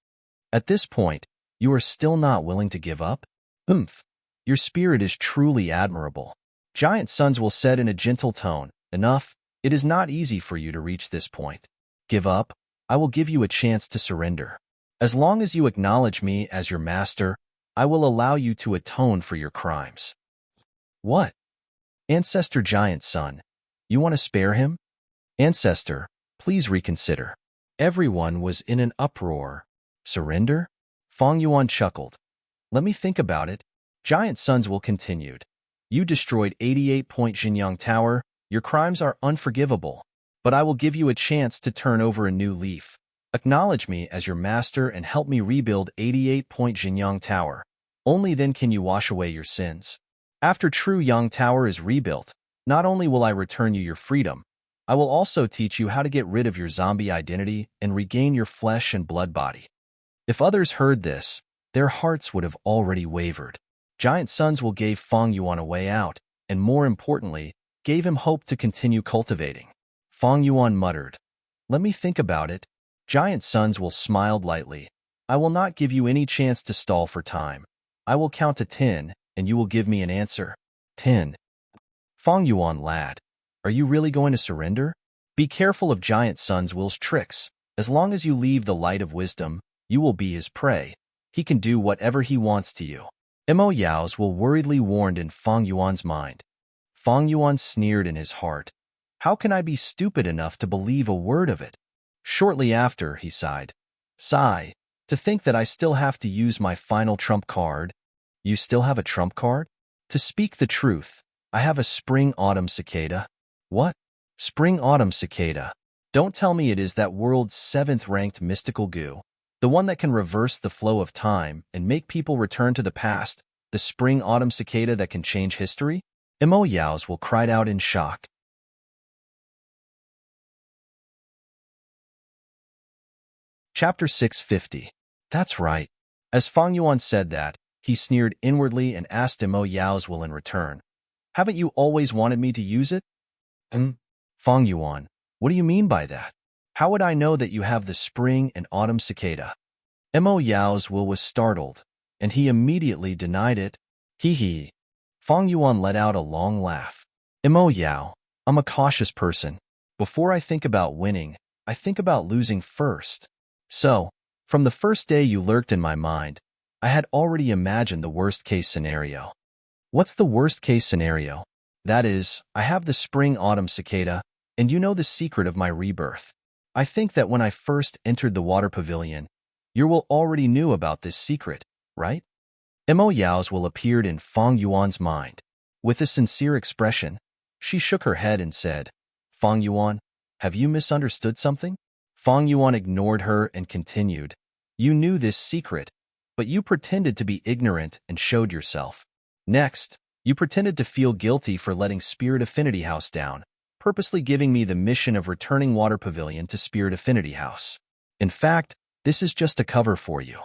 At this point, you are still not willing to give up? Oomph. Your spirit is truly admirable. Giant Sons will said in a gentle tone, enough, it is not easy for you to reach this point. Give up, I will give you a chance to surrender. As long as you acknowledge me as your master, I will allow you to atone for your crimes. What? Ancestor Giant Son, you want to spare him? Ancestor, please reconsider. Everyone was in an uproar. Surrender? Feng Yuan chuckled. Let me think about it. Giant Sons will continued. You destroyed 88-point Jinyang Tower. Your crimes are unforgivable. But I will give you a chance to turn over a new leaf. Acknowledge me as your master and help me rebuild 88-point Jinyang Tower. Only then can you wash away your sins. After True Yang Tower is rebuilt, not only will I return you your freedom, I will also teach you how to get rid of your zombie identity and regain your flesh and blood body. If others heard this, their hearts would have already wavered. Giant Sons will give Feng Yuan a way out, and more importantly, gave him hope to continue cultivating. Feng Yuan muttered, let me think about it. Giant Sons will smiled lightly. I will not give you any chance to stall for time. I will count to 10, and you will give me an answer. 10. Feng Yuan lad, are you really going to surrender? Be careful of Giant Sons Will's tricks. As long as you leave the light of wisdom, you will be his prey. He can do whatever he wants to you. Mo Yaozul worriedly warned in Feng Yuan's mind. Feng Yuan sneered in his heart. How can I be stupid enough to believe a word of it? Shortly after, he sighed. Sigh, to think that I still have to use my final trump card. You still have a trump card? To speak the truth, I have a spring-autumn cicada. What? Spring-autumn cicada. Don't tell me it is that world's 7th-ranked mystical goo. The one that can reverse the flow of time and make people return to the past, the spring-autumn cicada that can change history? Mo Yaozul cried out in shock. Chapter 650. That's right. As Feng Yuan said that, he sneered inwardly and asked Mo Yaozul in return, haven't you always wanted me to use it? Feng Yuan, what do you mean by that? How would I know that you have the spring and autumn cicada? Mo Yaozul was startled, and he immediately denied it. Hee. Feng Yuan let out a long laugh. Mo Yao, I'm a cautious person. Before I think about winning, I think about losing first. So, from the first day you lurked in my mind, I had already imagined the worst-case scenario. What's the worst-case scenario? That is, I have the spring-autumn cicada, and you know the secret of my rebirth. I think that when I first entered the water pavilion, you will already knew about this secret, right? Mo Yaozul appeared in Feng Yuan's mind. With a sincere expression, she shook her head and said, Feng Yuan, have you misunderstood something? Feng Yuan ignored her and continued, you knew this secret, but you pretended to be ignorant and showed yourself. Next, you pretended to feel guilty for letting Spirit Affinity House down, purposely giving me the mission of returning Water Pavilion to Spirit Affinity House. In fact, this is just a cover for you.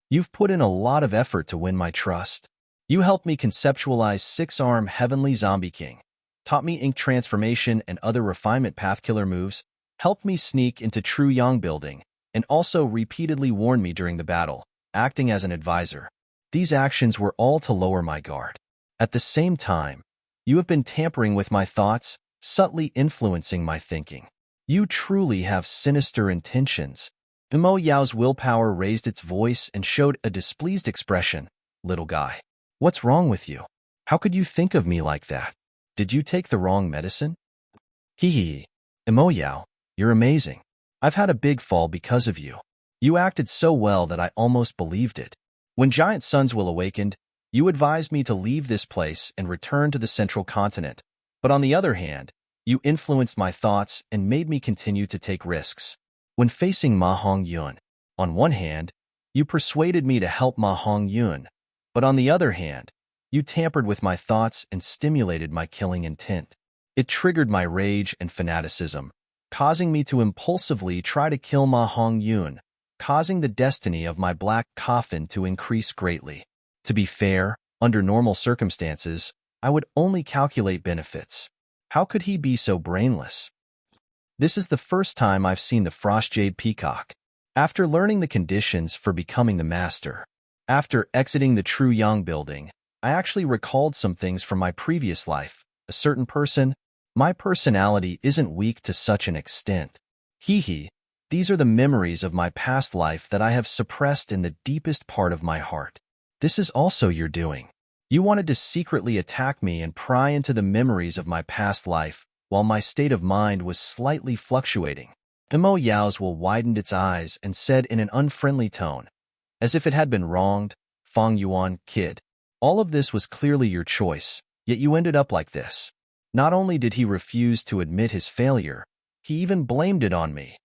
You've put in a lot of effort to win my trust. You helped me conceptualize 6-arm Heavenly Zombie King, taught me ink transformation and other refinement path killer moves, helped me sneak into True Yang building, and also repeatedly warned me during the battle, acting as an advisor. These actions were all to lower my guard. At the same time, you have been tampering with my thoughts, subtly influencing my thinking. You truly have sinister intentions. Mo Yao's willpower raised its voice and showed a displeased expression. Little guy, what's wrong with you? How could you think of me like that? Did you take the wrong medicine? Hee hee. Mo Yao, you're amazing. I've had a big fall because of you. You acted so well that I almost believed it. When giant suns will awakened, you advised me to leave this place and return to the central continent. But on the other hand, you influenced my thoughts and made me continue to take risks. When facing Ma Hongyun, on one hand, you persuaded me to help Ma Hongyun, but on the other hand, you tampered with my thoughts and stimulated my killing intent. It triggered my rage and fanaticism, causing me to impulsively try to kill Ma Hongyun, causing the destiny of my black coffin to increase greatly. To be fair, under normal circumstances, I would only calculate benefits. How could he be so brainless? This is the first time I've seen the Frost Jade Peacock. After learning the conditions for becoming the master, after exiting the True Yang building, I actually recalled some things from my previous life. A certain person. My personality isn't weak to such an extent. Hee hee. These are the memories of my past life that I have suppressed in the deepest part of my heart. This is also your doing. You wanted to secretly attack me and pry into the memories of my past life, while my state of mind was slightly fluctuating. Mo Yao's will widened its eyes and said in an unfriendly tone, as if it had been wronged, Fang Yuan, kid. All of this was clearly your choice, yet you ended up like this. Not only did he refuse to admit his failure, he even blamed it on me.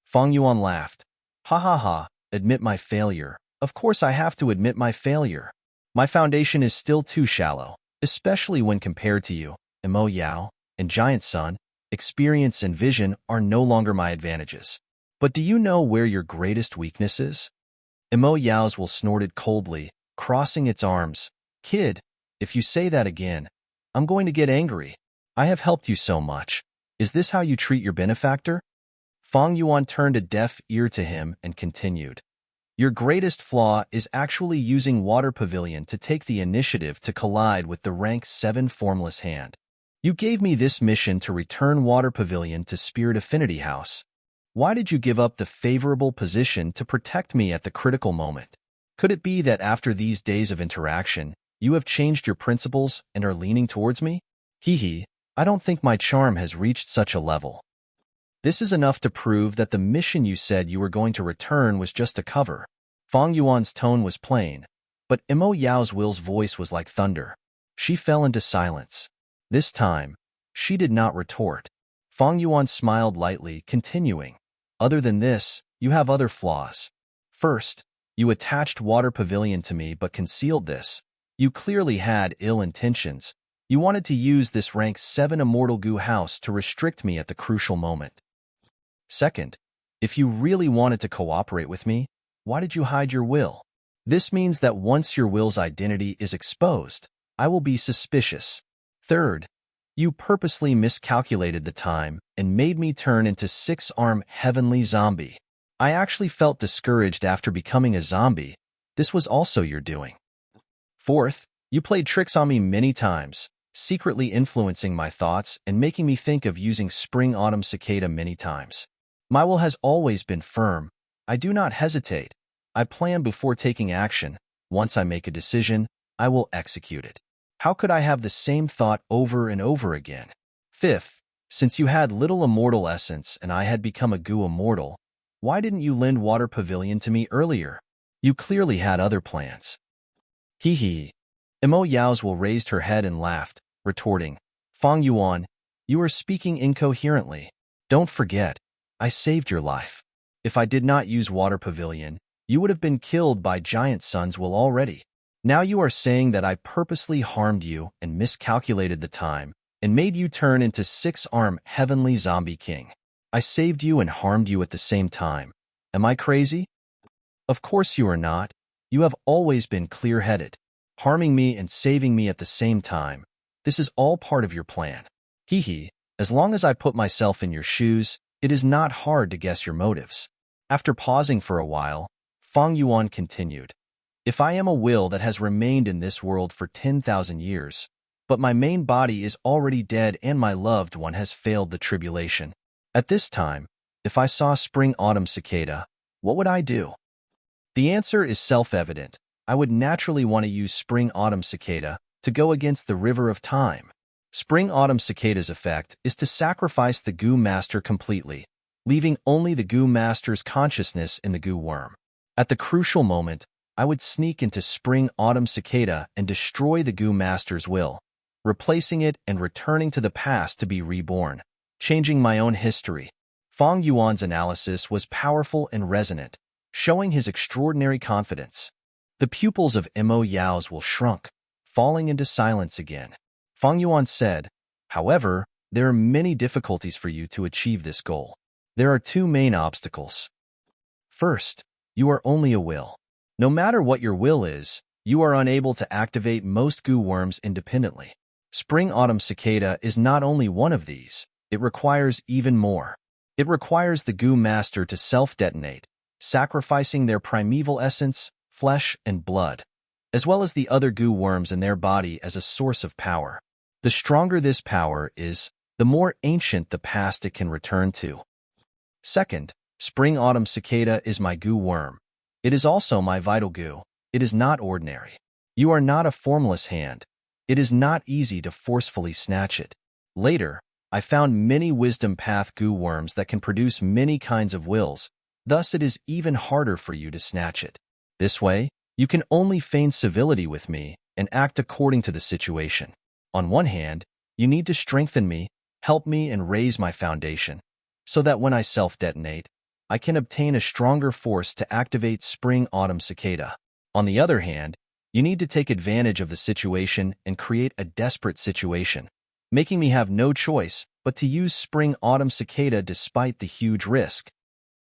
Fang Yuan laughed. Ha ha ha, admit my failure. Of course I have to admit my failure. My foundation is still too shallow, especially when compared to you, Mo Yao, and Giant Sun. Experience and vision are no longer my advantages. But do you know where your greatest weakness is? Mo Yao's will snorted coldly, crossing its arms. Kid, if you say that again, I'm going to get angry. I have helped you so much. Is this how you treat your benefactor? Fang Yuan turned a deaf ear to him and continued. Your greatest flaw is actually using Water Pavilion to take the initiative to collide with the rank 7 Formless Hand. You gave me this mission to return Water Pavilion to Spirit Affinity House. Why did you give up the favorable position to protect me at the critical moment? Could it be that after these days of interaction, you have changed your principles and are leaning towards me? Hee hee, I don't think my charm has reached such a level. This is enough to prove that the mission you said you were going to return was just a cover. Fang Yuan's tone was plain, but Mo Yao's will's voice was like thunder. She fell into silence. This time, she did not retort. Fang Yuan smiled lightly, continuing. Other than this, you have other flaws. First, you attached Water Pavilion to me but concealed this. You clearly had ill intentions. You wanted to use this rank 7 Immortal Goo house to restrict me at the crucial moment. Second, if you really wanted to cooperate with me, why did you hide your will? This means that once your will's identity is exposed, I will be suspicious. Third, you purposely miscalculated the time and made me turn into 6-armed heavenly zombie. I actually felt discouraged after becoming a zombie. This was also your doing. Fourth, you played tricks on me many times, secretly influencing my thoughts and making me think of using spring-autumn cicada many times. My will has always been firm. I do not hesitate. I plan before taking action. Once I make a decision, I will execute it. How could I have the same thought over and over again? Fifth, since you had little immortal essence and I had become a goo immortal, why didn't you lend Water Pavilion to me earlier? You clearly had other plans. Hee hee. Mo Yao's will raised her head and laughed, retorting, Fang Yuan, you are speaking incoherently. Don't forget, I saved your life. If I did not use Water Pavilion, you would have been killed by Giant Sun's will already. Now you are saying that I purposely harmed you and miscalculated the time and made you turn into 6-armed heavenly zombie king. I saved you and harmed you at the same time. Am I crazy? Of course you are not. You have always been clear-headed. Harming me and saving me at the same time. This is all part of your plan. Hee hee, as long as I put myself in your shoes, it is not hard to guess your motives. After pausing for a while, Fang Yuan continued. If I am a will that has remained in this world for 10,000 years, but my main body is already dead and my loved one has failed the tribulation, At this time, if I saw spring-autumn cicada, what would I do? The answer is self-evident. I would naturally want to use spring-autumn cicada to go against the river of time. Spring-autumn cicada's effect is to sacrifice the goo master completely, leaving only the goo master's consciousness in the goo worm. At the crucial moment, I would sneak into spring-autumn cicada and destroy the goo master's will, replacing it and returning to the past to be reborn, changing my own history. Fang Yuan's analysis was powerful and resonant, showing his extraordinary confidence. The pupils of Mo Yao's will shrunk, falling into silence again. Fang Yuan said, "However, there are many difficulties for you to achieve this goal. There are two main obstacles. First, you are only a will. No matter what your will is, you are unable to activate most goo worms independently. Spring-autumn cicada is not only one of these, it requires even more. It requires the goo master to self-detonate, sacrificing their primeval essence, flesh, and blood, as well as the other goo worms in their body as a source of power. The stronger this power is, the more ancient the past it can return to. Second, spring-autumn cicada is my goo worm. It is also my vital goo. It is not ordinary. You are not a formless hand. It is not easy to forcefully snatch it. Later, I found many wisdom path goo worms that can produce many kinds of wills, thus it is even harder for you to snatch it. This way, you can only feign civility with me and act according to the situation. On one hand, you need to strengthen me, help me and raise my foundation, so that when I self-detonate, I can obtain a stronger force to activate spring-autumn cicada. On the other hand, you need to take advantage of the situation and create a desperate situation, making me have no choice but to use spring-autumn cicada despite the huge risk."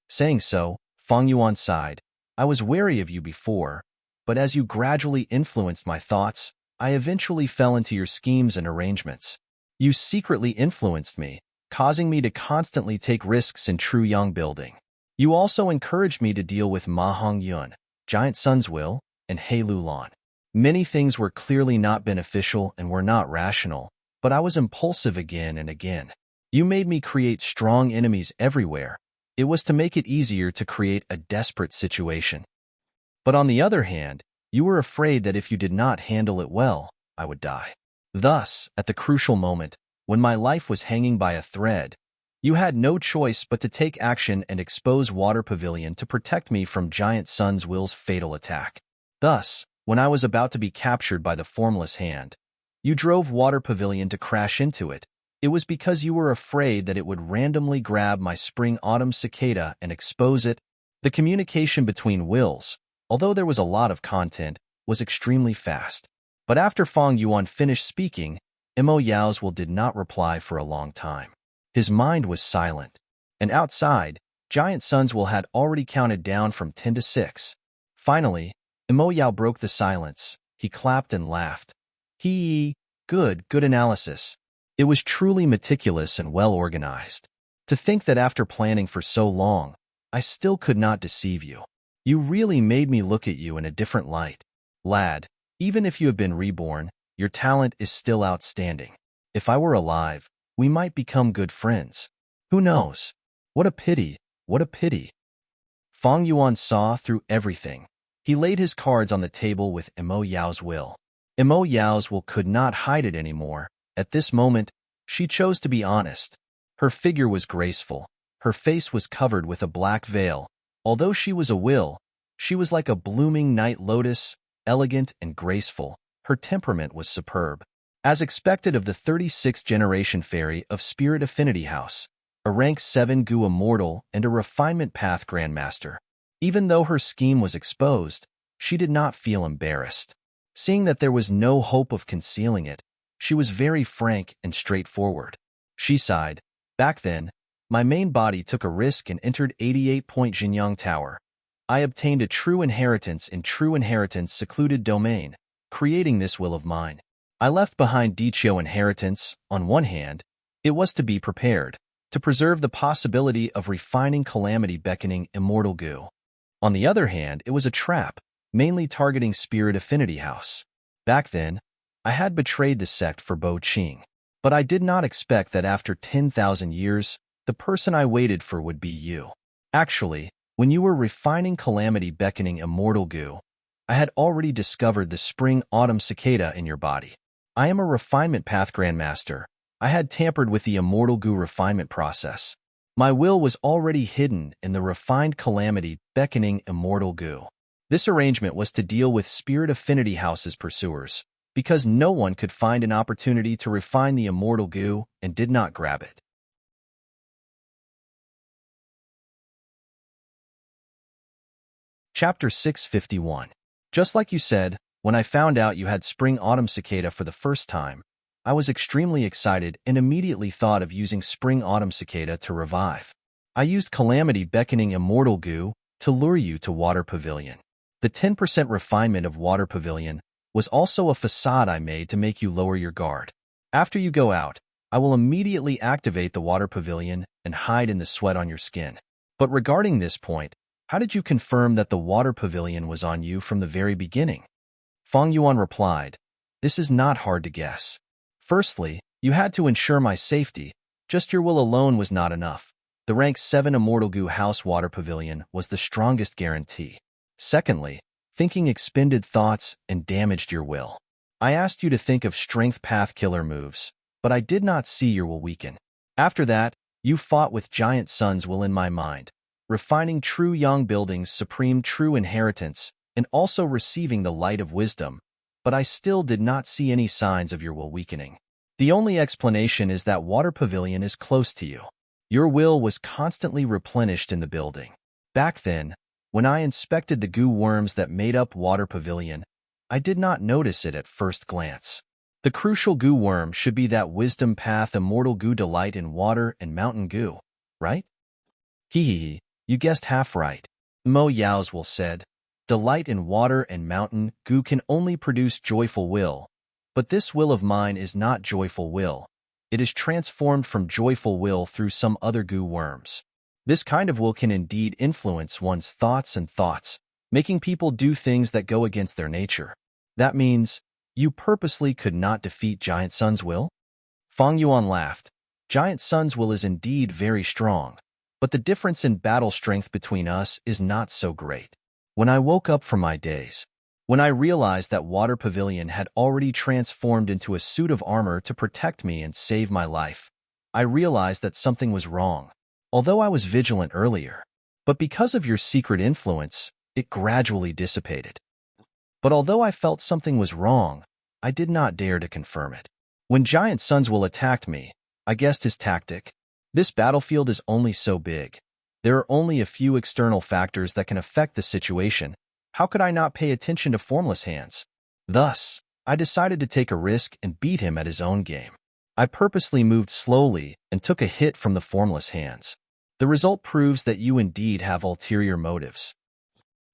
Saying so, Fang Yuan sighed. "I was wary of you before, but as you gradually influenced my thoughts, I eventually fell into your schemes and arrangements. You secretly influenced me, causing me to constantly take risks in True Yang building. You also encouraged me to deal with Ma Hongyun, Giant Sun's will, and He Lulan. Many things were clearly not beneficial and were not rational, but I was impulsive again and again. You made me create strong enemies everywhere. It was to make it easier to create a desperate situation. But on the other hand, you were afraid that if you did not handle it well, I would die. Thus, at the crucial moment, when my life was hanging by a thread, you had no choice but to take action and expose Water Pavilion to protect me from Giant Sun's will's fatal attack. Thus, when I was about to be captured by the formless hand, you drove Water Pavilion to crash into it. It was because you were afraid that it would randomly grab my spring-autumn cicada and expose it. The communication between wills, although there was a lot of content, was extremely fast. But after Fang Yuan finished speaking, Mo Yao's will did not reply for a long time. His mind was silent, and outside, Giant Sun's will had already counted down from 10 to 6. Finally, Mo Yao broke the silence. He clapped and laughed. Good analysis. It was truly meticulous and well organized. To think that after planning for so long, I still could not deceive you. You really made me look at you in a different light. Lad, even if you have been reborn, your talent is still outstanding. If I were alive, we might become good friends. Who knows? What a pity, what a pity." Fang Yuan saw through everything. He laid his cards on the table with Mo Yao's will. Mo Yao's will could not hide it anymore. At this moment, she chose to be honest. Her figure was graceful. Her face was covered with a black veil. Although she was a will, she was like a blooming night lotus, elegant and graceful. Her temperament was superb. As expected of the 36th generation fairy of Spirit Affinity House, a rank 7 Gu Immortal and a refinement path Grandmaster. Even though her scheme was exposed, she did not feel embarrassed. Seeing that there was no hope of concealing it, she was very frank and straightforward. She sighed. "Back then, my main body took a risk and entered 88-point Jinyang Tower. I obtained a true inheritance in True Inheritance Secluded Domain, creating this will of mine. I left behind Dichio Inheritance. On one hand, it was to be prepared, to preserve the possibility of refining Calamity Beckoning Immortal Gu. On the other hand, it was a trap, mainly targeting Spirit Affinity House. Back then, I had betrayed the sect for Bo Qing. But I did not expect that after 10,000 years, the person I waited for would be you. Actually, when you were refining calamity beckoning immortal goo, I had already discovered the spring-autumn cicada in your body. I am a refinement path grandmaster. I had tampered with the immortal goo refinement process. My will was already hidden in the refined calamity beckoning immortal goo. This arrangement was to deal with Spirit Affinity House's pursuers, because no one could find an opportunity to refine the immortal goo and did not grab it. Chapter 651. Just like you said, when I found out you had spring-autumn cicada for the first time, I was extremely excited and immediately thought of using spring-autumn cicada to revive. I used calamity beckoning immortal goo to lure you to Water Pavilion. The 10% refinement of Water Pavilion was also a facade I made to make you lower your guard. After you go out, I will immediately activate the Water Pavilion and hide in the sweat on your skin. But regarding this point, how did you confirm that the Water Pavilion was on you from the very beginning? Feng Yuan replied, "This is not hard to guess. Firstly, you had to ensure my safety. Just your will alone was not enough. The rank 7 Immortal Goo House Water Pavilion was the strongest guarantee. Secondly, thinking expended thoughts and damaged your will. I asked you to think of strength path killer moves, but I did not see your will weaken. After that, you fought with Giant Sun's will in my mind, refining true Yang Building's supreme true inheritance and also receiving the light of wisdom, but I still did not see any signs of your will weakening. The only explanation is that Water Pavilion is close to you. Your will was constantly replenished in the building. Back then, when I inspected the goo worms that made up Water Pavilion, I did not notice it at first glance. The crucial goo worm should be that wisdom path immortal goo delight in water and mountain goo, right? Hee, you guessed half right. Mo Yao's will said, delight in water and mountain goo can only produce joyful will, but this will of mine is not joyful will. It is transformed from joyful will through some other goo worms. This kind of will can indeed influence one's thoughts, making people do things that go against their nature. That means, you purposely could not defeat Giant Sun's will? Feng Yuan laughed. Giant Sun's will is indeed very strong, but the difference in battle strength between us is not so great. When I woke up from my daze, when I realized that Water Pavilion had already transformed into a suit of armor to protect me and save my life, I realized that something was wrong, although I was vigilant earlier. But because of your secret influence, it gradually dissipated. But although I felt something was wrong, I did not dare to confirm it. When Giant Sun's will attacked me, I guessed his tactic. This battlefield is only so big. There are only a few external factors that can affect the situation. How could I not pay attention to Formless Hands? Thus, I decided to take a risk and beat him at his own game. I purposely moved slowly and took a hit from the Formless Hands. The result proves that you indeed have ulterior motives.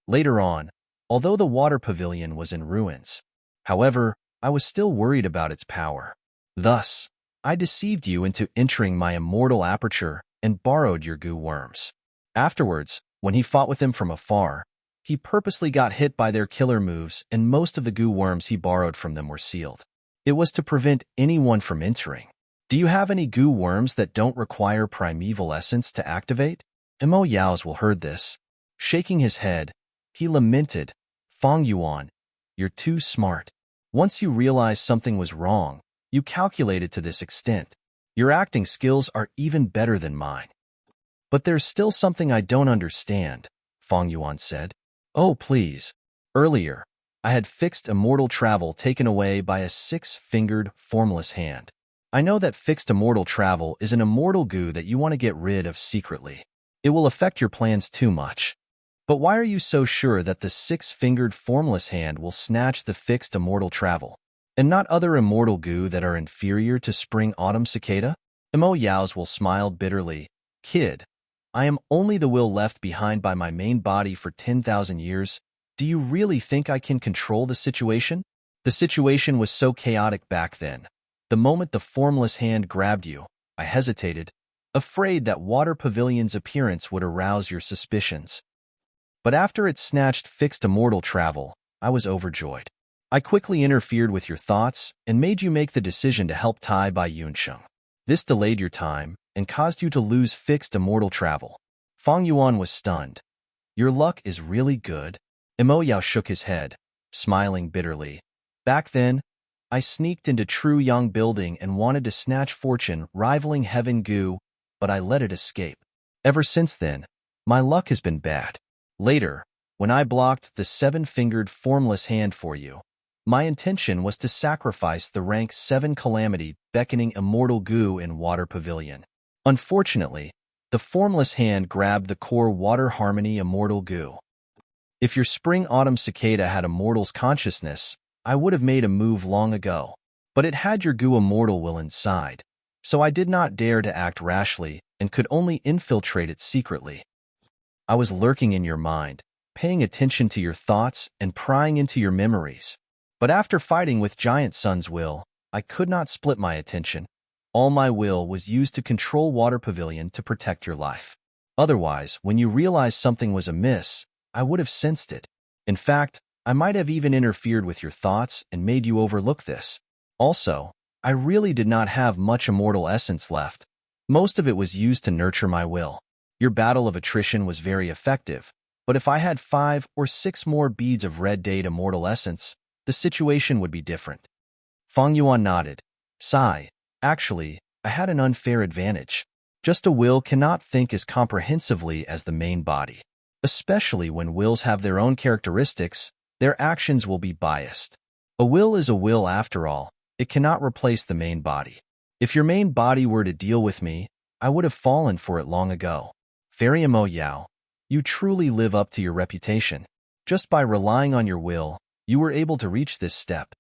Later on, although the Water Pavilion was in ruins, however, I was still worried about its power. Thus, I deceived you into entering my immortal aperture and borrowed your goo worms. Afterwards, when he fought with them from afar, he purposely got hit by their killer moves and most of the goo worms he borrowed from them were sealed. It was to prevent anyone from entering. Do you have any goo worms that don't require primeval essence to activate? Mo Yao's will heard this. Shaking his head, he lamented, Feng Yuan, you're too smart. Once you realized something was wrong, you calculated to this extent. Your acting skills are even better than mine. But there's still something I don't understand, Feng Yuan said. Oh, please. Earlier, I had fixed immortal travel taken away by a 6-fingered, formless hand. I know that fixed immortal travel is an immortal goo that you want to get rid of secretly. It will affect your plans too much. But why are you so sure that the 6-fingered, formless hand will snatch the fixed immortal travel, and not other immortal goo that are inferior to spring-autumn cicada? Mo Yao's will smiled bitterly. Kid, I am only the will left behind by my main body for 10,000 years. Do you really think I can control the situation? The situation was so chaotic back then. The moment the formless hand grabbed you, I hesitated, afraid that Water Pavilion's appearance would arouse your suspicions. But after it snatched fixed immortal travel, I was overjoyed. I quickly interfered with your thoughts and made you make the decision to help Tai by Yunsheng. This delayed your time, and caused you to lose fixed immortal travel. Fang Yuan was stunned. Your luck is really good. Emo Yao shook his head, smiling bitterly. Back then, I sneaked into True Yang Building and wanted to snatch fortune rivaling Heaven Gu, but I let it escape. Ever since then, my luck has been bad. Later, when I blocked the seven-fingered formless hand for you, my intention was to sacrifice the rank 7 calamity beckoning immortal Gu in Water Pavilion. Unfortunately, the formless hand grabbed the core water harmony immortal Gu. If your spring-autumn cicada had a mortal's consciousness, I would have made a move long ago. But it had your Gu immortal will inside, so I did not dare to act rashly and could only infiltrate it secretly. I was lurking in your mind, paying attention to your thoughts and prying into your memories. But after fighting with Giant Sun's will, I could not split my attention. All my will was used to control Water Pavilion to protect your life. Otherwise, when you realized something was amiss, I would have sensed it. In fact, I might have even interfered with your thoughts and made you overlook this. Also, I really did not have much immortal essence left. Most of it was used to nurture my will. Your battle of attrition was very effective, but if I had 5 or 6 more beads of red date immortal essence, the situation would be different. Fang Yuan nodded. Sigh. Actually, I had an unfair advantage. Just a will cannot think as comprehensively as the main body. Especially when wills have their own characteristics, their actions will be biased. A will is a will after all. It cannot replace the main body. If your main body were to deal with me, I would have fallen for it long ago. Fairy Emo Yao, you truly live up to your reputation. Just by relying on your will, you were able to reach this step.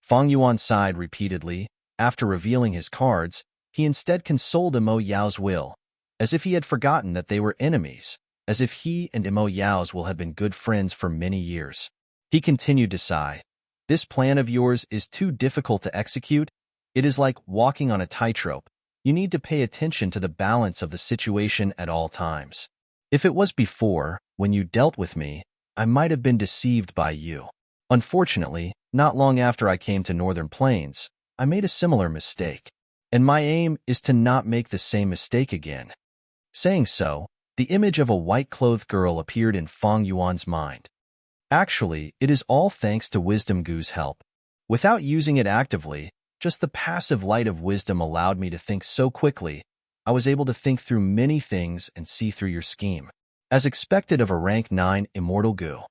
Fang Yuan sighed repeatedly. After revealing his cards, he instead consoled Emo Yao's will, as if he had forgotten that they were enemies, as if he and Emo Yao's will had been good friends for many years. He continued to sigh. This plan of yours is too difficult to execute. It is like walking on a tightrope. You need to pay attention to the balance of the situation at all times. If it was before, when you dealt with me, I might have been deceived by you. Unfortunately, not long after I came to Northern Plains, I made a similar mistake, and my aim is to not make the same mistake again. Saying so, the image of a white-clothed girl appeared in Fang Yuan's mind. Actually, it is all thanks to Wisdom Gu's help. Without using it actively, just the passive light of wisdom allowed me to think so quickly. I was able to think through many things and see through your scheme. As expected of a rank 9 immortal Gu.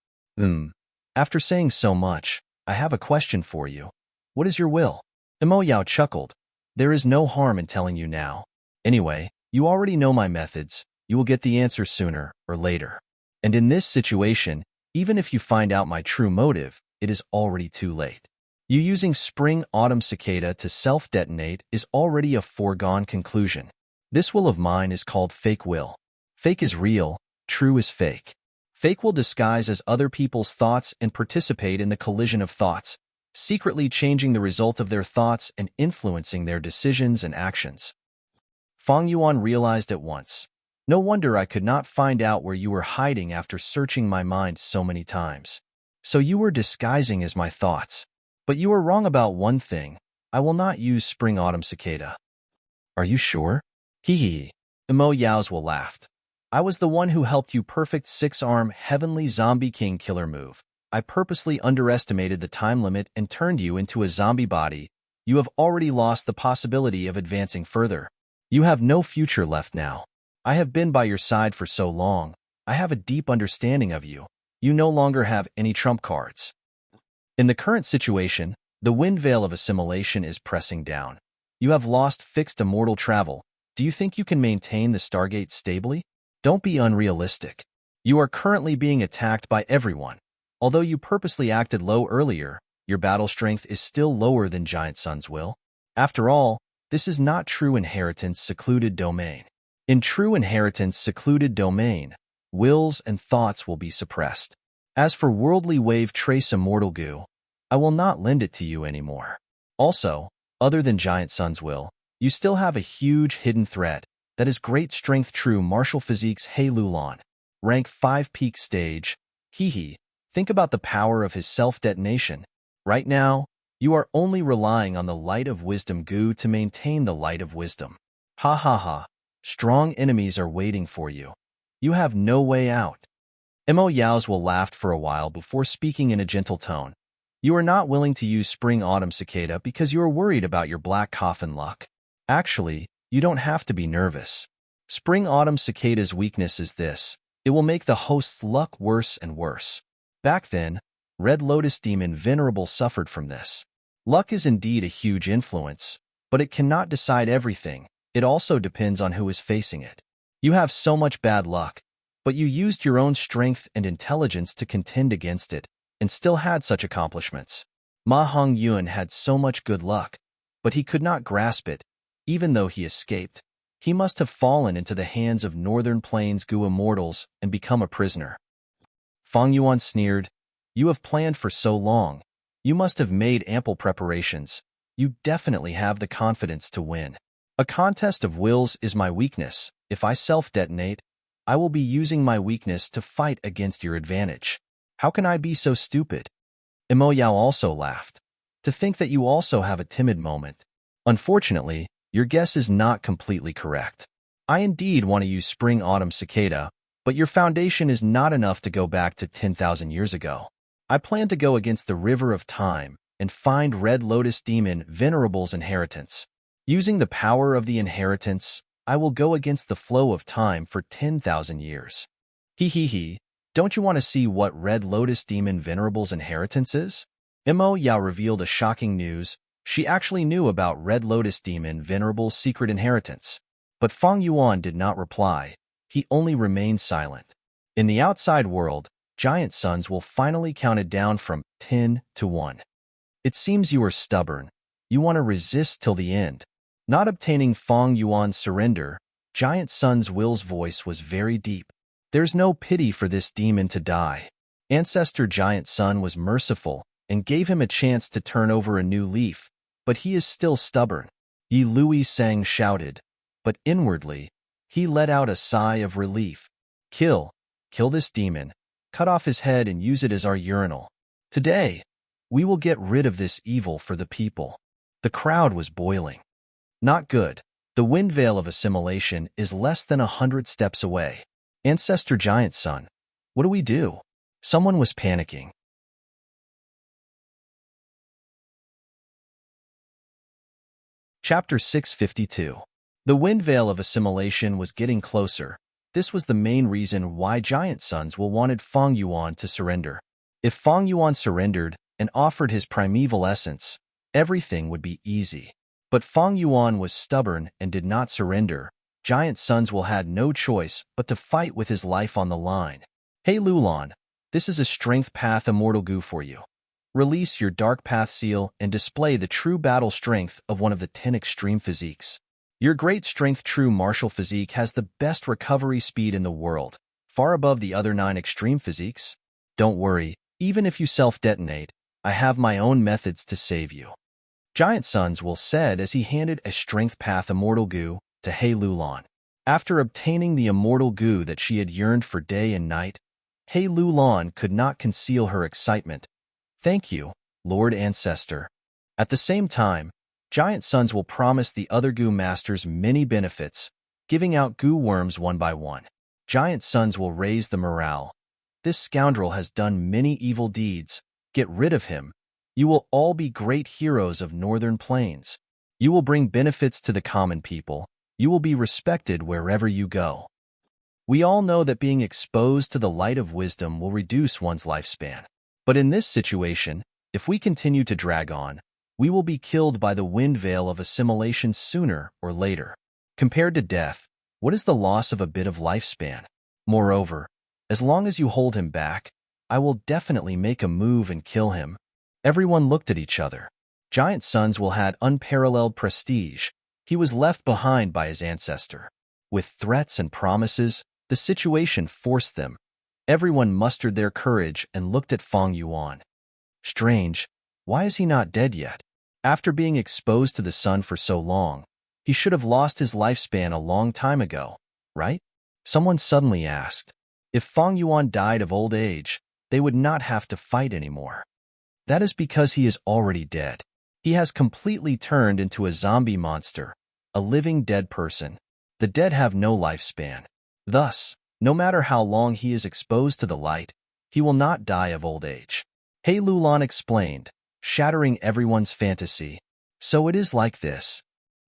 After saying so much, I have a question for you. What is your will? Emo Yao chuckled. There is no harm in telling you now. Anyway, you already know my methods. You will get the answer sooner or later. And in this situation, even if you find out my true motive, it is already too late. You using spring-autumn cicada to self-detonate is already a foregone conclusion. This will of mine is called fake will. Fake is real, true is fake. Fake will disguise as other people's thoughts and participate in the collision of thoughts, secretly changing the result of their thoughts and influencing their decisions and actions. Fang Yuan realized at once. No wonder I could not find out where you were hiding after searching my mind so many times. So you were disguising as my thoughts. But you are wrong about one thing. I will not use spring-autumn cicada. Are you sure? Hee hee. Emo Yao's will laughed. I was the one who helped you perfect 6-arm Heavenly Zombie King killer move. I purposely underestimated the time limit and turned you into a zombie body. You have already lost the possibility of advancing further. You have no future left now. I have been by your side for so long. I have a deep understanding of you. You no longer have any trump cards. In the current situation, the wind veil of assimilation is pressing down. You have lost fixed immortal travel. Do you think you can maintain the Stargate stably? Don't be unrealistic. You are currently being attacked by everyone. Although you purposely acted low earlier, your battle strength is still lower than Giant Sun's will. After all, this is not true inheritance secluded domain. In true inheritance secluded domain, wills and thoughts will be suppressed. As for worldly wave trace immortal Gu, I will not lend it to you anymore. Also, other than Giant Sun's will, you still have a huge hidden threat that is great strength true martial physique's He Lulan. Rank 5 peak stage, hee hee. Think about the power of his self-detonation. Right now, you are only relying on the light of wisdom Gu to maintain the light of wisdom. Ha ha ha. Strong enemies are waiting for you. You have no way out. Mo Yao's laughed for a while before speaking in a gentle tone. You are not willing to use spring-autumn cicada because you are worried about your black coffin luck. Actually, you don't have to be nervous. Spring-autumn cicada's weakness is this: it will make the host's luck worse and worse. Back then, Red Lotus Demon Venerable suffered from this. Luck is indeed a huge influence, but it cannot decide everything. It also depends on who is facing it. You have so much bad luck, but you used your own strength and intelligence to contend against it, and still had such accomplishments. Ma Hongyun had so much good luck, but he could not grasp it, even though he escaped. He must have fallen into the hands of Northern Plains Gu immortals and become a prisoner. Fang Yuan sneered, "You have planned for so long. You must have made ample preparations. You definitely have the confidence to win. A contest of wills is my weakness. If I self-detonate, I will be using my weakness to fight against your advantage. How can I be so stupid?" Mo Yao also laughed. "To think that you also have a timid moment. Unfortunately, your guess is not completely correct. I indeed want to use spring-autumn cicada, but your foundation is not enough to go back to 10,000 years ago. I plan to go against the river of time and find Red Lotus Demon Venerable's inheritance. Using the power of the inheritance, I will go against the flow of time for 10,000 years. He. Don't you want to see what Red Lotus Demon Venerable's inheritance is?" Mo Yao revealed a shocking news. She actually knew about Red Lotus Demon Venerable's secret inheritance. But Fang Yuan did not reply. He only remained silent. In the outside world, giant suns will finally count down from 10 to 1. It seems you are stubborn. You want to resist till the end. Not obtaining Fang Yuan's surrender, Giant Sun's will's voice was very deep. There's no pity for this demon to die. Ancestor Giant Sun was merciful and gave him a chance to turn over a new leaf, but he is still stubborn. Yi Lui Sang shouted, but inwardly, he let out a sigh of relief. Kill this demon, cut off his head and use it as our urinal. Today, we will get rid of this evil for the people. The crowd was boiling. Not good. The wind veil of assimilation is less than 100 steps away. Ancestor Giant Sun, what do we do? Someone was panicking. Chapter 652. The wind veil of assimilation was getting closer. This was the main reason why Giant Suns wanted Fang Yuan to surrender. If Fang Yuan surrendered and offered his primeval essence, everything would be easy. But Fang Yuan was stubborn and did not surrender. Giant Suns had no choice but to fight with his life on the line. Hey Lulan, this is a Strength Path Immortal Gu for you. Release your Dark Path Seal and display the true battle strength of one of the 10 extreme physiques. Your Great Strength True Martial Physique has the best recovery speed in the world, far above the other 9 extreme physiques. Don't worry, even if you self-detonate, I have my own methods to save you. Giant Suns said as he handed a Strength Path Immortal Gu to He Lulan. After obtaining the Immortal Gu that she had yearned for day and night, He Lulan could not conceal her excitement. Thank you, Lord Ancestor. At the same time, Giant Suns promise the other Gu Masters many benefits, giving out Gu Worms one by one. Giant Suns raise the morale. This scoundrel has done many evil deeds. Get rid of him. You will all be great heroes of Northern Plains. You will bring benefits to the common people. You will be respected wherever you go. We all know that being exposed to the light of wisdom will reduce one's lifespan. But in this situation, if we continue to drag on, we will be killed by the wind veil of assimilation sooner or later. Compared to death, what is the loss of a bit of lifespan? Moreover, as long as you hold him back, I will definitely make a move and kill him. Everyone looked at each other. Giant Suns had unparalleled prestige. He was left behind by his ancestor. With threats and promises, the situation forced them. Everyone mustered their courage and looked at Fang Yuan. Strange, why is he not dead yet? After being exposed to the sun for so long, he should have lost his lifespan a long time ago, right? Someone suddenly asked. If Fang Yuan died of old age, they would not have to fight anymore. That is because he is already dead. He has completely turned into a zombie monster, a living dead person. The dead have no lifespan. Thus, no matter how long he is exposed to the light, he will not die of old age. He Lulan explained, shattering everyone's fantasy. So it is like this.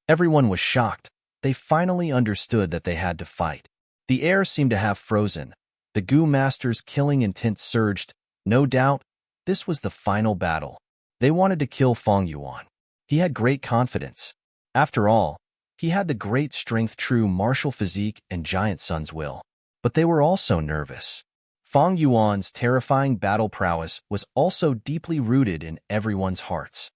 Everyone was shocked. They finally understood that they had to fight. The air seemed to have frozen. The Gu Master's killing intent surged. No doubt, this was the final battle. They wanted to kill Feng Yuan. He had great confidence. After all, he had the great strength, true martial physique, and giant son's will. But they were also nervous. Feng Yuan's terrifying battle prowess was also deeply rooted in everyone's hearts.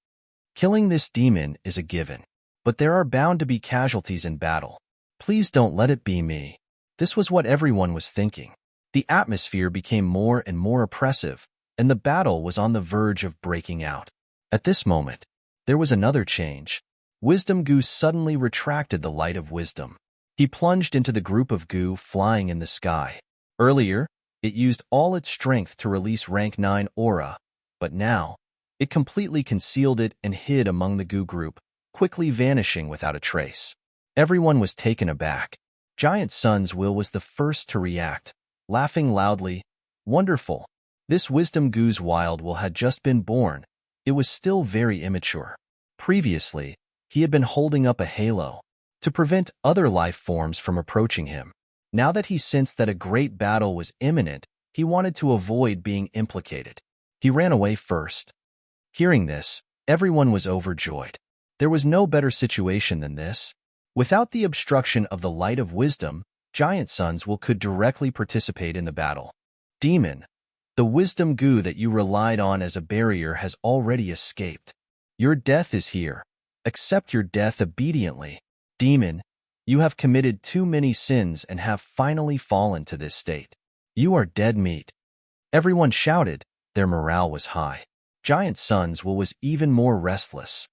Killing this demon is a given, but there are bound to be casualties in battle. Please don't let it be me. This was what everyone was thinking. The atmosphere became more and more oppressive, and the battle was on the verge of breaking out. At this moment, there was another change. Wisdom Gu suddenly retracted the light of wisdom. He plunged into the group of Gu flying in the sky. Earlier, it used all its strength to release rank 9 aura, but now, it completely concealed it and hid among the Gu group, quickly vanishing without a trace. Everyone was taken aback. Giant Sun's will was the first to react, laughing loudly. Wonderful! This Wisdom Gu's wild will had just been born. It was still very immature. Previously, he had been holding up a halo to prevent other life forms from approaching him. Now that he sensed that a great battle was imminent, he wanted to avoid being implicated. He ran away first. Hearing this, everyone was overjoyed. There was no better situation than this. Without the obstruction of the light of wisdom, Giant Sun's will could directly participate in the battle. Demon, the Wisdom Gu that you relied on as a barrier has already escaped. Your death is here. Accept your death obediently. Demon, you have committed too many sins and have finally fallen to this state. You are dead meat. Everyone shouted. Their morale was high. Giant Sun's will was even more restless.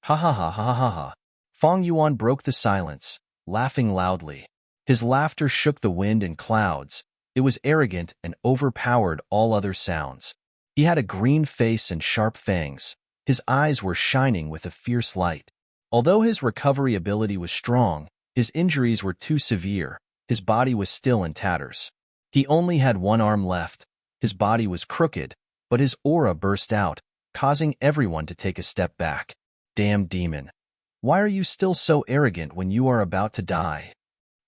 Ha ha ha ha ha ha. Feng Yuan broke the silence, laughing loudly. His laughter shook the wind and clouds. It was arrogant and overpowered all other sounds. He had a green face and sharp fangs. His eyes were shining with a fierce light. Although his recovery ability was strong, his injuries were too severe. His body was still in tatters. He only had one arm left. His body was crooked, but his aura burst out, causing everyone to take a step back. Damn demon. Why are you still so arrogant when you are about to die?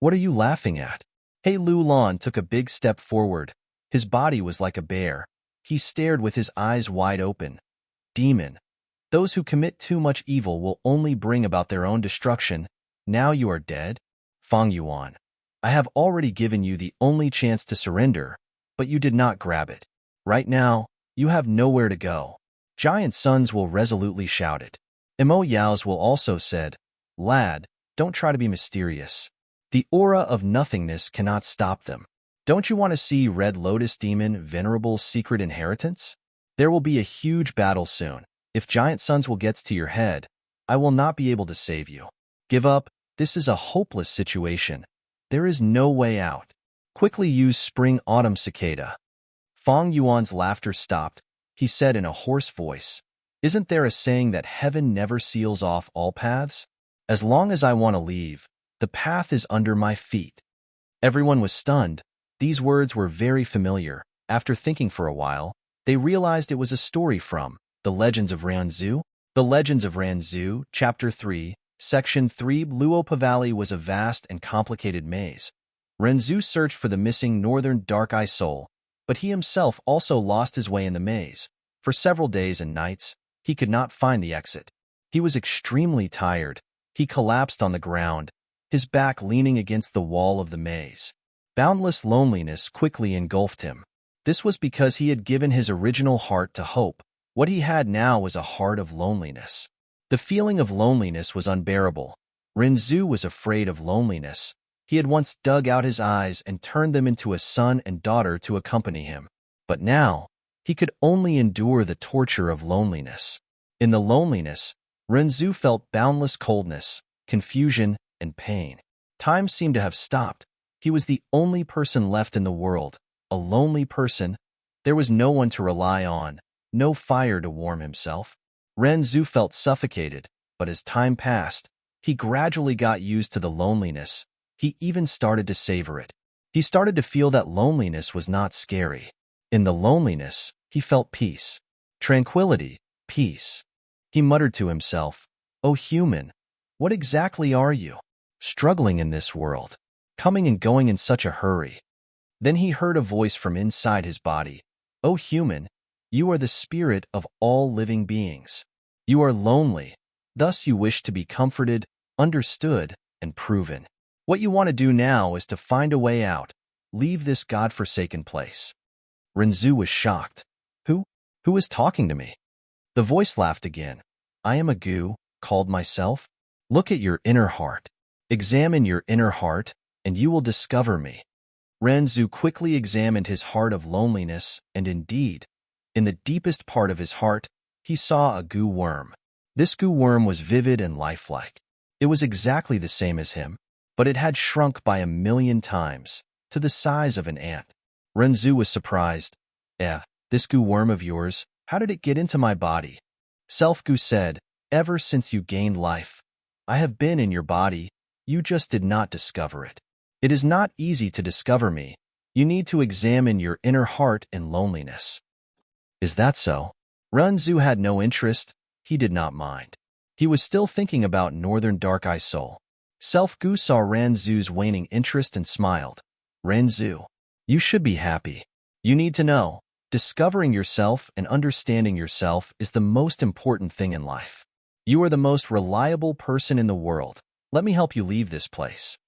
What are you laughing at? He Lulan took a big step forward. His body was like a bear. He stared with his eyes wide open. Demon. Those who commit too much evil will only bring about their own destruction. Now you are dead? Feng Yuan. I have already given you the only chance to surrender, but you did not grab it. Right now, you have nowhere to go. Giant Sun's will resolutely shouted. Mo Yao's will also said, Lad, don't try to be mysterious. The aura of nothingness cannot stop them. Don't you want to see Red Lotus Demon Venerable's secret inheritance? There will be a huge battle soon. If Giant Sun's will gets to your head, I will not be able to save you. Give up. This is a hopeless situation. There is no way out. Quickly use Spring-Autumn Cicada. Feng Yuan's laughter stopped. He said in a hoarse voice, Isn't there a saying that heaven never seals off all paths? As long as I want to leave, the path is under my feet. Everyone was stunned. These words were very familiar. After thinking for a while, they realized it was a story from The Legends of Ranzhou. The Legends of Ranzhou, Chapter 3, Section 3. Luopa Valley was a vast and complicated maze. Ranzhou searched for the missing northern dark-eye soul, but he himself also lost his way in the maze. For several days and nights, he could not find the exit. He was extremely tired. He collapsed on the ground, his back leaning against the wall of the maze. Boundless loneliness quickly engulfed him. This was because he had given his original heart to hope. What he had now was a heart of loneliness. The feeling of loneliness was unbearable. Ranzhou was afraid of loneliness. He had once dug out his eyes and turned them into a son and daughter to accompany him. But now, he could only endure the torture of loneliness. In the loneliness, Ranzhou felt boundless coldness, confusion, and pain. Time seemed to have stopped. He was the only person left in the world, a lonely person. There was no one to rely on, no fire to warm himself. Ranzhou felt suffocated, but as time passed, he gradually got used to the loneliness. He even started to savor it. He started to feel that loneliness was not scary. In the loneliness, he felt peace. Tranquility, peace. He muttered to himself, "Oh human, what exactly are you? Struggling in this world, coming and going in such a hurry." Then he heard a voice from inside his body. "Oh human, you are the spirit of all living beings. You are lonely, thus you wish to be comforted, understood, and proven. What you want to do now is to find a way out, leave this God-forsaken place." Renzu was shocked. Who? Who is talking to me? The voice laughed again. "I am a goo, called myself. Look at your inner heart. Examine your inner heart, and you will discover me." Renzu quickly examined his heart of loneliness, and indeed, in the deepest part of his heart, he saw a goo worm. This goo worm was vivid and lifelike. It was exactly the same as him, but it had shrunk by 1,000,000 times, to the size of an ant. Renzu was surprised. This goo worm of yours, how did it get into my body?" Self-goo said, "Ever since you gained life, I have been in your body, you just did not discover it. It is not easy to discover me. You need to examine your inner heart in loneliness." "Is that so?" Renzu had no interest. He did not mind. He was still thinking about Northern Dark-Eye Soul. Self-goo saw Renzu's waning interest and smiled. "Renzu, you should be happy. You need to know, discovering yourself and understanding yourself is the most important thing in life. You are the most reliable person in the world. Let me help you leave this place."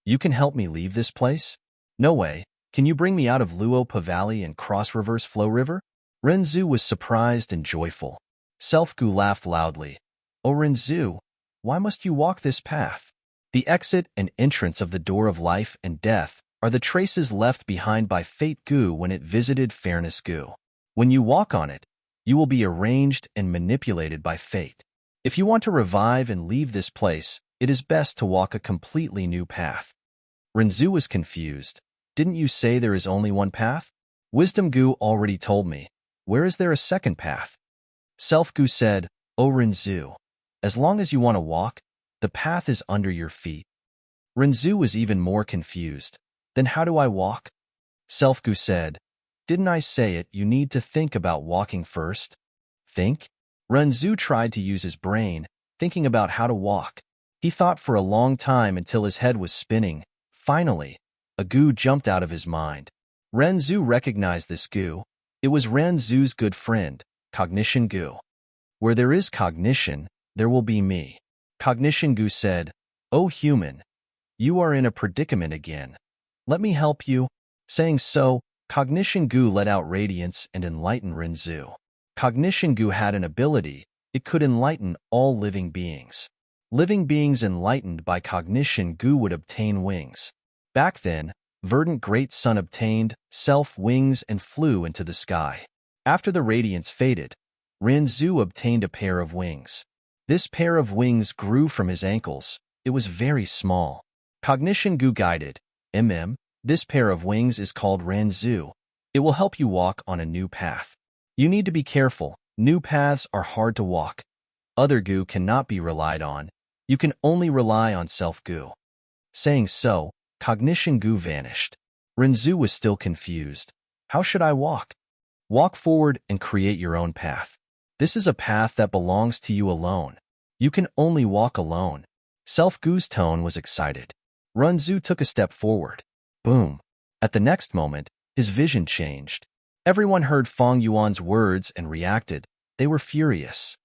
"You can help me leave this place? No way. Can you bring me out of Luopa Valley and cross Reverse Flow River?" Renzu was surprised and joyful. Self-goo laughed loudly. "Oh Renzu, why must you walk this path? The exit and entrance of the door of life and death are the traces left behind by Fate Goo when it visited Fairness Goo. When you walk on it, you will be arranged and manipulated by fate. If you want to revive and leave this place, it is best to walk a completely new path." Renzu was confused. "Didn't you say there is only one path? Wisdom Goo already told me. Where is there a second path?" Self-goo said, "Oh Renzu, as long as you want to walk, the path is under your feet." Renzu was even more confused. "Then how do I walk?" Self-goo said, "Didn't I say it? You need to think about walking first." Think? Renzu tried to use his brain, thinking about how to walk. He thought for a long time until his head was spinning. Finally, a goo jumped out of his mind. Renzu recognized this goo. It was Renzu's good friend, Cognition Goo. "Where there is cognition, there will be me." Cognition Goo said, "Oh human, you are in a predicament again. Let me help you." Saying so, Cognition Goo let out radiance and enlightened Renzu. Cognition Goo had an ability. It could enlighten all living beings. Living beings enlightened by Cognition Goo would obtain wings. Back then, Verdant Great Sun obtained self-wings and flew into the sky. After the radiance faded, Renzu obtained a pair of wings. This pair of wings grew from his ankles. It was very small. Cognition Goo guided, This pair of wings is called Renzu. It will help you walk on a new path. You need to be careful. New paths are hard to walk. Other goo cannot be relied on. You can only rely on self-goo." Saying so, Cognition Goo vanished. Renzu was still confused. "How should I walk?" "Walk forward and create your own path. This is a path that belongs to you alone. You can only walk alone." Self-goo's tone was excited. Renzu took a step forward. Boom. At the next moment, his vision changed. Everyone heard Fong Yuan's words and reacted. They were furious.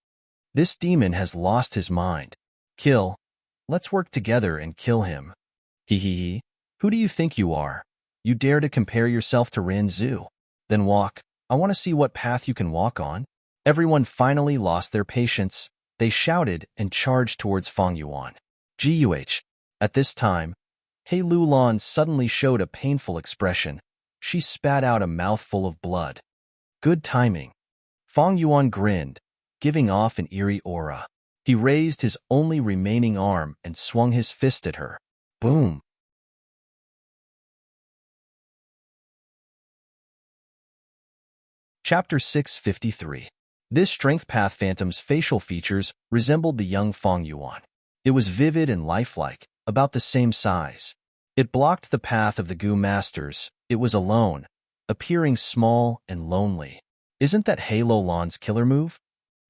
"This demon has lost his mind. Kill. Let's work together and kill him." He. "Who do you think you are? You dare to compare yourself to Renzu? Then walk. I want to see what path you can walk on." Everyone finally lost their patience. They shouted and charged towards Fong Yuan. Guh. At this time, He Lulan suddenly showed a painful expression. She spat out a mouthful of blood. Good timing. Fong Yuan grinned, giving off an eerie aura. He raised his only remaining arm and swung his fist at her. Boom. Chapter 653. This Strength Path Phantom's facial features resembled the young Fong Yuan. It was vivid and lifelike, about the same size. It blocked the path of the goo masters. It was alone, appearing small and lonely. Isn't that Halo Lan's killer move?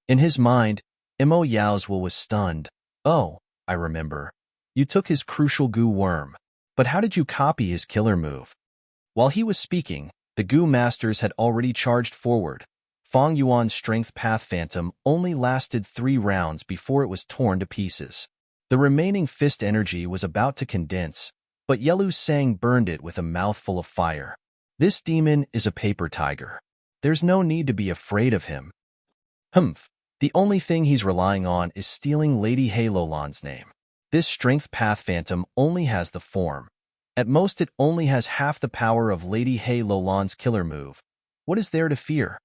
In his mind, Mo Yaozwil was stunned. Oh, I remember. You took his crucial goo worm. But how did you copy his killer move? While he was speaking, the goo masters had already charged forward. Fang Yuan's strength path phantom only lasted 3 rounds before it was torn to pieces. The remaining fist energy was about to condense, but Yelu Sang burned it with a mouthful of fire. This demon is a paper tiger. There's no need to be afraid of him. Humph. The only thing he's relying on is stealing Lady Halo Lan's name. This strength path phantom only has the form. At most it only has half the power of Lady Halo Lan's killer move. What is there to fear?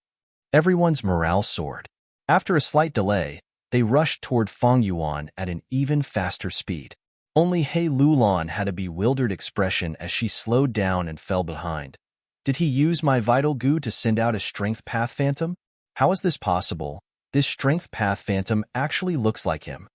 Everyone's morale soared. After a slight delay, they rushed toward Fang Yuan at an even faster speed. Only He Lulan had a bewildered expression as she slowed down and fell behind. Did he use my vital goo to send out a strength path phantom? How is this possible? This strength path phantom actually looks like him.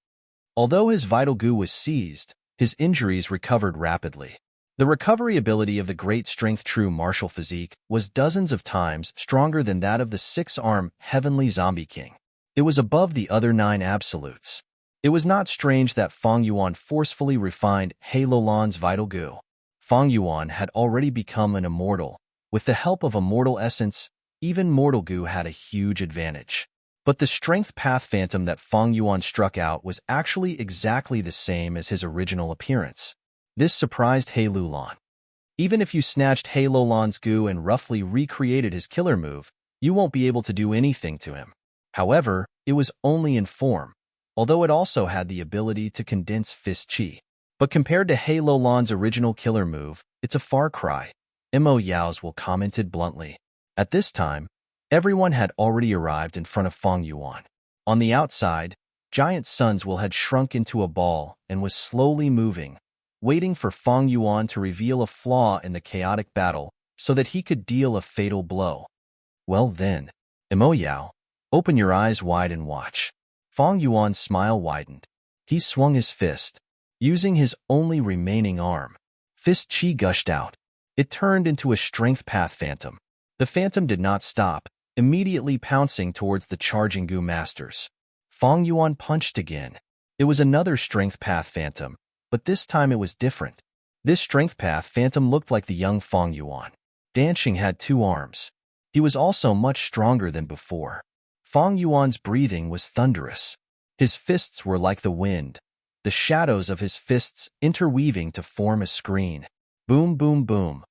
Although his vital goo was seized, his injuries recovered rapidly. The recovery ability of the great strength true martial physique was dozens of times stronger than that of the 6-arm heavenly zombie king. It was above the other 9 absolutes. It was not strange that Fang Yuan forcefully refined Halo Lan's vital goo. Fang Yuan had already become an immortal. With the help of a mortal essence, even mortal goo had a huge advantage. But the strength path phantom that Fang Yuan struck out was actually exactly the same as his original appearance. This surprised He Lulan. Even if you snatched Halo Lan's goo and roughly recreated his killer move, you won't be able to do anything to him. However, it was only in form, although it also had the ability to condense fist chi. But compared to Halo Lan's original killer move, it's a far cry, Mo Yaozwil commented bluntly. At this time, everyone had already arrived in front of Fang Yuan. On the outside, Giant Sunswil had shrunk into a ball and was slowly moving, waiting for Fang Yuan to reveal a flaw in the chaotic battle so that he could deal a fatal blow. Well then, Mo Yao, open your eyes wide and watch. Fang Yuan's smile widened. He swung his fist. Using his only remaining arm, fist chi gushed out. It turned into a strength path phantom. The phantom did not stop, immediately pouncing towards the charging goo masters. Fang Yuan punched again. It was another strength path phantom, but this time it was different. This strength path phantom looked like the young Fang Yuan. Danqing had 2 arms. He was also much stronger than before. Fang Yuan's breathing was thunderous. His fists were like the wind, the shadows of his fists interweaving to form a screen. Boom, boom, boom.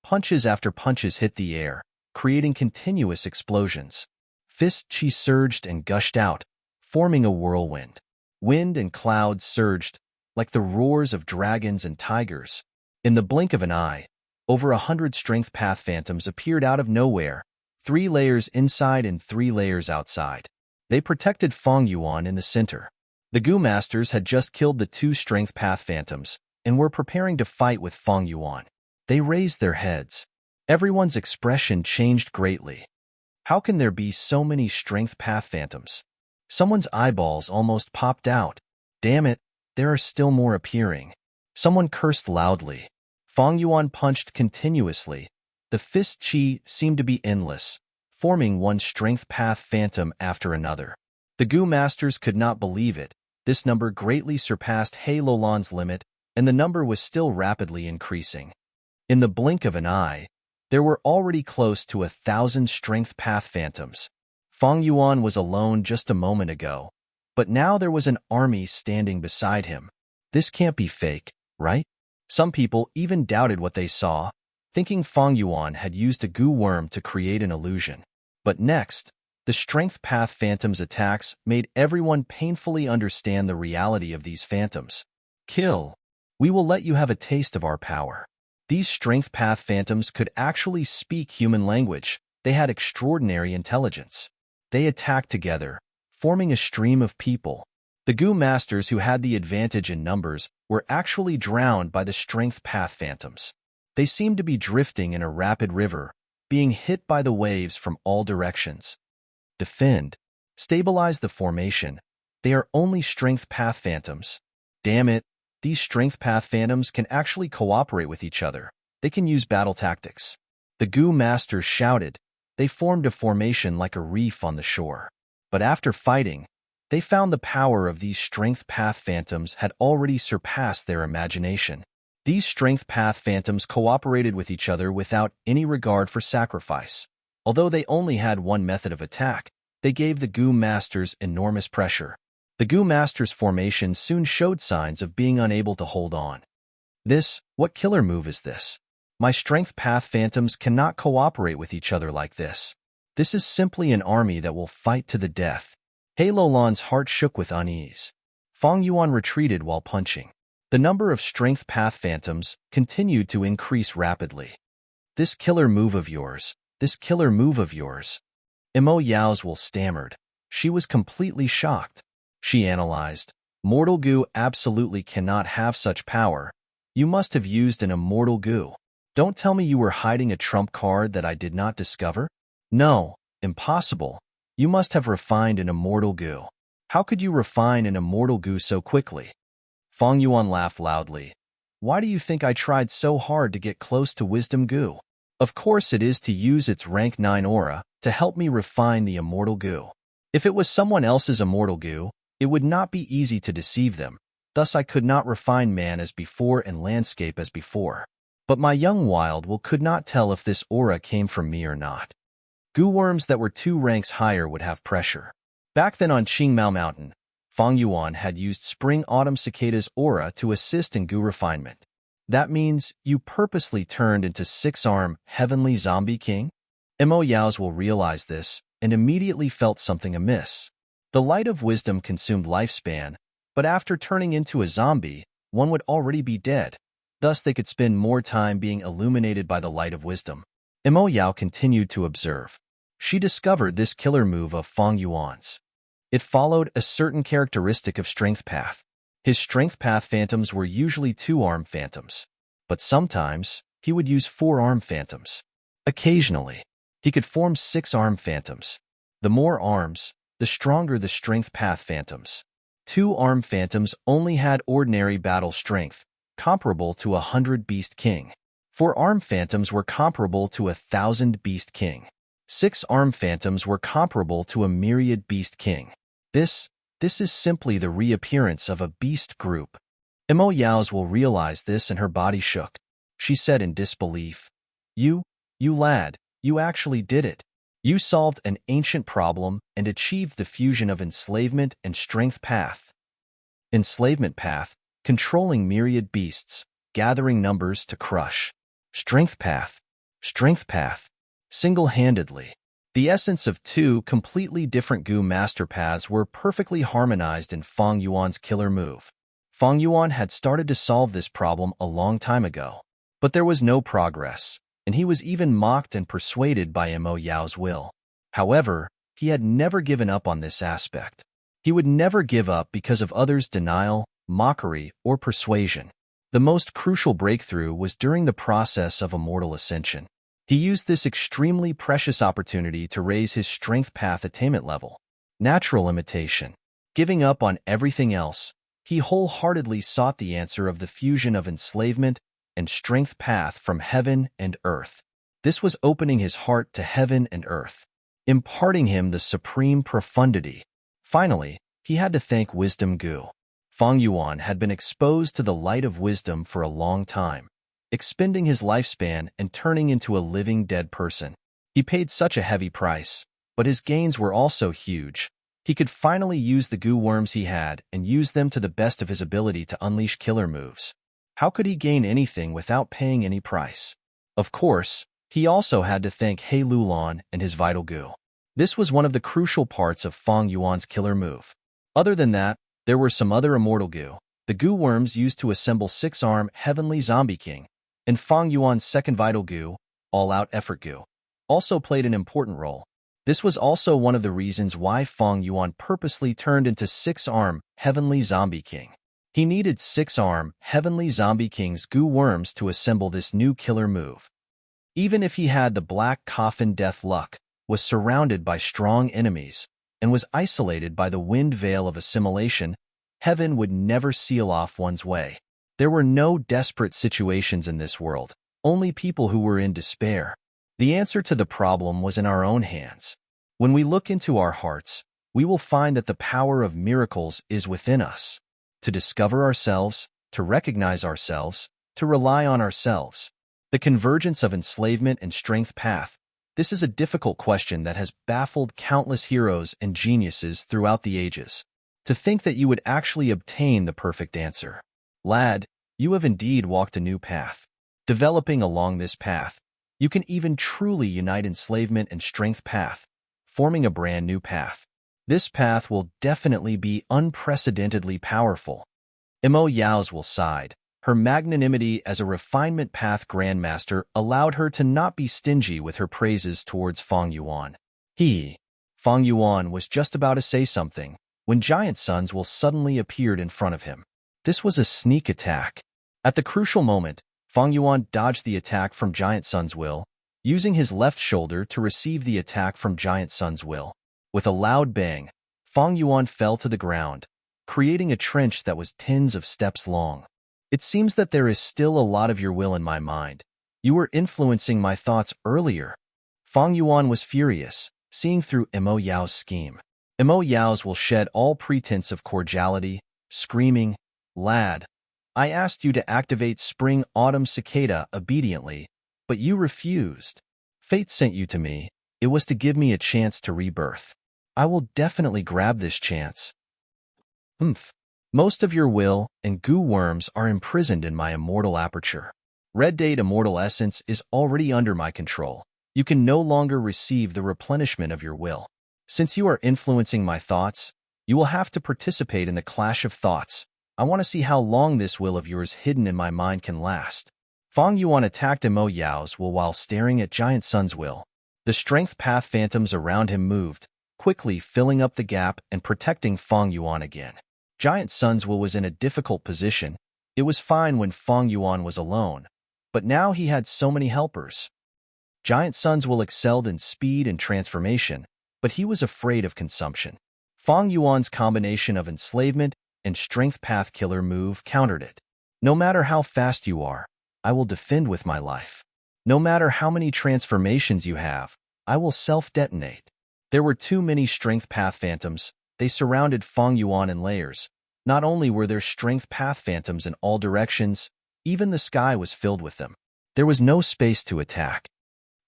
Punches after punches hit the air, creating continuous explosions. Fist chi surged and gushed out, forming a whirlwind. Wind and clouds surged, like the roars of dragons and tigers. In the blink of an eye, over 100 strength path phantoms appeared out of nowhere, 3 layers inside and 3 layers outside. They protected Fang Yuan in the center. The goo masters had just killed the 2 strength path phantoms and were preparing to fight with Fang Yuan. They raised their heads. Everyone's expression changed greatly. How can there be so many strength path phantoms? Someone's eyeballs almost popped out. Damn it, there are still more appearing. Someone cursed loudly. Fang Yuan punched continuously. The fist chi seemed to be endless, forming one strength path phantom after another. The goo masters could not believe it. This number greatly surpassed He Lulan's limit, and the number was still rapidly increasing. In the blink of an eye, there were already close to 1,000 strength path phantoms. Fang Yuan was alone just a moment ago, but now there was an army standing beside him. This can't be fake, right? Some people even doubted what they saw, thinking Fang Yuan had used a goo worm to create an illusion. But next, the strength path phantoms' attacks made everyone painfully understand the reality of these phantoms. Kill. We will let you have a taste of our power. These strength path phantoms could actually speak human language. They had extraordinary intelligence. They attacked together, forming a stream of people. The goo masters who had the advantage in numbers were actually drowned by the strength path phantoms. They seemed to be drifting in a rapid river, being hit by the waves from all directions. Defend. Stabilize the formation. They are only strength path phantoms. Damn it, these strength path phantoms can actually cooperate with each other. They can use battle tactics. The goo masters shouted. They formed a formation like a reef on the shore. But after fighting, they found the power of these strength path phantoms had already surpassed their imagination. These strength path phantoms cooperated with each other without any regard for sacrifice. Although they only had one method of attack, they gave the goo masters enormous pressure. The goo masters' formation soon showed signs of being unable to hold on. What killer move is this? My strength path phantoms cannot cooperate with each other like this. This is simply an army that will fight to the death. He Lulan's heart shook with unease. Fang Yuan retreated while punching. The number of strength path phantoms continued to increase rapidly. This killer move of yours. Imo Yao's will stammered. She was completely shocked. She analyzed. Mortal goo absolutely cannot have such power. You must have used an immortal goo. Don't tell me you were hiding a trump card that I did not discover? No, impossible. You must have refined an immortal goo. How could you refine an immortal goo so quickly? Fang Yuan laughed loudly. Why do you think I tried so hard to get close to wisdom goo? Of course it is to use its rank 9 aura to help me refine the immortal goo. If it was someone else's immortal goo, it would not be easy to deceive them. Thus I could not refine man as before and landscape as before. But my young wild will could not tell if this aura came from me or not. Goo worms that were 2 ranks higher would have pressure. Back then on Qingmao Mountain, Fang Yuan had used Spring-Autumn Cicada's aura to assist in goo refinement. That means you purposely turned into 6-arm Heavenly Zombie King? Mo Yao's will realize this and immediately felt something amiss. The light of wisdom consumed lifespan, but after turning into a zombie, one would already be dead. Thus they could spend more time being illuminated by the light of wisdom. Mo Yao continued to observe. She discovered this killer move of Fang Yuan's. It followed a certain characteristic of strength path. His strength path phantoms were usually 2-arm phantoms, but sometimes he would use 4-arm phantoms. Occasionally, he could form 6-arm phantoms. The more arms, the stronger the strength path phantoms. 2-arm phantoms only had ordinary battle strength, comparable to 100 Beast King. 4-arm phantoms were comparable to 1,000 Beast King. 6-arm phantoms were comparable to a myriad Beast King. This is simply the reappearance of a beast group. Mo Yao's will realize this and her body shook. She said in disbelief, You lad, you actually did it. You solved an ancient problem and achieved the fusion of enslavement and strength path. Enslavement path, controlling myriad beasts, gathering numbers to crush. Strength path, single-handedly. The essence of 2 completely different goo master paths were perfectly harmonized in Fang Yuan's killer move. Fang Yuan had started to solve this problem a long time ago, but there was no progress, and he was even mocked and persuaded by Mo Yao's will. However, he had never given up on this aspect. He would never give up because of others' denial, mockery, or persuasion. The most crucial breakthrough was during the process of immortal ascension. He used this extremely precious opportunity to raise his strength path attainment level. Natural imitation. Giving up on everything else, he wholeheartedly sought the answer of the fusion of enslavement and strength path from heaven and earth. This was opening his heart to heaven and earth, imparting him the supreme profundity. Finally, he had to thank Wisdom Goo. Fang Yuan had been exposed to the light of wisdom for a long time, expending his lifespan and turning into a living dead person. He paid such a heavy price, but his gains were also huge. He could finally use the goo worms he had and use them to the best of his ability to unleash killer moves. How could he gain anything without paying any price? Of course, he also had to thank He Lulan and his vital goo. This was one of the crucial parts of Fang Yuan's killer move. Other than that, there were some other immortal goo. The goo worms used to assemble 6-arm Heavenly Zombie King, and Fang Yuan's second vital goo, all-out effort goo, also played an important role. This was also one of the reasons why Fang Yuan purposely turned into 6-arm Heavenly Zombie King. He needed 6-arm Heavenly Zombie King's goo worms to assemble this new killer move. Even if he had the Black Coffin Death luck, was surrounded by strong enemies, and was isolated by the wind veil of assimilation, heaven would never seal off one's way. There were no desperate situations in this world, only people who were in despair. The answer to the problem was in our own hands. When we look into our hearts, we will find that the power of miracles is within us. To discover ourselves, to recognize ourselves, to rely on ourselves. The convergence of enslavement and strength path. This is a difficult question that has baffled countless heroes and geniuses throughout the ages. To think that you would actually obtain the perfect answer. Lad, you have indeed walked a new path. Developing along this path, you can even truly unite enslavement and strength path, forming a brand new path. This path will definitely be unprecedentedly powerful. Mo Yao's will sighed. Her magnanimity as a refinement path grandmaster allowed her to not be stingy with her praises towards Feng Yuan. Feng Yuan was just about to say something when Giant Sun's will suddenly appeared in front of him. This was a sneak attack. At the crucial moment, Feng Yuan dodged the attack from Giant Sun's will, using his left shoulder to receive the attack from Giant Sun's will. With a loud bang, Feng Yuan fell to the ground, creating a trench that was tens of steps long. It seems that there is still a lot of your will in my mind. You were influencing my thoughts earlier. Feng Yuan was furious, seeing through Mo Yao's scheme. Mo Yao's will shed all pretense of cordiality, screaming, "Lad, I asked you to activate Spring-Autumn Cicada obediently, but you refused. Fate sent you to me. It was to give me a chance to rebirth. I will definitely grab this chance." Most of your will and goo worms are imprisoned in my immortal aperture. Red Date Immortal Essence is already under my control. You can no longer receive the replenishment of your will. Since you are influencing my thoughts, you will have to participate in the clash of thoughts. I want to see how long this will of yours hidden in my mind can last. Feng Yuan attacked Mo Yao's will while staring at Giant Sun's will. The strength path phantoms around him moved, quickly filling up the gap and protecting Feng Yuan again. Giant Sun's will was in a difficult position. It was fine when Feng Yuan was alone, but now he had so many helpers. Giant Sun's will excelled in speed and transformation, but he was afraid of consumption. Feng Yuan's combination of enslavement and strength path killer move countered it. No matter how fast you are, I will defend with my life. No matter how many transformations you have, I will self-detonate. There were too many strength path phantoms. They surrounded Feng Yuan in layers. Not only were there strength path phantoms in all directions, even the sky was filled with them. There was no space to attack.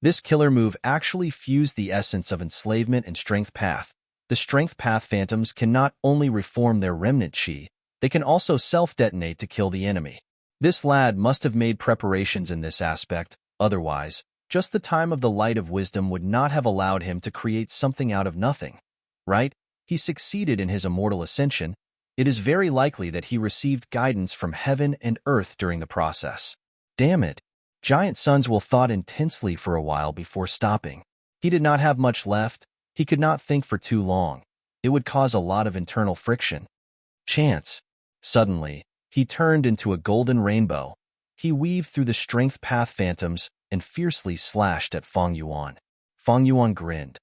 This killer move actually fused the essence of enslavement and strength path. The strength path phantoms can not only reform their remnant chi, they can also self-detonate to kill the enemy. This lad must have made preparations in this aspect, otherwise, just the time of the light of wisdom would not have allowed him to create something out of nothing. Right? He succeeded in his immortal ascension. It is very likely that he received guidance from heaven and earth during the process. Damn it! Giant Sun's will thought intensely for a while before stopping. He did not have much left. He could not think for too long. It would cause a lot of internal friction. Chance. Suddenly, he turned into a golden rainbow. He weaved through the strength path phantoms and fiercely slashed at Feng Yuan. Feng Yuan grinned.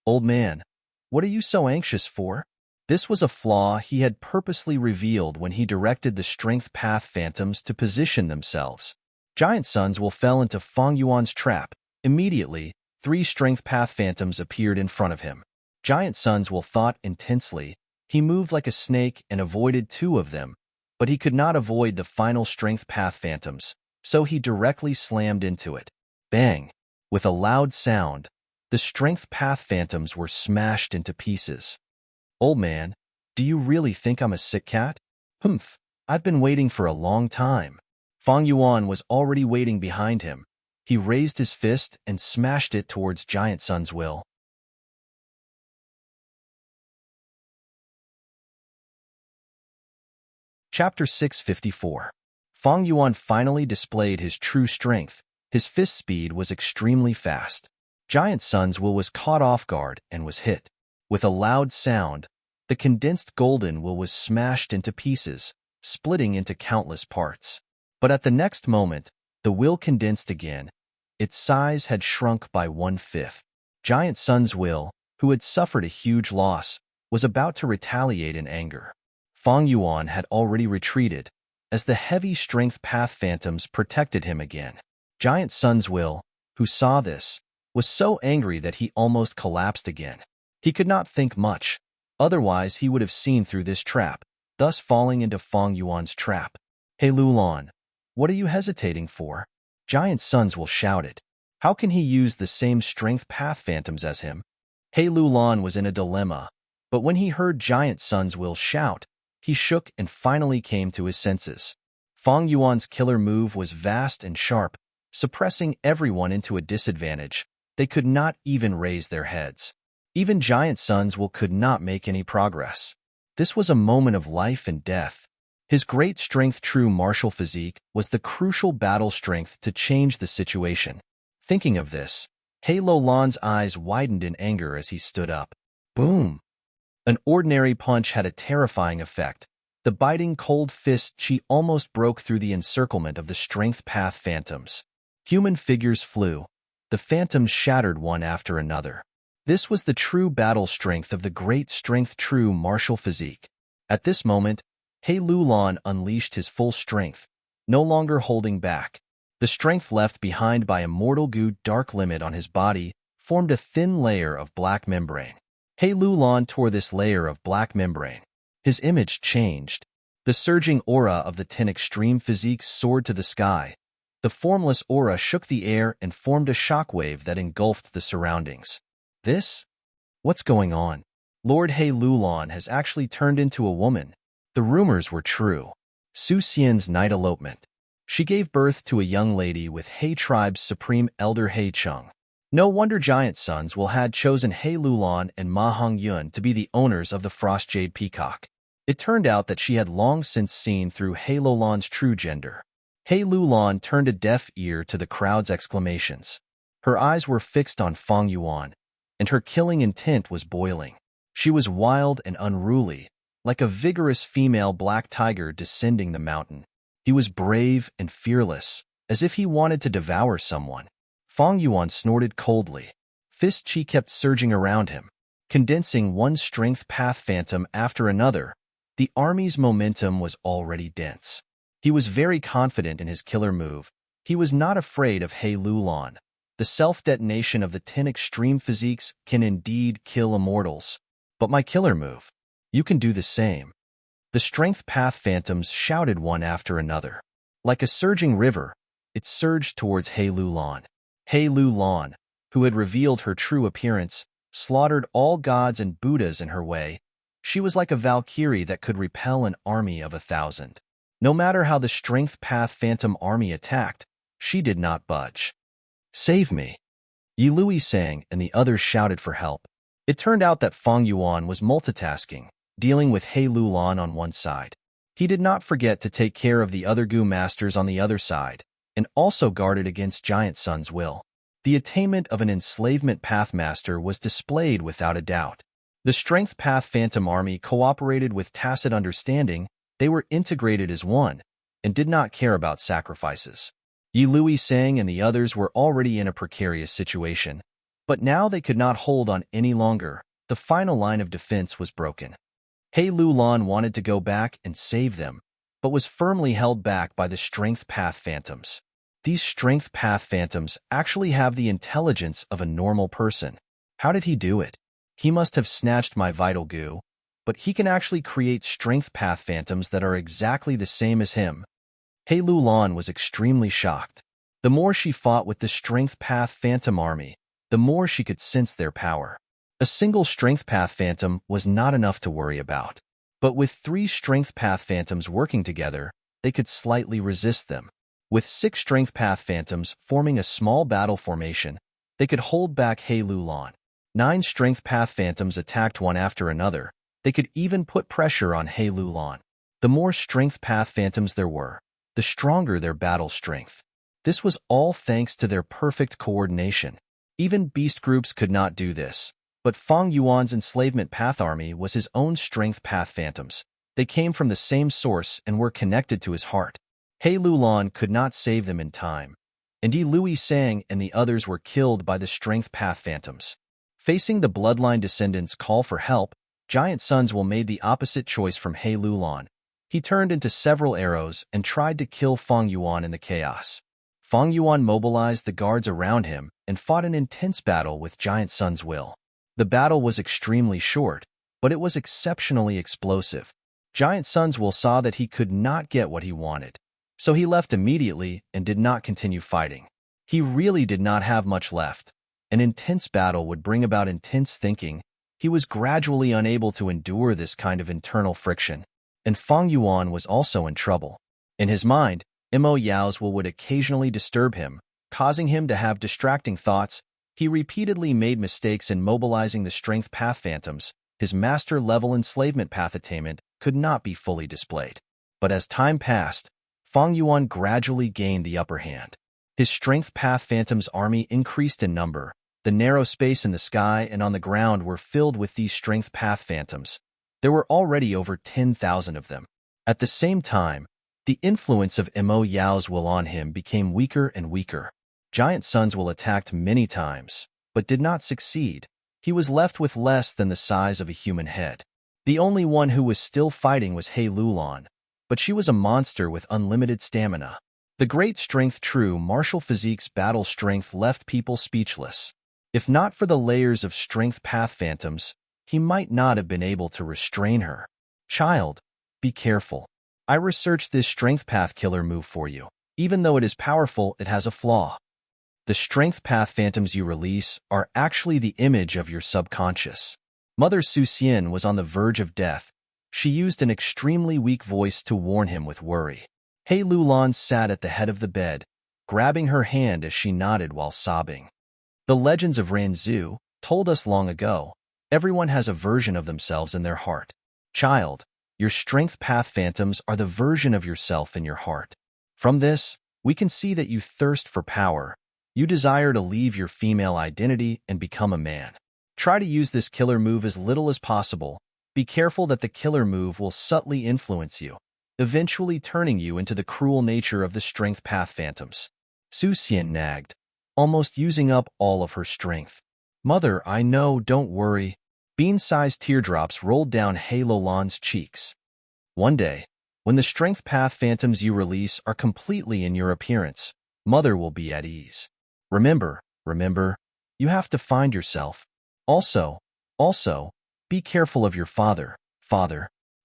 "Old man, what are you so anxious for?" This was a flaw he had purposely revealed when he directed the strength path phantoms to position themselves. Giant Sun's will fell into Feng Yuan's trap. Immediately, 3 strength path phantoms appeared in front of him. Giant Sun's will thought intensely. He moved like a snake and avoided 2 of them, but he could not avoid the final strength path phantoms, so he directly slammed into it. Bang! With a loud sound, the strength path phantoms were smashed into pieces. "Old man, do you really think I'm a sick cat?" I've been waiting for a long time." Feng Yuan was already waiting behind him. He raised his fist and smashed it towards Giant Sun's will. Chapter 654. Feng Yuan finally displayed his true strength. His fist speed was extremely fast. Giant Sun's will was caught off guard and was hit. With a loud sound, the condensed golden will was smashed into pieces, splitting into countless parts. But at the next moment, the will condensed again. Its size had shrunk by 1/5. Giant Sun's will, who had suffered a huge loss, was about to retaliate in anger. Feng Yuan had already retreated. as the heavy strength path phantoms protected him again. Giant Sun's will, who saw this, was so angry that he almost collapsed again. He could not think much, otherwise he would have seen through this trap, thus falling into Fang Yuan's trap. "Hey Lulan, what are you hesitating for?" Giant Sun's will shouted. How can he use the same strength path phantoms as him? Hey Lulan was in a dilemma, but when he heard Giant Sun's will shout, he shook and finally came to his senses. Fang Yuan's killer move was vast and sharp, suppressing everyone into a disadvantage. They could not even raise their heads. Even Giant Sun's will could not make any progress. This was a moment of life and death. His great strength true martial physique was the crucial battle strength to change the situation. Thinking of this, He Lulan's eyes widened in anger as he stood up. Boom! An ordinary punch had a terrifying effect. The biting cold fist chi almost broke through the encirclement of the strength path phantoms. Human figures flew. The phantoms shattered one after another. This was the true battle strength of the great strength true martial physique. At this moment, He Lulan unleashed his full strength, no longer holding back. The strength left behind by immortal Gu dark limit on his body formed a thin layer of black membrane. He Lulan tore this layer of black membrane. His image changed. The surging aura of the 10 extreme physiques soared to the sky. The formless aura shook the air and formed a shockwave that engulfed the surroundings. What's going on? Lord He Lulan has actually turned into a woman. The rumors were true. Su Xian's night elopement. She gave birth to a young lady with He tribe's supreme elder He Chung. No wonder Giant Sun's will had chosen He Lulan and Ma Hongyun to be the owners of the Frost Jade Peacock. It turned out that she had long since seen through He Lulan's true gender. He Lulan turned a deaf ear to the crowd's exclamations. Her eyes were fixed on Fang Yuan, and her killing intent was boiling. She was wild and unruly, like a vigorous female black tiger descending the mountain. He was brave and fearless, as if he wanted to devour someone. Fang Yuan snorted coldly. Fist chi kept surging around him, condensing one strength path phantom after another. The army's momentum was already dense. He was very confident in his killer move. He was not afraid of He Lulan. The self-detonation of the 10 extreme physiques can indeed kill immortals. But my killer move, you can do the same. The strength path phantoms shouted one after another. Like a surging river, it surged towards He Lulan. He Lulan, who had revealed her true appearance, slaughtered all gods and Buddhas in her way. She was like a valkyrie that could repel an army of 1,000. No matter how the strength path phantom army attacked, she did not budge. Save me! Yi Lui sang, and the others shouted for help. It turned out that Fang Yuan was multitasking, dealing with He Lulan on one side. He did not forget to take care of the other Gu masters on the other side, and also guarded against Giant Sun's will. The attainment of an enslavement pathmaster was displayed without a doubt. The strength path phantom army cooperated with tacit understanding. They were integrated as one, and did not care about sacrifices. Yi Lui sang and the others were already in a precarious situation, but now they could not hold on any longer. The final line of defense was broken. He Lulan wanted to go back and save them, but was firmly held back by the strength path phantoms. These strength path phantoms actually have the intelligence of a normal person. How did he do it? He must have snatched my vital goo, but he can actually create strength path phantoms that are exactly the same as him. He Lulan was extremely shocked. The more she fought with the strength path phantom army, the more she could sense their power. A single strength path phantom was not enough to worry about. But with 3 strength path phantoms working together, they could slightly resist them. With 6 strength path phantoms forming a small battle formation, they could hold back He Lulan. 9 strength path phantoms attacked one after another. They could even put pressure on He Lulan. The more strength path phantoms there were, the stronger their battle strength. This was all thanks to their perfect coordination. Even beast groups could not do this, but Fang Yuan's enslavement path army was his own strength path phantoms. They came from the same source and were connected to his heart. He Lulan could not save them in time, and Yi Lui sang and the others were killed by the strength path phantoms. Facing the bloodline descendants' call for help, Giant Sun's will made the opposite choice from He Lulan. He turned into several arrows and tried to kill Feng Yuan in the chaos. Feng Yuan mobilized the guards around him and fought an intense battle with Giant Sun's will. The battle was extremely short, but it was exceptionally explosive. Giant Sun's will saw that he could not get what he wanted, so he left immediately and did not continue fighting. He really did not have much left. An intense battle would bring about intense thinking. He was gradually unable to endure this kind of internal friction, and Feng Yuan was also in trouble. In his mind, Mo Yao's will would occasionally disturb him, causing him to have distracting thoughts. He repeatedly made mistakes in mobilizing the strength path phantoms. His master-level enslavement path attainment could not be fully displayed. But as time passed, Feng Yuan gradually gained the upper hand. His strength path phantoms army increased in number. The narrow space in the sky and on the ground were filled with these strength path phantoms. There were already over 10,000 of them. At the same time, the influence of Mo Yao's will on him became weaker and weaker. Giant Sun's will attacked many times, but did not succeed. He was left with less than the size of a human head. The only one who was still fighting was He Lulan, but she was a monster with unlimited stamina. The great strength true martial physique's battle strength left people speechless. If not for the layers of strength path phantoms, he might not have been able to restrain her. Child, be careful. I researched this strength path killer move for you. Even though it is powerful, it has a flaw. The strength path phantoms you release are actually the image of your subconscious. Mother Su Xian was on the verge of death. She used an extremely weak voice to warn him with worry. He Lulan sat at the head of the bed, grabbing her hand as she nodded while sobbing. The legends of Ranzu told us long ago, everyone has a version of themselves in their heart. Child, your strength path phantoms are the version of yourself in your heart. From this, we can see that you thirst for power. You desire to leave your female identity and become a man. Try to use this killer move as little as possible. Be careful that the killer move will subtly influence you, eventually turning you into the cruel nature of the strength path phantoms. Su Xian nagged, almost using up all of her strength. Mother, I know, don't worry. Bean-sized teardrops rolled down He Lulan's cheeks. One day, when the strength path phantoms you release are completely in your appearance, Mother will be at ease. Remember, you have to find yourself. Also, be careful of your father.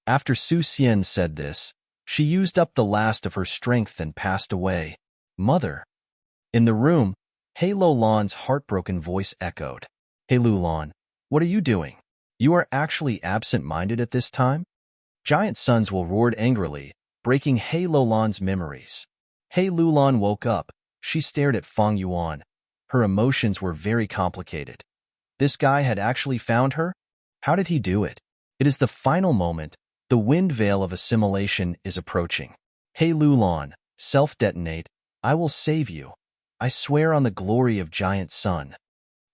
After Su Xian said this, she used up the last of her strength and passed away. Mother. In the room, He Lulan's heartbroken voice echoed. He Lulan, what are you doing? You are actually absent-minded at this time? Giant Sun's will roared angrily, breaking He Lulan's memories. He Lulan woke up. She stared at Feng Yuan. Her emotions were very complicated. This guy had actually found her? How did he do it? It is the final moment. The wind veil of assimilation is approaching. He Lulan, self-detonate. I will save you. I swear on the glory of Giant Sun.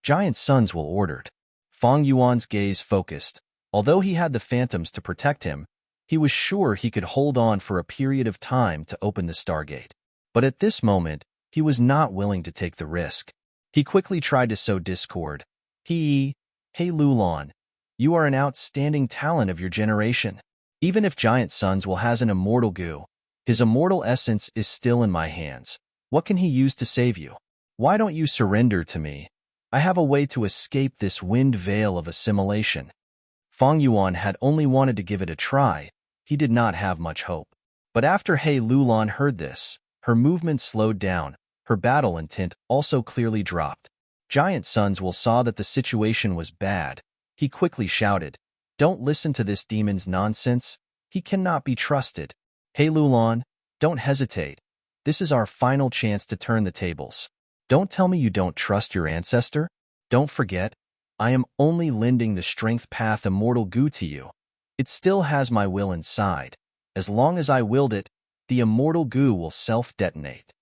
Giant Sun's will ordered. Feng Yuan's gaze focused. Although he had the phantoms to protect him, he was sure he could hold on for a period of time to open the Stargate. But at this moment, he was not willing to take the risk. He quickly tried to sow discord. Hey Lulan, you are an outstanding talent of your generation. Even if Giant Sun's will has an immortal goo, his immortal essence is still in my hands. What can he use to save you? Why don't you surrender to me? I have a way to escape this wind veil of assimilation. Feng Yuan had only wanted to give it a try. He did not have much hope. But after He Lulan heard this, her movement slowed down. Her battle intent also clearly dropped. Giant Sun's will saw that the situation was bad. He quickly shouted, "Don't listen to this demon's nonsense. He cannot be trusted. He Lulan, don't hesitate. This is our final chance to turn the tables. Don't tell me you don't trust your ancestor. Don't forget, I am only lending the strength path immortal goo to you. It still has my will inside. As long as I willed it, the immortal goo will self-detonate."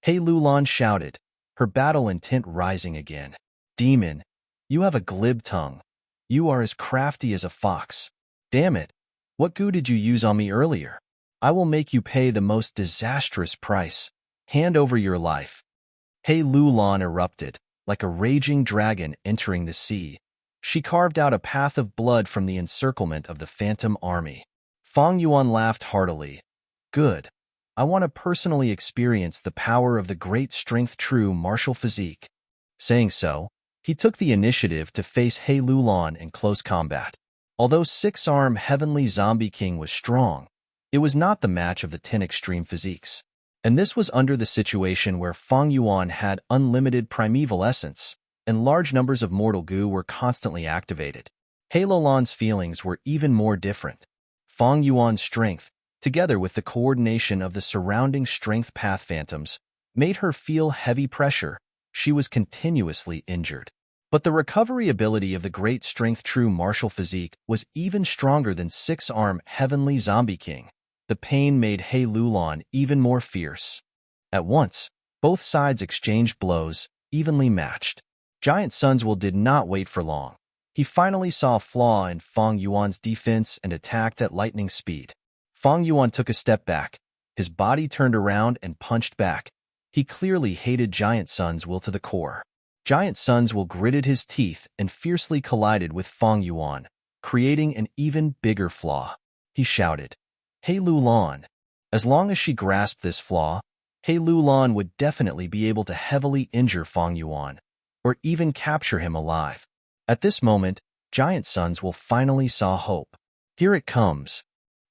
He Lulan shouted, her battle intent rising again. "Demon, you have a glib tongue. You are as crafty as a fox. Damn it, what goo did you use on me earlier? I will make you pay the most disastrous price. Hand over your life." He Lulan erupted, like a raging dragon entering the sea. She carved out a path of blood from the encirclement of the phantom army. Fang Yuan laughed heartily. Good. I want to personally experience the power of the great strength true martial physique. Saying so, he took the initiative to face He Lulan in close combat. Although six-arm Heavenly Zombie King was strong, it was not the match of the 10 extreme physiques. And this was under the situation where Fang Yuan had unlimited primeval essence, and large numbers of mortal goo were constantly activated. He Lulan's feelings were even more different. Fang Yuan's strength, together with the coordination of the surrounding strength path phantoms, made her feel heavy pressure. She was continuously injured. But the recovery ability of the great strength true martial physique was even stronger than six-arm Heavenly Zombie King. The pain made He Lulan even more fierce. At once, both sides exchanged blows, evenly matched. Giant Sun's did not wait for long. He finally saw a flaw in Fang Yuan's defense and attacked at lightning speed. Fang Yuan took a step back. His body turned around and punched back. He clearly hated Giant Sun's to the core. Giant Sun's gritted his teeth and fiercely collided with Fang Yuan, creating an even bigger flaw. He shouted, "He Lulan." As long as she grasped this flaw, He Lulan would definitely be able to heavily injure Fang Yuan, or even capture him alive. At this moment, Giant Sun's finally saw hope. Here it comes.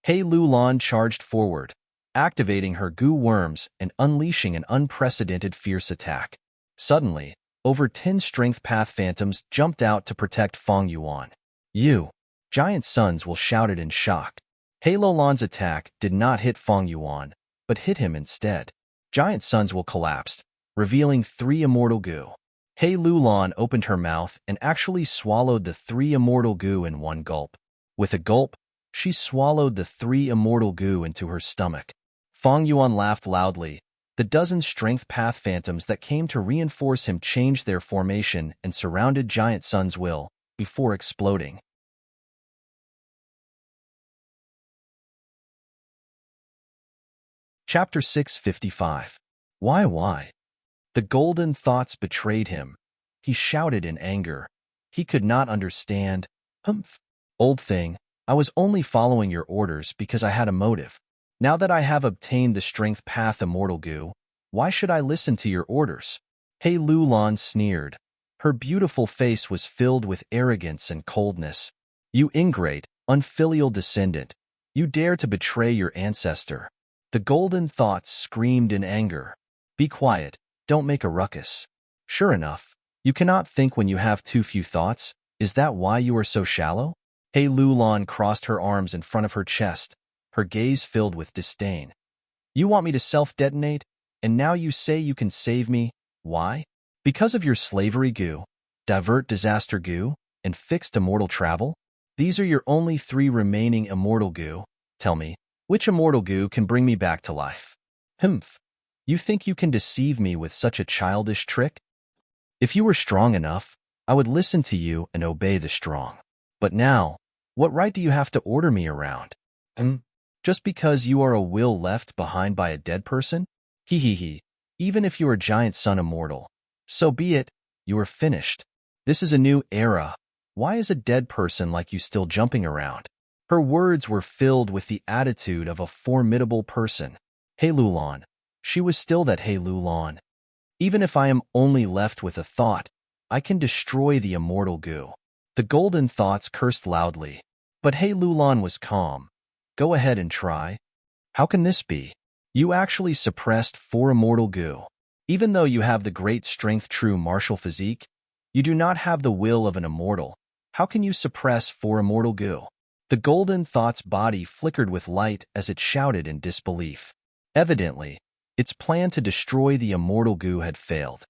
He Lulan charged forward, activating her goo worms and unleashing an unprecedented fierce attack. Suddenly, over 10 strength path phantoms jumped out to protect Fang Yuan. You! Giant Sun's shouted in shock. He Lulan's attack did not hit Fang Yuan, but hit him instead. Giant Sun's collapsed, revealing 3 immortal goo. He Lulan opened her mouth and actually swallowed the 3 immortal goo in one gulp. With a gulp, she swallowed the 3 immortal goo into her stomach. Fang Yuan laughed loudly. The dozen strength path phantoms that came to reinforce him changed their formation and surrounded Giant Sun's before exploding. Chapter 655. Why? The golden thoughts betrayed him. He shouted in anger. He could not understand. Humph. Old thing, I was only following your orders because I had a motive. Now that I have obtained the strength path immortal goo, why should I listen to your orders? He Lulan sneered. Her beautiful face was filled with arrogance and coldness. You ingrate, unfilial descendant. You dare to betray your ancestor. The golden thoughts screamed in anger. Be quiet, don't make a ruckus. Sure enough, you cannot think when you have too few thoughts. Is that why you are so shallow? He Lulan crossed her arms in front of her chest, her gaze filled with disdain. You want me to self-detonate, and now you say you can save me. Why? Because of your slavery goo, divert disaster goo, and fixed immortal travel? These are your only 3 remaining immortal goo. Tell me, which immortal goo can bring me back to life? Humph. You think you can deceive me with such a childish trick? If you were strong enough, I would listen to you and obey the strong. But now, what right do you have to order me around? Just because you are a will left behind by a dead person? He. Even if you are Giant Sun immortal, so be it, you are finished. This is a new era. Why is a dead person like you still jumping around? Her words were filled with the attitude of a formidable person. He Lulan. She was still that He Lulan. Even if I am only left with a thought, I can destroy the immortal goo. The golden thoughts cursed loudly. But He Lulan was calm. Go ahead and try. How can this be? You actually suppressed 4 immortal goo. Even though you have the great strength true martial physique, you do not have the will of an immortal. How can you suppress 4 immortal goo? The golden thought's body flickered with light as it shouted in disbelief. Evidently, its plan to destroy the immortal goo had failed.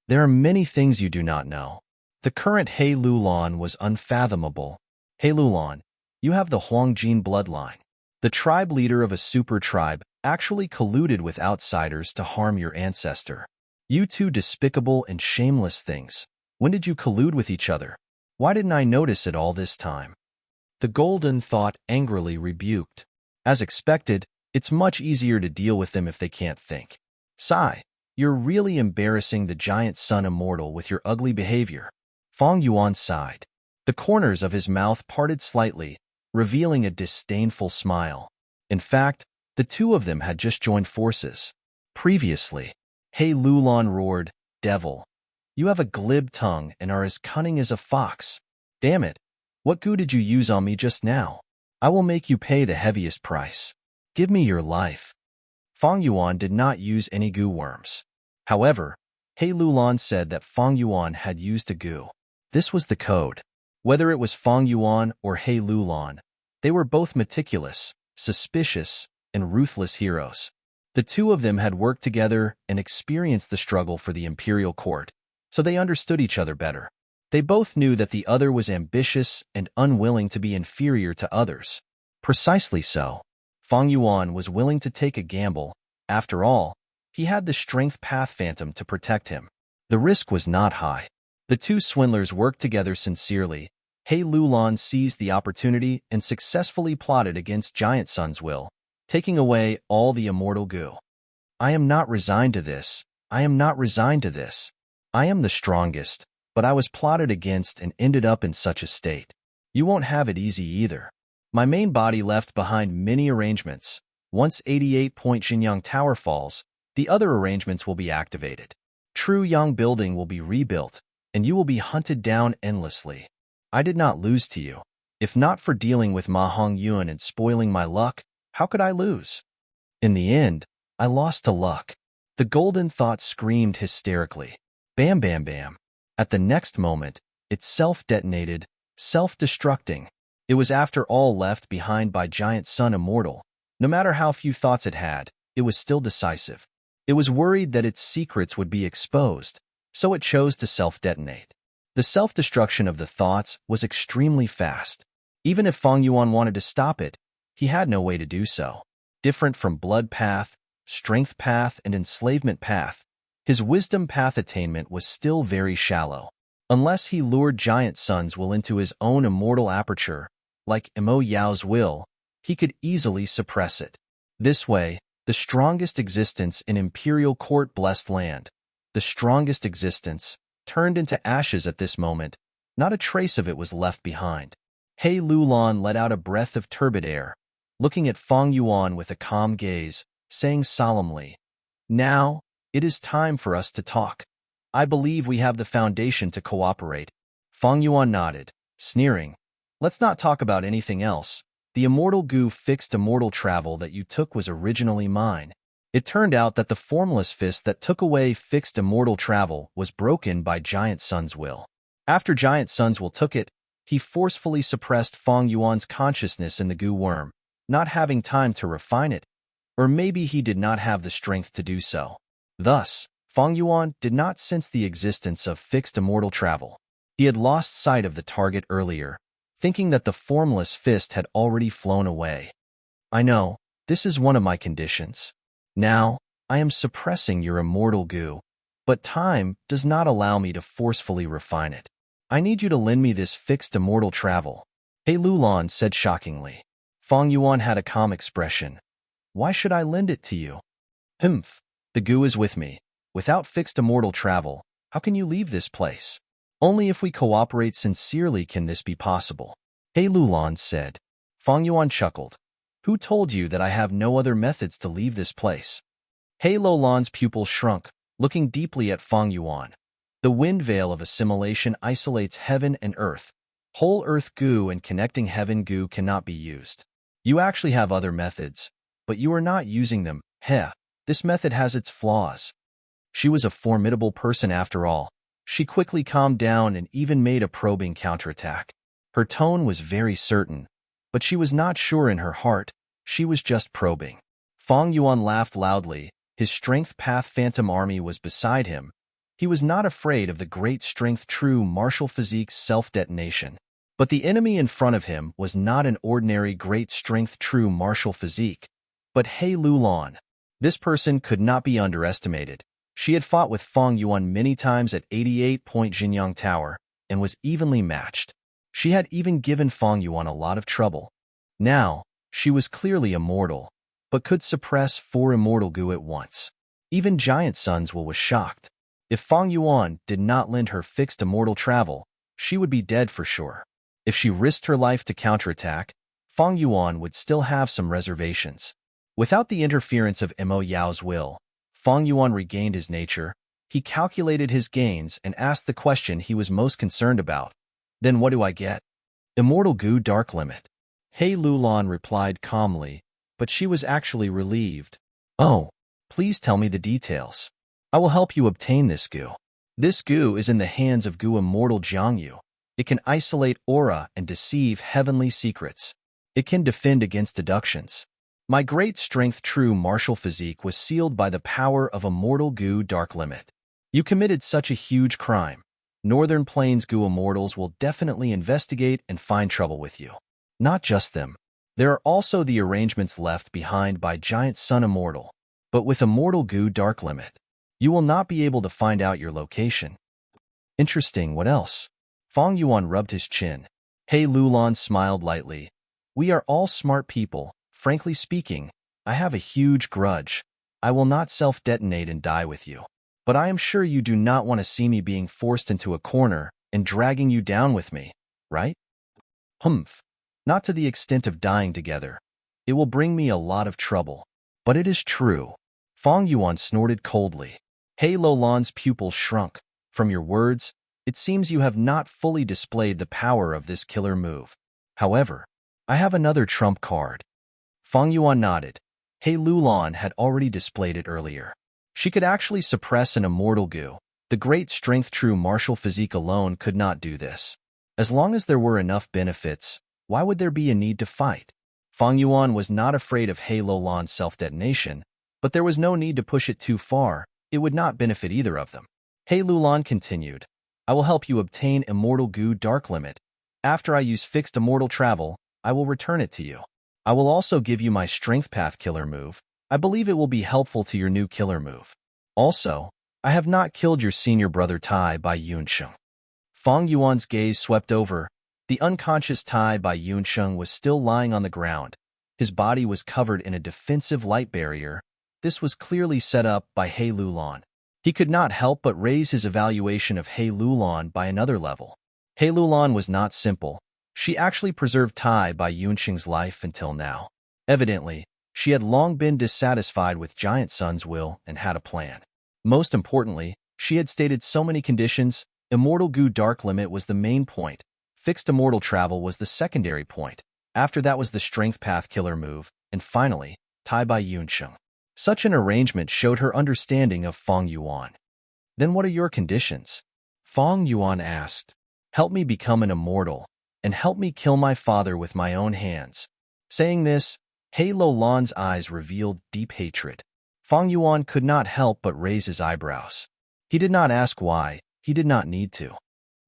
There are many things you do not know. The current He Lulan was unfathomable. He Lulan, you have the Huangjin bloodline. The tribe leader of a super tribe actually colluded with outsiders to harm your ancestor. You two despicable and shameless things. When did you collude with each other? Why didn't I notice it all this time? The golden thought angrily rebuked. As expected, it's much easier to deal with them if they can't think. Sigh, you're really embarrassing the Giant Sun immortal with your ugly behavior. Fang Yuan sighed. The corners of his mouth parted slightly, revealing a disdainful smile. In fact, the two of them had just joined forces. Previously, Hey Lulon roared, "Devil, you have a glib tongue and are as cunning as a fox. Damn it, what goo did you use on me just now? I will make you pay the heaviest price. Give me your life." Fong Yuan did not use any goo worms. However, He Lulon said that Fong Yuan had used a goo. This was the code. Whether it was Fong Yuan or He Lulon, they were both meticulous, suspicious, and ruthless heroes. The two of them had worked together and experienced the struggle for the imperial court, so they understood each other better. They both knew that the other was ambitious and unwilling to be inferior to others. Precisely so, Fong Yuan was willing to take a gamble. After all, he had the strength path phantom to protect him. The risk was not high. The two swindlers worked together sincerely. He Lulon seized the opportunity and successfully plotted against Giant Sun's will, taking away all the immortal goo. "I am not resigned to this. I am not resigned to this. I am the strongest, but I was plotted against and ended up in such a state. You won't have it easy either. My main body left behind many arrangements. Once 88-point Jinyang Tower falls, the other arrangements will be activated. True Yang Building will be rebuilt, and you will be hunted down endlessly. I did not lose to you. If not for dealing with Ma Hongyuan and spoiling my luck, how could I lose? In the end, I lost to luck." The golden thought screamed hysterically. Bam, bam, bam. At the next moment, it self-detonated, self-destructing. It was after all left behind by Giant Sun Immortal. No matter how few thoughts it had, it was still decisive. It was worried that its secrets would be exposed, so it chose to self-detonate. The self-destruction of the thoughts was extremely fast. Even if Fong Yuan wanted to stop it, he had no way to do so. Different from Blood Path, Strength Path, and Enslavement Path, his Wisdom Path attainment was still very shallow. Unless he lured Giant Sun's will into his own immortal aperture, like Mo Yao's will, he could easily suppress it. This way, the strongest existence in Imperial Court Blessed Land, the strongest existence, turned into ashes at this moment. Not a trace of it was left behind. He Lulon let out a breath of turbid air, looking at Fong Yuan with a calm gaze, saying solemnly, "Now, it is time for us to talk. I believe we have the foundation to cooperate." Fong Yuan nodded, sneering, "Let's not talk about anything else. The immortal goo fixed immortal travel that you took was originally mine. It turned out that the formless fist that took away fixed immortal travel was broken by Giant Sun's will. After Giant Sun's will took it, he forcefully suppressed Fong Yuan's consciousness in the goo worm, not having time to refine it, or maybe he did not have the strength to do so. Thus, Fong Yuan did not sense the existence of fixed immortal travel. He had lost sight of the target earlier, thinking that the formless fist had already flown away. "I know, this is one of my conditions. Now, I am suppressing your immortal goo, but time does not allow me to forcefully refine it. I need you to lend me this fixed immortal travel," He Lulon said shockingly. Fong Yuan had a calm expression. "Why should I lend it to you?" "Humph, the goo is with me. Without fixed immortal travel, how can you leave this place? Only if we cooperate sincerely can this be possible," He Lulon said. Fong Yuan chuckled. "Who told you that I have no other methods to leave this place?" He Lulon's pupil shrunk, looking deeply at Fong Yuan. The wind veil of assimilation isolates heaven and earth. Whole earth goo and connecting heaven goo cannot be used. You actually have other methods, but you are not using them. Heh, this method has its flaws. She was a formidable person after all. She quickly calmed down and even made a probing counterattack. Her tone was very certain, but she was not sure in her heart. She was just probing. Fong Yuan laughed loudly. His strength path phantom army was beside him. He was not afraid of the great strength true martial physique's self-detonation. But the enemy in front of him was not an ordinary great strength true martial physique, but He Lulon. This person could not be underestimated. She had fought with Fong Yuan many times at 88-point Jinyang Tower and was evenly matched. She had even given Fong Yuan a lot of trouble. Now, she was clearly immortal, but could suppress 4 immortal goo at once. Even Giant Sun's will was shocked. If Fong Yuan did not lend her fixed immortal travel, she would be dead for sure. If she risked her life to counterattack, Fang Yuan would still have some reservations. Without the interference of Mo Yao's will, Fang Yuan regained his nature. He calculated his gains and asked the question he was most concerned about. Then what do I get? Immortal Goo Dark Limit. He Lulan replied calmly, but she was actually relieved. Oh, please tell me the details. I will help you obtain this goo. This goo is in the hands of Goo Immortal Jiangyu. It can isolate aura and deceive heavenly secrets. It can defend against deductions. My great strength true martial physique was sealed by the power of Immortal Goo Dark Limit. You committed such a huge crime. Northern Plains Goo Immortals will definitely investigate and find trouble with you. Not just them. There are also the arrangements left behind by Giant Sun Immortal. But with Immortal Goo Dark Limit, you will not be able to find out your location. Interesting, what else? Fang Yuan rubbed his chin. He Lulan smiled lightly. We are all smart people. Frankly speaking, I have a huge grudge. I will not self-detonate and die with you. But I am sure you do not want to see me being forced into a corner and dragging you down with me, right? Humph. Not to the extent of dying together. It will bring me a lot of trouble. But it is true. Fang Yuan snorted coldly. He Lulan's pupil shrunk. From your words, it seems you have not fully displayed the power of this killer move. However, I have another trump card. Fang Yuan nodded. He Lulan had already displayed it earlier. She could actually suppress an immortal goo. The great strength true martial physique alone could not do this. As long as there were enough benefits, why would there be a need to fight? Fang Yuan was not afraid of He Lulan's self-detonation, but there was no need to push it too far. It would not benefit either of them. He Lulan continued, I will help you obtain Immortal Goo Dark Limit. After I use fixed immortal travel, I will return it to you. I will also give you my Strength Path killer move. I believe it will be helpful to your new killer move. Also, I have not killed your senior brother Tai by Yunsheng. Fang Yuan's gaze swept over. The unconscious Tai by Yunsheng was still lying on the ground. His body was covered in a defensive light barrier. This was clearly set up by He Lulan. He could not help but raise his evaluation of He Lulan by another level. He Lulan was not simple. She actually preserved Tai by Yunsheng's life until now. Evidently, she had long been dissatisfied with Giant Sun's will and had a plan. Most importantly, she had stated so many conditions. Immortal Goo Dark Limit was the main point. Fixed immortal travel was the secondary point. After that was the Strength Path killer move, and finally, Tai by Yunsheng. Such an arrangement showed her understanding of Fang Yuan. Then what are your conditions? Fang Yuan asked. Help me become an immortal, and help me kill my father with my own hands. Saying this, He Lulan's eyes revealed deep hatred. Fang Yuan could not help but raise his eyebrows. He did not ask why. He did not need to.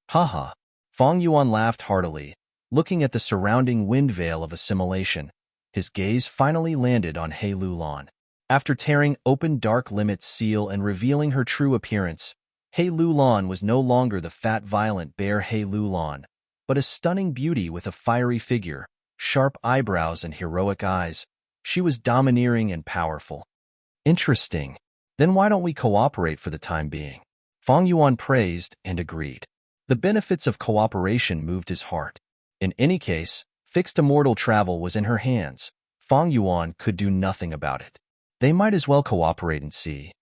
Haha. Fang Yuan laughed heartily, looking at the surrounding wind veil of assimilation. His gaze finally landed on He Lulan. After tearing open Dark Limit's seal and revealing her true appearance, He Lulan was no longer the fat, violent bear He Lulan, but a stunning beauty with a fiery figure, sharp eyebrows and heroic eyes. She was domineering and powerful. Interesting. Then why don't we cooperate for the time being? Fang Yuan praised and agreed. The benefits of cooperation moved his heart. In any case, fixed immortal travel was in her hands. Fang Yuan could do nothing about it. They might as well cooperate and see.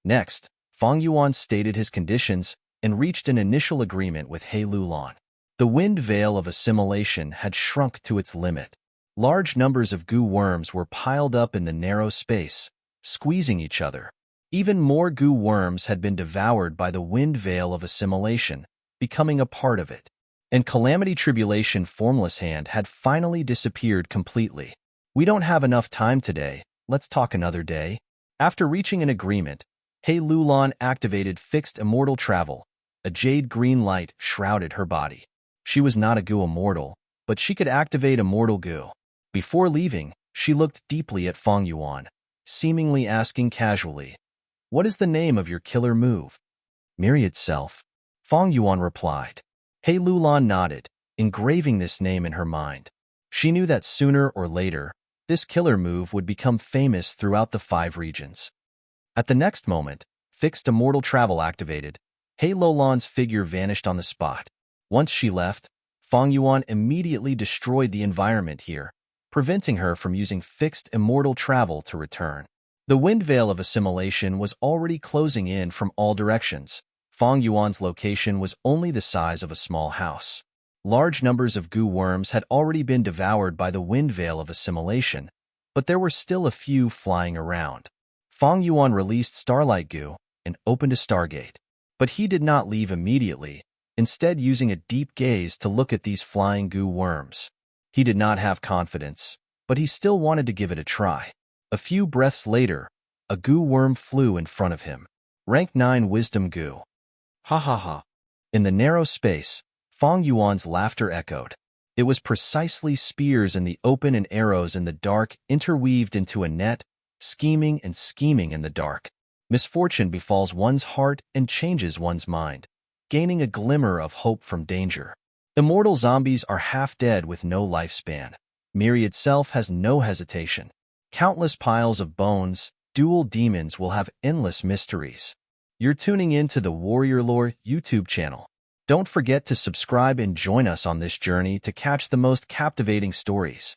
Next, Fang Yuan stated his conditions and reached an initial agreement with He Lulan. The wind veil of assimilation had shrunk to its limit. Large numbers of goo worms were piled up in the narrow space, squeezing each other. Even more goo worms had been devoured by the wind veil of assimilation, becoming a part of it. And Calamity Tribulation Formless Hand had finally disappeared completely. We don't have enough time today. Let's talk another day. After reaching an agreement, He Lulan activated fixed immortal travel. A jade green light shrouded her body. She was not a goo immortal, but she could activate immortal goo. Before leaving, she looked deeply at Fang Yuan, seemingly asking casually, what is the name of your killer move? Myriad Self. Fang Yuan replied. He Lulan nodded, engraving this name in her mind. She knew that sooner or later, this killer move would become famous throughout the 5 regions. At the next moment, fixed immortal travel activated. He Lulan's figure vanished on the spot. Once she left, Fang Yuan immediately destroyed the environment here. preventing her from using fixed immortal travel to return. The wind veil of assimilation was already closing in from all directions. Fang Yuan's location was only the size of a small house. Large numbers of goo worms had already been devoured by the wind veil of assimilation, but there were still a few flying around. Fang Yuan released Starlight Goo and opened a stargate. But he did not leave immediately, instead using a deep gaze to look at these flying goo worms. He did not have confidence, but he still wanted to give it a try. A few breaths later, a goo worm flew in front of him. Rank 9 Wisdom Goo. Ha ha ha. In the narrow space, Fang Yuan's laughter echoed. It was precisely spears in the open and arrows in the dark interweaved into a net, scheming and scheming in the dark. Misfortune befalls one's heart and changes one's mind, gaining a glimmer of hope from danger. Immortal zombies are half dead with no lifespan. Miri itself has no hesitation. Countless piles of bones, dual demons will have endless mysteries. You're tuning in to the Warrior Lore YouTube channel. Don't forget to subscribe and join us on this journey to catch the most captivating stories.